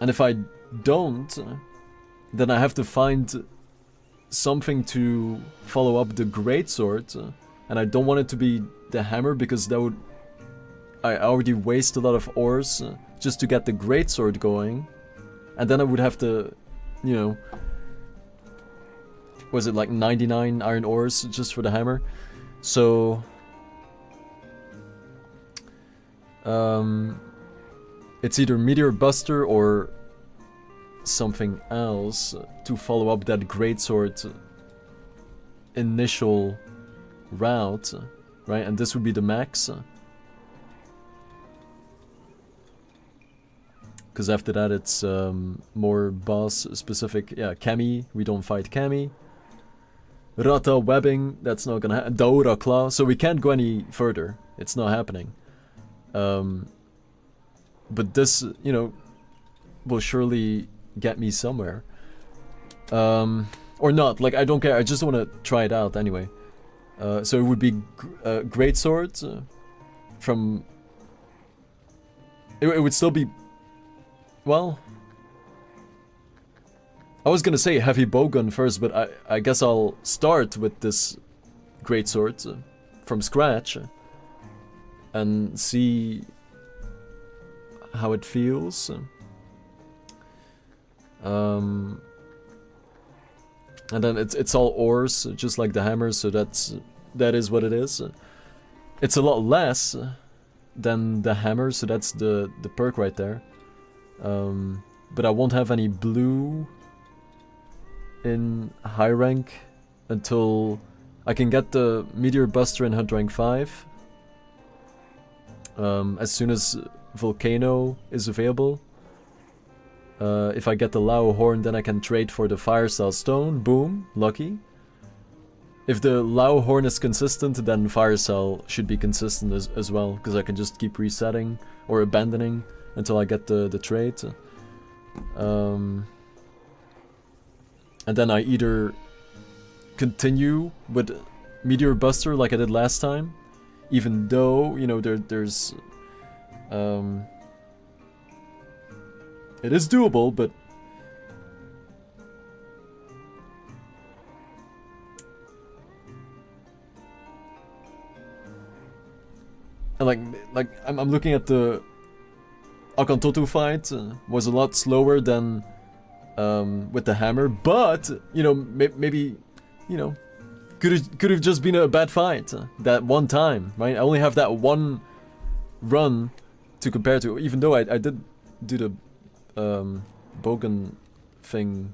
if I don't, then I have to find something to follow up the Greatsword, and I don't want it to be the hammer because that would... I already waste a lot of ores just to get the Greatsword going, and then I would have to, you know, was it like 99 iron ores just for the hammer? So it's either Meteor Buster or something else to follow up that Greatsword initial route, right? And this would be the max. Because after that it's more boss specific. Yeah, Kami, we don't fight Kami. Rata webbing, that's not gonna happen. Daura claw, so we can't go any further. It's not happening. But this, you know, will surely get me somewhere. Or not, like I don't care, I just want to try it out anyway. So it would be Greatsword from... It would still be... Well... I was gonna say heavy bowgun first, but I guess I'll start with this greatsword from scratch and see how it feels. And then it's all ores, just like the hammer, so that is what it is. It's a lot less than the hammer, so that's the perk right there. But I won't have any blue in high rank until I can get the Meteor Buster in Hunt rank 5. As soon as Volcano is available. If I get the Lao Horn, then I can trade for the Fire Cell Stone. Boom, lucky. If the Lao Horn is consistent, then Fire Cell should be consistent as well, because I can just keep resetting or abandoning until I get the trade. And then I either continue with Meteor Buster like I did last time, even though, you know, there's it is doable, but and like I'm looking at the Akantotu fight, was a lot slower than with the hammer, but you know, maybe, you know, could have just been a bad fight that one time, right? I only have that one run to compare to, even though I did do the Bogan thing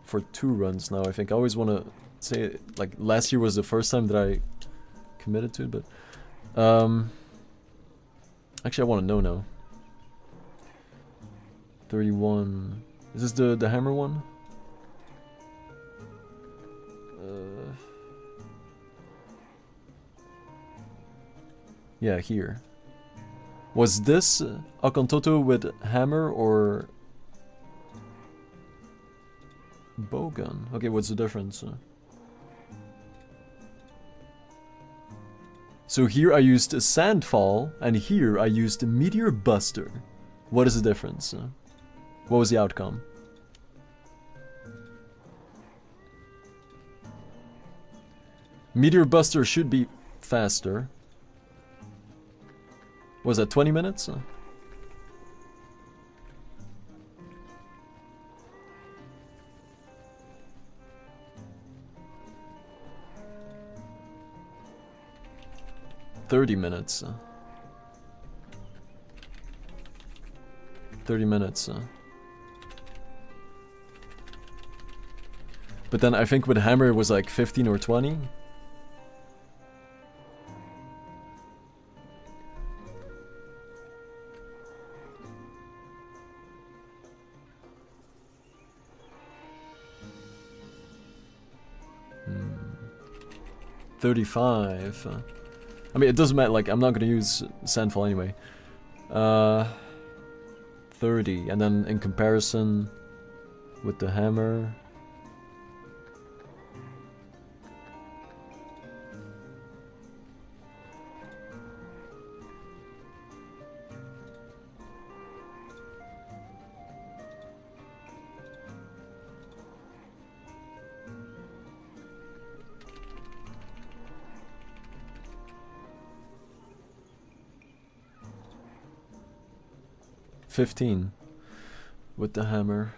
for 2 runs now. I think I always want to say, like, last year was the first time that I committed to it, but actually I want to know now. 31. Is this the hammer one? Yeah, here. Was this Akantoto with hammer or bowgun? Okay, what's the difference? So here I used a Sandfall, and here I used a Meteor Buster. What is the difference? What was the outcome? Meteor Buster should be faster. Was that 20 minutes? 30 minutes. 30 minutes. But then I think with hammer it was like 15 or 20. Hmm. 35. I mean, it doesn't matter, like, I'm not gonna use Sandfall anyway. 30, and then in comparison with the hammer... $15 with the hammer.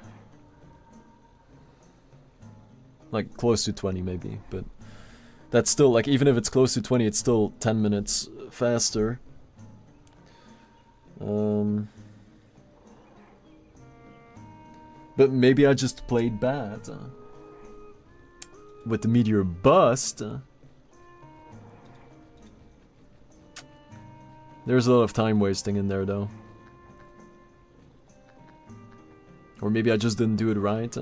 Like close to 20 maybe, but that's still, like, even if it's close to 20, it's still 10 minutes faster. But maybe I just played bad with the Meteor Bust. There's a lot of time wasting in there though. Or maybe I just didn't do it right.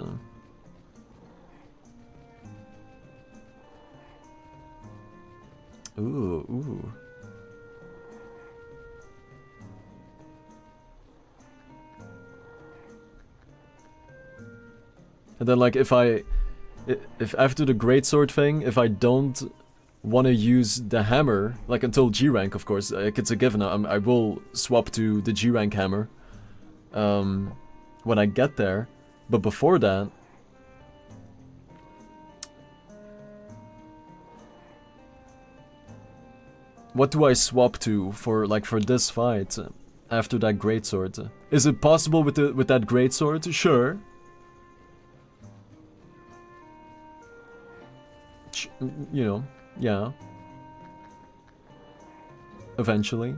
Ooh. And then, like, if after the greatsword thing, if I don't want to use the hammer, like until G rank, of course, like, it's a given. I will swap to the G rank hammer. When I get there, but before that, What do I swap to for this fight after that greatsword? Is it possible with that greatsword? Sure. You know, yeah. Eventually.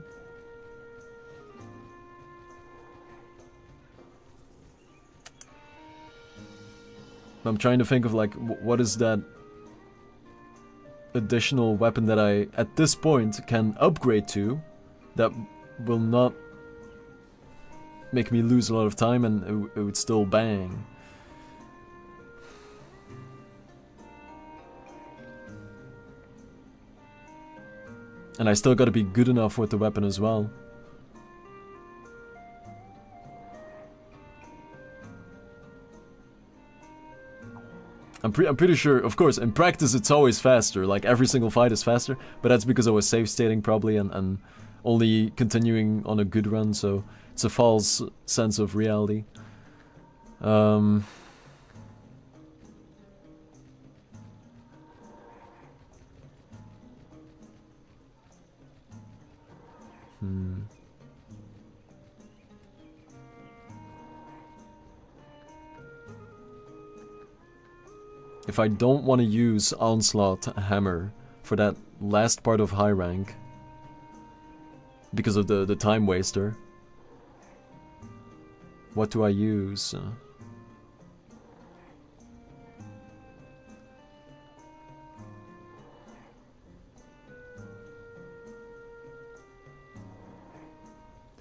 I'm trying to think of like what is that additional weapon that I at this point can upgrade to that will not make me lose a lot of time and it would still bang. And I still gotta be good enough with the weapon as well. I'm pretty sure, of course, in practice it's always faster, like every single fight is faster, but that's because I was save stating probably and only continuing on a good run, so it's a false sense of reality. If I don't want to use Onslaught Hammer for that last part of high rank, because of the time waster, what do I use?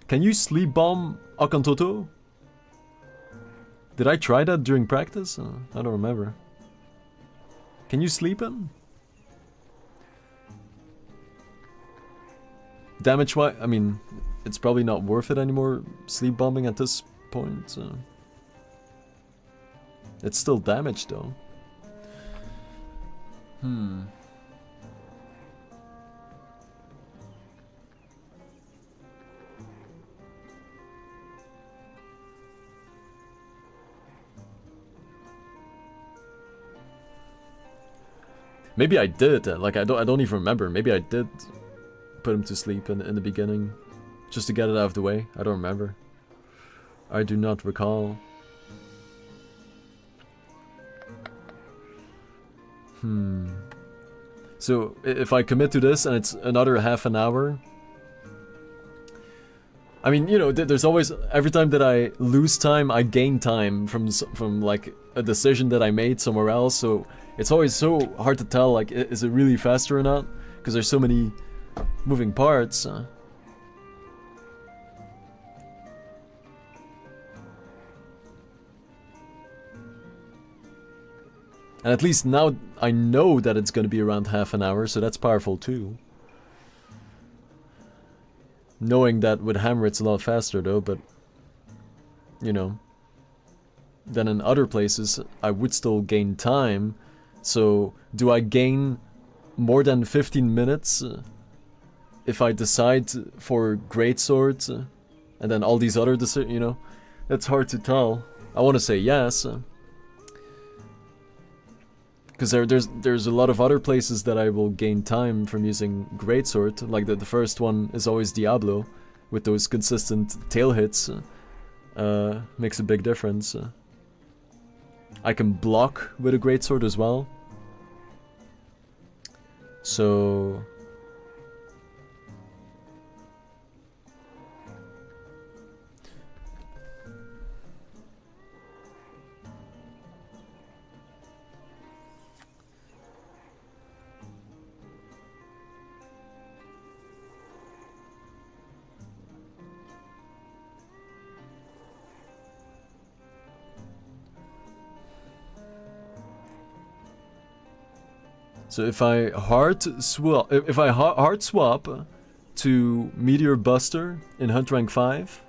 Can you sleep bomb Akantoto? Did I try that during practice? I don't remember. Can you sleep him? Damage wise, I mean, it's probably not worth it anymore sleep bombing at this point. It's still damage though. Maybe I did. Like I don't even remember. Maybe I did put him to sleep in the beginning, just to get it out of the way. I don't remember. I do not recall. So if I commit to this and it's another half an hour, I mean, you know, there's always, every time that I lose time, I gain time from like a decision that I made somewhere else. So it's always so hard to tell, like, is it really faster or not? Because there's so many moving parts. And at least now I know that it's going to be around half an hour, so that's powerful too. Knowing that with hammer it's a lot faster though, but you know, then in other places I would still gain time. So do I gain more than 15 minutes if I decide for greatsword and then all these other you know, it's hard to tell. I want to say yes, because there's a lot of other places that I will gain time from using greatsword. Like the first one is always Diablo, with those consistent tail hits. Makes a big difference. I can block with a greatsword as well. So if I hard swap to Meteor Buster in Hunt Rank 5,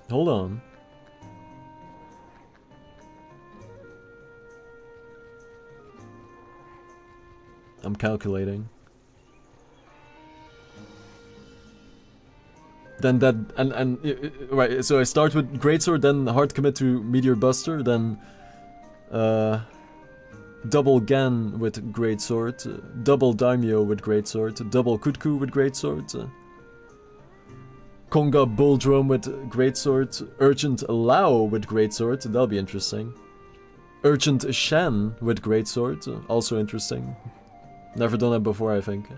hold on. I'm calculating. Then that right, so I start with greatsword, then hard commit to Meteor Buster, then double Gan with greatsword, double Daimyo with greatsword, double Kutku with greatsword, Konga Bulldrum with greatsword, Urgent Lao with greatsword, that'll be interesting. Urgent Shan with greatsword, also interesting. Never done that before, I think.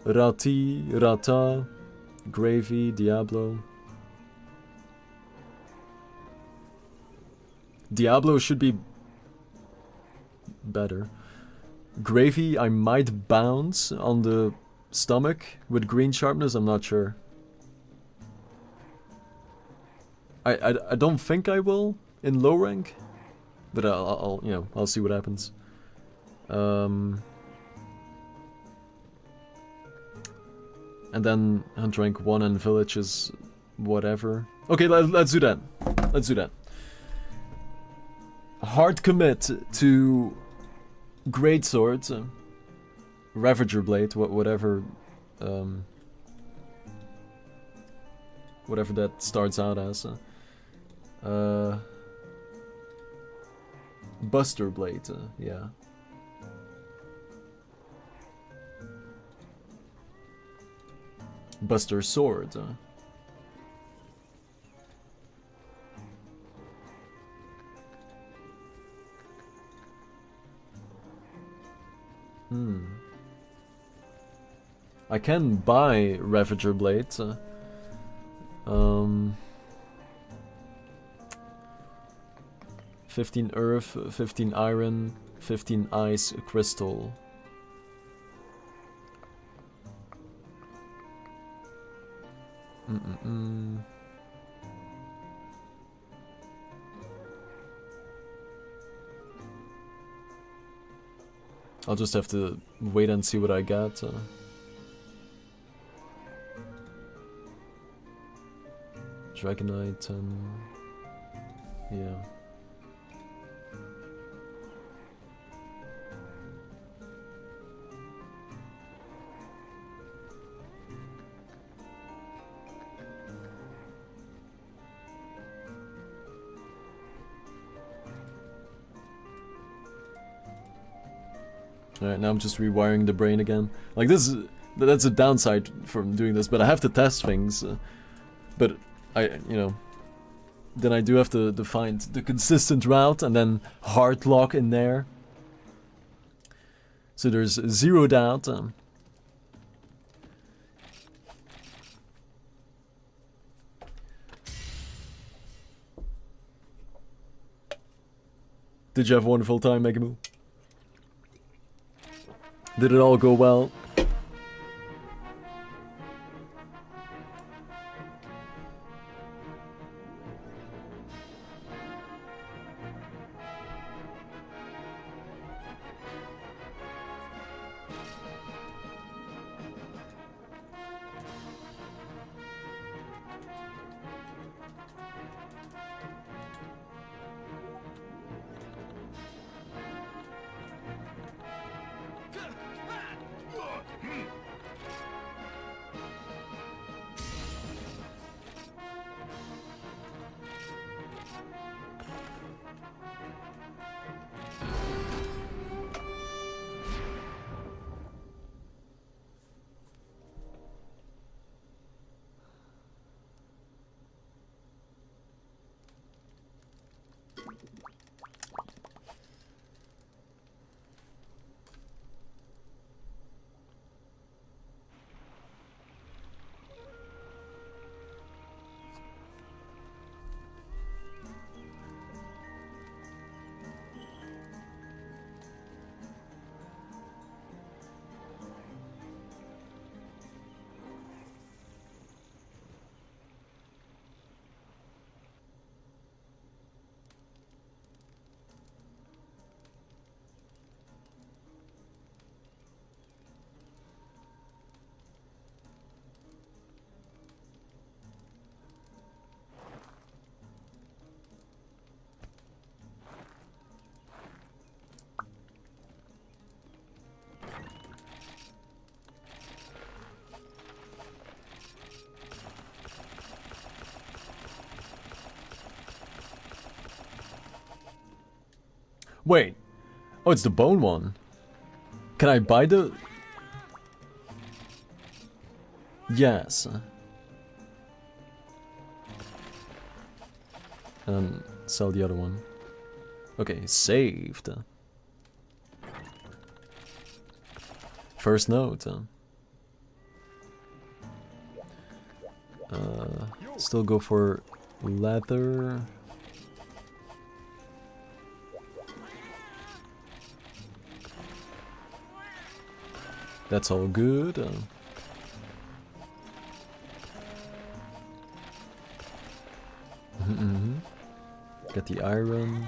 Rati, Rata, Gravy, Diablo. Diablo should be better. Gravy, I might bounce on the stomach with green sharpness, I'm not sure. I don't think I will in low rank, but I'll you know, I'll see what happens. And then hunt rank 1 and village is whatever. Okay, let's do that. Let's do that. Hard commit to greatsword, Ravager Blade, whatever, whatever that starts out as. Buster Blade, yeah. Buster Sword. I can buy Ravager Blade. 15 earth, 15 iron, 15 ice crystal. I'll just have to wait and see what I got. Dragonite and... yeah. Alright, now I'm just rewiring the brain again. Like this is... that's a downside from doing this, but I have to test things. But I, you know... then I do have to find the consistent route and then hard lock in there. So there's zero doubt. Did you have a wonderful time, Megamoo? Did it all go well? Wait, Oh, it's the bone one. Can I buy the... Yes. And sell the other one. Okay, saved. First note. Still go for leather. That's all good. Get the iron.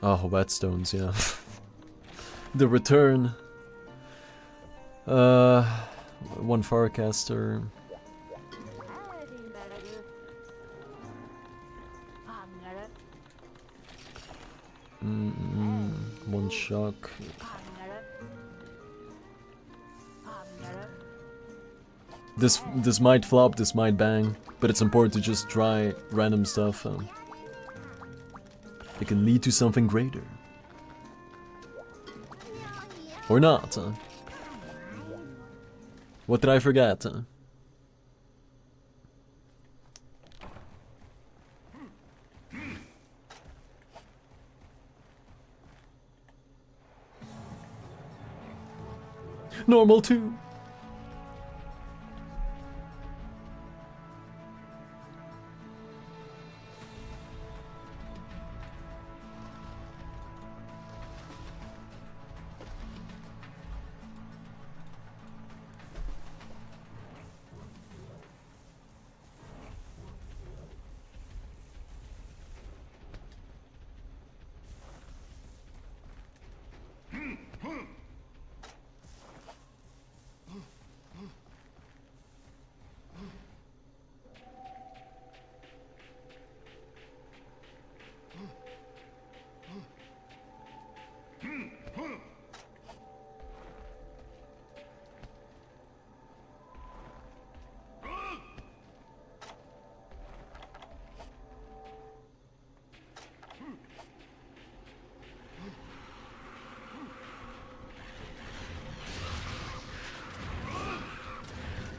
Oh, whetstones, yeah. The return. One Farcaster. One shock. This might flop, this might bang, but it's important to just try random stuff. It can lead to something greater. Or not. What did I forget? Normal 2.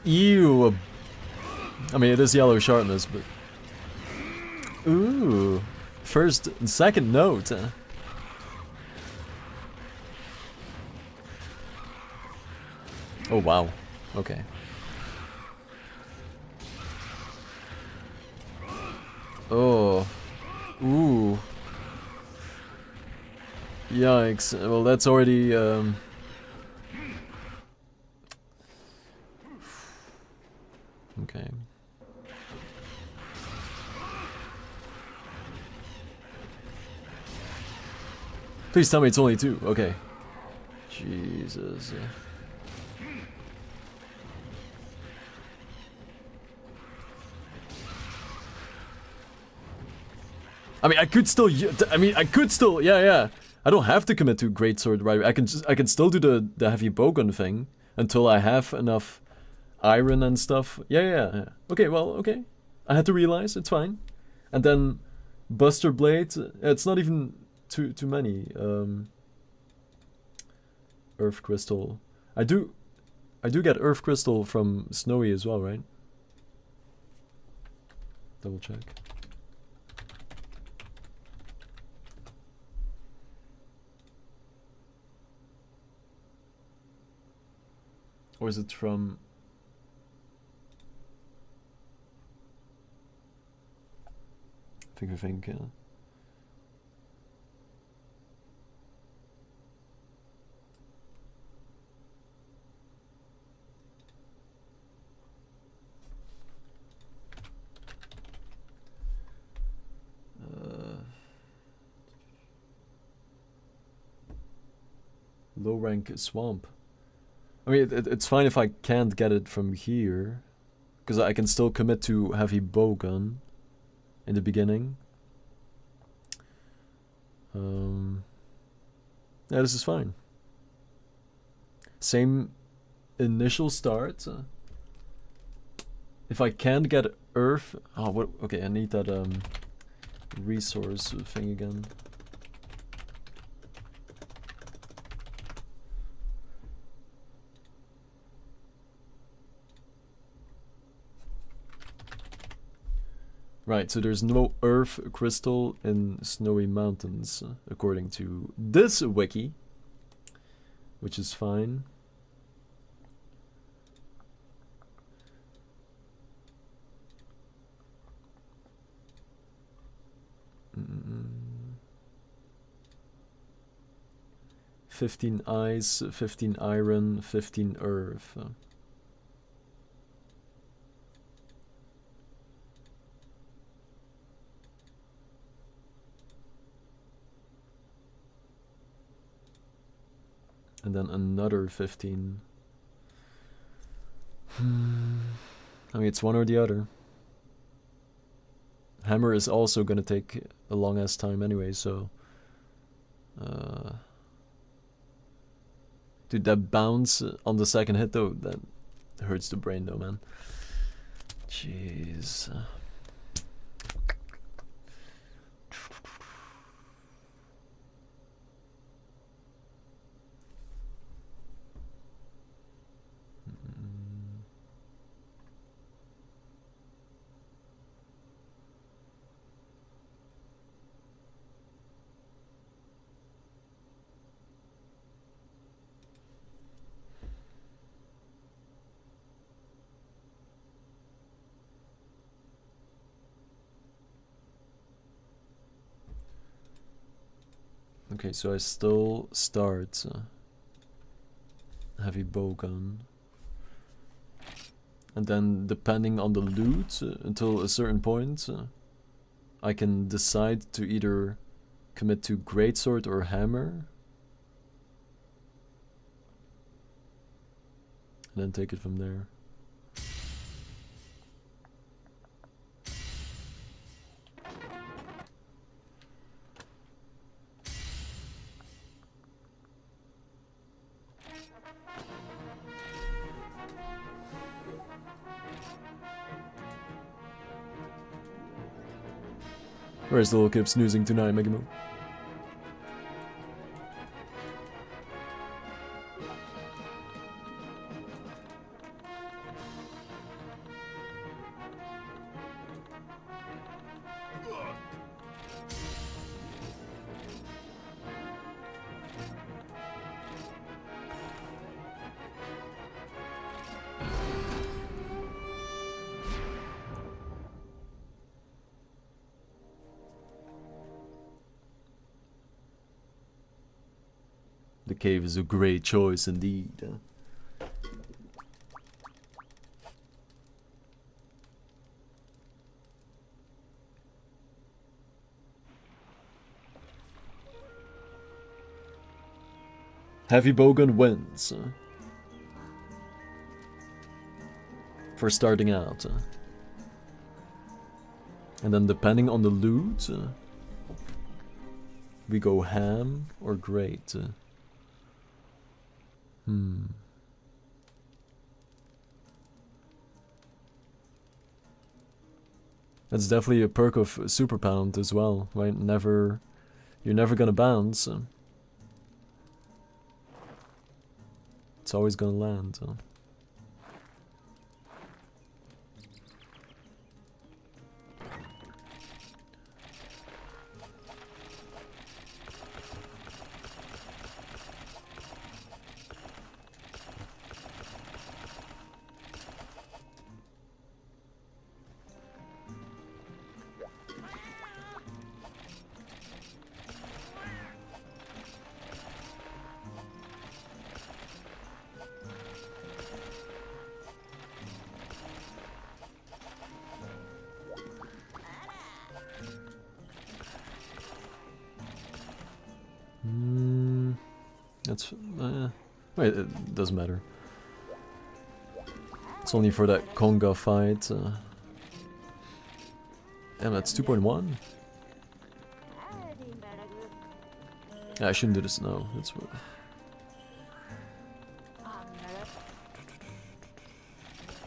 Ew. I mean, it is yellow sharpness, but... Ooh. First and second note. Oh, wow. Okay. Oh. Ooh. Yikes. Well, that's already, Okay. Please tell me it's only 2. Okay. Jesus. I mean, I could still. Yeah. I don't have to commit to greatsword right. I can still do the heavy bowgun thing until I have enough iron and stuff. Yeah. Okay, well, okay. I had to realize it's fine. And then Buster Blade. It's not even too many. Earth Crystal. I do get Earth Crystal from Snowy as well, right? Double check. Or is it from... I think, low rank swamp. I mean, it's fine if I can't get it from here, because I can still commit to heavy bowgun in the beginning. Yeah, this is fine. Same initial start. If I can't get earth, oh, what? Okay, I need that resource thing again. Right, so there's no earth crystal in snowy mountains, according to this wiki, which is fine. Mm. 15 ice, 15 iron, 15 earth. And then another 15. I mean, it's one or the other. Hammer is also gonna take a long ass time anyway, so... dude, that bounce on the second hit though, that hurts the brain though, man. Jeez. Okay, so I still start heavy bowgun, and then depending on the loot until a certain point, I can decide to either commit to greatsword or hammer, and then take it from there. Where's the little kid snoozing tonight, Megamo? The cave is a great choice indeed. Heavy bowgun wins. For starting out. And then depending on the loot, we go ham or great. That's definitely a perk of Super Pound as well, right? You're never gonna bounce. It's always gonna land. That's wait, it doesn't matter. It's only for that Konga fight. Damn, that's 2.1. Yeah, I shouldn't do this now. It's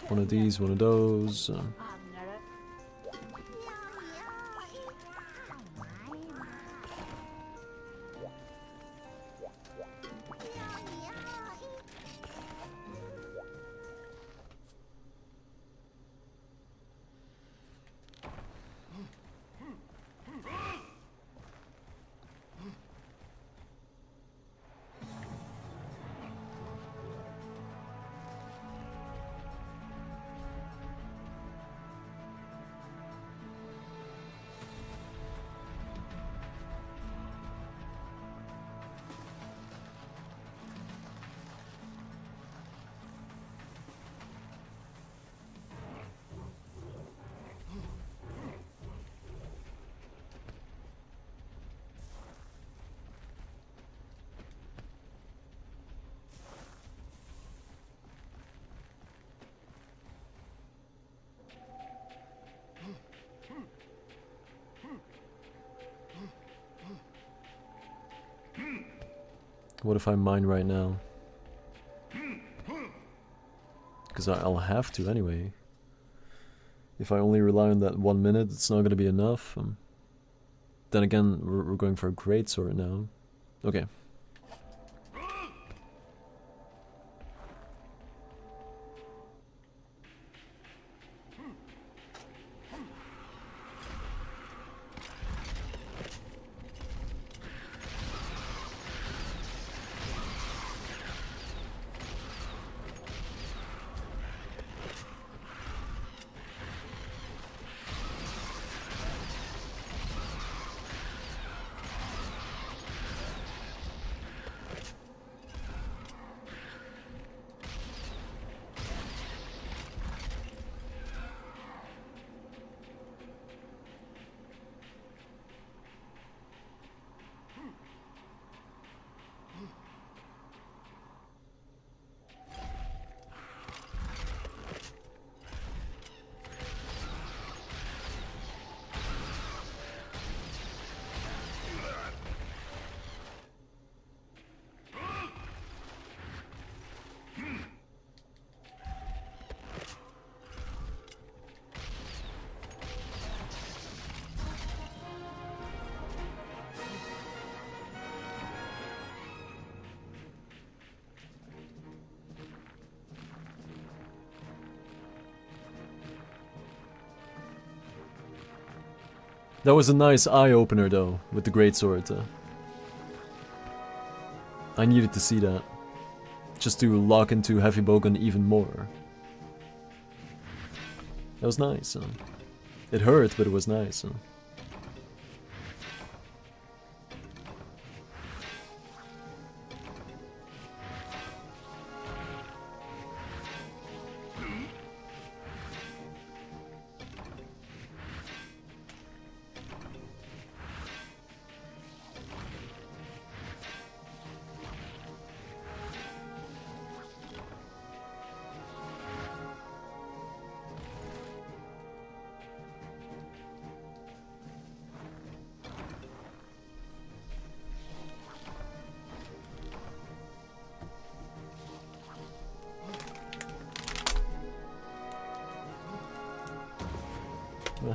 one of these, one of those. What if I mine right now? Because I'll have to anyway. If I only rely on that 1 minute, it's not gonna be enough. Then again, we're going for a greatsword now. Okay. That was a nice eye-opener though, with the greatsword. I needed to see that. Just to lock into Heavy Bowgun even more. That was nice. It hurt, but it was nice.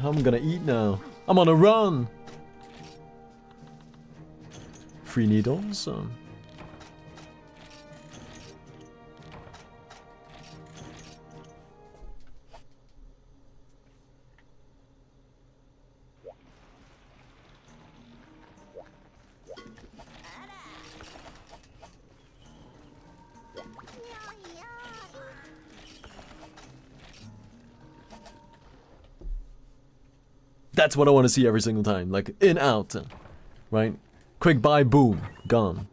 How am I gonna eat now? I'm on a run! Free needles? That's what I want to see every single time. Like, in, out. Right? Quick buy, boom. Gone.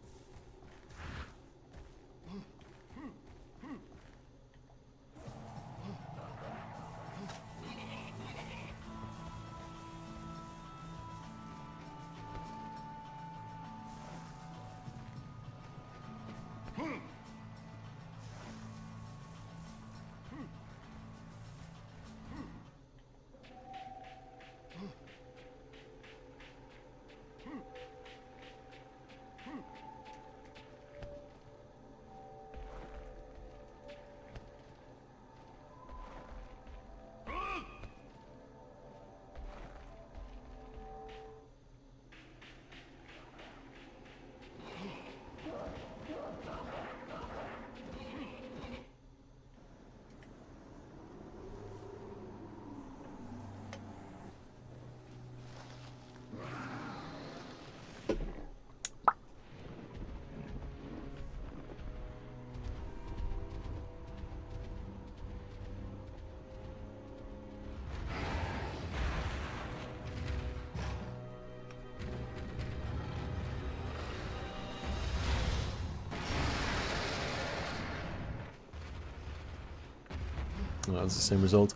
Oh, that's the same result.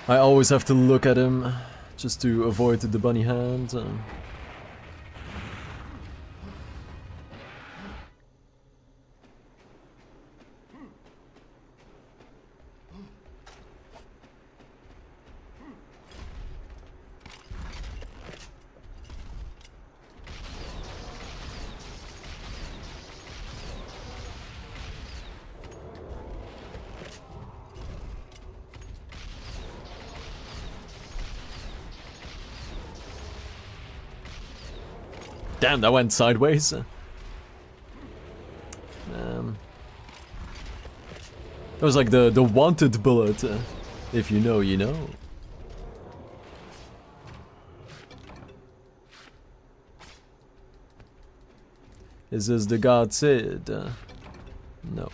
I always have to look at him just to avoid the bunny hand. Damn, that went sideways. That was like the wanted bullet. If you know, you know. Is this the God Sid? No.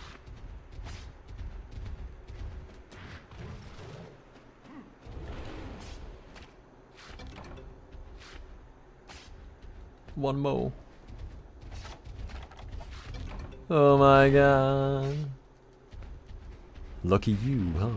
One more. Oh my god. Lucky you, huh?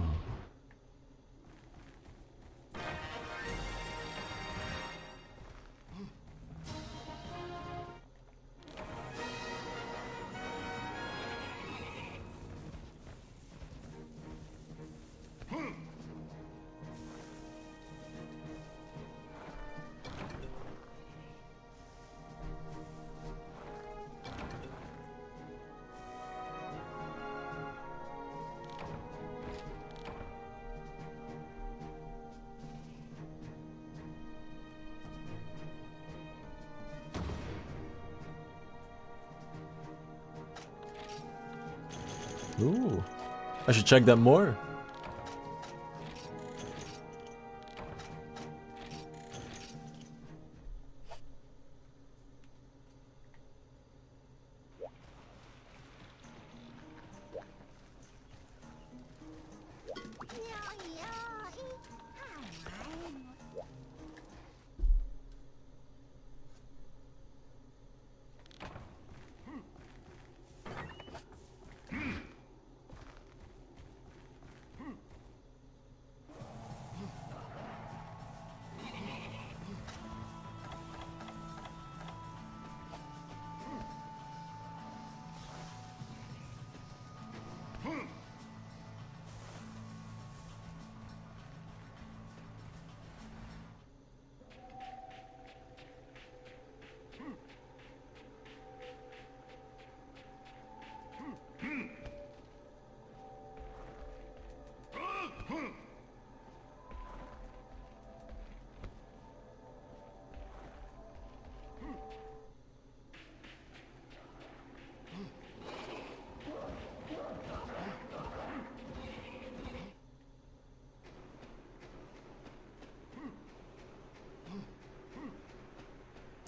Ooh, I should check that more.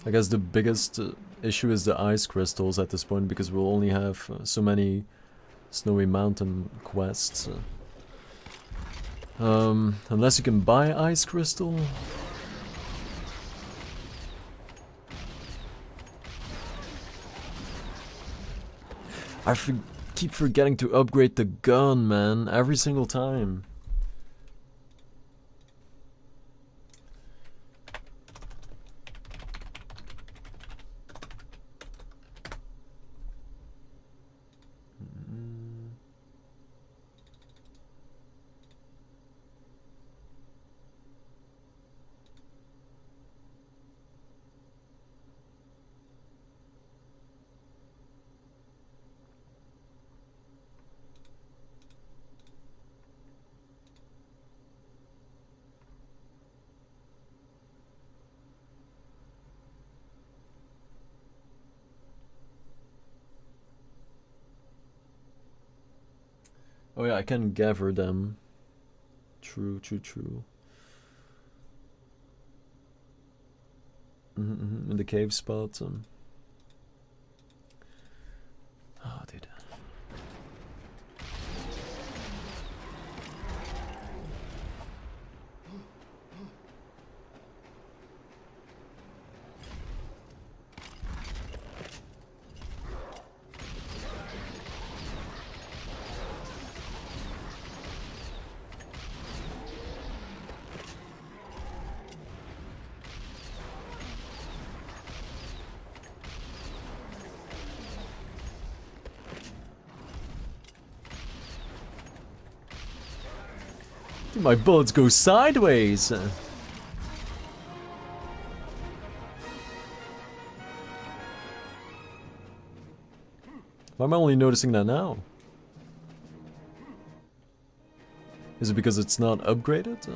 I guess the biggest issue is the ice crystals at this point, because we'll only have so many Snowy Mountain quests. Unless you can buy ice crystal. I keep forgetting to upgrade the gun, man, every single time. Oh yeah, I can gather them. True, true, true. In the cave spot. Oh, dude. My bullets go sideways. Why am I only noticing that now? Is it because it's not upgraded?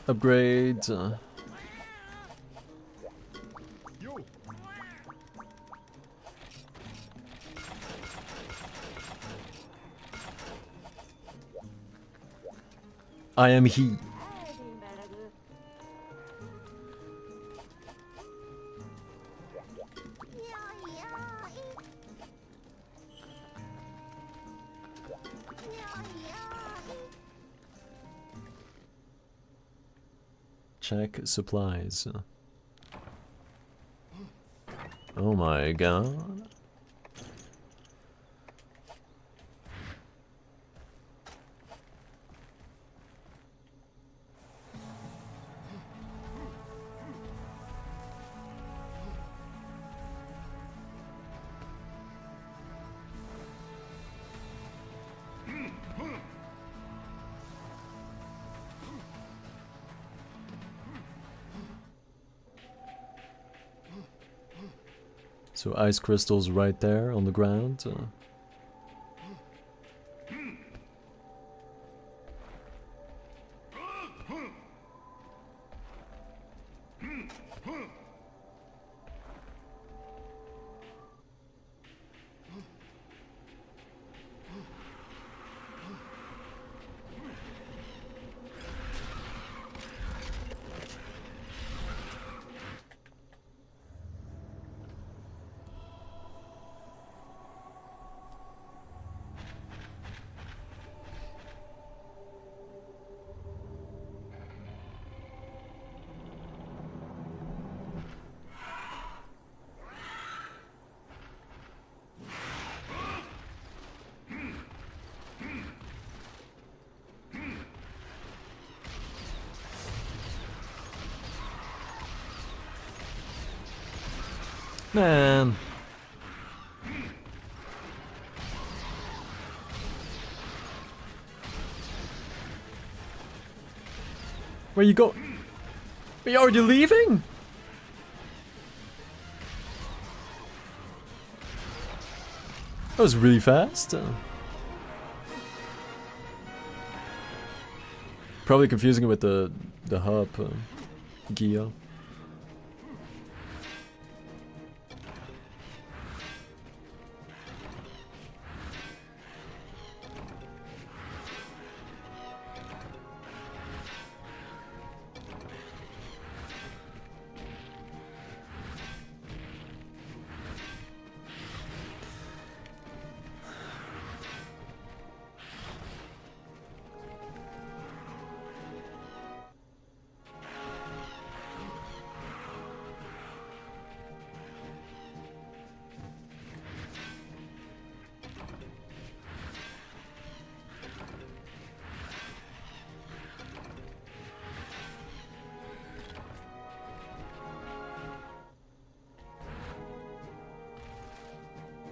Upgrade. I am he. Check supplies. Oh my god. So ice crystals right there on the ground. Man. Where you go? Are you already leaving? That was really fast. Probably confusing it with the hub gear.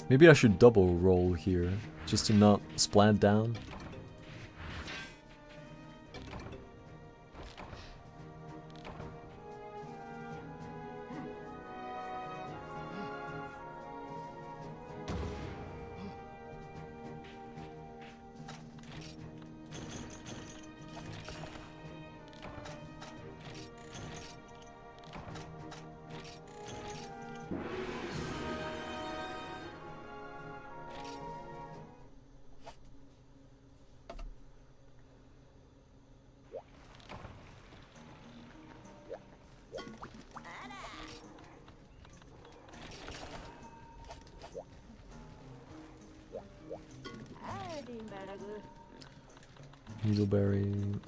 Maybe I should double roll here, just to not splat down. Needleberry.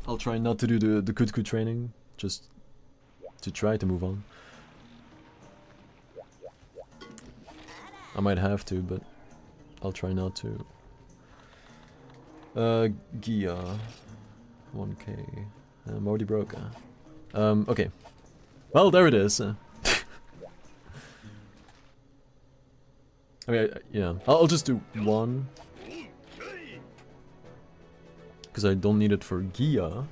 I'll try not to do the Kutku training, just to try to move on. I might have to, but I'll try not to. Gia. 1k. I'm already broke. Okay. Well, there it is. I mean, yeah. I'll just do 1. Because I don't need it for Gia.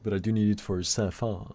But I do need it for Safa.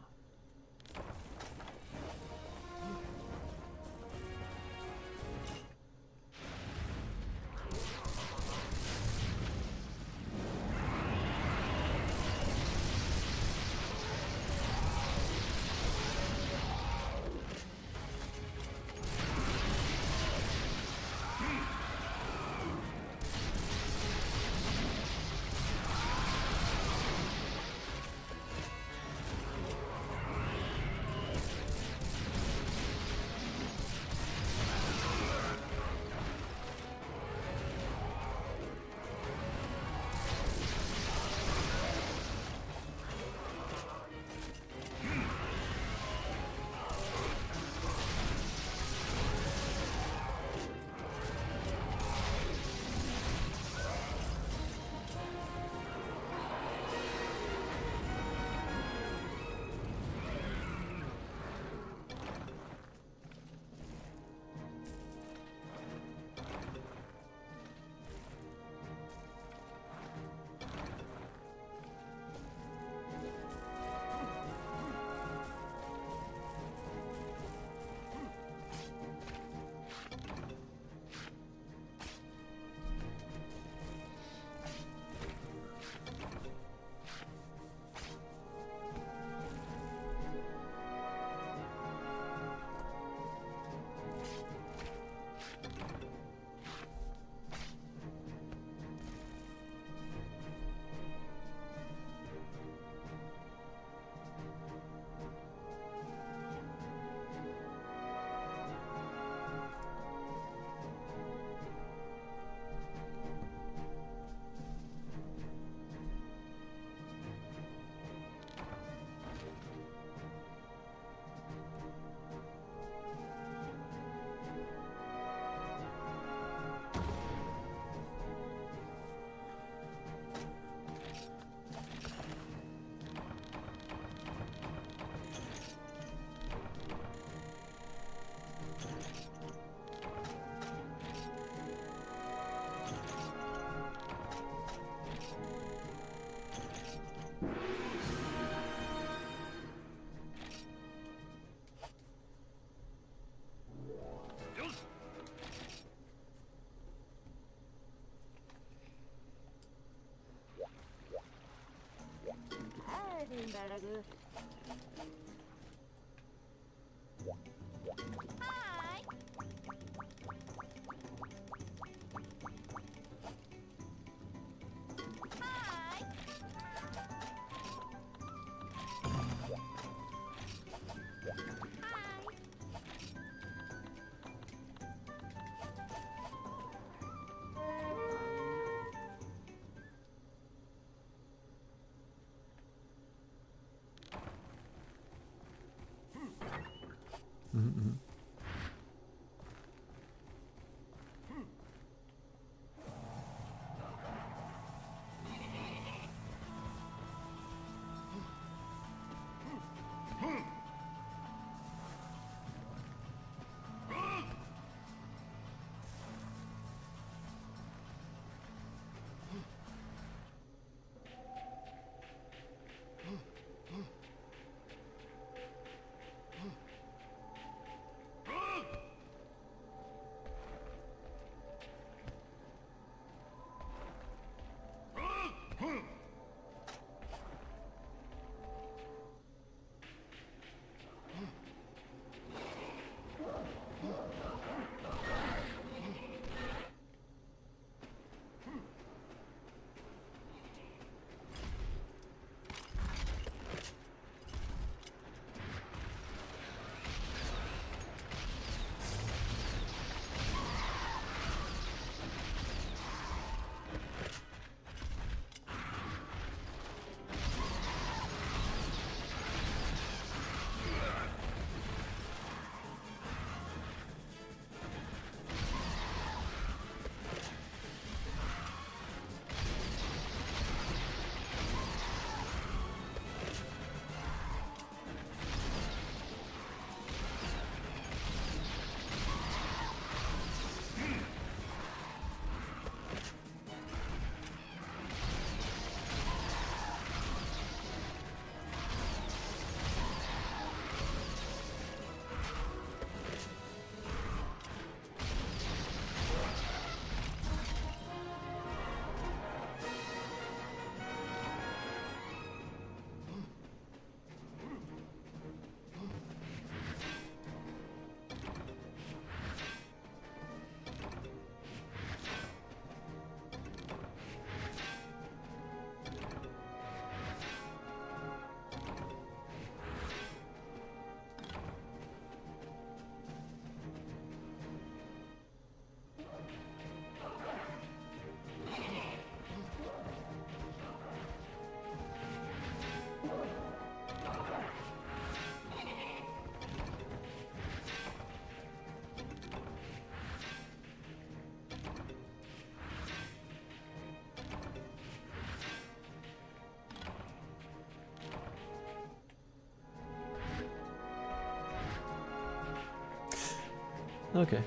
Okay.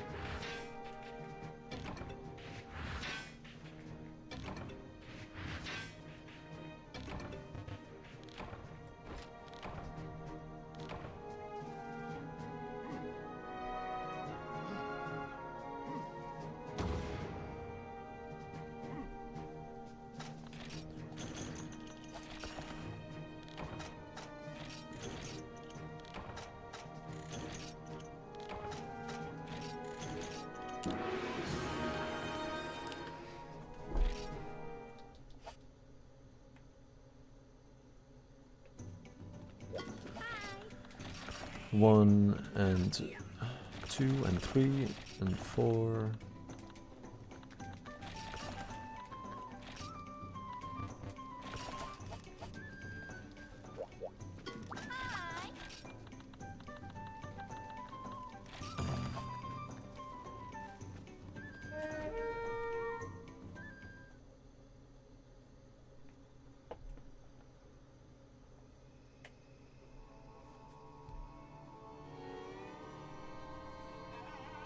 One and 2 and 3 and 4.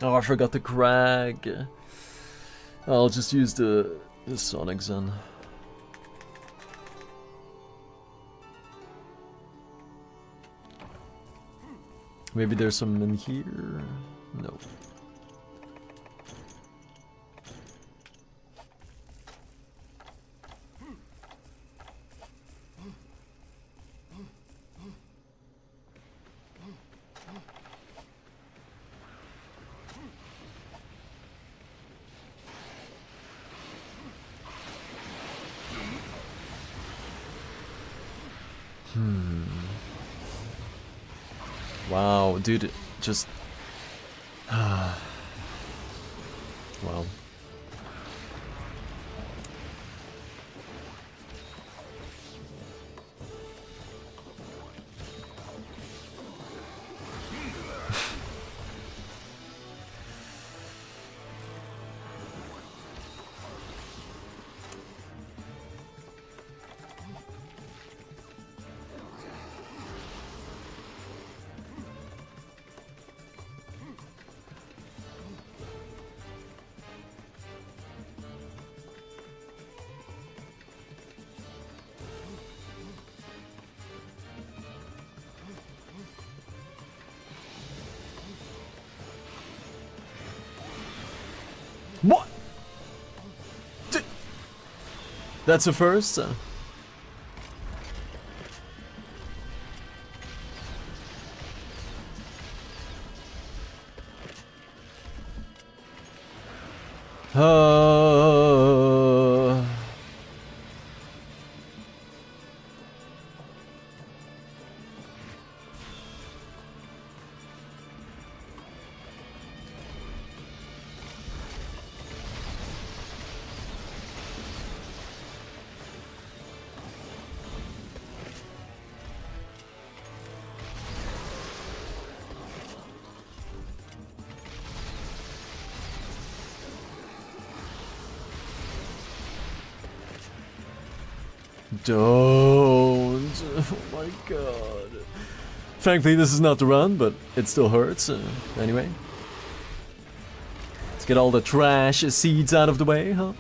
Oh, I forgot the crag. I'll just use the Sonic Zen. Maybe there's some in here? No. Wow, dude, just... wow. What? That's a first? Don't. Oh my god. Frankly, this is not the run, but it still hurts. Anyway. Let's get all the trash seeds out of the way, huh?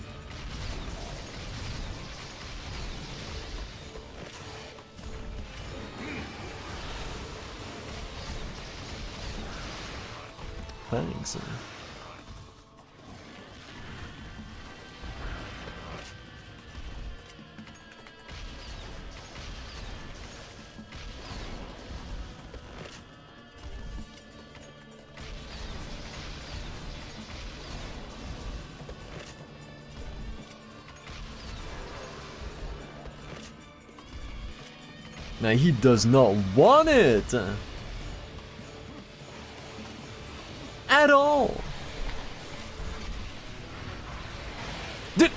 Thanks. Now he does not want it at all. Did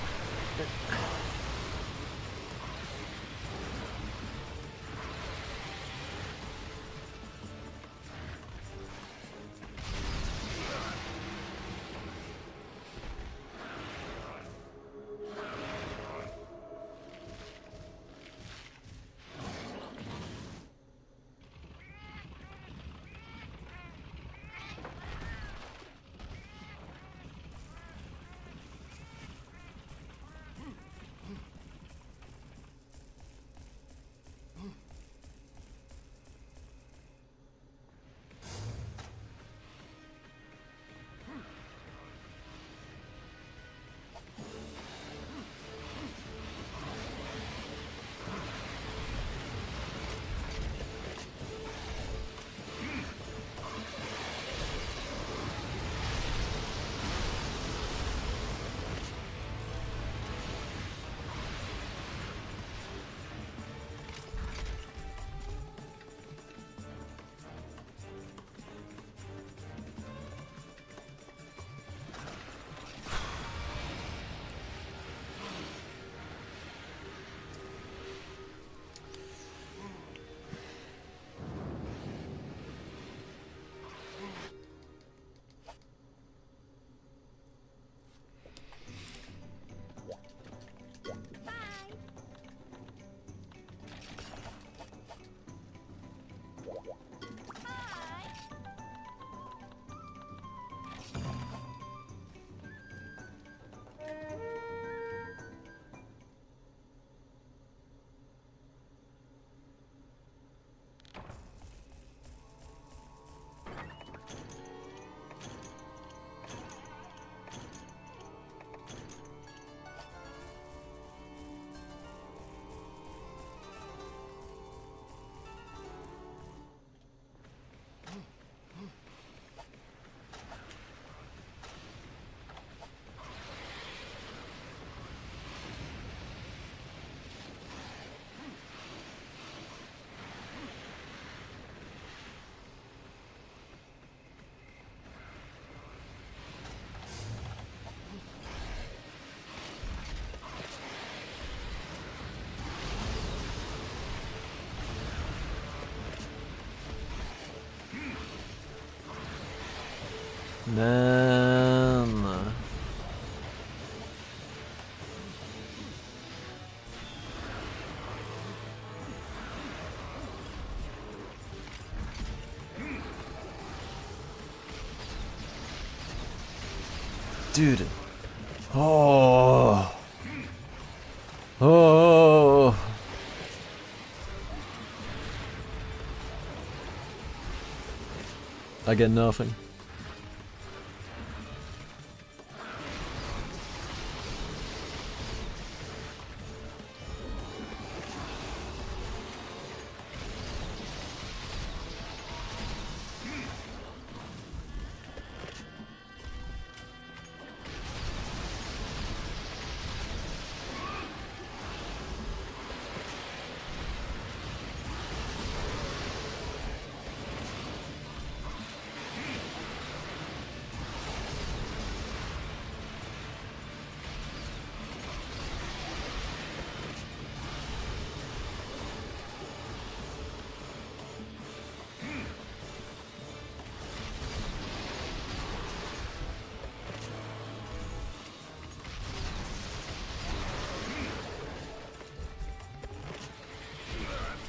Man. Dude. Oh. Oh. I get nothing.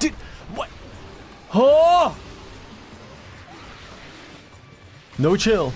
Dude, what? Oh! No chill.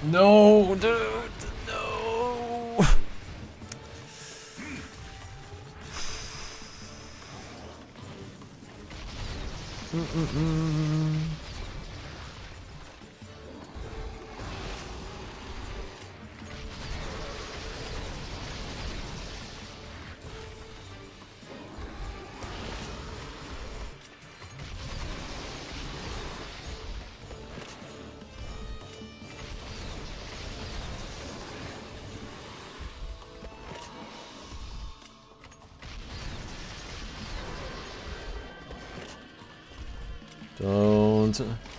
No, dude, no.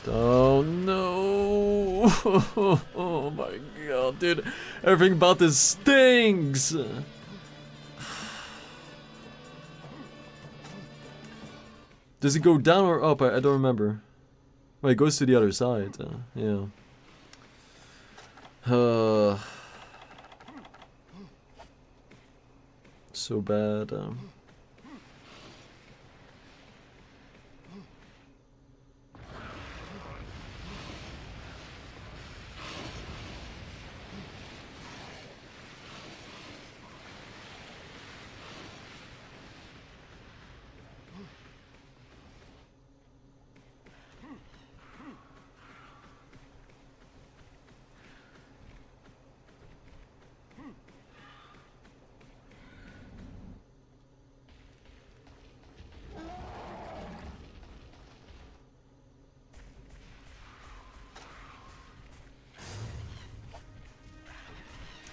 Don't, no. Oh my god, dude. Everything about this stinks. Does it go down or up? I don't remember. Well, it goes to the other side. Yeah. So bad.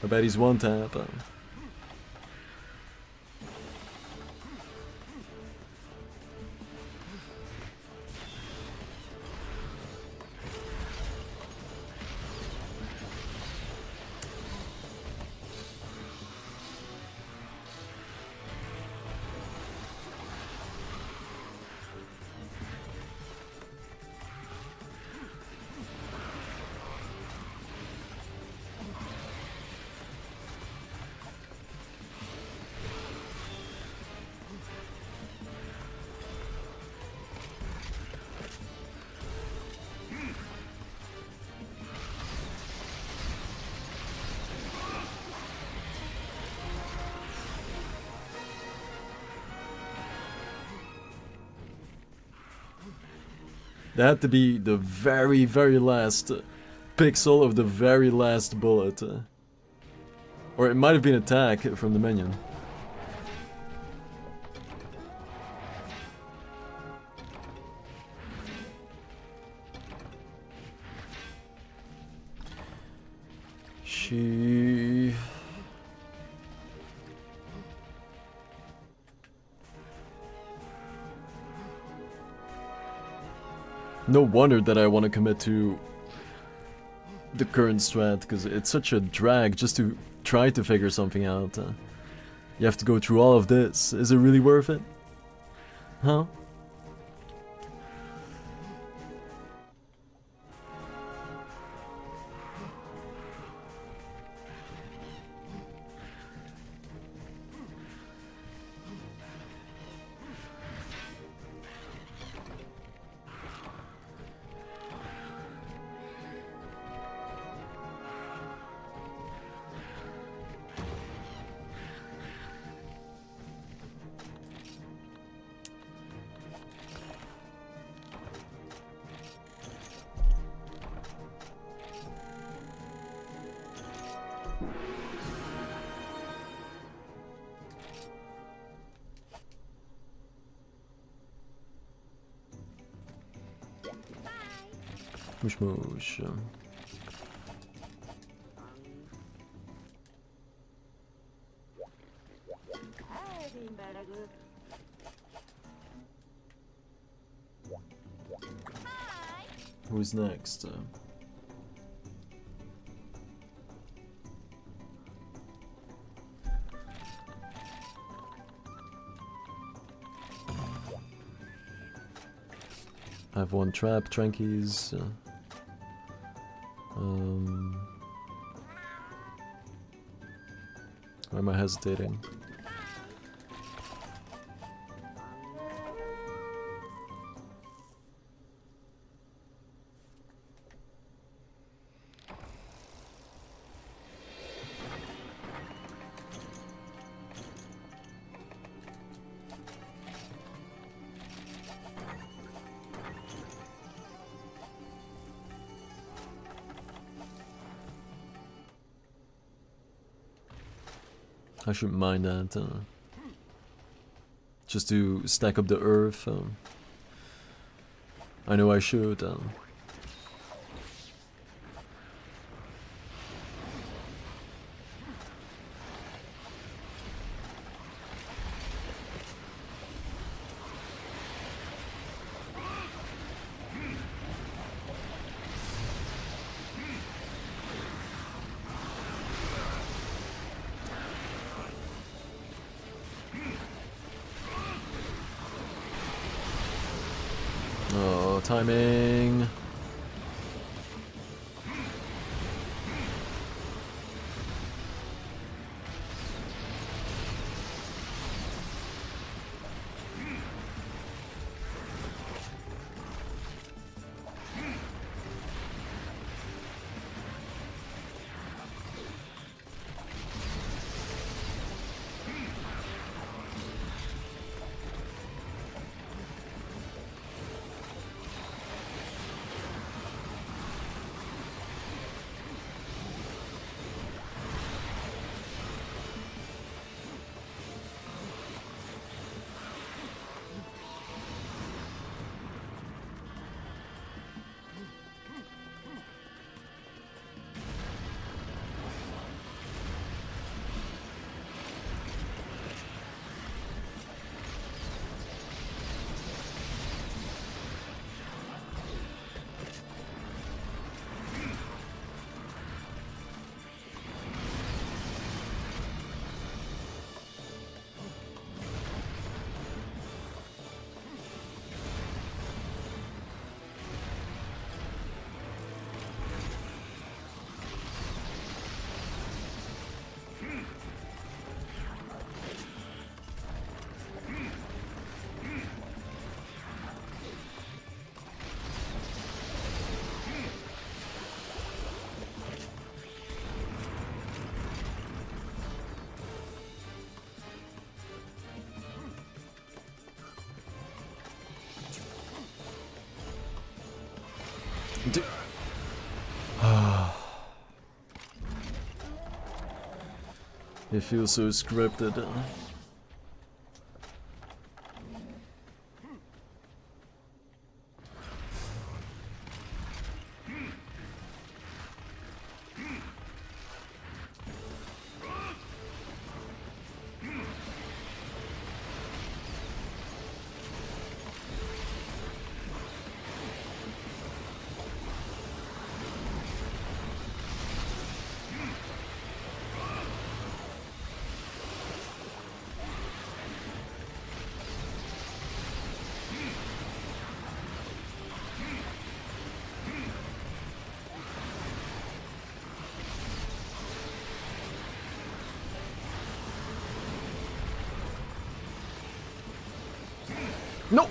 I bet he's one tap. That had to be the very, very last pixel of the very last bullet. Or it might have been attack from the minion. She... No wonder that I want to commit to the current strat, because it's such a drag just to try to figure something out. You have to go through all of this. Is it really worth it? Huh? Mush mush. Who's next? I have one trap, Trankies. Why am I hesitating? I shouldn't mind that. Just to stack up the earth. I know I should. Timing. It feels so scripted. No!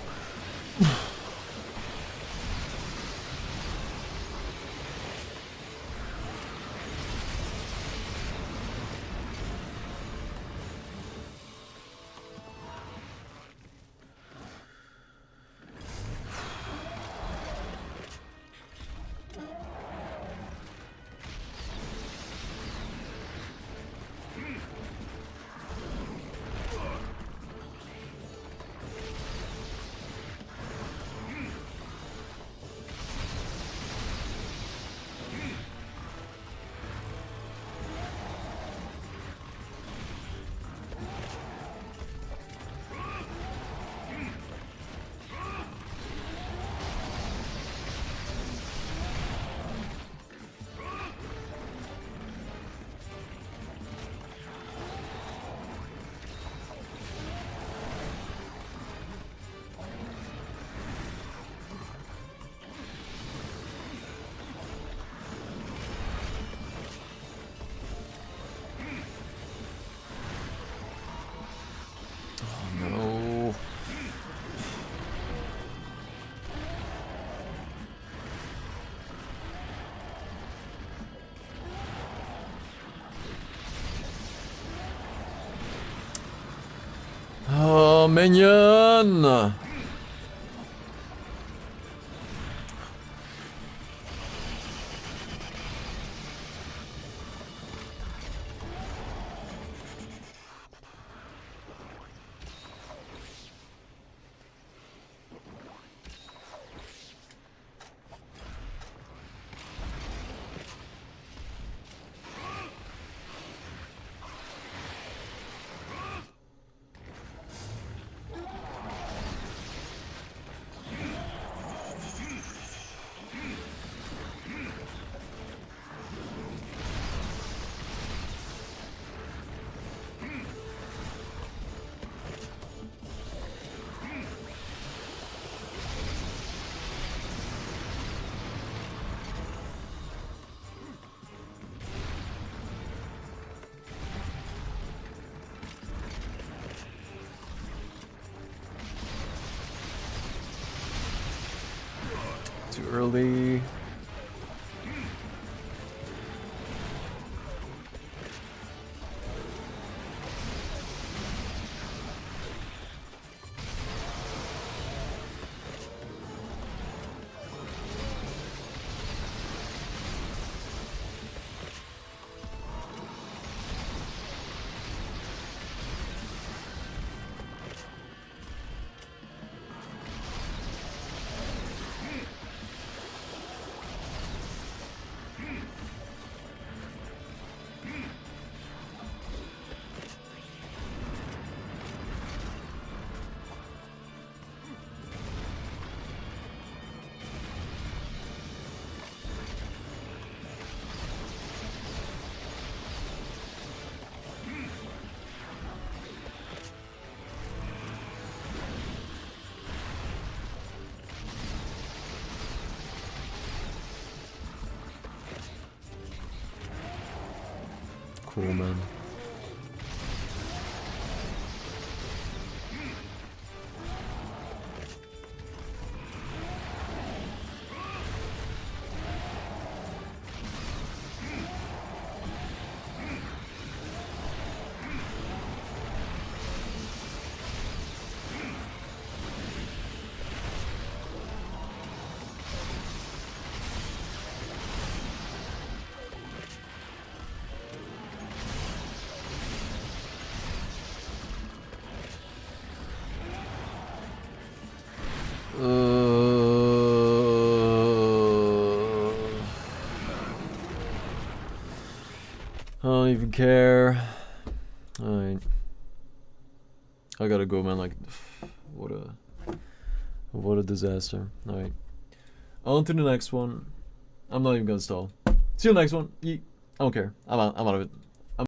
No. Oh, minion! Too early. Cool, man. I don't even care. Alright. I gotta go, man. Like, what a disaster. Alright. On to the next one. I'm not even gonna stall. See you next one. I don't care. I'm out of it.